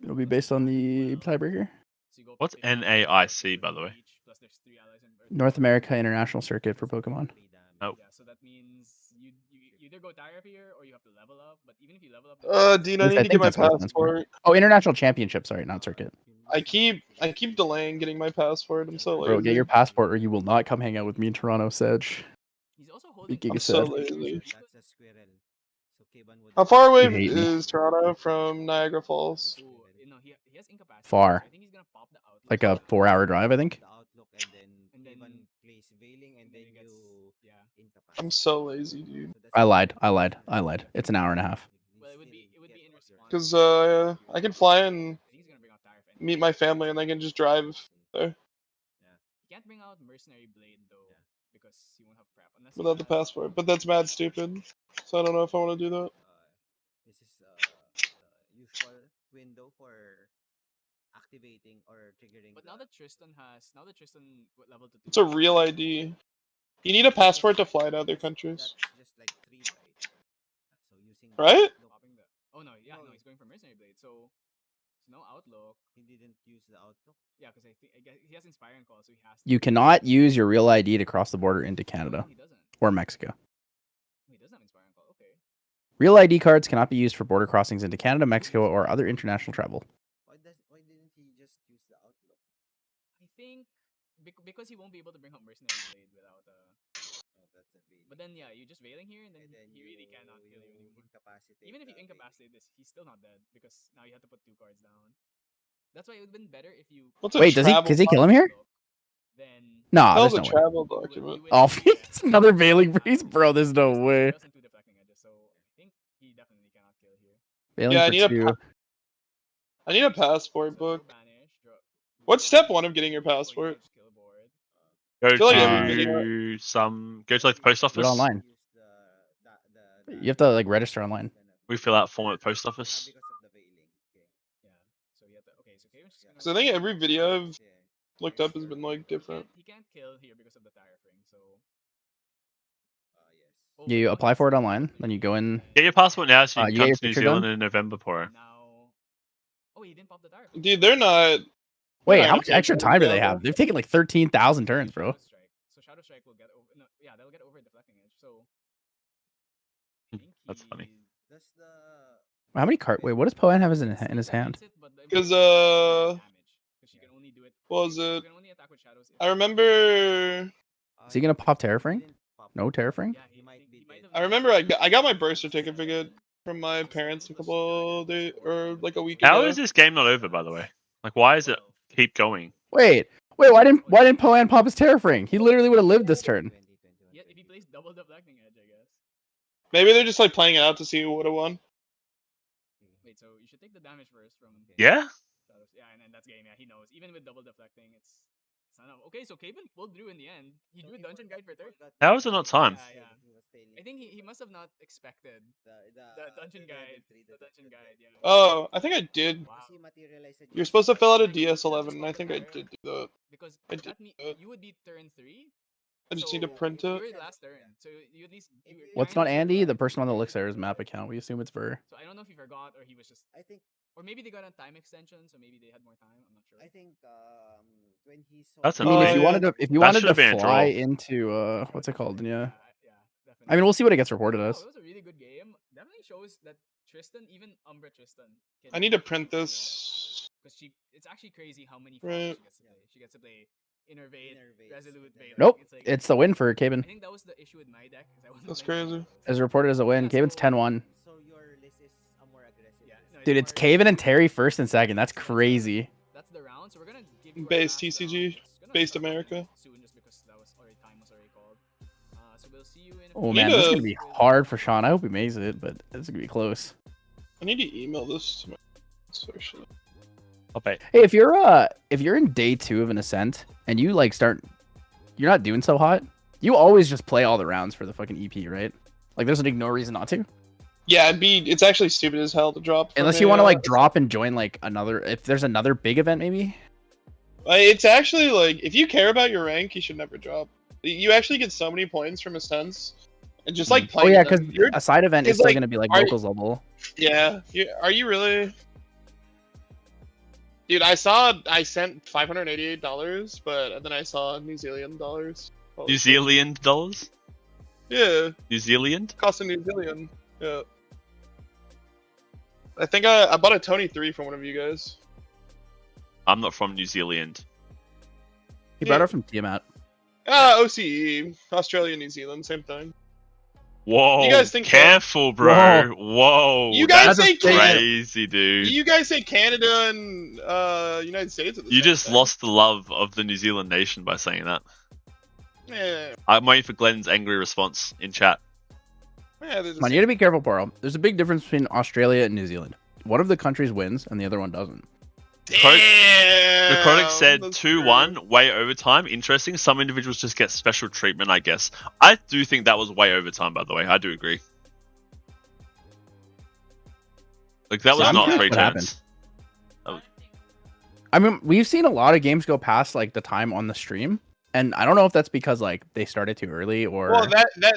It'll be plus based on 9, the 12. tiebreaker. So you go for What's 15 NAIC, by the way? each, plus there's 3 allies in Earth. North America International Circuit for Pokemon. Play damage. Nope. Yeah, so that means you either go tire here or you have to level up. But even if you level up, Dean, I At least need to get my that's what it stands for. passport. Oh, international championship. Sorry, not circuit. I keep delaying getting my passport. I'm so lazy. Bro, get your passport, or you will not come hang out with me in Toronto, Sedge. he's also holding. Speaking I'm of so Sedge. lazy. That's a squirrel. So Keban would How far away You hate me. is Toronto from Niagara Falls? Ooh, no, he has incapacity. Far. So I think he's gonna pop the outlook. Like a 4-hour drive, I think. the outlook and then And then- Keban plays veiling and then then he gets- you yeah. incapacity. I'm so lazy, dude. So that's I the lied. thing. I lied. I lied. It's an hour and a half. Well, it would be in response. Because I can fly and I think he's gonna bring out tire fan. meet my family, and I can just drive there He can't bring out mercenary blade though, because he won't have prep unless he without the has- passport. But that's mad stupid. So I don't know if I want to do that. This is the usual window for activating or triggering. But now that Tristan leveled to 2. It's a real ID. You need a passport to fly to other countries, That's just like 3, right? So using the right? outlook, Popping the. Oh no, yeah, no, he's going for mercenary blade. So no outlook. he didn't use the outlook. Yeah, because I guess he has inspiring call, so he has. You cannot use your real ID to cross the border into Canada He doesn't. or Mexico. He doesn't have inspiring call. Okay. Real ID cards cannot be used for border crossings into Canada, Mexico, or other international travel. Why didn't he just use the outlook? I think because he won't be able to bring out mercenary blade without. Oh, that's a veil. But then yeah, you just veiling here, and then, And then he really cannot kill you anymore. incapacitate Even if you the incapacitate this, he's still not dead because now you have to put 2 cards down. That's why it would have been better if you. What's a Wait, does he kill him here? Then. Nah, Hell's there's a no way. travel you would document. do it Oh, with it's another veiling priest, bro. There's no There's way. and 2 deflecting edges, so I think he definitely cannot kill here. Veiling Yeah, I for need a 2. I need a passport So book. go banish, What's step 1 of getting your Oh, you passport? just kill board. Go feel like every to go to like the post Do it office. online. You have to like register online. We fill out form at the post office. Because of the veiling. Okay. Yeah. So you have to. Okay, so Kaven's just gonna. Because I think every video I've Yeah. looked up has been like He different. can't kill here because of the tire frame. So. Yes. Oh, Yeah, you now apply he's for it still online, leveling then you here, go in. Get your passport now so you You can get come your to New picture Zealand done? in November, Poro. Now. Oh, he didn't pop the tire. Dude, they're not. Wait, Yeah, how much okay, extra so time do they yeah. have? They've taken like 13,000 turns, bro. Shadow Strike. So Shadow Strike will get over. No, yeah, they'll get over deflecting edge. So. I think That's funny. he's- That's the How many card? Wait, what does Poan have in his hand? Because, she can only do it. what was You it? can only attack with shadows. I remember. Is he gonna pop Terrafring? No Terrafring? Yeah, he might have. I remember I got my birth certificate from my parents a couple days or like a week How ago. is this game not over, by the way? Like, why is it keep going? Wait, why didn't Poan pop his Terrafring? He literally would have lived this turn. Yeah, if he plays double deflecting edge, I guess. Maybe they're just like playing it out to see who would have won. Wait, so you should take the damage first from. Yeah? Shadows. Yeah, and then that's game. Yeah, he knows. Even with double deflecting, it's not enough. Okay, so Caven pulled through in the end. He drew Dungeon Guide for third. How is it not time? Yeah, I think he must have not expected the Dungeon Guide. The Dungeon Guide, yeah. Oh, I think I did. Wow. You're supposed to fill out a DS11, and I think I did do that. Because I did that that. you would be turn 3. I just need to so print You're it. last turn, so you at least. What's not Andy? The person on the Elixir's map account. We assume it's Ver. So I don't know if he forgot or he was just, I think or maybe they got a time extension, so maybe they had more time. I'm not sure. I think when he saw That's I mean, annoying. if you yeah. wanted to, That fly should've been a draw. into what's it called? Yeah. Definitely. I mean, we'll see what it gets reported Wow, as. it was a really good game. Definitely shows that Tristan, even Umbra Tristan, can I need to print this. because it's actually crazy how many Right. forms she gets to play. She gets to play Innervate, Innervate, Resolute, then- Veiling. Nope, It's, like, it's the win for Caven. I think that was the issue with my deck. 'Cause I wasn't That's playing crazy. Shadows. As reported as a win. Yeah, Caven's so- 10-1. So your list is a more aggressive. Yeah, list. no, Dude, it's more- Caven and Terry first and second. That's crazy. That's the round. So we're gonna give you our Base last TCG, round. It's gonna based start America. soon, just because that was already time was already called. So we'll see you in. Oh a man, need this is to- gonna be hard for Sean. I hope he makes it, but it's gonna be close. I need to email this to my actually. I'll bet. Hey, if you're in day 2 of an Ascent and you like you're not doing so hot, you always just play all the rounds for the fucking EP, right? Like there's like no reason not to. Yeah, it's actually stupid as hell to drop. from Unless you a, want to like drop and join like if there's another big event maybe. It's actually like if you care about your rank, you should never drop. You actually get so many points from Ascents, and just like Oh playing. yeah, them, because you're a side event is it's still like, gonna be like are- locals level. yeah. Are you really? Dude, I sent $588, but then I saw New Zealand dollars. New Zealand dollars? Yeah, New Zealand? cost of New Zealand. Yeah. I think I bought a Tony 3 from one of you guys. I'm not from New Zealand. He brought it from Tiamat. OCE, Australia, New Zealand, same thing. Whoa, You guys think careful, bro. Whoa, You guys that's say Canada. crazy, dude. You guys say Canada and United States. At the You same just time. lost the love of the New Zealand nation by saying that. Yeah, I'm waiting for Glenn's angry response in chat. yeah. They're the Come on, same. you gotta be careful, Poro. There's a big difference between Australia and New Zealand. One of the countries wins and the other one doesn't. Necrotic said that's 2-1, way overtime. Interesting. Some individuals just get special treatment, I guess. I do think that was way overtime, by the way. I do agree. Like, that was I'm not curious 3 what turns. happened. I mean, we've seen a lot of games go past like the time on the stream, and I don't know if that's because like they started too early or Well,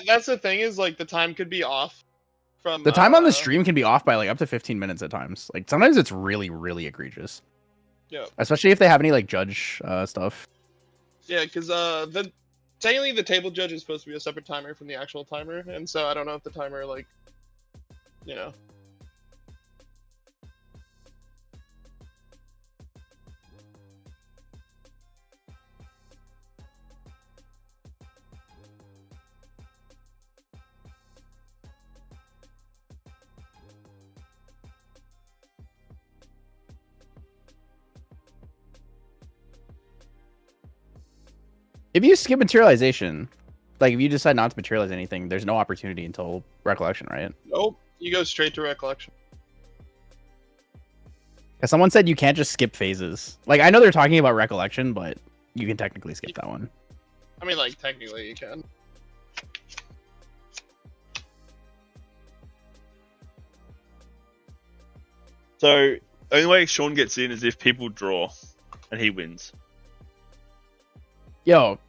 that's the thing is like the time could be off from the time on the stream can be off by like up to 15 minutes at times. Like sometimes it's really, really egregious. Yeah. Especially if they have any like judge stuff. Yeah, because technically the table judge is supposed to be a separate timer from the actual timer, and so I don't know if the timer like, you know. If you skip materialization, like if you decide not to materialize anything, there's no opportunity until recollection, right? Nope, you go straight to recollection. Because someone said you can't just skip phases. Like I know they're talking about recollection, but you can technically skip that one. I mean, like technically you can. So, the only way Sean gets in is if people draw and he wins. Yo,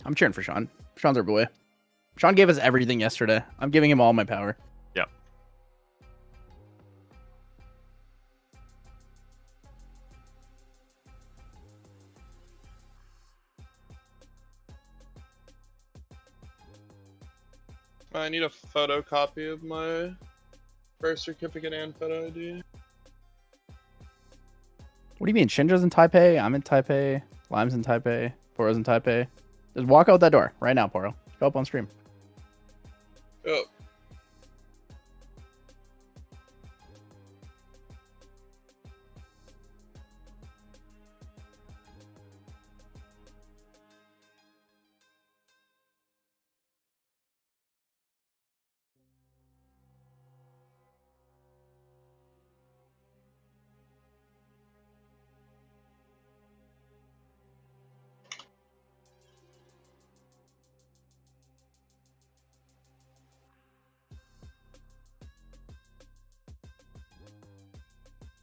I'm cheering for Sean. Sean's our boy. Sean gave us everything yesterday. I'm giving him all my power. Yep. I need a photocopy of my birth certificate and photo ID. What do you mean? Shinjo's in Taipei. I'm in Taipei. Lime's in Taipei. Poro's in Taipei. Just walk out that door right now, Poro. Go up on stream. Oh.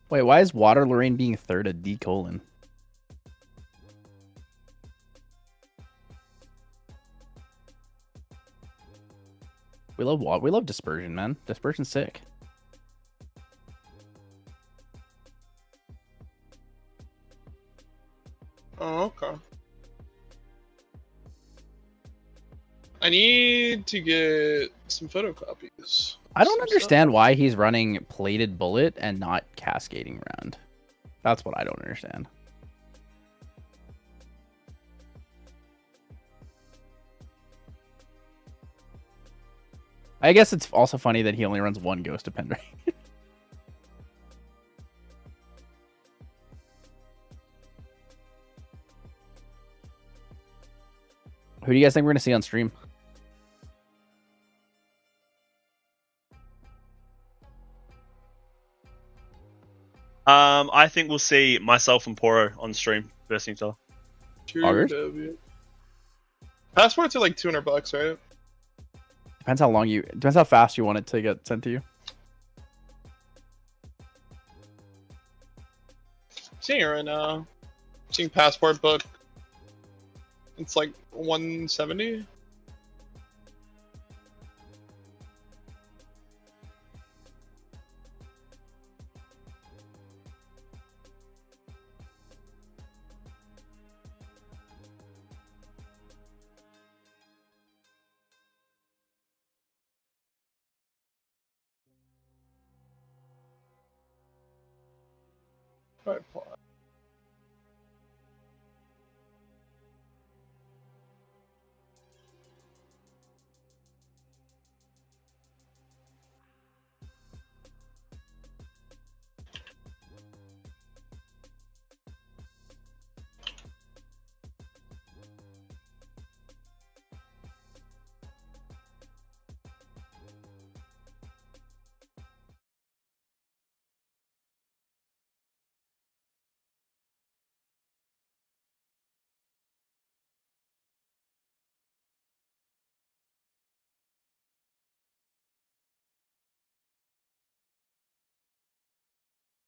Wait, why is Water Lorraine being third at D colon? We love dispersion, man. Dispersion's sick. Oh, okay. I need to get some photocopies. I don't Some understand why he's running plated bullet and not cascading round. That's what I don't understand. I guess it's also funny that he only runs one Ghost of Pendray. Who do you guys think we're going to see on stream? I think we'll see myself and Poro on stream versing each other. Augers? 2W. Passports are like $200, right? Depends how fast you want it to get sent to you. Seeing it right now. Seeing passport book. It's like 170. Right, Paul.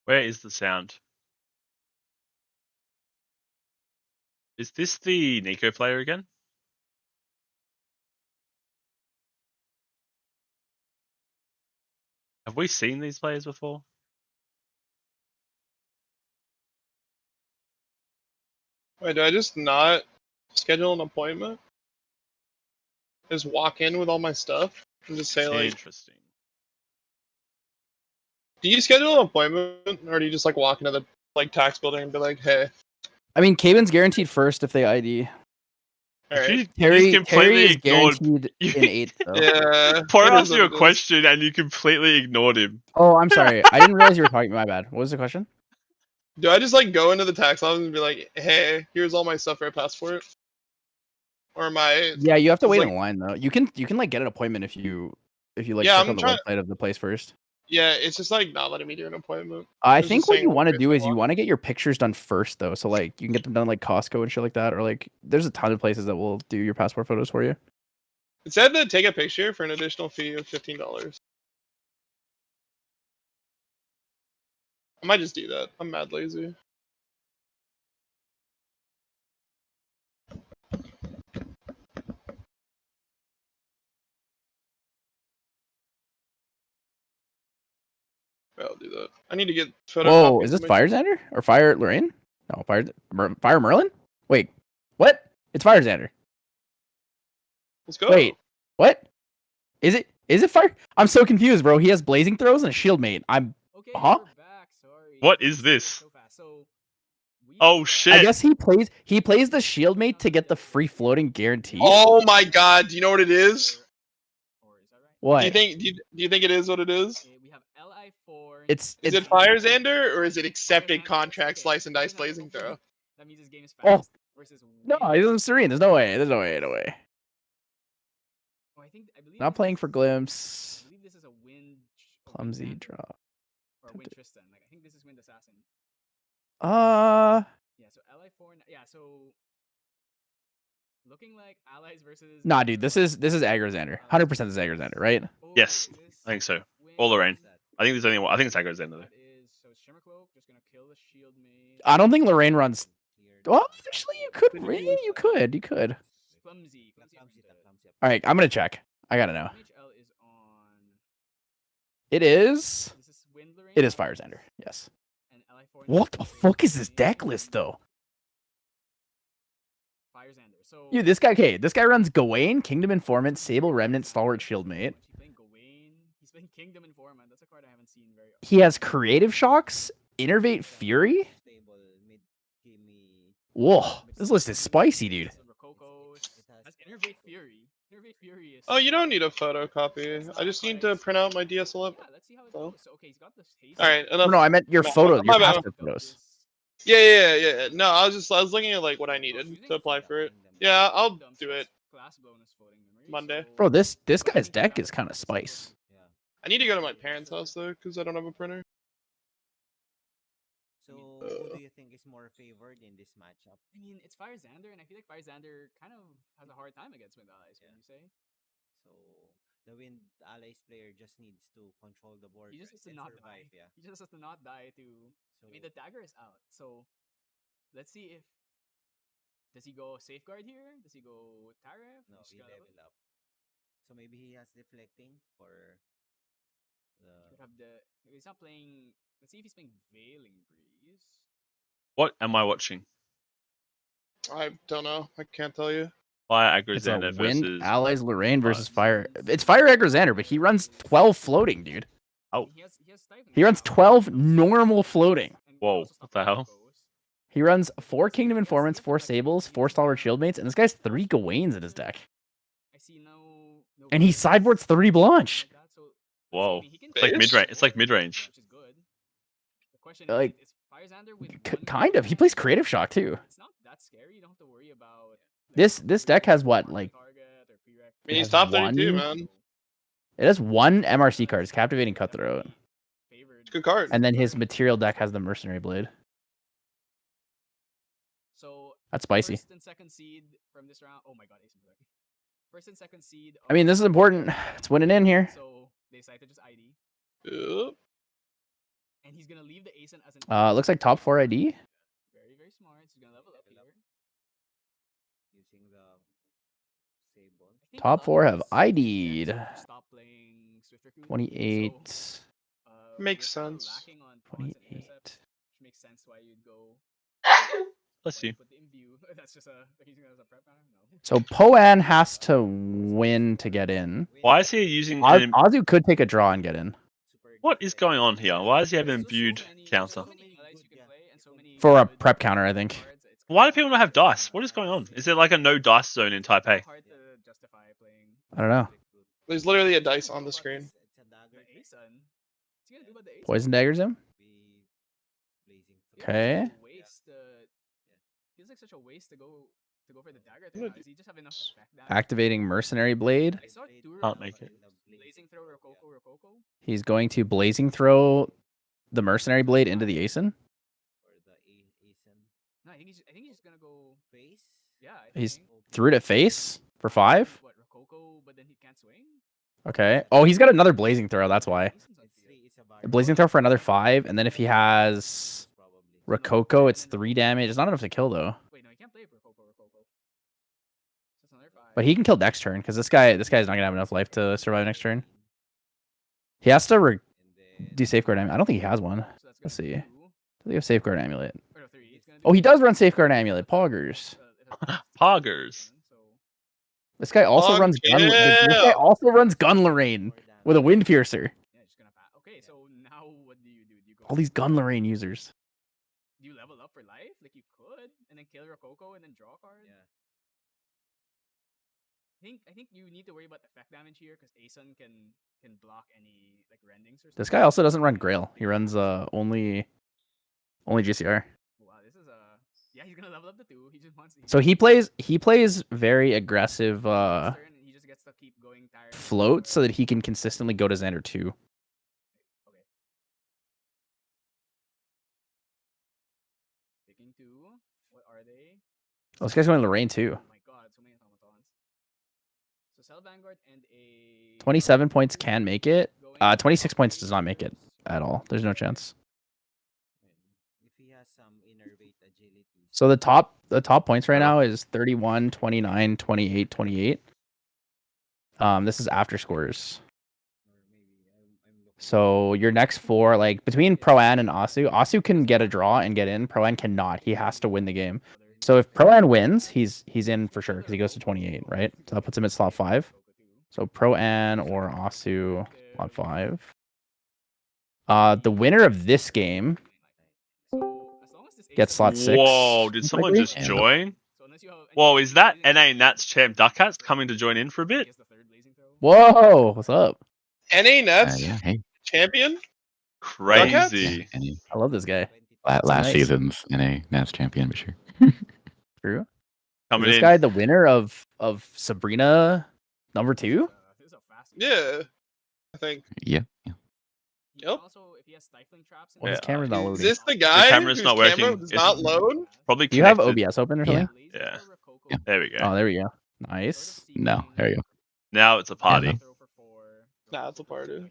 Where is the sound? Is this the Nico player again? Have we seen these players before? Wait, do I just not schedule an appointment? Just walk in with all my stuff and just say like, Interesting. do you schedule an appointment or do you just like walk into the like tax building and be like, hey, I mean, Caven's guaranteed first if they ID. all right, Terry completely is ignored. guaranteed in 8th though. yeah. Poro it asked is you a what it is. question and you completely ignored him. Oh, I'm sorry. I didn't realize you were talking. My bad. What was the question? Do I just like go into the tax office and be like, hey, here's all my stuff for a passport? Or am I? Yeah, you have to It's wait like- in line though. You can like get an appointment if you like Yeah, check I'm on the trying- website of the place first. Yeah, it's just like not letting me do an appointment. I It's think just what saying you what want to it's do is for. you want to get your pictures done first though. So like you can get them done like Costco and shit like that, or like there's a ton of places that will do your passport photos for you. It said to take a picture for an additional fee of $15. I might just do that. I'm mad lazy. Yeah, I'll do that. I need to get photocopies. Whoa, is of this my- Fire Xander or Fire Lorraine? No, Fire Merlin? Wait, what? It's Fire Xander. Let's go. Wait, what? Is it Fire? I'm so confused, bro. He has blazing throws and a shield mate. Okay, Huh? we're back. Sorry. What This is this? so fast. So, we Oh, got- shit. I guess he plays the shield mate to get the free floating guarantee. Oh my god, do you know what it is? Or is that right? What? Do you think it is what it is? Okay, we have LI4. It's Is it Fire Xander or is it accepted contract slice and dice blazing throw? That means this game is Oh. fast. Versus no, wind. he's serene. There's no way. No way. Oh, I believe Not this playing is- for Glimpse. I believe this is a wind. Clumsy Panther draw. Or wind Tristan. Like I think this is wind assassin. Yeah. So LI4. Yeah. So. Looking like allies versus. Nah, dude. This is aggro Xander. 100% this is aggro Xander, right? Oh, Yes, is this I think so. wind? Or Lorraine. I think there's only one. I think it's Aggro Xander though. That is so Shimmer Cloak just gonna kill the shield mate. I don't think Lorraine runs. Well, actually, you could. Pretty Yeah, you could. Clumsy. All right, I'm gonna check. I gotta know. MHL is on. It is. This is wind Lorraine. It is Fire Xander. Yes. And LI4. What the fuck is this deck list though? Fire Xander. So. Dude, this guy. Okay, this guy runs Gawain, Kingdom Informant, Sable Remnant, Stalwart Shield Mate. He's playing Gawain. He's playing Kingdom Informant. That's a card I haven't seen very often. He has Creative Shocks, Innervate Fury. Stable mid gimme. Whoa, this list is spicy, dude. Rococo. It has That's Innervate Fury. Innervate Fury is. Oh, you don't need a photocopy. I just need to print out my DSLR. Yeah, let's see how it Oh. goes. So, okay, he's got this haste. All right, enough. No, I meant your My- photo, my your bad. passport photos. Yeah. No, I was looking at like what I needed to apply for it. Yeah, I'll do it. Class bonus voting memory. Monday. So- Bro, this guy's deck is kind of spice. Yeah. I need to go to my parents' house though, because I don't have a printer. So who do you think is more favored in this matchup? I mean, it's Fire Xander, and I feel like Fire Xander kind of has a hard time against Wind Allies. What do you say? So the Wind Allies player just needs to control the board. He just right, has to and not survive, die. yeah. He just has to not die to. So I mean, the dagger is out, so let's see if does he go safeguard here? Does he go tariff? no, Just he gotta- level up. So maybe he has deflecting for Could have the. He's not playing. Let's see if he's playing Veiling Breeze. What am I watching? I don't know. I can't tell you. Fire Aggro It's a Xander Wind versus. Allies Lorraine versus Fire. Fire. It's Fire Aggro Xander, but he runs 12 floating, dude. Oh. He has Stipend He runs now. 12 normal floating. And Whoa, what the hell? He runs 4 Kingdom Informants, 4 Sables, 4 Stalwart Shieldmates, and this guy's 3 Gawains in his deck. And he sideboards 3 Blanche. Whoa. It's like mid-range. It's like mid-range. Like, kind of. He plays Creative Shock too. This deck has what, like? I mean, he's has top 32, one- man. It has 1 MRC card. It's Captivating Cutthroat. It's a good card. And then his material deck has the Mercenary Blade. That's spicy. First and second seed from this round. Oh my god, first and second seed. I mean, this is important. It's winning in here. So they decide to just ID. Yep. And he's gonna leave the Ascent as an. Looks like top 4 ID. Very, very smart. He's gonna level up here. Using the Sable. I think Top a lot 4 of have us ID'd. stop playing Swift Raccoon. 28. So, Makes we're kinda sense. lacking on pawns and 28. intercept, which makes sense why you'd go. Bless why you. put the imbue. That's just using it as a prep counter? No. So Poan has to win to get in. Why is he using... Azu could take a draw and get in. What is going on here? Why does he have an imbued counter? For a prep counter, I think. Why do people not have dice? What is going on? Is there like a no dice zone in Taipei? I don't know. There's literally a dice on the screen. Poison daggers him. Okay. Feels like such a waste to go for the dagger. Does he just have enough effect damage? Activating Mercenary Blade. I saw Dura Can't make it. Blazing throw Rococo. He's going to Blazing Throw the Mercenary Blade into the Asen. Or the Ascent No, I think he's just gonna go face. Yeah. He's threw it at face for 5. What Rococo, but then he can't swing. Okay. Oh, he's got another Blazing Throw. That's why. A Blazing Throw for another 5. And then if he has Rococo, it's 3 damage. It's not enough to kill, though. Wait, no, he can't play Rococo. That's another 5. But he can kill next turn, because this guy's not going to have enough life to survive next turn. He has to do Safeguard Amulet. I don't think he has one. So that's Let's gonna see. be 2. Does he have Safeguard Amulet? Or no, 3. He's gonna do Oh, he does run Safeguard Amulet. Poggers. Poggers. So This guy also runs Gun. This guy also runs Gun Lorraine with a Wind Piercer. yeah, just gonna pass. Okay, so now what do you do? Do you go? All these Gun Lorraine users. Do you level up for life? Like you could, and then kill Rococo and then draw a card. Yeah. I think you need to worry about effect damage here because Asun can block any like rendings or something. This guy also doesn't run Grail. He runs only GCR. Wow, this is yeah, he's gonna level up the 2. He just wants. So he plays very aggressive turn, and he just gets to keep going tired. float so that he can consistently go to Xander 2. Okay. Picking 2. What are they? Oh, this guy's going Lorraine too. Oh my god, so many automatons. So Cell Vanguard and a 27 points can make it. 26 points does not make it at all. There's no chance. If he has some innervate agility. So the top points right now is 31, 29, 28, 28. This is after scores. Or maybe I'm looking. So your next 4, like between Pro-An and Asu can get a draw and get in. Pro-An cannot. He has to win the game. So if Pro-An wins, he's in for sure because he goes to 28, right? So that puts him at slot 5. So Pro-An or Asu, slot 5. The winner of this game gets slot 6. Whoa, did someone likely. just join? Whoa, is that NA Nats champ Duckcats coming to join in for a bit? Whoa, what's up? NA Nets Yeah, hey, champion. Crazy. any I love this guy. last nice. season's NA Nats champion for sure. True. Coming Is this in. guy the winner of Sabrina number 2? Yeah, I think. Yeah, Yep. Also, if he has stifling traps. Well, his Yeah. camera's not Is loading. this the guy camera's whose not camera working. does It's- not load? Probably Do you have connected. OBS open or something? Yeah. Yeah. There we go. Oh, there we go. Nice. no, there you go. Now it's a party. no. Nah, it's a party.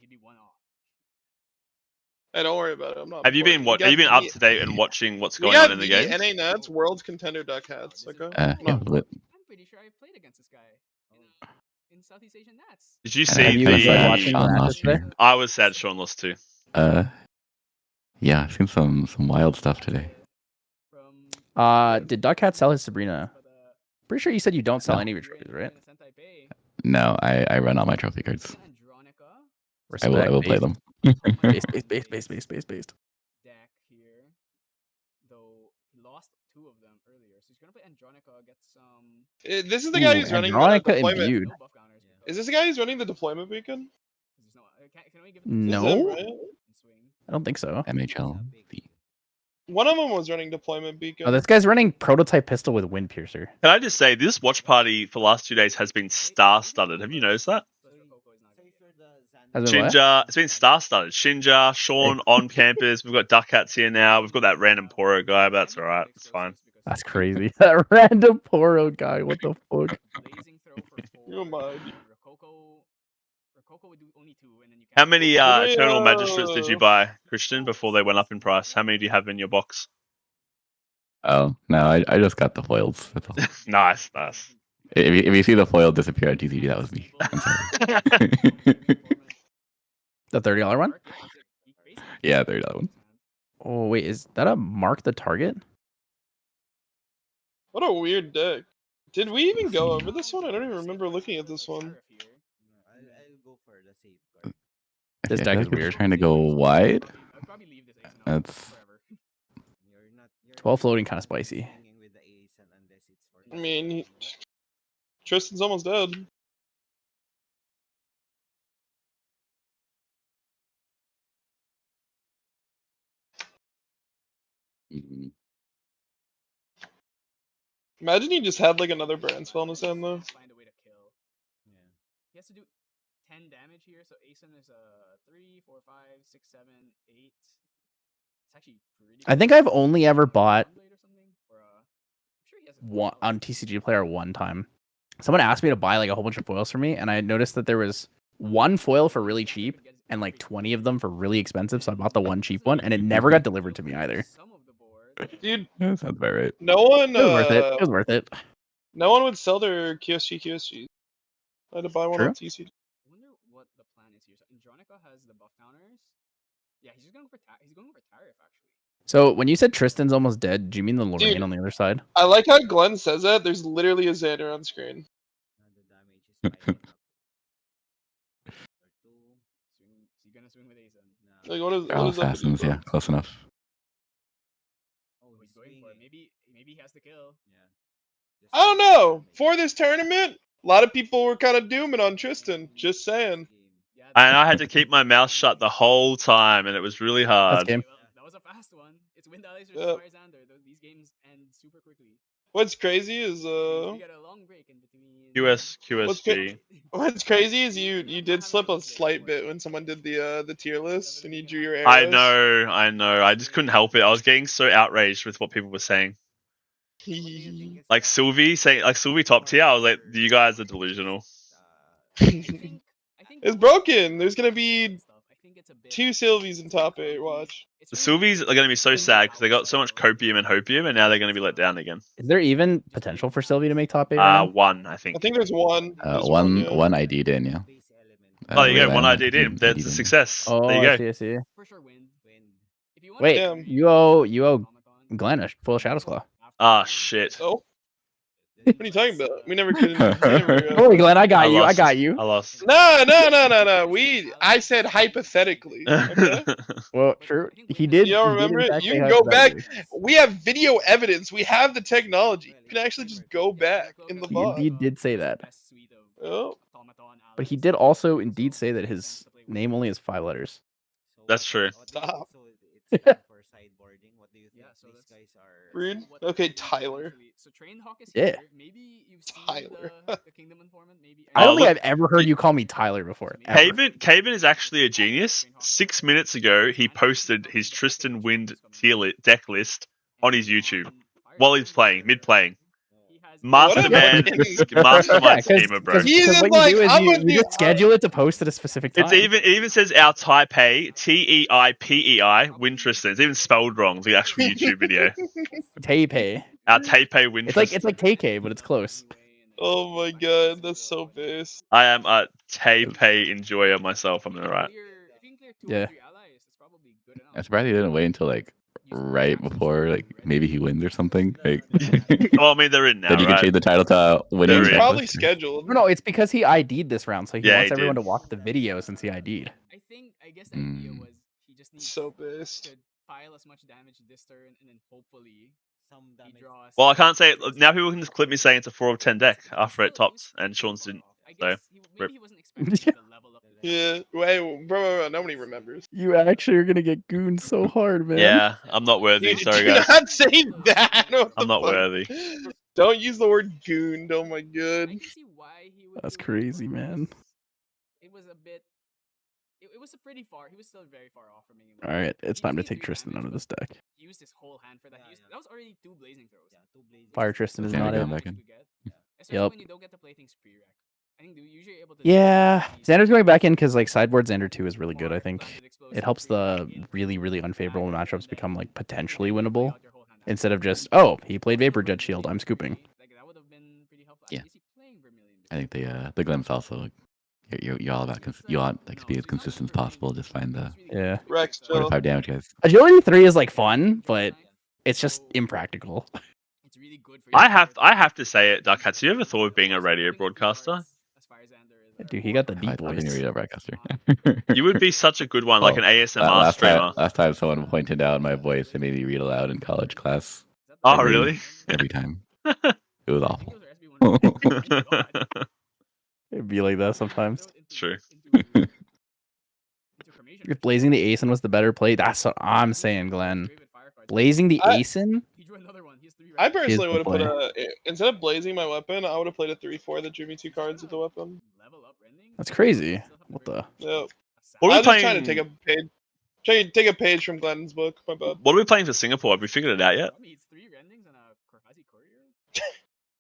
Hey, don't worry about it. I'm not. Have you been important. Have you been up We to date and watching what's We going got on in the the game? NA Nets World Contender Duckcats. Okay. Yeah, No. but I'm pretty sure I played against this guy in Southeast Asian Nats. Did you Have see you been enjoyed the? watching Sean that lost today? here. I was sad Sean lost too. Yeah, I've seen some wild stuff today. From Did Duckcat sell his Sabrina? Pretty sure you said you don't sell No. any of your trophies, right? No, I run all my trophy cards. I Respect. will play them. Based. Deck here. Andronica gets some. This is the guy Ooh, who's running the Andronica deployment. imbued. No buff counters. Is this the guy who's running the deployment beacon? There's no. Can we give it to This is him, No, right? Swing. I don't think so. MHL. One of them was running deployment beacon. Oh, this guy's running prototype pistol with wind piercer. Can I just say this watch party for the last 2 days has been star-studded. Have you noticed that? Has been what? Shinja, it's been star-studded. Shinja, Sean on campus. We've got Duck Hats here now. We've got that random Poro guy, but that's all right. It's fine. That's crazy. That random Poro guy. What the fuck? Oh my. How many Eternal Magistrates did you buy, Christian, before they went up in price? How many do you have in your box? Oh no, I just got the foils. That's all. Nice. If you see the foil disappear at TCG, that was me. I'm sorry. The $30 one? Yeah, $30 one. Oh wait, is that a mark the target? What a weird deck. Did we even go over this one? I don't even remember looking at this one. I'll go for the safeguard. This Okay, deck I is think it's weird. trying to go wide. That's 12 floating kind of spicy. Hanging with the ace and unless it's for I mean, Tristan's almost dead. Mhm. Imagine he just had like another brand spell in his hand though. Find a way to kill. Yeah. He has to do 10 damage here, so Asen is 3, 4, 5, 6, 7, 8. It's actually pretty. I think I've only ever bought Blade or something, or, I'm sure he has one on TCG Player one time. Someone asked me to buy like a whole bunch of foils for me, and I noticed that there was one foil for really cheap and like 20 of them for really expensive. So I bought the one cheap one, and it never got delivered to me either. Dude, That sounds about right. no one It was worth it. It was worth it. no one would sell their QSG. I had to buy one True. on TCG. I wonder what the plan is here. So Andronica has the buff counters. Yeah, he's just going for he's going for Tariff actually. So when you said Tristan's almost dead, do you mean the Lorraine Dude. on the other side? I like how Glenn says that. There's literally a Xander on screen. the damage is piling up. For 2. Is he gonna swing with Asen? No. Like, what is They're all up with assassins, you, yeah, close enough. Oh, He's going swinging. for it. Maybe he has to kill. Yeah. Just I don't swing know. damage. For this tournament, a lot of people were kind of dooming on Tristan. Just saying. Yeah, And I had to keep my mouth shut the whole time, and it was really hard. game. Well, that was a fast one. It's Wind Allies Yeah. versus Xander. These games end super quickly. What's crazy is We get a long break in between. QSG. what's crazy is you did slip a slight bit when someone did the tier list and you drew your arrows. I know. I just couldn't help it. I was getting so outraged with what people were saying. Like Sylvie top tier. I was like, you guys are delusional. It's broken. There's gonna be 2 Sylvies in top 8. Watch. The Sylvies are going to be so sad because they got so much copium and hopium, and now they're going to be let down again. Is there even potential for Sylvie to make top 8 right now? One, I think. I think there's one. There's One yeah. ID'd in, yeah. Base element. Oh, there you go. Red One Land ID'd in. That's ID'd a in. success. Oh, There you I go. see. For sure win. Wind. If you want Wait, Damn. you owe Glenn a full Shadow's Claw. Ah, shit. Oh, what are you talking about? We never could. Don't worry, Glenn, I got you. I lost. got you. I lost. No. I said hypothetically. Okay? Well, true. He did. You don't he did remember in it? fact You say can go back. hypothetically. We have video evidence. We have the technology. You can actually just go back in the He bot. indeed did say that. Oh. But he did also indeed say that his name only has 5 letters. That's true. Stop. So it's time for sideboarding. What do you think? Yeah, so These that's- guys are. Rude. Okay, Tyler. So Train Hawk is Yeah. here. Maybe you've seen Tyler. the Kingdom Informant. Maybe. I don't Oh, think look- I've ever heard you call me Tyler before. Ever. Caven is actually a genius. 6 minutes ago, he posted his Tristan Wind deck list on his YouTube while he's playing, mid-playing. Mastermind, mastermind schemer, bro. He's Because what like, you do is I'm you gonna do- just schedule it to post at a specific time. It even says our Taipei, TEIPEI, win Tristan. It's even spelled wrong, the actual YouTube video. Taipei. Our Taipei win It's like Tristan. Taipei, but it's close. Oh my god, that's so base. I am a Taipei enjoyer myself, I'm right. Yeah. I'm surprised he didn't wait until like right before like maybe he wins or something. Like Well, I mean, they're in now, then you can right? change the title to winning. They're He's in. probably checklist. scheduled. No, it's because he ID'd this round, so he Yeah, wants he everyone did. to watch the video since he ID'd. I guess the idea Mm. was he just needs So based. to pile as much damage this turn and then hopefully some He damage. draws. Well, I can't say it. Now people can just clip me saying it's a 4 of 10 deck after it tops, and Sean's didn't. I So, guess rip. maybe he wasn't expecting the level up. Yeah, wait, bro, nobody remembers. You actually are gonna get gooned so hard, man. Yeah, I'm not worthy. Dude, Sorry, do guys. not say that. What I'm the not fuck? worthy. Don't use the word gooned. Oh my I god. can see why he would. That's do that, crazy, but man. It was a bit. It was a pretty far. He was still very far off from making. All right, it's He time to did take 3 Tristan damage, out of but this deck. he used his whole hand for that. Yeah, yeah. That was already 2 blazing throws. Yeah, 2 blazing. Fire Tristan is Damn it, not it. going back in. Especially Yep. when you don't get to play things pre-rec. I think you're usually able to. Yeah, Xander's going back in because like sideboard Xander 2 is really good. I think it helps the really, really unfavorable matchups become like potentially winnable instead of just, oh, he played Vapor Jet Shield, I'm scooping. That would have been pretty helpful. Yeah. Is he playing Vermilion? I think the Glen's also like, you're all about you want like to be as consistent as possible. Just find the Yeah. Rex, 4 to chill. 5 damage guys. Agility 3 is like fun, but it's just impractical. It's really good for I have to say it, Duck Hats. You ever thought of being a radio broadcaster? Dude, he got the I deep can voice. read a broadcaster. You would be such a good one, like an ASMR streamer. Last time someone pointed out my voice and made me read aloud in college class. Oh, really? Every time. It was awful. It'd be like that sometimes. True. If Blazing the Asin was the better play, that's what I'm saying, Glenn. Blazing the I- Asin? I personally the would have put play. instead of blazing my weapon, I would have played a 3/4 that drew me 2 cards with the weapon. That's crazy. What the? Yeah. What are I we was just trying to playing? take a page from Glenn's book. My bad. What are we playing for Singapore? Have we figured it out yet?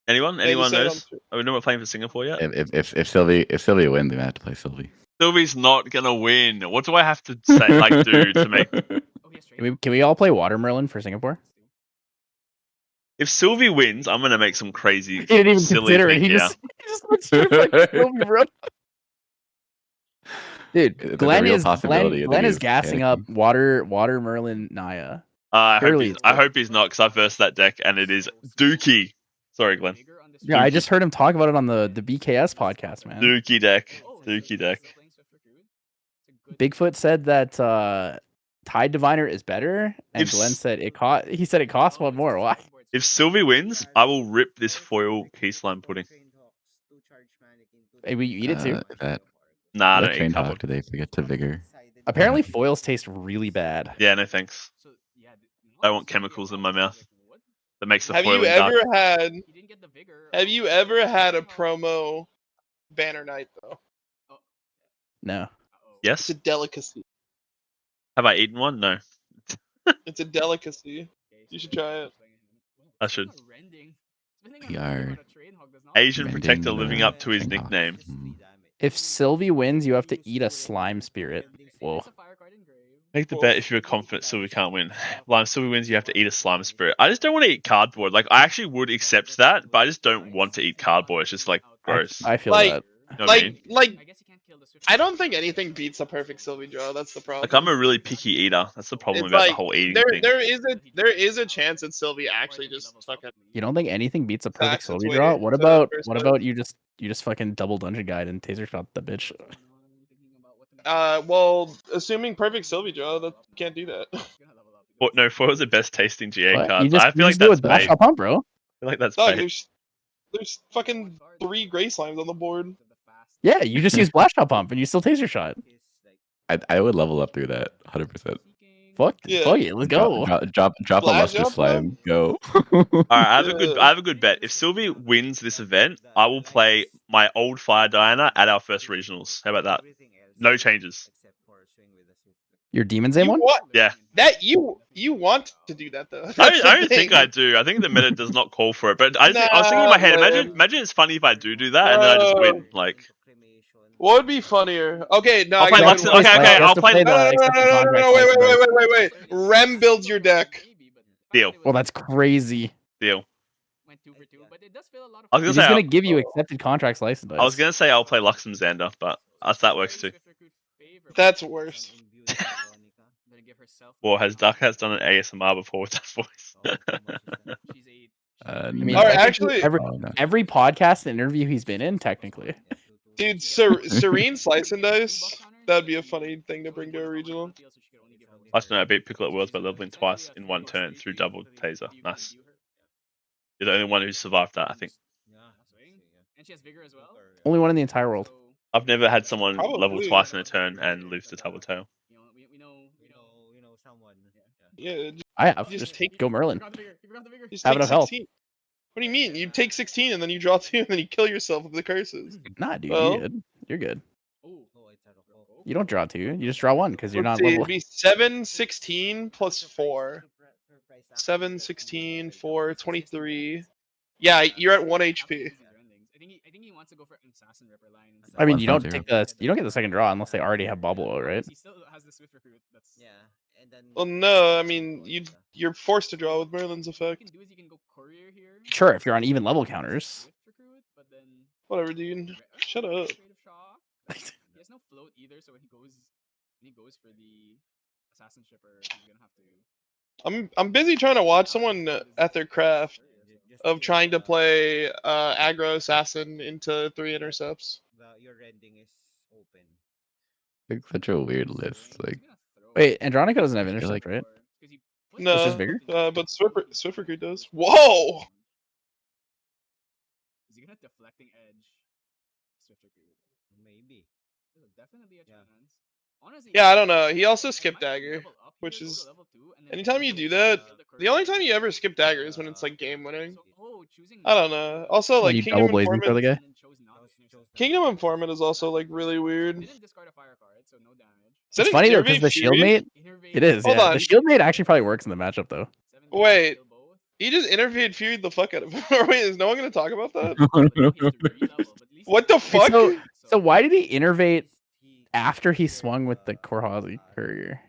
Anyone? Yeah, Anyone just say it knows? Are we know we're playing for Singapore yet? If Sylvia wins, they might have to play Sylvie. Sylvie's not gonna win. What do I have to say? Like, do to make? Can we all play Watermelon for Singapore? If Sylvie wins, I'm gonna make some crazy, He didn't even silly consider it. thing. He Yeah. just went straight for like Sylvie, bro. Dude, There's a Glenn real is possibility that Glenn is he's gassing up Water Merlin Naya. Surely I hope he's not, because I versed that deck and it is dookie. Sorry, Glenn. Yeah, I just heard him talk about it on the BKS podcast, man. Dookie deck. Dookie deck. Bigfoot said that Tide Diviner is better, and If Glenn s- said it costs one more. Why? If Sylvie wins, I will rip this foil key slime pudding. Hey, will you eat it too? That Nah, I that don't eat train cardboard. talk today. Forget to vigor. Apparently, foils taste really bad. Yeah, no thanks. I want chemicals in my mouth. That makes the Have foil you dark. Have you ever had a promo Banner Night though? No. It's Yes. a delicacy. Have I eaten one? No. It's a delicacy. You should try it. I should. We are Asian mending protector living the up to his train talk. nickname. If Sylvie wins, you have to eat a slime spirit. Whoa. Make the bet if you're confident Sylvie can't win. Well, if Sylvie wins, you have to eat a slime spirit. I just don't want to eat cardboard. Like, I actually would accept that, but I just don't want to eat cardboard. It's just like gross. I feel Like- that. You know what I mean? I don't think anything beats a perfect Sylvie draw. That's the problem. Like, I'm a really picky eater. That's the problem It's about like, the whole eating there thing. there is a chance that Sylvie actually just fucking. You don't think anything beats a perfect Facts, it's Sylvie draw? weird. What So about first what one. about you just fucking double dungeon guide and taser shot the bitch? Well, assuming perfect Sylvie draw, that can't do that. Well, no, foil's the best tasting GA What? cards. You just, I you feel like just do it that's with Blast bait. Shot Pump, bro. I feel like that's Dog, bait. there's fucking 3 gray slimes on the board. Yeah, you just use Blast Shot Pump and you still taser shot. I would level up through that 100%. Fuck Yeah. it, let's go. Drop a Flash lustrous up, slime. Go. Alright, I have Yeah. I have a good bet. If Sylvie wins this event, I will play my old Fire Diana at our first regionals. How about that? No changes. Your Demon's Aim You one? want Yeah. that you want to do that though. I That's the don't think thing. I do. I think the meta does not call for it. But I was thinking in my head, imagine it's funny if I do that and then I just win. Like, What would be funnier? Okay, no, I'll I play got Lux. one. Okay, I'll play. No, wait. Rem builds your deck. Deal. Well, that's crazy. Deal. Went 2 for 2, but it does feel a lot of I was He's gonna say, gonna give you accepted contracts license. I was gonna say I'll play Lux and Xander, but that works too. That's worse. Or has Dark Hats done an ASMR before with that voice? I mean, Alright, technically, actually- every podcast and interview he's been in, technically. Dude, Serene Slice and Dice. That'd be a funny thing to bring to a regional. Last night I beat Pickle at Worlds by leveling twice in one turn through double taser. Nice. You're the only one who survived that, I think. And she has vigor as well. Only one in the entire world. I've never had someone level Probably. twice in a turn and lose to Double Tail. We know someone. Yeah, I have. Just Just take- go Merlin. You forgot the vigor. just Have take enough health. 16. What do you mean? You take 16 and then you draw 2 and then you kill yourself with the curses. Nah, dude, Well- you're good. You're good. Oh, it's a You don't draw 2. You just draw 1 because you're Let's not see, level. it'd be 7, 16 plus 4. 7, 16, 4, 23. Yeah, you're at 1 HP. I think he wants to go for assassin ripper line. Instead. I mean, One's you not don't zero. take the you don't get the second draw unless they already have bubble, right? He still has the swift recruit. That's Yeah, and then. Well, no, I mean you're forced to draw with Merlin's What effect. you can do is you can go courier here. Sure, if you're on even level counters. Swift recruit, but then Whatever, dude. Shut up. Creative shock. He has no float either, so when he goes for the assassin shipper, he's gonna have to. I'm busy trying to watch someone at their craft of trying to play aggro assassin into 3 intercepts. Your rending is open. Like such a weird list. Like Wait, Andronica doesn't have feel intercept, like- right? No, just vigor? But Swift Recruit does. Whoa! Is he gonna deflecting edge? Swift recruit. Maybe. There's definitely a Yeah. chance. Honestly, Yeah, I don't know. He also I skipped might dagger, level up which here, go is to level 2, and then anytime you go do to that, the courier. only time you ever skip dagger is when it's like game winning. So, choosing I don't know. Also, When like you Kingdom double blazing for Informant. the guy? and then chose not to intercept. Kingdom Informant is also like really weird. Didn't discard a fire card, so no damage. Is that It's an funny though Innervate because the shield Fury? mate. It is. Hold Yeah. on. The shield mate actually probably works in the matchup though. Wait. He just interviewed Fury the fuck out of him. Wait, is no one gonna talk about that? What the fuck? So why did he innervate after he swung with the Korhazi courier?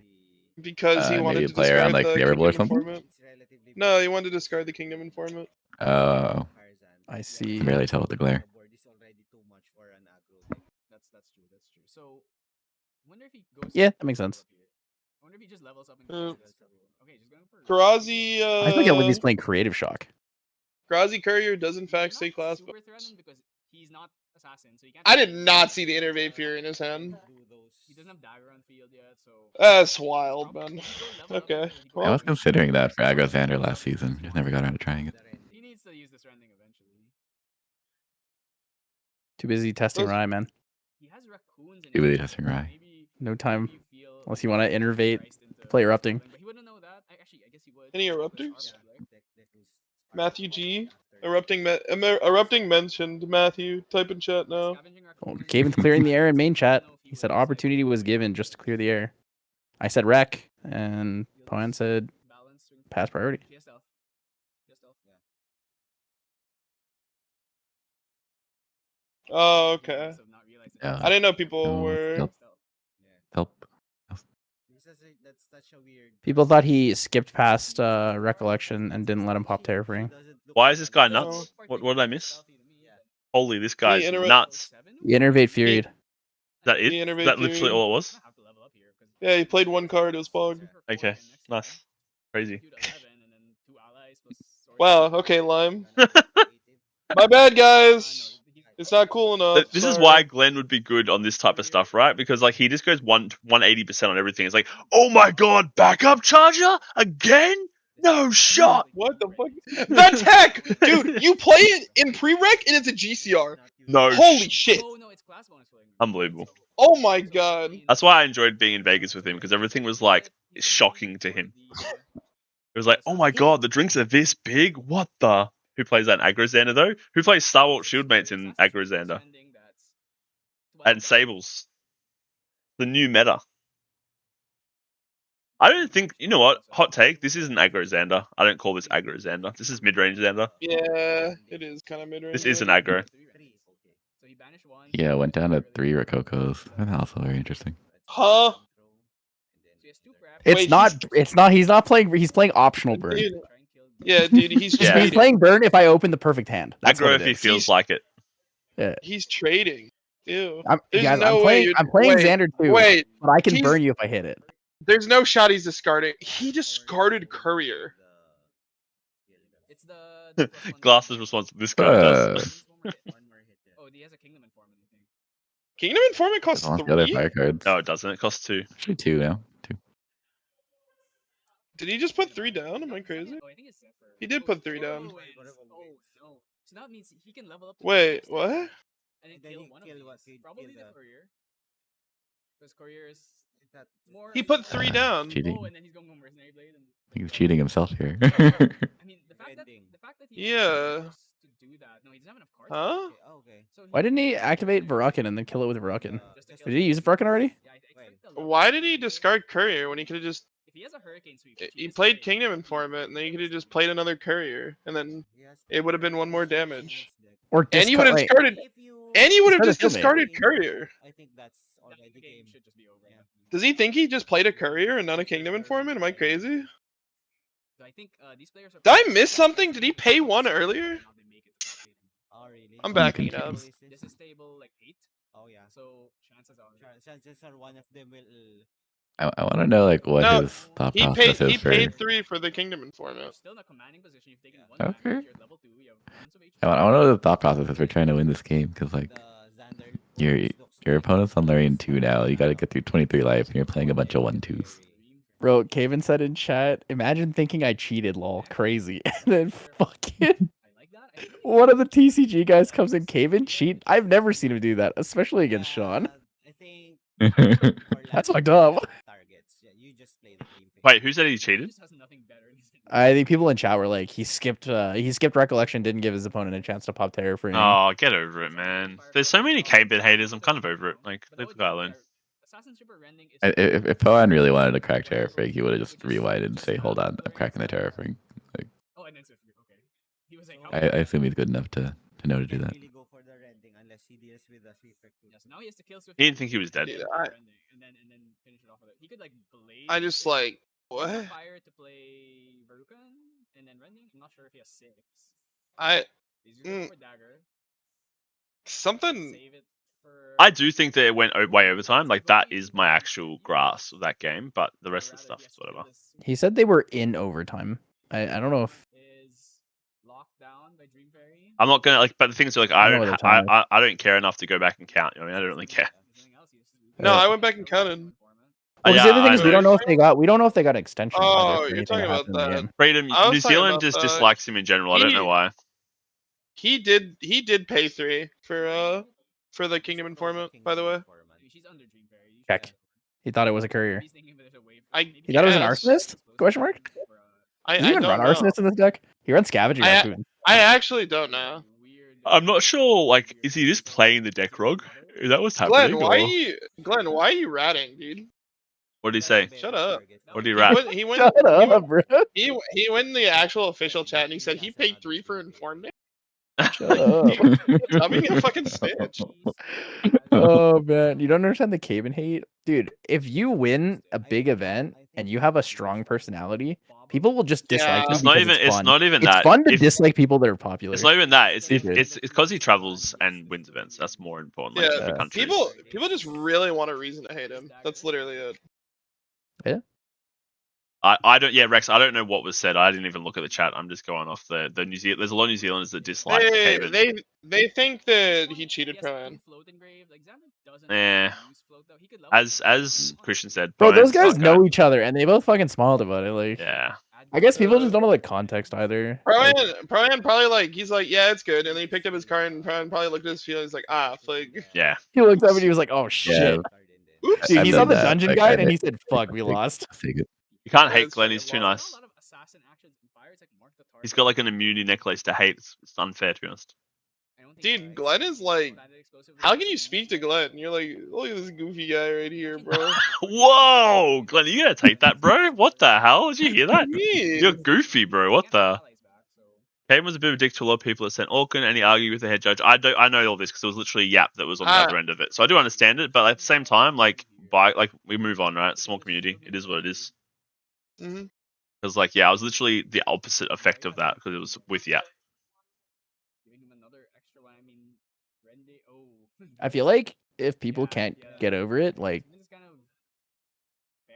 Because he maybe wanted a to player discard on, like, the Favorable or Kingdom something? Informant. No, he wanted to discard the Kingdom Informant. Oh, I I see. can barely tell with the glare. That's true. That's true. So, I wonder if he goes. Yeah, that makes sense. I wonder if he just levels up and. Uh, Okay, just going for. Karazi, I think Olivia's playing creative shock. Karazi Courier does in fact He's stay not class. super threatened because he's not assassin, so he can't. I did not see the Innervate Fury in his hand. He doesn't have dagger on field yet, so. That's wild, man. Okay. I Well, was considering that for Aggro Xander last season. Just never got around to trying it. He needs to use this rending eventually. Too busy testing Rye, man. He has raccoons in Too busy his testing hand, Rye. maybe- No time. maybe you feel Unless you want to innervate, priced into play erupting. But he wouldn't know that. Actually, I guess he would. Any Push eruptors? our black. Matthew G. Erupting mentioned. Matthew, type in chat now. Scavenging Oh, raccoons. Gaben's clearing the air in main chat. I don't know if He would said use, like, opportunity was given just to clear the air. I said wreck, and Poen said balance to- pass priority. He has stealth. He has stealth. Oh, okay. Of not realizing Yeah. I didn't know people Oh, were. yep. Help. That's such a weird. People thought he skipped past recollection and didn't let him pop terraforming. Why is this guy Oh. nuts? What did I miss? Holy, this guy's inter- nuts. He innervate furied. Is that it? The Is Innervate that literally Fury. all it was? Yeah, he played one card. It was Pog. Okay, nice. Crazy. Wow. Okay, Lime. My bad, guys. It's not cool enough. This is sorry. why Glenn would be good on this type of stuff, right? Because like he just goes 180% on everything. It's like, oh my god, backup charger again? No shot. What the fuck? That's heck, dude. You play it in prereq and it's a GCR. No. Holy shit! Oh no, it's class bonus for him. Unbelievable. Oh my god. That's why I enjoyed being in Vegas with him because everything was like shocking to him. It was like, oh my god, the drinks are this big. What the? Who plays that in Aggro Xander though? Who plays Star Wars Shieldmates in Aggro Xander? And Sables. The new meta. I don't think, you know what? Hot take. This isn't Aggro Xander. I don't call this Aggro Xander. This is mid range Xander. Yeah, it is kind of mid-range. This isn't aggro. So he banished one. Yeah, went down to 3 Rokokos. That's also very interesting. Huh? So he has two prep. It's Wait, not. It's not. He's not playing. He's playing optional burn. Dude, yeah, dude, he's Yeah. He's trading. playing burn if I open the perfect hand. That's Aggro what if it he is. feels like it. He's trading. Ew. I'm, There's guys, no I'm way playing. you'd- I'm playing wait, Xander too, Wait, but I can he's- burn you if I hit it. there's no shot he's discarding. He discarded Courier. It's the plus one- Glass's response. This guy does. Oh, he has a Kingdom Informant, I think. Kingdom Informant costs Just wants the other 3? fire cards. No, it doesn't. It costs 2. Actually 2 now. 2. Did he just put 3 down? Am I crazy? Oh, I think it's Zephyr. He did put 3 Oh, down. wait, oh no. So that means he can level up. To Wait, the next what? level and Then then kill he one kill of what? these. He Probably kill the the- courier. Because courier is That more. He put 3 down. Cheating. Oh, and then he's going mercenary blade. And He's cheating himself here. I mean, the fact that Ending. he Yeah. chose to do that. No, he doesn't have enough cards. Huh? Okay, okay. So Why didn't he activate Varakin and then kill it with Varakin? Just to Just kill Did he use Varakin already? Yeah, I expect Well, the level Why up did he to be- discard courier when he could have just If he has a hurricane sweep, he played Kingdom Informant and then he could have just played another courier and then yes, it would have been one more Genius damage. deck. Or And you would have wait, discarded If you and he would have Discard just a Fieldmate. discarded courier. I think that's already the game game. should just be over. Yeah. Does he think he just played a courier and not a Kingdom Informant? Am I crazy? So I think these players are. Did I miss something? Did he pay 1 earlier? Now they make it to top 8. Oh, really? I'm You backing can it up. choose. This is stable like 8, Oh, yeah. so chances are. Chances are one of them will. I want to know like what No, his thought He process paid is for. 3 for the Kingdom You're Informant. still in a commanding position. You've taken one Okay. damage. You're level 2. You have tons of HP. I want to know the thought process is for trying to win this game because like The Xander your looks your like opponent's on Larian he's 2 now. You got to get through 23 life, and you're playing a bunch of 1/2s. Bro, Kaven said in chat, imagine thinking I cheated, lol. Crazy. And then fucking I like that. I think one of the TCG guys comes in, Kaven cheat. I've never seen him do that, especially against Sean. I think That's fucked up. targets. Yeah, you just play the game. Wait, who said he he cheated? just has nothing better in his hand. I think people in chat were like, he skipped Recollection, didn't give his opponent a chance to pop Terror Frame. Oh, get over it, man. There's so many K-bit haters. I'm kind of over it. Like, But leave that the guy would be alone. fair. Assassin's Super Rending is If Poan really wanted to crack Terrafrig, he would have just rewinded and say, "Hold on, I'm cracking the Terrafrig." Like, Oh, and then Swift. Okay. He was like, how I assume he's good enough to know to do that. Really go for the rending unless he deals with the sweeper. Yeah, so now he has to kill Swift. He didn't think he was dead. Dude, And then finish it off with it. He could like blade. I just it, like use the what? Fire to play Verucan and then Rending. I'm not sure if he has 6. I He's just going for dagger. something. Save it for. I do think that it went way over time. Like, that is my actual grasp of that game, but the rest of the stuff is whatever. He said they were in overtime. I don't know if Is locked down by Dream Fairy. I'm not gonna, like, but the things are, like, I I know don't, what they're telling I don't care enough to go back and count. You know what I mean, I don't really care. No, I went back and counted. Well, Yeah, the other thing is I we know. don't know if they got extensions. Oh, either for you're anything talking that about happened in the that. game. Freedom, I was New talking Zealand about just that. dislikes him in general. I don't know why. He did pay 3 for the Kingdom Informant, by the way. She's under Dream Fairy. You should Check. have- He thought it was a courier. He's thinking there's a way for- I maybe He thought it was an guess. arsonist? Question mark? I Does he even don't run know. arsonist in this deck? He runs scavenging I- raccoon. I actually don't know. I'm not sure. Like, is he just playing the deck wrong? Is that what's happening? Glenn, why are you ratting, dude? What did he say? Shut up. What did he He rat? went, he went, Shut he went, up, bro. he went in the actual official chat and he said he paid 3 for Informant. Shut up. I'm being a fucking snitch. Oh man, you don't understand the Caven hate, dude. If you win a big event and you have a strong personality, people will just dislike Yeah. you. It's not because even. It's fun. not even It's that. fun to If- dislike people that are popular. It's not even that. It's Stupid. because he travels and wins events. That's more important. Like, Yeah, to the country. people just really want a reason to hate him. That's literally it. I don't. Yeah, Rex. I don't know what was said. I didn't even look at the chat. I'm just going off the New Zealand. There's a lot of New Zealanders that dislike Caven. They think that he cheated Pro-Am. Eh. As Christian said, Bro, Brian those guys Sucker. know each other and they both fucking smiled about it. Like, Yeah. I guess people just don't know the context either. Like, Pro-Am probably like he's like, yeah, it's good, and then he picked up his card and Pro-Am probably looked at his feelings like, ah, like, Yeah. he looked up and he was like, "Oh shit." oops. Dude, I've he done saw the that. dungeon Like, guide I and did. he said, "Fuck, we lost." Take it. You can't Yeah, hate it's Glenn. true. He's too Well, nice. He's got like an immunity necklace to hate. It's unfair, to be honest. Dude, Glenn is like, how can you speak to Glenn? You're like, look at this goofy guy right here, bro. Whoa, Glenn, you gonna take that, bro? What the hell? Did you hear that? mean? You're goofy, bro. What the? Caden was a bit of a dick to a lot of people that sent Orkin and he argued with the head judge. I know all this because it was literally Yap that was on the other end of it. So I do understand it, but at the same time, like we move on, right? Small community. It is what it is. Mhm. Because like, yeah, I was literally the opposite effect of that because it was with Yap. I feel like if people can't get over it, like,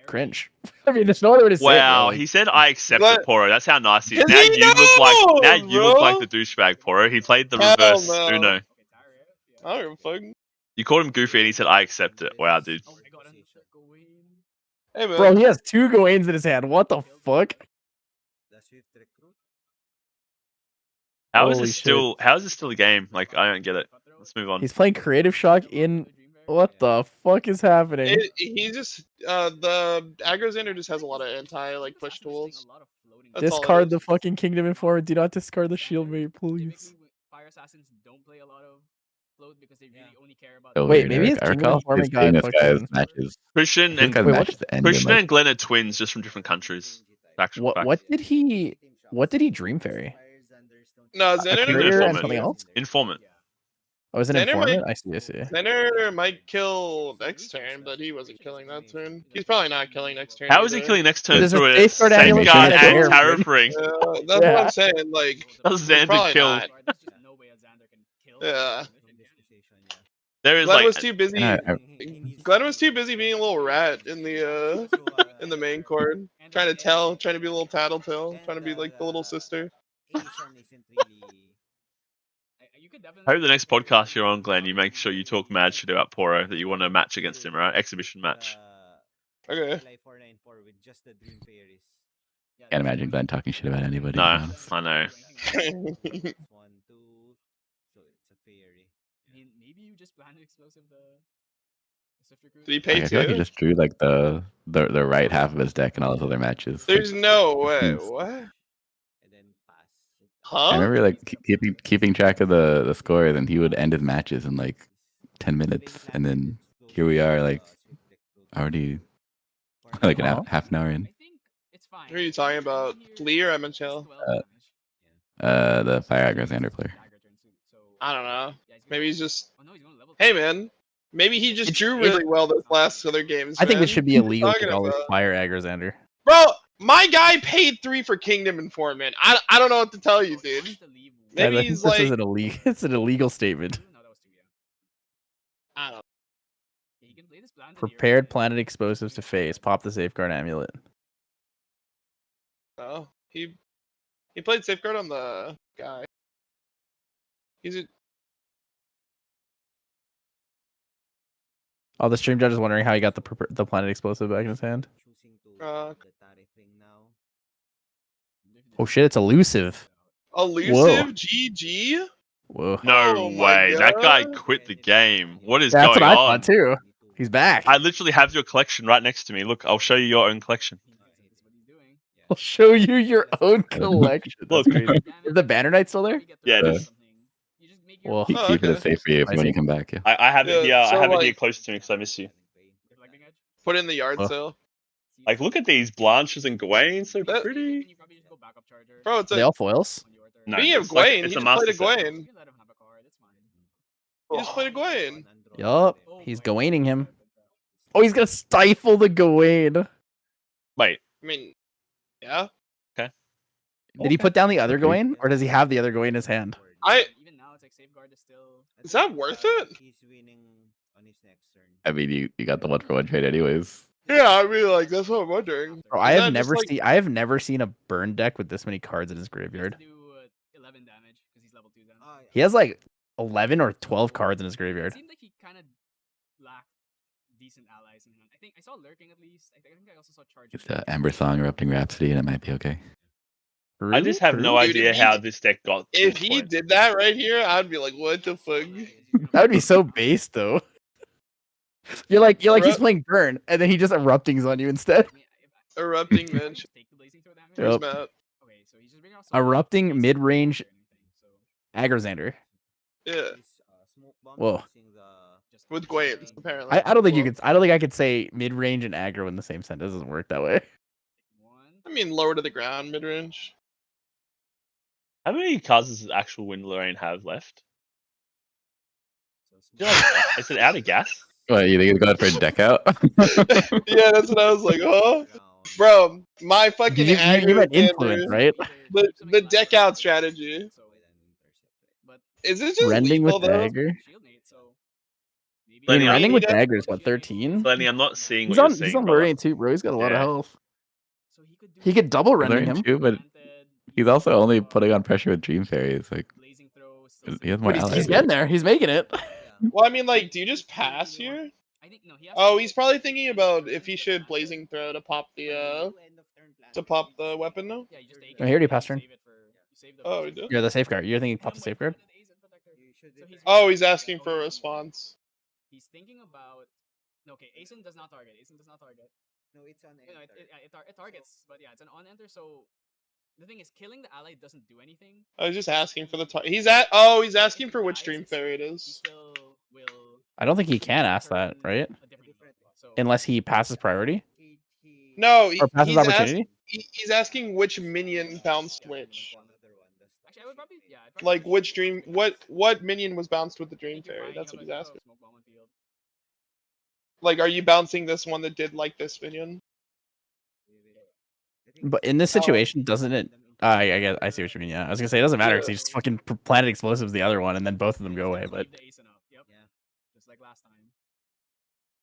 cringe. I mean, there's no other way to say it. Wow, Really. he said I accept Glenn- it, Poro. That's how nice he is. Does Now he you look like know, you look bro? like the douchebag, Poro. He played the Hell reverse no. Uno. I don't give a fuck. You called him goofy and he said I accept it. Wow, dude. Hey man. Bro, he has 2 Gawains in his hand. What the fuck? The Swift Recruit. How is Holy this shit. still? How is this still a game? Like, I don't get it. Let's move on. He's playing Creative Shock in. What the fuck is happening? He just the aggro Xander just has a lot of anti like push tools. That's all it Discard is. the fucking Kingdom Informer. Do not discard the Shield Mate, please. Fire Assassins don't play a lot of float because they really only care about. So Wait, weird, maybe Eric. his I Kingdom recall Informant seeing got this guy's fucking. matches. Christian This and guy's Wait, what matches end in Christian like and Glenn are twins, just from different countries. Actual fact. What did he? What did he Dream Fairy? No, A Xander Kingdom courier and Informant. something else? Informant. Oh, is it Xander Informant? might- I see. I see. Xander might kill next turn, but he wasn't killing that turn. He's probably not killing next turn. How is he either. killing next turn There's a through a Safeguard Amulet Safeguard and and Terror Terror Ring? That's Yeah. what I'm saying. Like, Does he's Xander probably kill? not. Yeah. There is Glenn like was too busy. I- Glenn was too busy being a little rat in the main court, trying to be a little tattletale, trying to be like the little sister. I hope the next podcast you're on, Glenn, you make sure you talk mad shit about Poro, that you want a match against him, right? Exhibition match. Okay. Can't imagine Glenn talking shit about anybody. to be No, honest. I know. Maybe you just plan to explosive the Swift Recruit. Did he Like, pay I feel like he two? just drew like the right half of his deck and all his other matches. There's no way. seems- What? I Huh? remember like keeping track of the scores, and he would end his matches in like 10 minutes, and then here we are, like already like half an hour in. I think it's fine. Who are you talking about? Lee or Emmett-Hill? The Fire Aggro Xander player. I don't know. Maybe he's just. Hey man, maybe he just drew really well those last other games. I think man. it should be What are you illegal to talking call it about? Fire Aggro Xander. Bro, my guy paid 3 for Kingdom Informant. I don't know what to tell you, dude. Guys, Maybe I think he's this like. is an illegal. It's an illegal statement. I don't know. Prepared planet explosives to phase. Pop the Safeguard Amulet. No, he played Safeguard on the guy. He's a. Oh, the stream judge is wondering how he got the planet explosive back in his hand. Oh shit, it's elusive. Elusive GG? Whoa. No Oh my way. That guy God. quit the game. What is That's going what I on? thought too. He's back. I literally have your collection right next to me. Look, I'll show you your own collection. I'll show you your own collection. That's Look. crazy. Is the Banner Knight still there? Yeah, it is. Well, Keep Oh, it a okay. safe for you I when see. you come back. Yeah. I have it Yeah, here. so, I have it like- here close to me because I miss you. Put in the yard Well. sale. Like, look at these Blanches and Gawain, so That- pretty. Bro, it's are they a. all foils? No, Speaking of it's like- Gawain, it's he a just played a master set. Gawain. He just played a Gawain. Yup. He's Gawaining him. Oh, he's gonna stifle the Gawain. Wait, I mean, yeah. Did he put down the other Gawain, or does he have the other Gawain in his hand? Is that worth it? I mean, you got the 1-for-1 trade anyways. Yeah, I mean, like that's what I'm wondering. Bro, Is I that have just, never like- seen. I have never seen a burn deck with this many cards in his graveyard. He has like 11 or 12 cards in his graveyard. It seemed like he kind of lacked decent allies in hand. I think I saw lurking at least. I think I also saw charge. It's the Ember Song Erupting Rhapsody, and it might be okay. I just have no Dude, idea if he- how this deck got. to If this he point. did that right here, I'd be like, what the fuck? That would be so base though. You're like he's Erupt- playing burn, and then he just eruptings on you instead. Erupting Mensch. Where's Yep. Matt? Erupting mid-range Aggro Xander. Yeah, Whoa. with Gawains, apparently. I don't think you Well, could. I don't think I could say mid-range and aggro in the same sentence. It doesn't work that way. I mean, lower to the ground, mid range. How many cards does the actual Wind Lorraine have left? Is it out of gas? What, you think he's going for a deck out? Yeah, that's what I was like, huh? Bro, my fucking You aggro meant Xander, influence, right? the deck out strategy. Is it just Rending with lethal though? dagger. I Lenny, mean, I rending with need to- dagger is what 13. Lenny, I'm not seeing He's what on. you're He's seeing, on brother. Lorraine too, bro. He's got a lot of Yeah. health. He could double rending him. Too, but he's also only putting on pressure with Dream Fairies. Like, he has more But he's allies. getting there. He's making it. Well, I mean, like, do you just pass here? I think no. He has Oh, to he's go probably to thinking the about end if he of should turn. blazing throw to pop But the you do end of turn plan. to pop the weapon now. Yeah, you just take Oh, it. he already and passed you turn. save it for. You save the. Oh, he did. You're the safeguard. You're thinking pop the And I'm safeguard? waiting for the Ascent Protector. You should So he's Oh, really he's thinking asking that- for a okay, response. He's thinking about. No, okay, Ascent does not target. Ascent does not target. No, it's on You know, enter. it targets, but yeah, it's an on enter. So the thing is, killing the ally doesn't do anything. I was just asking for the he's at. Oh, he's asking If for it which dies, Dream he Fairy it still- He is. still will. I don't think he can ask that, right? A different level, so Unless he passes priority He No, or passes he's opportunity. he's asking which minion bounced which. another one. Actually, I would probably I'd probably Like go which for dream it. what minion was bounced with the I Dream think you're Fairy? fine, That's you what have he's a asking. smoke bomb on field. Like, are you bouncing this one that did like this minion? But in this situation, doesn't it? I guess I see what you mean. Yeah, I was gonna say it doesn't matter because he just fucking planted explosives the other one, and then both of them go away. But Leave the Ascent up. Yep. Yeah. Just like last time.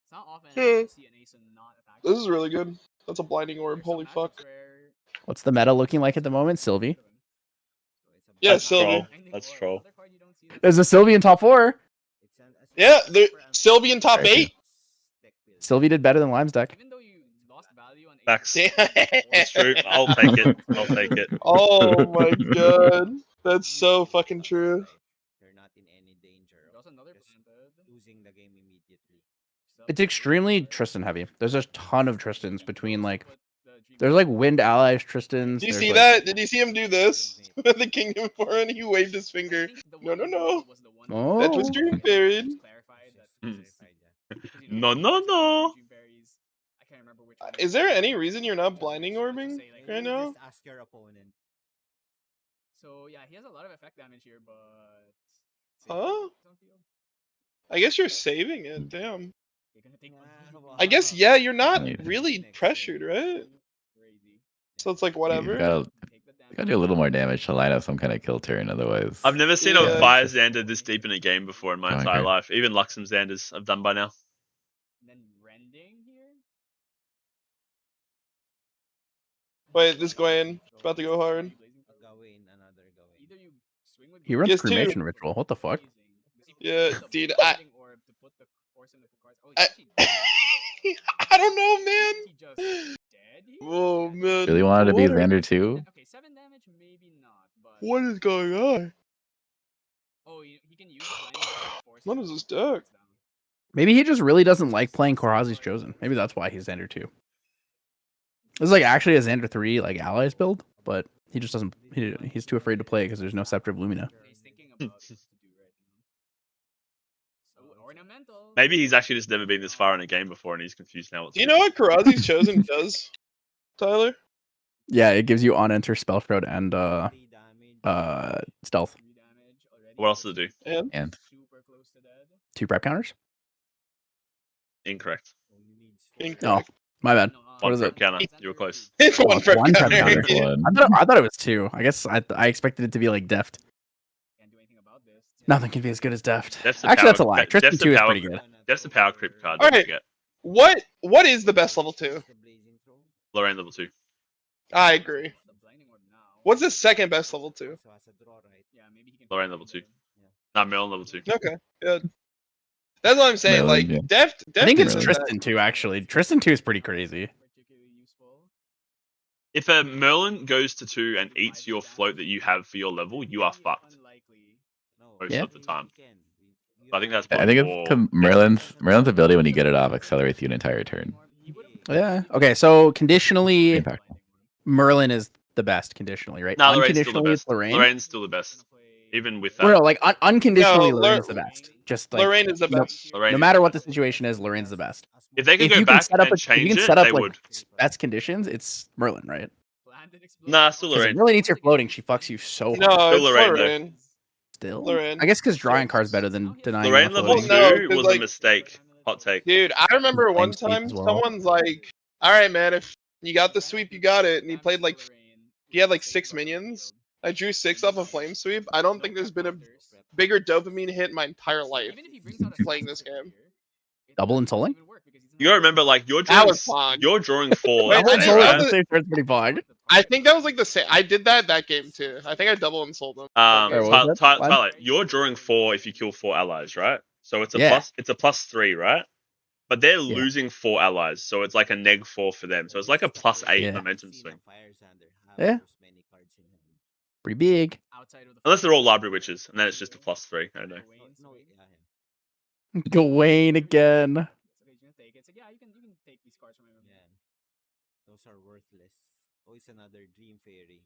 It's not often Hmm. you see an Ascent not attack. This is really good. That's a blinding orb. There's some Holy matchups fuck. where- what's the meta looking like at the moment? Sylvie. Yeah, That's Sylvie. troll. Binding That's Orb, troll. another card you don't see in There's a Sylvie in top 4. Yeah, the Sylvie in top Very good. 8. Sylvie did better than Lime's deck. Even though you lost value on Facts. Ascent, That's true. I'll take it. I'll take it. Oh my god. That's so fucking true. They're not in any danger There's of another just planted. losing the game immediately. It's extremely Tristan heavy. There's a ton of Tristans between like Put the Dream there's like Wind Allies Tristans. Did you there's, see like- that? Did you see him do this? With the Kingdom 4 and he waved his I finger. think the No, one no, in no. Google was the one Oh. That was Dream Fairy. just clarified that Hmm. this is- 'cause, you No, know, no, no. Dream Fairies, I can't remember which one. Is there any reason you're not blinding orbing Say, like, right now? Just ask your opponent. So yeah, he has a lot of effect damage here, but Huh? I guess you're saving it. Damn. You're gonna take Wow. I guess, yeah, you're not Yeah. really pressured, right? Crazy. So it's like You whatever. gotta do a little more damage to line up some kind of kill turn. Otherwise, I've never seen Yeah. a fire Xander this deep in a game before in my Oh, entire okay. life. Even Luxem Xanders I've done by now. And then rending here. Wait, this Gwen about to go hard. Gawain, another Gawain. Either you swing with He runs Yes, too. cremation ritual. What the fuck? Yeah, dude, I I I don't know, man. he just dead here? Oh man. really wanted to be What are- Xander too. Okay, 7 damage, maybe not, but What is going on? oh, he can use blinding orb to force What him is this to deck? bounce down. Maybe he just really doesn't like playing Korhazi's Chosen. Maybe that's why he's Xander 2. This is like actually a Xander 3 like allies build, but he just doesn't. He's too afraid to play because there's no Scepter of Lumina. He's thinking about what to do right now. So ornamental. Maybe he's actually just never been this far in a game before and he's confused now. Do you know what Karazi's Chosen does, Tyler? Yeah, it gives you on enter spell shroud and 3 damage. stealth. 3 damage already. What else does it do? And And Super close to dead. 2 prep counters. Incorrect. incorrect. My bad. No, What is One it? counter. You were close. It's one for one prep counter. counter. one. I thought it was 2. I guess I expected it to be like deft. Can't do anything about this. Nothing can be as good as deft. Deft's a Actually, that's a power- lie. Deft's Tristan a 2 is power- pretty good. That's the power creep card. All Don't right. forget. What is the best level 2? Lorraine level 2. I agree. The blinding orb now. What's the second best level 2? Yeah, maybe he can. Lorraine level 2. Not Merlin level 2. Okay, good. That's what I'm saying. Merlin, Like yeah. Deft I think it's isn't Tristan 2 actually. Tristan 2 is pretty crazy. Particularly useful. If a Merlin goes to 2 and eats your float that you have for your level, you are fucked. Unlikely. Most Yeah. of the time. I think that's I think more- it's 'cause Merlin's ability when you get it off accelerates you an entire turn. Yeah. Okay, so conditionally, Impact. Merlin is the best conditionally, right? No, Lorraine's still the Unconditionally, it's best. Lorraine. Lorraine's still the best. Even with that. Well, no, like unconditionally, No, Lorraine's the best. Just like Lorraine is the no- best. Lorraine no is matter the what the best. situation is, Lorraine's the best. If they could If go you can back set up, and if you change can it, set up they like would. best conditions, it's Merlin, right? Nah, still Because Lorraine. Merlin eats your floating, she fucks you so hard. No, it's Lorraine, though. Lorraine. Still, Lorraine. I guess because drawing cards better than denying. Lorraine the level floating. 2 No, 'cause, was like- a mistake. Hot take. Dude, I remember one Flame sweep time as well. someone's like, "All right, man, if you got the sweep, you got it." And he played like, he had like 6 minions. I drew 6 off a flame sweep. I don't think there's been a bigger dopamine hit in my entire life. playing this game. Double and Soling? You gotta remember, like you're That drawing, was fun. you're drawing 4. Wait, Double and I- Soling I- at the same turn's pretty fog. I think that was like the same. I did that game too. I think I double and sold them. Wait, what was that? Tyler, you're drawing 4 if you kill 4 allies, right? So it's a Yeah. plus. It's a +3, right? but they're losing 4 allies, so it's like a -4 for them. So it's like a +8 Yeah. momentum swing. Yeah. Pretty big. Outside of the Unless they're all library witches, and then it's just a +3. I don't know. Gawain again. Okay, you can take it. So yeah, you can take these cards from him. Yeah. Those are worthless. Oh, it's another Dream Fairy.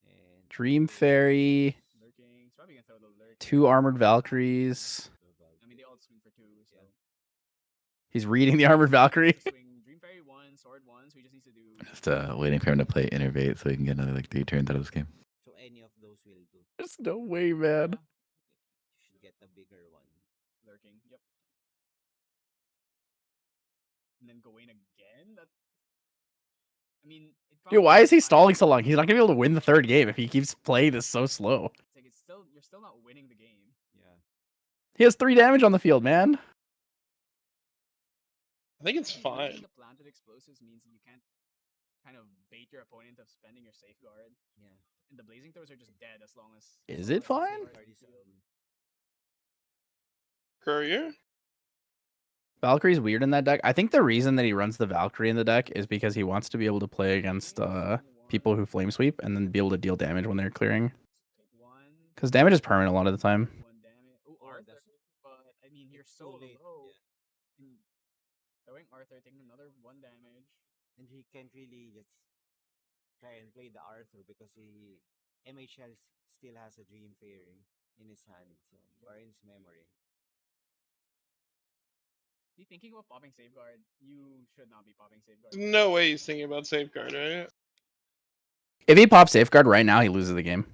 And Dream Fairy. Lurking. So probably gonna throw the lurk. 2 armored Valkyries. I mean, they all swing for 2. So He's reading the armored Valkyrie. swing Dream Fairy 1, Sword 1. So he just needs to do. Just waiting for him to play Innervate so he can get another like 3 turns out of this game. so any of those will do. There's no way, man. You should get the bigger one. Lurking. Yep. And then Gawain again. That. I mean, Dude, why is he stalling so long? He's not gonna be able to win the 3rd game if he keeps playing this so slow. It's like you're still not winning the game. Yeah. He has 3 damage on the field, man. I think it's Using fine. The planted explosives means that you can't kind of bait your opponent of spending your safeguard. Yeah. And the blazing throws are just dead as long as. Is it fine? Courier? Valkyrie's weird in that deck. I think the reason that he runs the Valkyrie in the deck is because he wants to be able to play against people who flame sweep and then be able to deal damage when they're clearing. Because damage is permanent a lot of the time. 1 damage. Oh, Arthur. But I mean, you're so low. And throwing Arthur, taking another 1 damage. And he can't really just try and play the Arthur because MHL still has a Dream Fairy in his hand, so, or in his memory. Be thinking about popping safeguard. You should not be popping safeguard. No way he's thinking about safeguard, right? If he pops safeguard right now, he loses the game.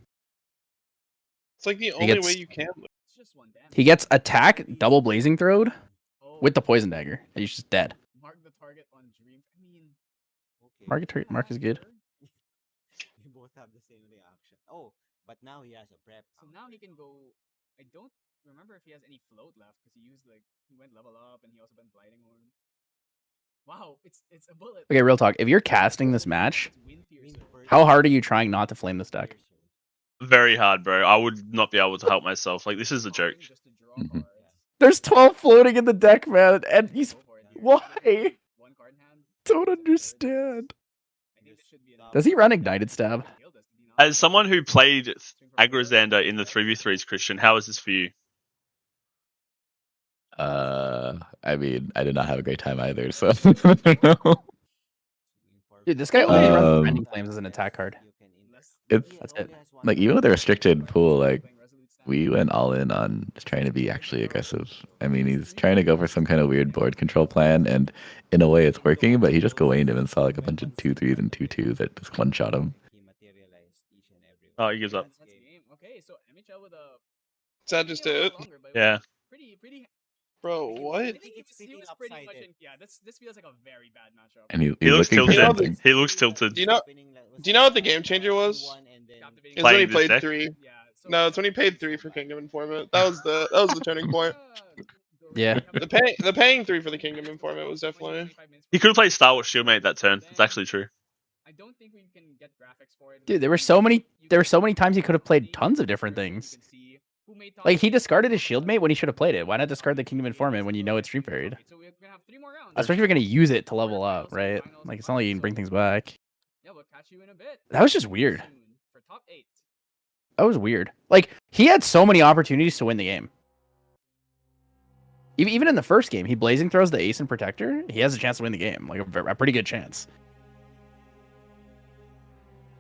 It's like the only gets- way you can lose. It's just 1 damage. He gets attack, double blazing throwed Oh, with the poison dagger, and he's just dead. mark the target on Dream. I mean, Okay. Mark is good. You both have the same reaction. Oh, but now he has a prep. so now he can go. I don't remember if he has any float left because he went level up and he also went blighting horn. Wow, it's a bullet. Okay, real talk. If you're casting this match, Wind Piercer. how hard are you trying not to flame this deck? Very hard, bro. I would not be able to help myself. Like, this is a joke. Just to draw Mhm. cards. There's 12 floating in the deck, man, and he's Go for it here. why? 1 card in hand. Don't understand. I think this should be enough. Does he run Ignited Stab? Killed us, did he not? As someone who played Agrozander in the 3v3s, Christian, how is this for you? I mean, I did not have a great time either, so I don't know. Dude, this guy only runs Um, Rending Flames as an attack card. It's That's it. like even with a restricted pool, like we went all in on just trying to be actually aggressive. I mean, he's trying to go for some kind of weird board control plan, and in a way, it's working. But he just Gawained him and saw like a bunch of 2-3s and 2-2s that just one shot him. He materialized each and every Oh, one. he gives up. That's the game. Okay, so MHL with a. Is that just it? Yeah. Pretty. Bro, I what? think It's he pretty was pretty much lopsided. in. Yeah, this feels like a very bad matchup. And he's He looks looking for tilted. something. He looks tilted. Do you know what the game changer was? Captivating. It's when he Playing this played deck? 3. Yeah. So No, it's when he paid 3 for Kingdom Informant. That was the turning point. Yeah. The paying 3 for the Kingdom Informant was definitely. He could have played Star Wars Shieldmate that turn. It's actually true. I don't think we can get graphics for it. Dude, there were so many times he could have played tons of different things. Like, he discarded his Shieldmate when he should have played it. Why not discard the Kingdom Informant when you know it's Stream Buried? So we're gonna have 3 more rounds. Especially if you're going to use it to level up, right? Like, it's not like you can bring things back. Yeah, we'll catch you in a bit. That was just weird. For top 8. That was weird. Like, he had so many opportunities to win the game. Even in the first game, he blazing throws the Ace and Protector. He has a chance to win the game. Like, a pretty good chance.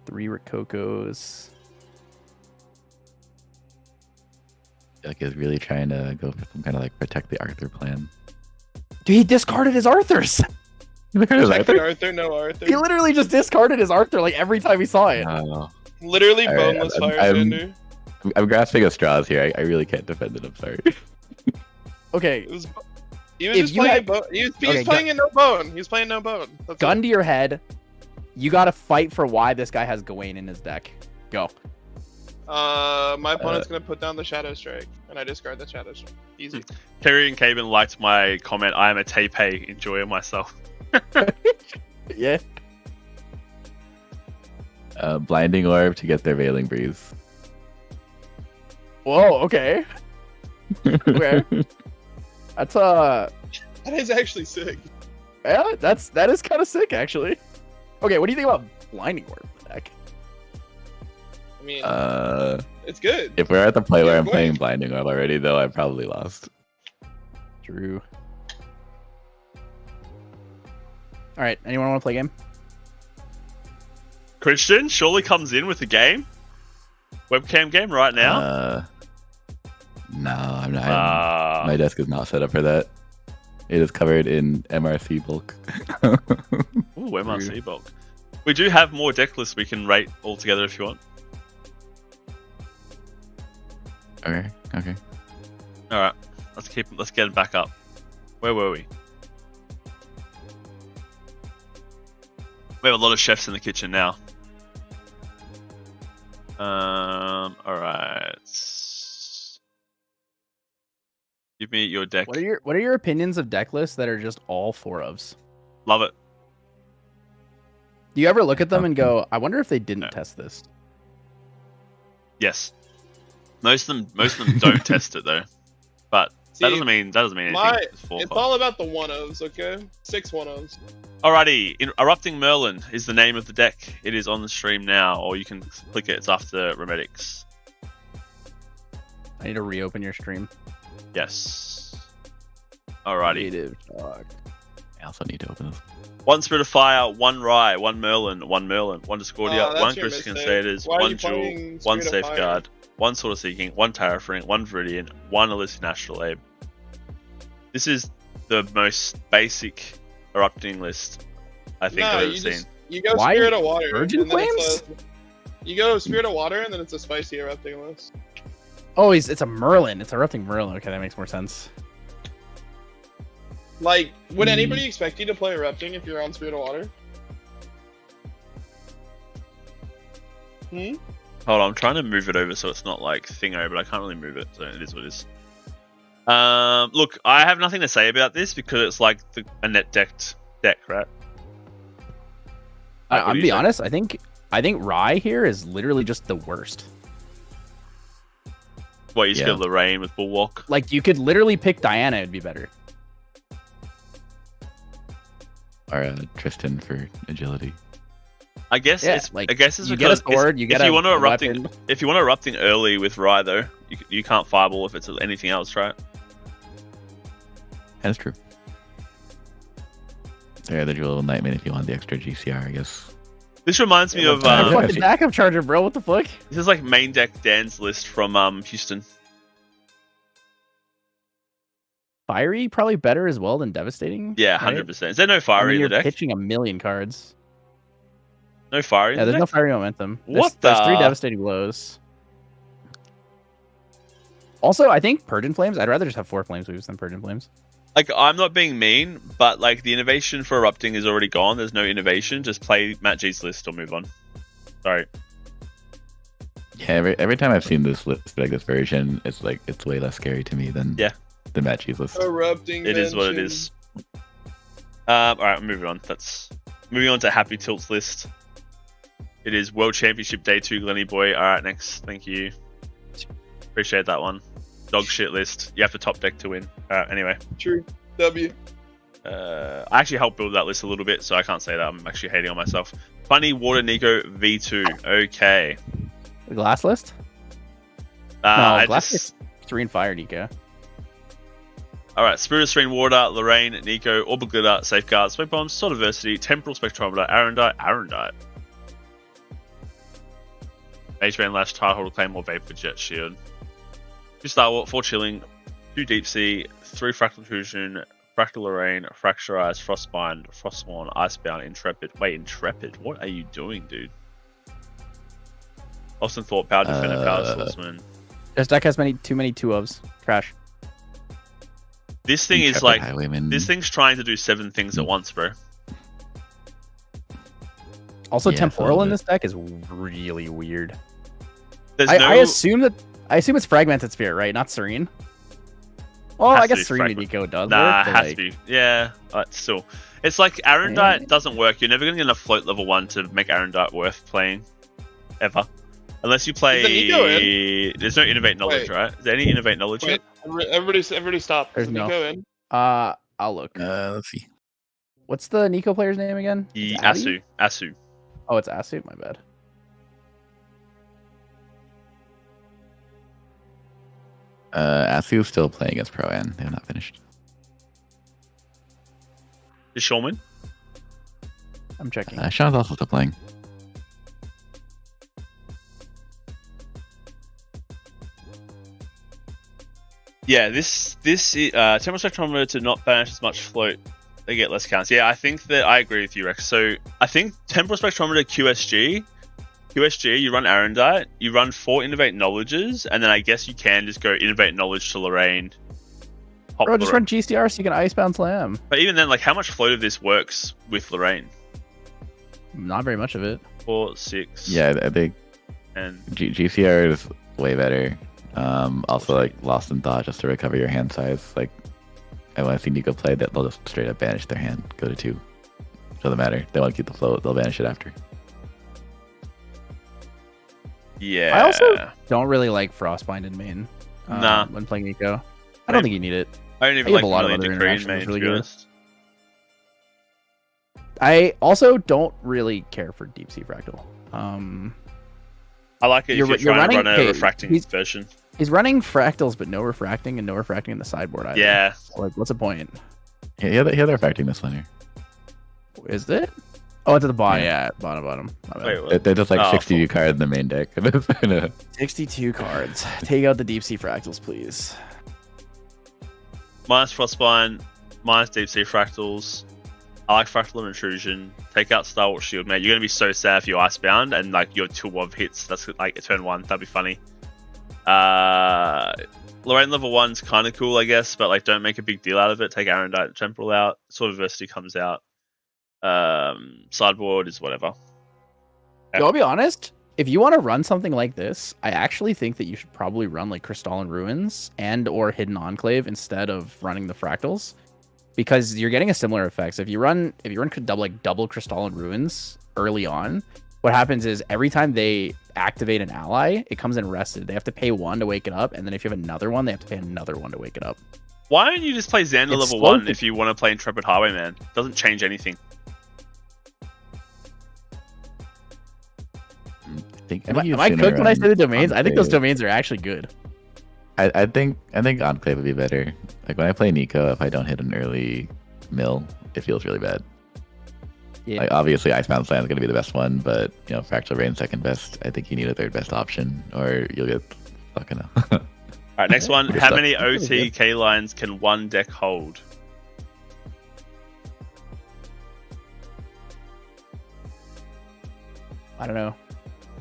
3 Rokokos. Like he's really trying to go for some kind of like protect the Arthur plan. Dude, he discarded his Arthurs. Look at his Protected Arthur. Arthur, no Arthur. He literally just discarded his Arthur like every time he saw it. Oh, Literally All right, boneless I'm- Firebender. I'm grasping at straws here. I really can't defend it. I'm sorry. Okay, It was. He was If just you playing. had- a bone. He was Okay, playing in no bone. He was playing no bone. That's gun it. to your head. You got to fight for why this guy has Gawain in his deck. Go. My opponent's gonna put down the Shadow Strike, and I discard the Shadow Strike. Easy. Terry and Caven liked my comment. I am a Taipei enjoyer myself. Yeah. Blinding Orb to get their Veiling Breeze. Whoa. Okay. Okay. That's That is actually sick. Yeah, that is kind of sick actually. Okay, what do you think about Blinding Orb in the deck? I mean, Uh, it's good. if we're at the play where Yeah, I'm go playing ahead. Blinding Orb already, though, I probably lost. True. All right, anyone want to play a game? Christian surely comes in with a game. Webcam game right now. No, I'm not. Ah. My desk is not set up for that. It is covered in MRC bulk. Ooh, MRC bulk. We do have more deck lists we can rate all together if you want. Okay. All right, let's get it back up. Where were we? We have a lot of chefs in the kitchen now. All right. Give me your deck. What are your opinions of deck lists that are just all 4-ofs? Love it. Do you ever look at them and go, I wonder if they didn't No. test this? Yes. Most of them don't test it though. But that doesn't mean anything. It's It's all about the 1-ofs, okay? 6 1-ofs. Alrighty, Erupting Merlin is the name of the deck. It is on the stream now, or you can click it. It's after Remedics. I need to reopen your stream. Yes. Alrighty. Creative talk. I also need to open this. 1 Spirit of Fire, 1 Rye, 1 Merlin, 1 Discordia, that's 1 your Christian mistake. Crusaders, Why are 1 you Jewel, playing 1 Spirit of Fire? Safeguard, 1 Sword of Seeking, 1 Terraforming, 1 Viridian, 1 Elysian Astrolabe. This is the most basic erupting list I think I've ever seen. You go Why Spirit of Water. Virgin and then it's Flames? you go Spirit of Water, and then it's a spicy erupting list. Oh, it's a Merlin. It's Erupting Merlin. Okay, that makes more sense. Like, would anybody expect you to play erupting if you're on Spirit of Water? Hold on, I'm trying to move it over so it's not like thingo, but I can't really move it, so it is what it is. Look, I have nothing to say about this because it's like a net decked deck, right? I'm gonna be honest. I think Rye here is literally just the worst. What, you just get Lorraine with Bulwark? Like, you could literally pick Diana, it'd be better. Or Tristan for agility. I guess Yeah, it's like, I guess it's you get a because sword, you get if you a want to erupting weapon. if you want to erupting early with Rye though, you can't fireball if it's anything else, right? That's true. There, the Jewel Nightmare if you want the extra GCR, I guess. This reminds me of Fucking backup charger, bro. What the fuck? this is like main deck Dan's list from Houston. Fiery probably better as well than Devastating. Yeah, right? 100%. Is there no fiery in you're the deck? pitching a million cards. No fiery in Yeah, the there's no deck? fiery momentum. What There's 3 the- Devastating blows. Also, I think Purge and Flames. I'd rather just have 4 Flames Weaves than Purge and Flames. Like, I'm not being mean, but like the innovation for erupting is already gone. There's no innovation. Just play Matt G's list or move on. Sorry. Yeah, every time I've seen this list, like this version, it's like it's way less scary to me than the Matchy's list. Erupting. It is what it is. Alright, moving on. That's moving on to Happy Tilt's list. It is World Championship Day 2, Glenny Boy. Alright, next. Thank you. Appreciate that one. Dog shit list. You have to top deck to win. Anyway. True. W. I actually helped build that list a little bit, so I can't say that. I'm actually hating on myself. Funny Water Nico V2. Okay. The Glass list? I Glass just... is 3 and Fire, Nico. Alright, Spirit of Serene Water, Lorraine, Nico, Orbital Glitter, Safeguard, Smoke Bombs, Sword Diversity, Temporal Spectrometer, Arendite. Mage Band Lash, Tideholder Claymore, Vapor Jet Shield. 2 Star Wars, 4 Chilling, 2 Deep Sea, 3 Fractal Intrusion, Fractal Lorraine, Fracturized, Frostbind, Frostborn, Icebound, Intrepid. Wait, Intrepid? What are you doing, dude? Austin Thought, Power Defender, Power Swordsman. This deck has too many 2-ofs. Trash. This thing is Intrepid like, Highwayman. this thing's trying to do 7 things at once, bro. Also, Yeah, Temporal in so this deck is really weird. There's I no... assume it's Fragmented Spirit, right? Not Serene. Well, Has I to guess be Serene Fragment. Nico does Nah, work. it but, has to be. Yeah, still. It's like Arendite doesn't work. You're never going to get enough float level 1 to make Arendite worth playing. Ever. Unless you play... Is the Nico in? There's no Innovate Knowledge, Wait. right? Is there any Innovate Knowledge Wait, yet? everybody stop. There's Is no. Nico in? I'll look. Let's see. What's the Nico player's name again? It's Abby? Asu. Oh, it's Asu. My bad. Asu's still playing against Pro-An. They have not finished. Is Sean win? I'm checking. Sean's also still playing. Yeah, this temporal spectrometer to not banish as much float, they get less counts. Yeah, I think that I agree with you, Rex. So I think temporal spectrometer QSG, you run Arendite, you run 4 Innovate Knowledges, and then I guess you can just go Innovate Knowledge to Lorraine. Bro, just run GCR so you can Icebound Slam. But even then, like, how much float of this works with Lorraine? Not very much of it. 4, 6. Yeah, I think and GCR is way better. Also, like, Lost in Thought just to recover your hand size. Like, I want to see Nico play that, they'll just straight up banish their hand, go to 2. Doesn't matter. They want to keep the float, they'll banish it after. yeah. I also don't really like Frostbind in main. Nah. When playing Nico. I don't think you need it. I don't even I have like a lot of Million other Decree in interactions main, really to be good. honest. I also don't really care for Deep Sea Fractal. I like it if you're trying to run a okay, refracting version. He's running fractals, but no refracting and no refracting in the sideboard either. Yeah. So, like, what's the point? Yeah, they're refracting this one here. Is it? Oh, it's at the bottom. Yeah. Yeah, bottom. My bad. Wait, what? They're just like Oh, 62 cards in the main deck. 62 cards. Take out the Deep Sea Fractals, please. Minus Frostbind, minus Deep Sea Fractals. I like Fractal of Intrusion. Take out Star Wars Shield, mate. You're going to be so sad if you Icebound and, like, your 2 of hits. That's, like, a turn 1. That'd be funny. Lorraine level 1's kind of cool, I guess, but, like, don't make a big deal out of it. Take Arendite and Temporal out. Sword of Adversity comes out. Sideboard is whatever. Yo, I'll be honest. If you want to run something like this, I actually think that you should probably run, like, Crystalline Ruins and or Hidden Enclave instead of running the Fractals. Because you're getting a similar effect. So if you run double Crystalline Ruins early on, what happens is every time they activate an ally, it comes in rested. They have to pay 1 to wake it up, and then if you have another one, they have to pay another 1 to wake it up. Why don't you just play Xander It's level slow 1 to- if you want to play Intrepid Highwayman? Doesn't change anything. Am I cooked when I say the domains? I think those domains are actually good. I think Enclave would be better. Like when I play Nico, if I don't hit an early mill, it feels really bad. Yeah. Like obviously Icebound Slam is going to be the best one, but you know Fractal Rain second best. I think you need a third best option, or you'll get fucking. All right, next one. Good How stuff. many OTK lines can one deck hold? I don't know.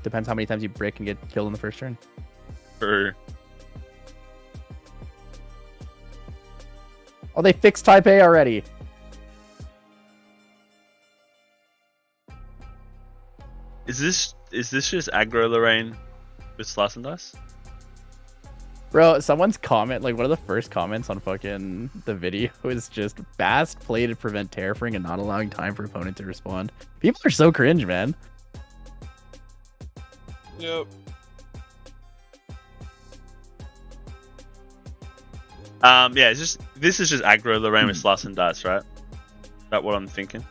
Depends how many times you brick and get killed in the first turn. True. Oh, they fixed Taipei already. Is this just aggro Lorraine with Slice and Dice? Bro, someone's comment, like one of the first comments on fucking the video is just fast play to prevent terraforming and not allowing time for opponent to respond. People are so cringe, man. Yep. Yeah, this is just aggro Lorraine with Slice and Dice, right? Is that what I'm thinking?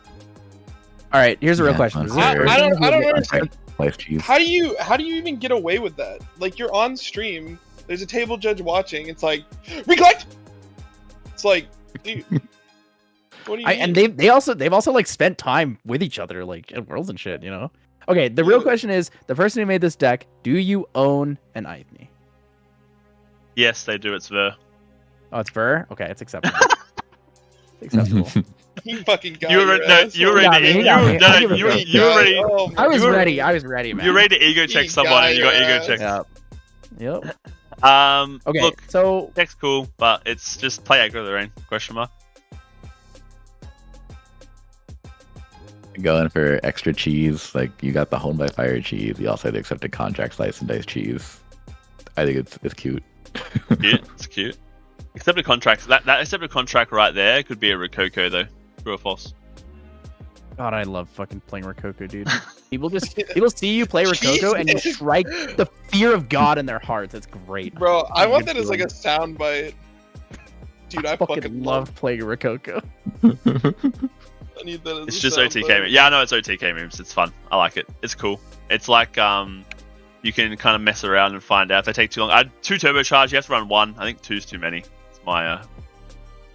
All right, here's a real Yeah, question. on Is this server. I don't version- understand. Life cheese. How do you even get away with that? Like you're on stream, there's a table judge watching. It's like recollect. It's like, dude, what do you? And mean? they've also like spent time with each other, like at Worlds and shit, you know. Okay, the real question is, the person who made this deck, do you own an Ithne? Yes, they do. It's Ver. Oh, it's Ver? Okay, it's acceptable. It's acceptable. He fucking got You your were no, ass. you were got ready. me, You he got me. I'll give it you to you were ready. Oh I was You were- ready. I was ready, man. You're ready to ego check He someone, got and you got your ego ass. checked. Yep. Okay, Look, so deck's cool, but it's just play aggro Lorraine? Question mark. Going for extra cheese, like you got the Honed by Fire cheese. You also have the accepted contract Slice and Dice cheese. I think it's cute. Cute. It's cute. Accepted contracts. That accepted contract right there could be a Rococo though. True or false? God, I love fucking playing Rococo, dude. People see you play Rococo and you Jesus. strike the fear of God in their hearts. It's great. Bro, I Fucking want good that as like a feeling. soundbite. Dude, I fucking love playing Rococo. I need that as It's a just sound OTK bite. moves. Yeah, I know it's OTK moves. It's fun. I like it. It's cool. It's like you can kind of mess around and find out if they take too long. I had 2 turbocharge. You have to run 1. I think 2's too many. It's my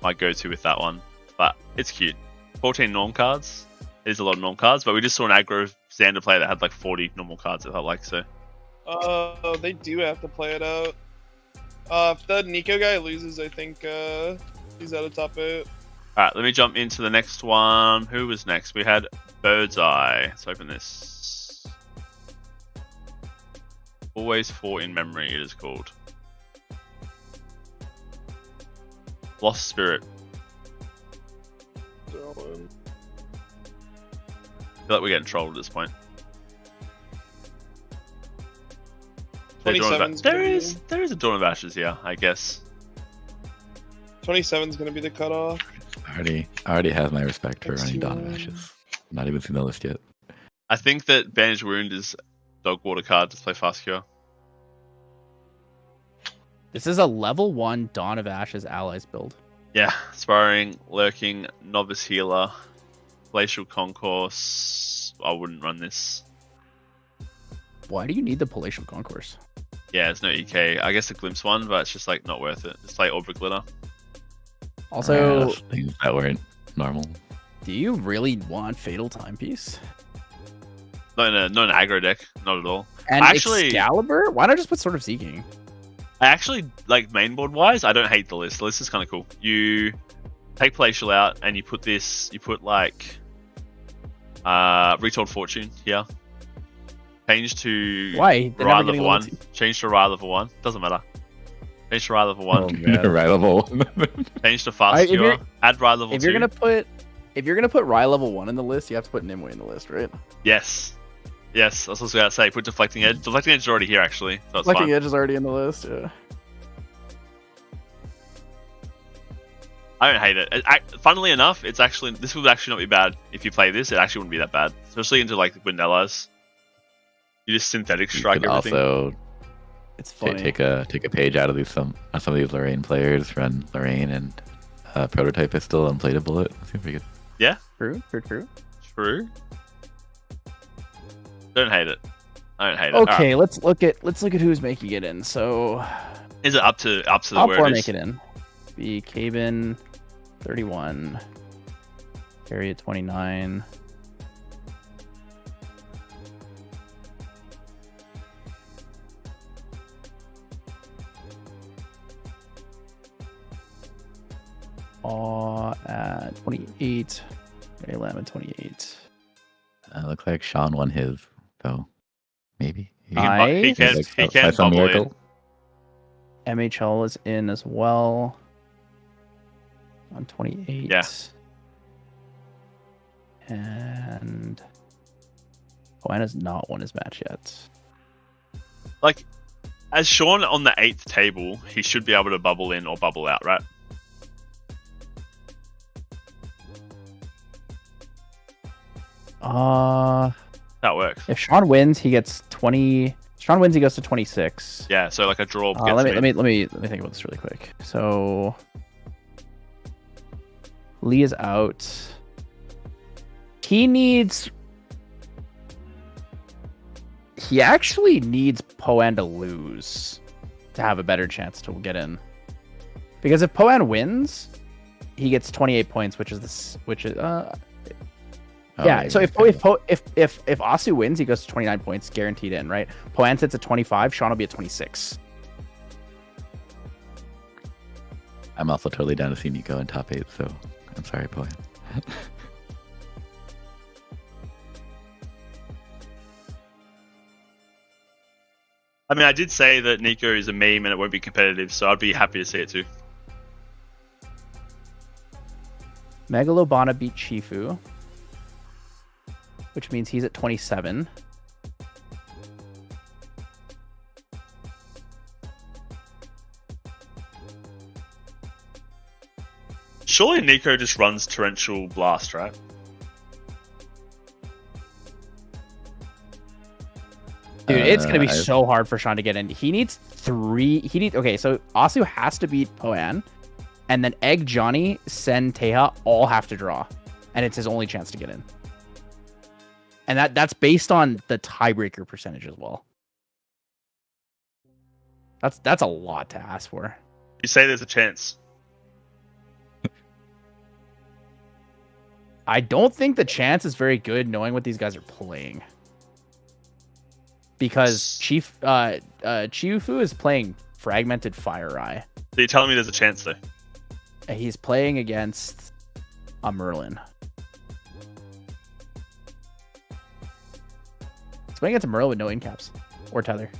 my go-to with that one. But it's cute. 14 norm cards. It is a lot of norm cards, but we just saw an aggro Xander player that had like 40 normal cards. It felt like so. Oh, they do have to play it out. If the Nico guy loses, I think he's out of top 8. Alright, let me jump into the next one. Who was next? We had Bird's Eye. Let's open this. Always 4 in memory, it is called. Lost Spirit. I feel like we're getting trolled at this point. 27's There is a Dawn of Ashes here, I guess. 27's gonna be the cutoff. I already have my respect for That's running Dawn of true. Ashes. Not even seen the list yet. I think that Bandage Wound is dog water card to play fast cure. This is a level 1 Dawn of Ashes allies build. Yeah, Sparring, Lurking, Novice Healer, Glacial Concourse. I wouldn't run this. Why do you need the Palatial Concourse? Yeah, it's no EK. I guess a Glimpse one, but it's just like not worth it. Just play Orbit Glitter. Also, Things that weren't normal. do you really want Fatal Timepiece? Not an aggro deck, not at all. And Actually- Excalibur? Why not just put Sword of Seeking? I actually, like, mainboard wise, I don't hate the list. The list is kind of cool. You take Palatial out and you put this, you put like Retold Fortune here. Change to Why? They're Rye never getting level 1. level 2. Change to Rye level 1. Doesn't matter. Change to Rye level 1. Right level. Change to Fast If Cure. you're- Add Rye level 2. If you're gonna put Rye level 1 in the list, you have to put Nimue in the list, right? Yes. Yes, that's what I was going to say. Put Deflecting Edge. Deflecting Edge is already here, actually. So it's Collecting fine. Edge is already in the list, yeah. I don't hate it. Funnily enough, it's actually this would actually not be bad if you play this. It actually wouldn't be that bad, especially into like Windellas. You just synthetic You strike could everything. also It's funny. take a page out of these some of these Lorraine players. Run Lorraine and Prototype Pistol and Plated Bullet. Seems pretty good. True. True. Don't hate it. I don't hate it. Alright. Okay, let's look at who's making it in. So Is it up to the top where 4 it make is? it in. Be Cabin 31. Harriet 29. Aw at 28. Mary Lamb at 28. Looks like Sean won his, though. Maybe. He can By can some bubble miracle. in. MHL is in as well. On 28. Yeah. And Poana's not won his match yet. Like, as Sean on the 8th table, he should be able to bubble in or bubble out, right? That works. If Sean wins, he gets 20. Sean wins, he goes to 26. Yeah, so like a draw. Let gets me think about this really quick. So Lee is out. He actually needs Poan to lose to have a better chance to get in. Because if Poan wins, he gets 28 points, which is yeah. So if Asu wins, he goes to 29 points, guaranteed in, right? Poan sits at 25, Sean will be at 26. I'm also totally down to see Nico in top 8, so I'm sorry, Poe. I mean, I did say that Nico is a meme and it won't be competitive, so I'd be happy to see it too. Megalobana beat Shifu, which means he's at 27. Surely Nico just runs Torrential Blast, right? Dude, it's gonna be I- so hard for Sean to get in. He needs 3. Okay, so Asu has to beat Poan, and then Egg, Johnny, Sen, Teha all have to draw, and it's his only chance to get in. And that's based on the tiebreaker percentage as well. That's a lot to ask for. You say there's a chance. I don't think the chance is very good knowing what these guys are playing. Because Chiufu is playing Fragmented Fire Eye. So you're telling me there's a chance though? He's playing against a Merlin. He's playing against a Merlin with no incaps or tether.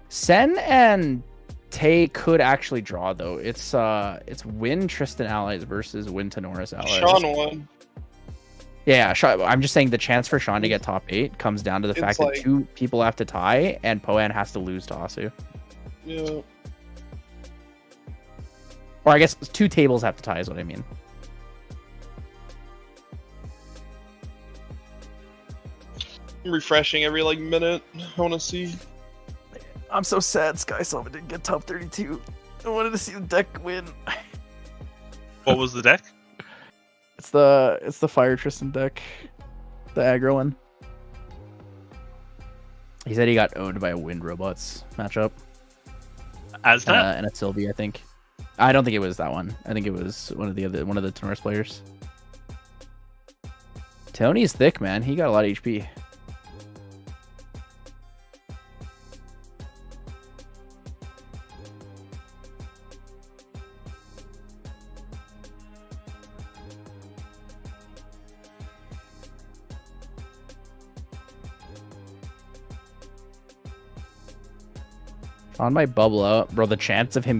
Sen and Tay could actually draw though. It's Win Tristan allies versus Win Tenoris allies. Sean won. Yeah, I'm just saying the chance for Sean to get top 8 comes down to the fact that 2 people have to tie and Poan has to lose to Asu. Yeah. Or I guess 2 tables have to tie is what I mean. Refreshing every like minute. I want to see. I'm so sad Sky Summon didn't get top 32. I wanted to see the deck win. What was the deck? It's the Fire Tristan deck. The aggro one. He said he got owned by a Wind Robots matchup. Ascent? And a Sylvie, I think. I don't think it was that one. I think it was one of the Tenoris players. Tony's thick, man. He got a lot of HP. On my bubble out, bro. The chance of him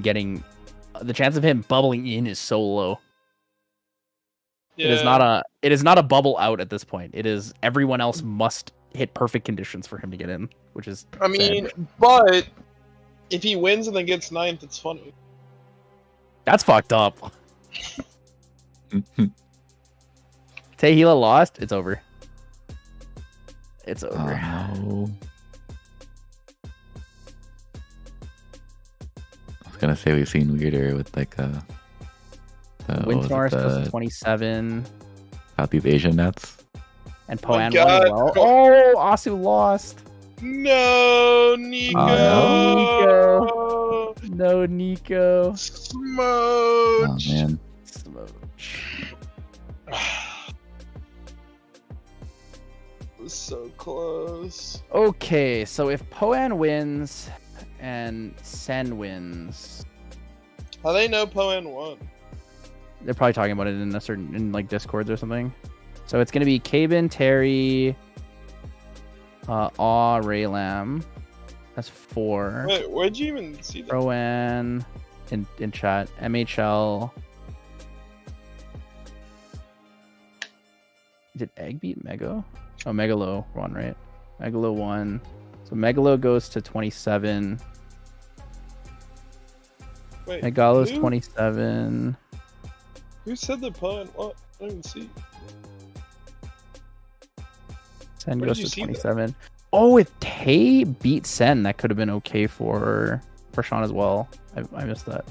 bubbling in is so low. Yeah. It is not a bubble out at this point. It is everyone else must hit perfect conditions for him to get in, which is. I mean, but if he wins and then gets 9th, it's funny. That's fucked up. Tehila lost. It's over. It's over. Oh. I was gonna say we've seen weirder with like Win Tenoris plus 27. About these Asian nuts. And Poan won God. as well. Oh, Asu lost. No, Nico. Oh, no, Nico. Smooch. Oh man. Smooch. It was so close. Okay, so if Poan wins and Sen wins, How they know Poan won? they're probably talking about it in like Discords or something. So it's gonna be Cabin, Terry, Raylam. That's 4. Wait, where'd you even see that? Rowan in chat. MHL. Did Egg beat Mego? Oh, Megalo won, right? Megalo won. So Megalo goes to 27. Wait, Megalo's who? 27. Who said that Poan? What? I don't even see. Sen Where goes did you to see that? 27. Oh, if Tay beat Sen, that could have been okay for Sean as well. I missed that.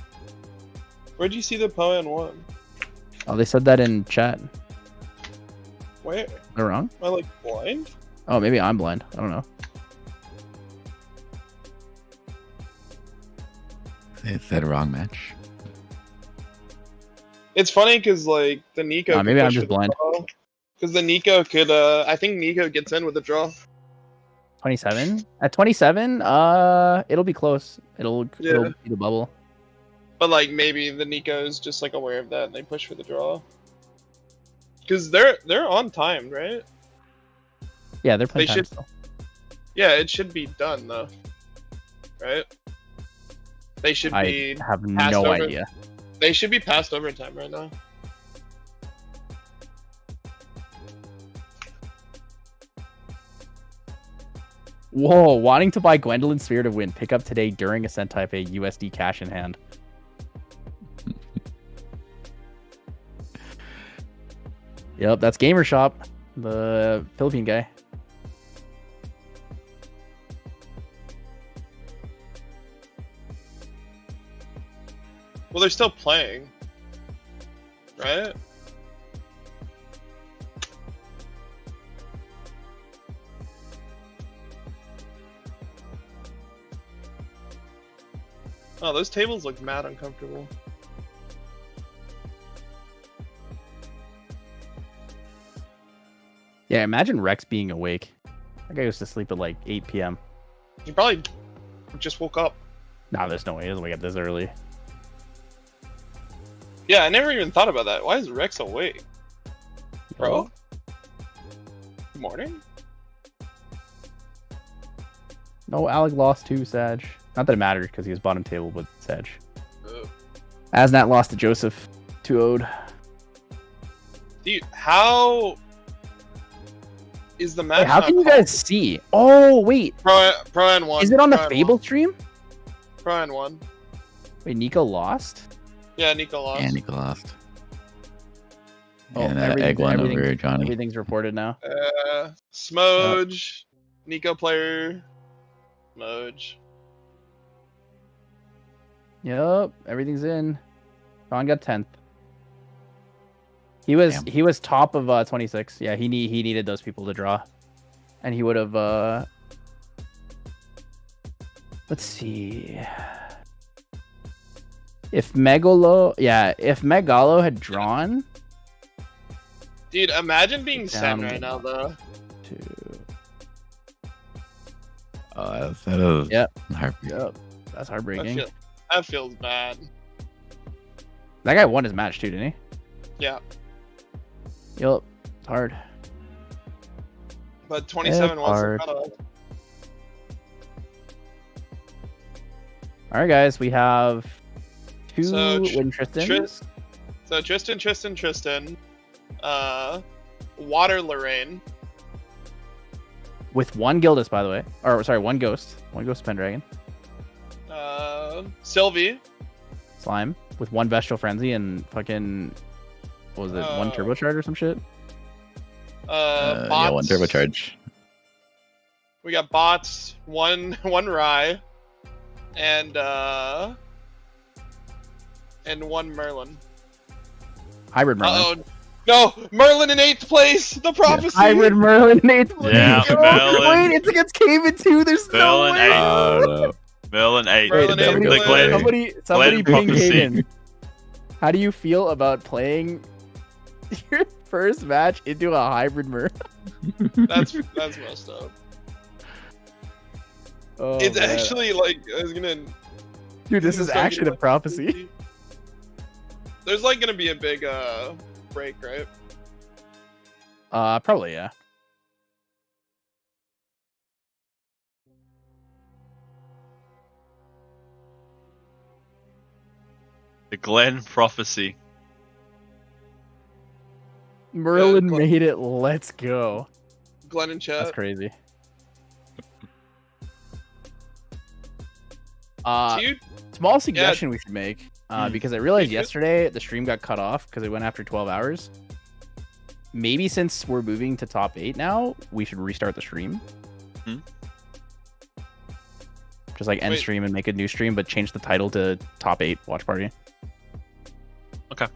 Where'd you see that Poan won? Oh, they said that in chat. Where? Am I wrong? Am I like blind? Oh, maybe I'm blind. I don't know. It said wrong match. It's funny because like the Nico. Maybe I'm just blind. Because the Nico could. I think Nico gets in with a draw. 27? At 27, it'll be close. It'll be the bubble. But like maybe the Nico is just like aware of that and they push for the draw. Because they're on time, right? Yeah, they're playing They time should- still. Yeah, it should be done though. Right? They should be. I have passed no over. idea. They should be past overtime right now. Whoa, wanting to buy Gwendolyn Spirit of Wind. Pick up today during Ascent Taipei USD cash in hand. Yep, that's Gamer Shop, the Philippine guy. Well, they're still playing, right? Oh, those tables look mad uncomfortable. Yeah, imagine Rex being awake. That guy used to sleep at like 8 p.m. He probably just woke up. Nah, there's no way he doesn't wake up this early. Yeah, I never even thought about that. Why is Rex awake? Bro? Good morning? No, Alec lost to Sag. Not that it mattered because he was bottom table with Sag. Ugh. Asnat lost to Joseph 2-0'd. Dude, how is the match? Wait, how not can you called? guys see? Oh, wait. Pro and 1. Is it on the Pro and Fable 1. stream? Pro and 1. Wait, Nico lost? Yeah, Nico lost. And Nico lost. Oh, And egg one over Johnny. Everything's reported now. Smoj, Nico player, Smoj. Yep, everything's in. Sean got 10th. He was top of 26. Yeah, he needed those people to draw, and he would have. Let's see. If Megalo had drawn. Dude, imagine being Down Sen right now, though. That is Yep. heartbreaking. Yep, that's heartbreaking. That feels bad. That guy won his match too, didn't he? Yeah, Yep, it's hard. but 27 was the hard. cutoff. All right, guys, we have two So, Wintristons. So Tristan, Water Lorraine. With one Gildas, by the way. Or sorry, one Ghost. One Ghost Pendragon. Sylvie. Slime. With one Bestial Frenzy and fucking... What was it? One Turbocharge or some shit? Bots. Yeah, one turbocharge. We got bots, one Rye, and one Merlin. Hybrid Merlin. Uh-oh. No! Merlin in 8th place! The prophecy! Hybrid Merlin in 8th place. Yeah, Oh, Merlin. wait, it's against Cayman too. There's Merlin no way. 8. No. Merlin 8. Merlin The 8. Glen- Somebody Glen ping prophecy. Cayman. How do you feel about playing your first match into a hybrid Merlin? That's messed up. Oh, It's man. actually like, I was gonna... Dude, this is actually a prophecy. There's like gonna be a big break, right? Probably, yeah. The Glen prophecy. Merlin Glenn- made it. Let's go. Glenn and That's chat. crazy. Dude, Small suggestion we should make, because I realized Dude. yesterday the stream got cut off because it went after 12 hours. Maybe since we're moving to top 8 now, we should restart the stream. Hmm. Just like end Wait. stream and make a new stream, but change the title to top 8 watch party. Okay.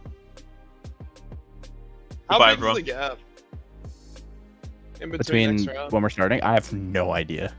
how Goodbye, big is everyone. the gap? In Between next round? when we're starting, I have no idea.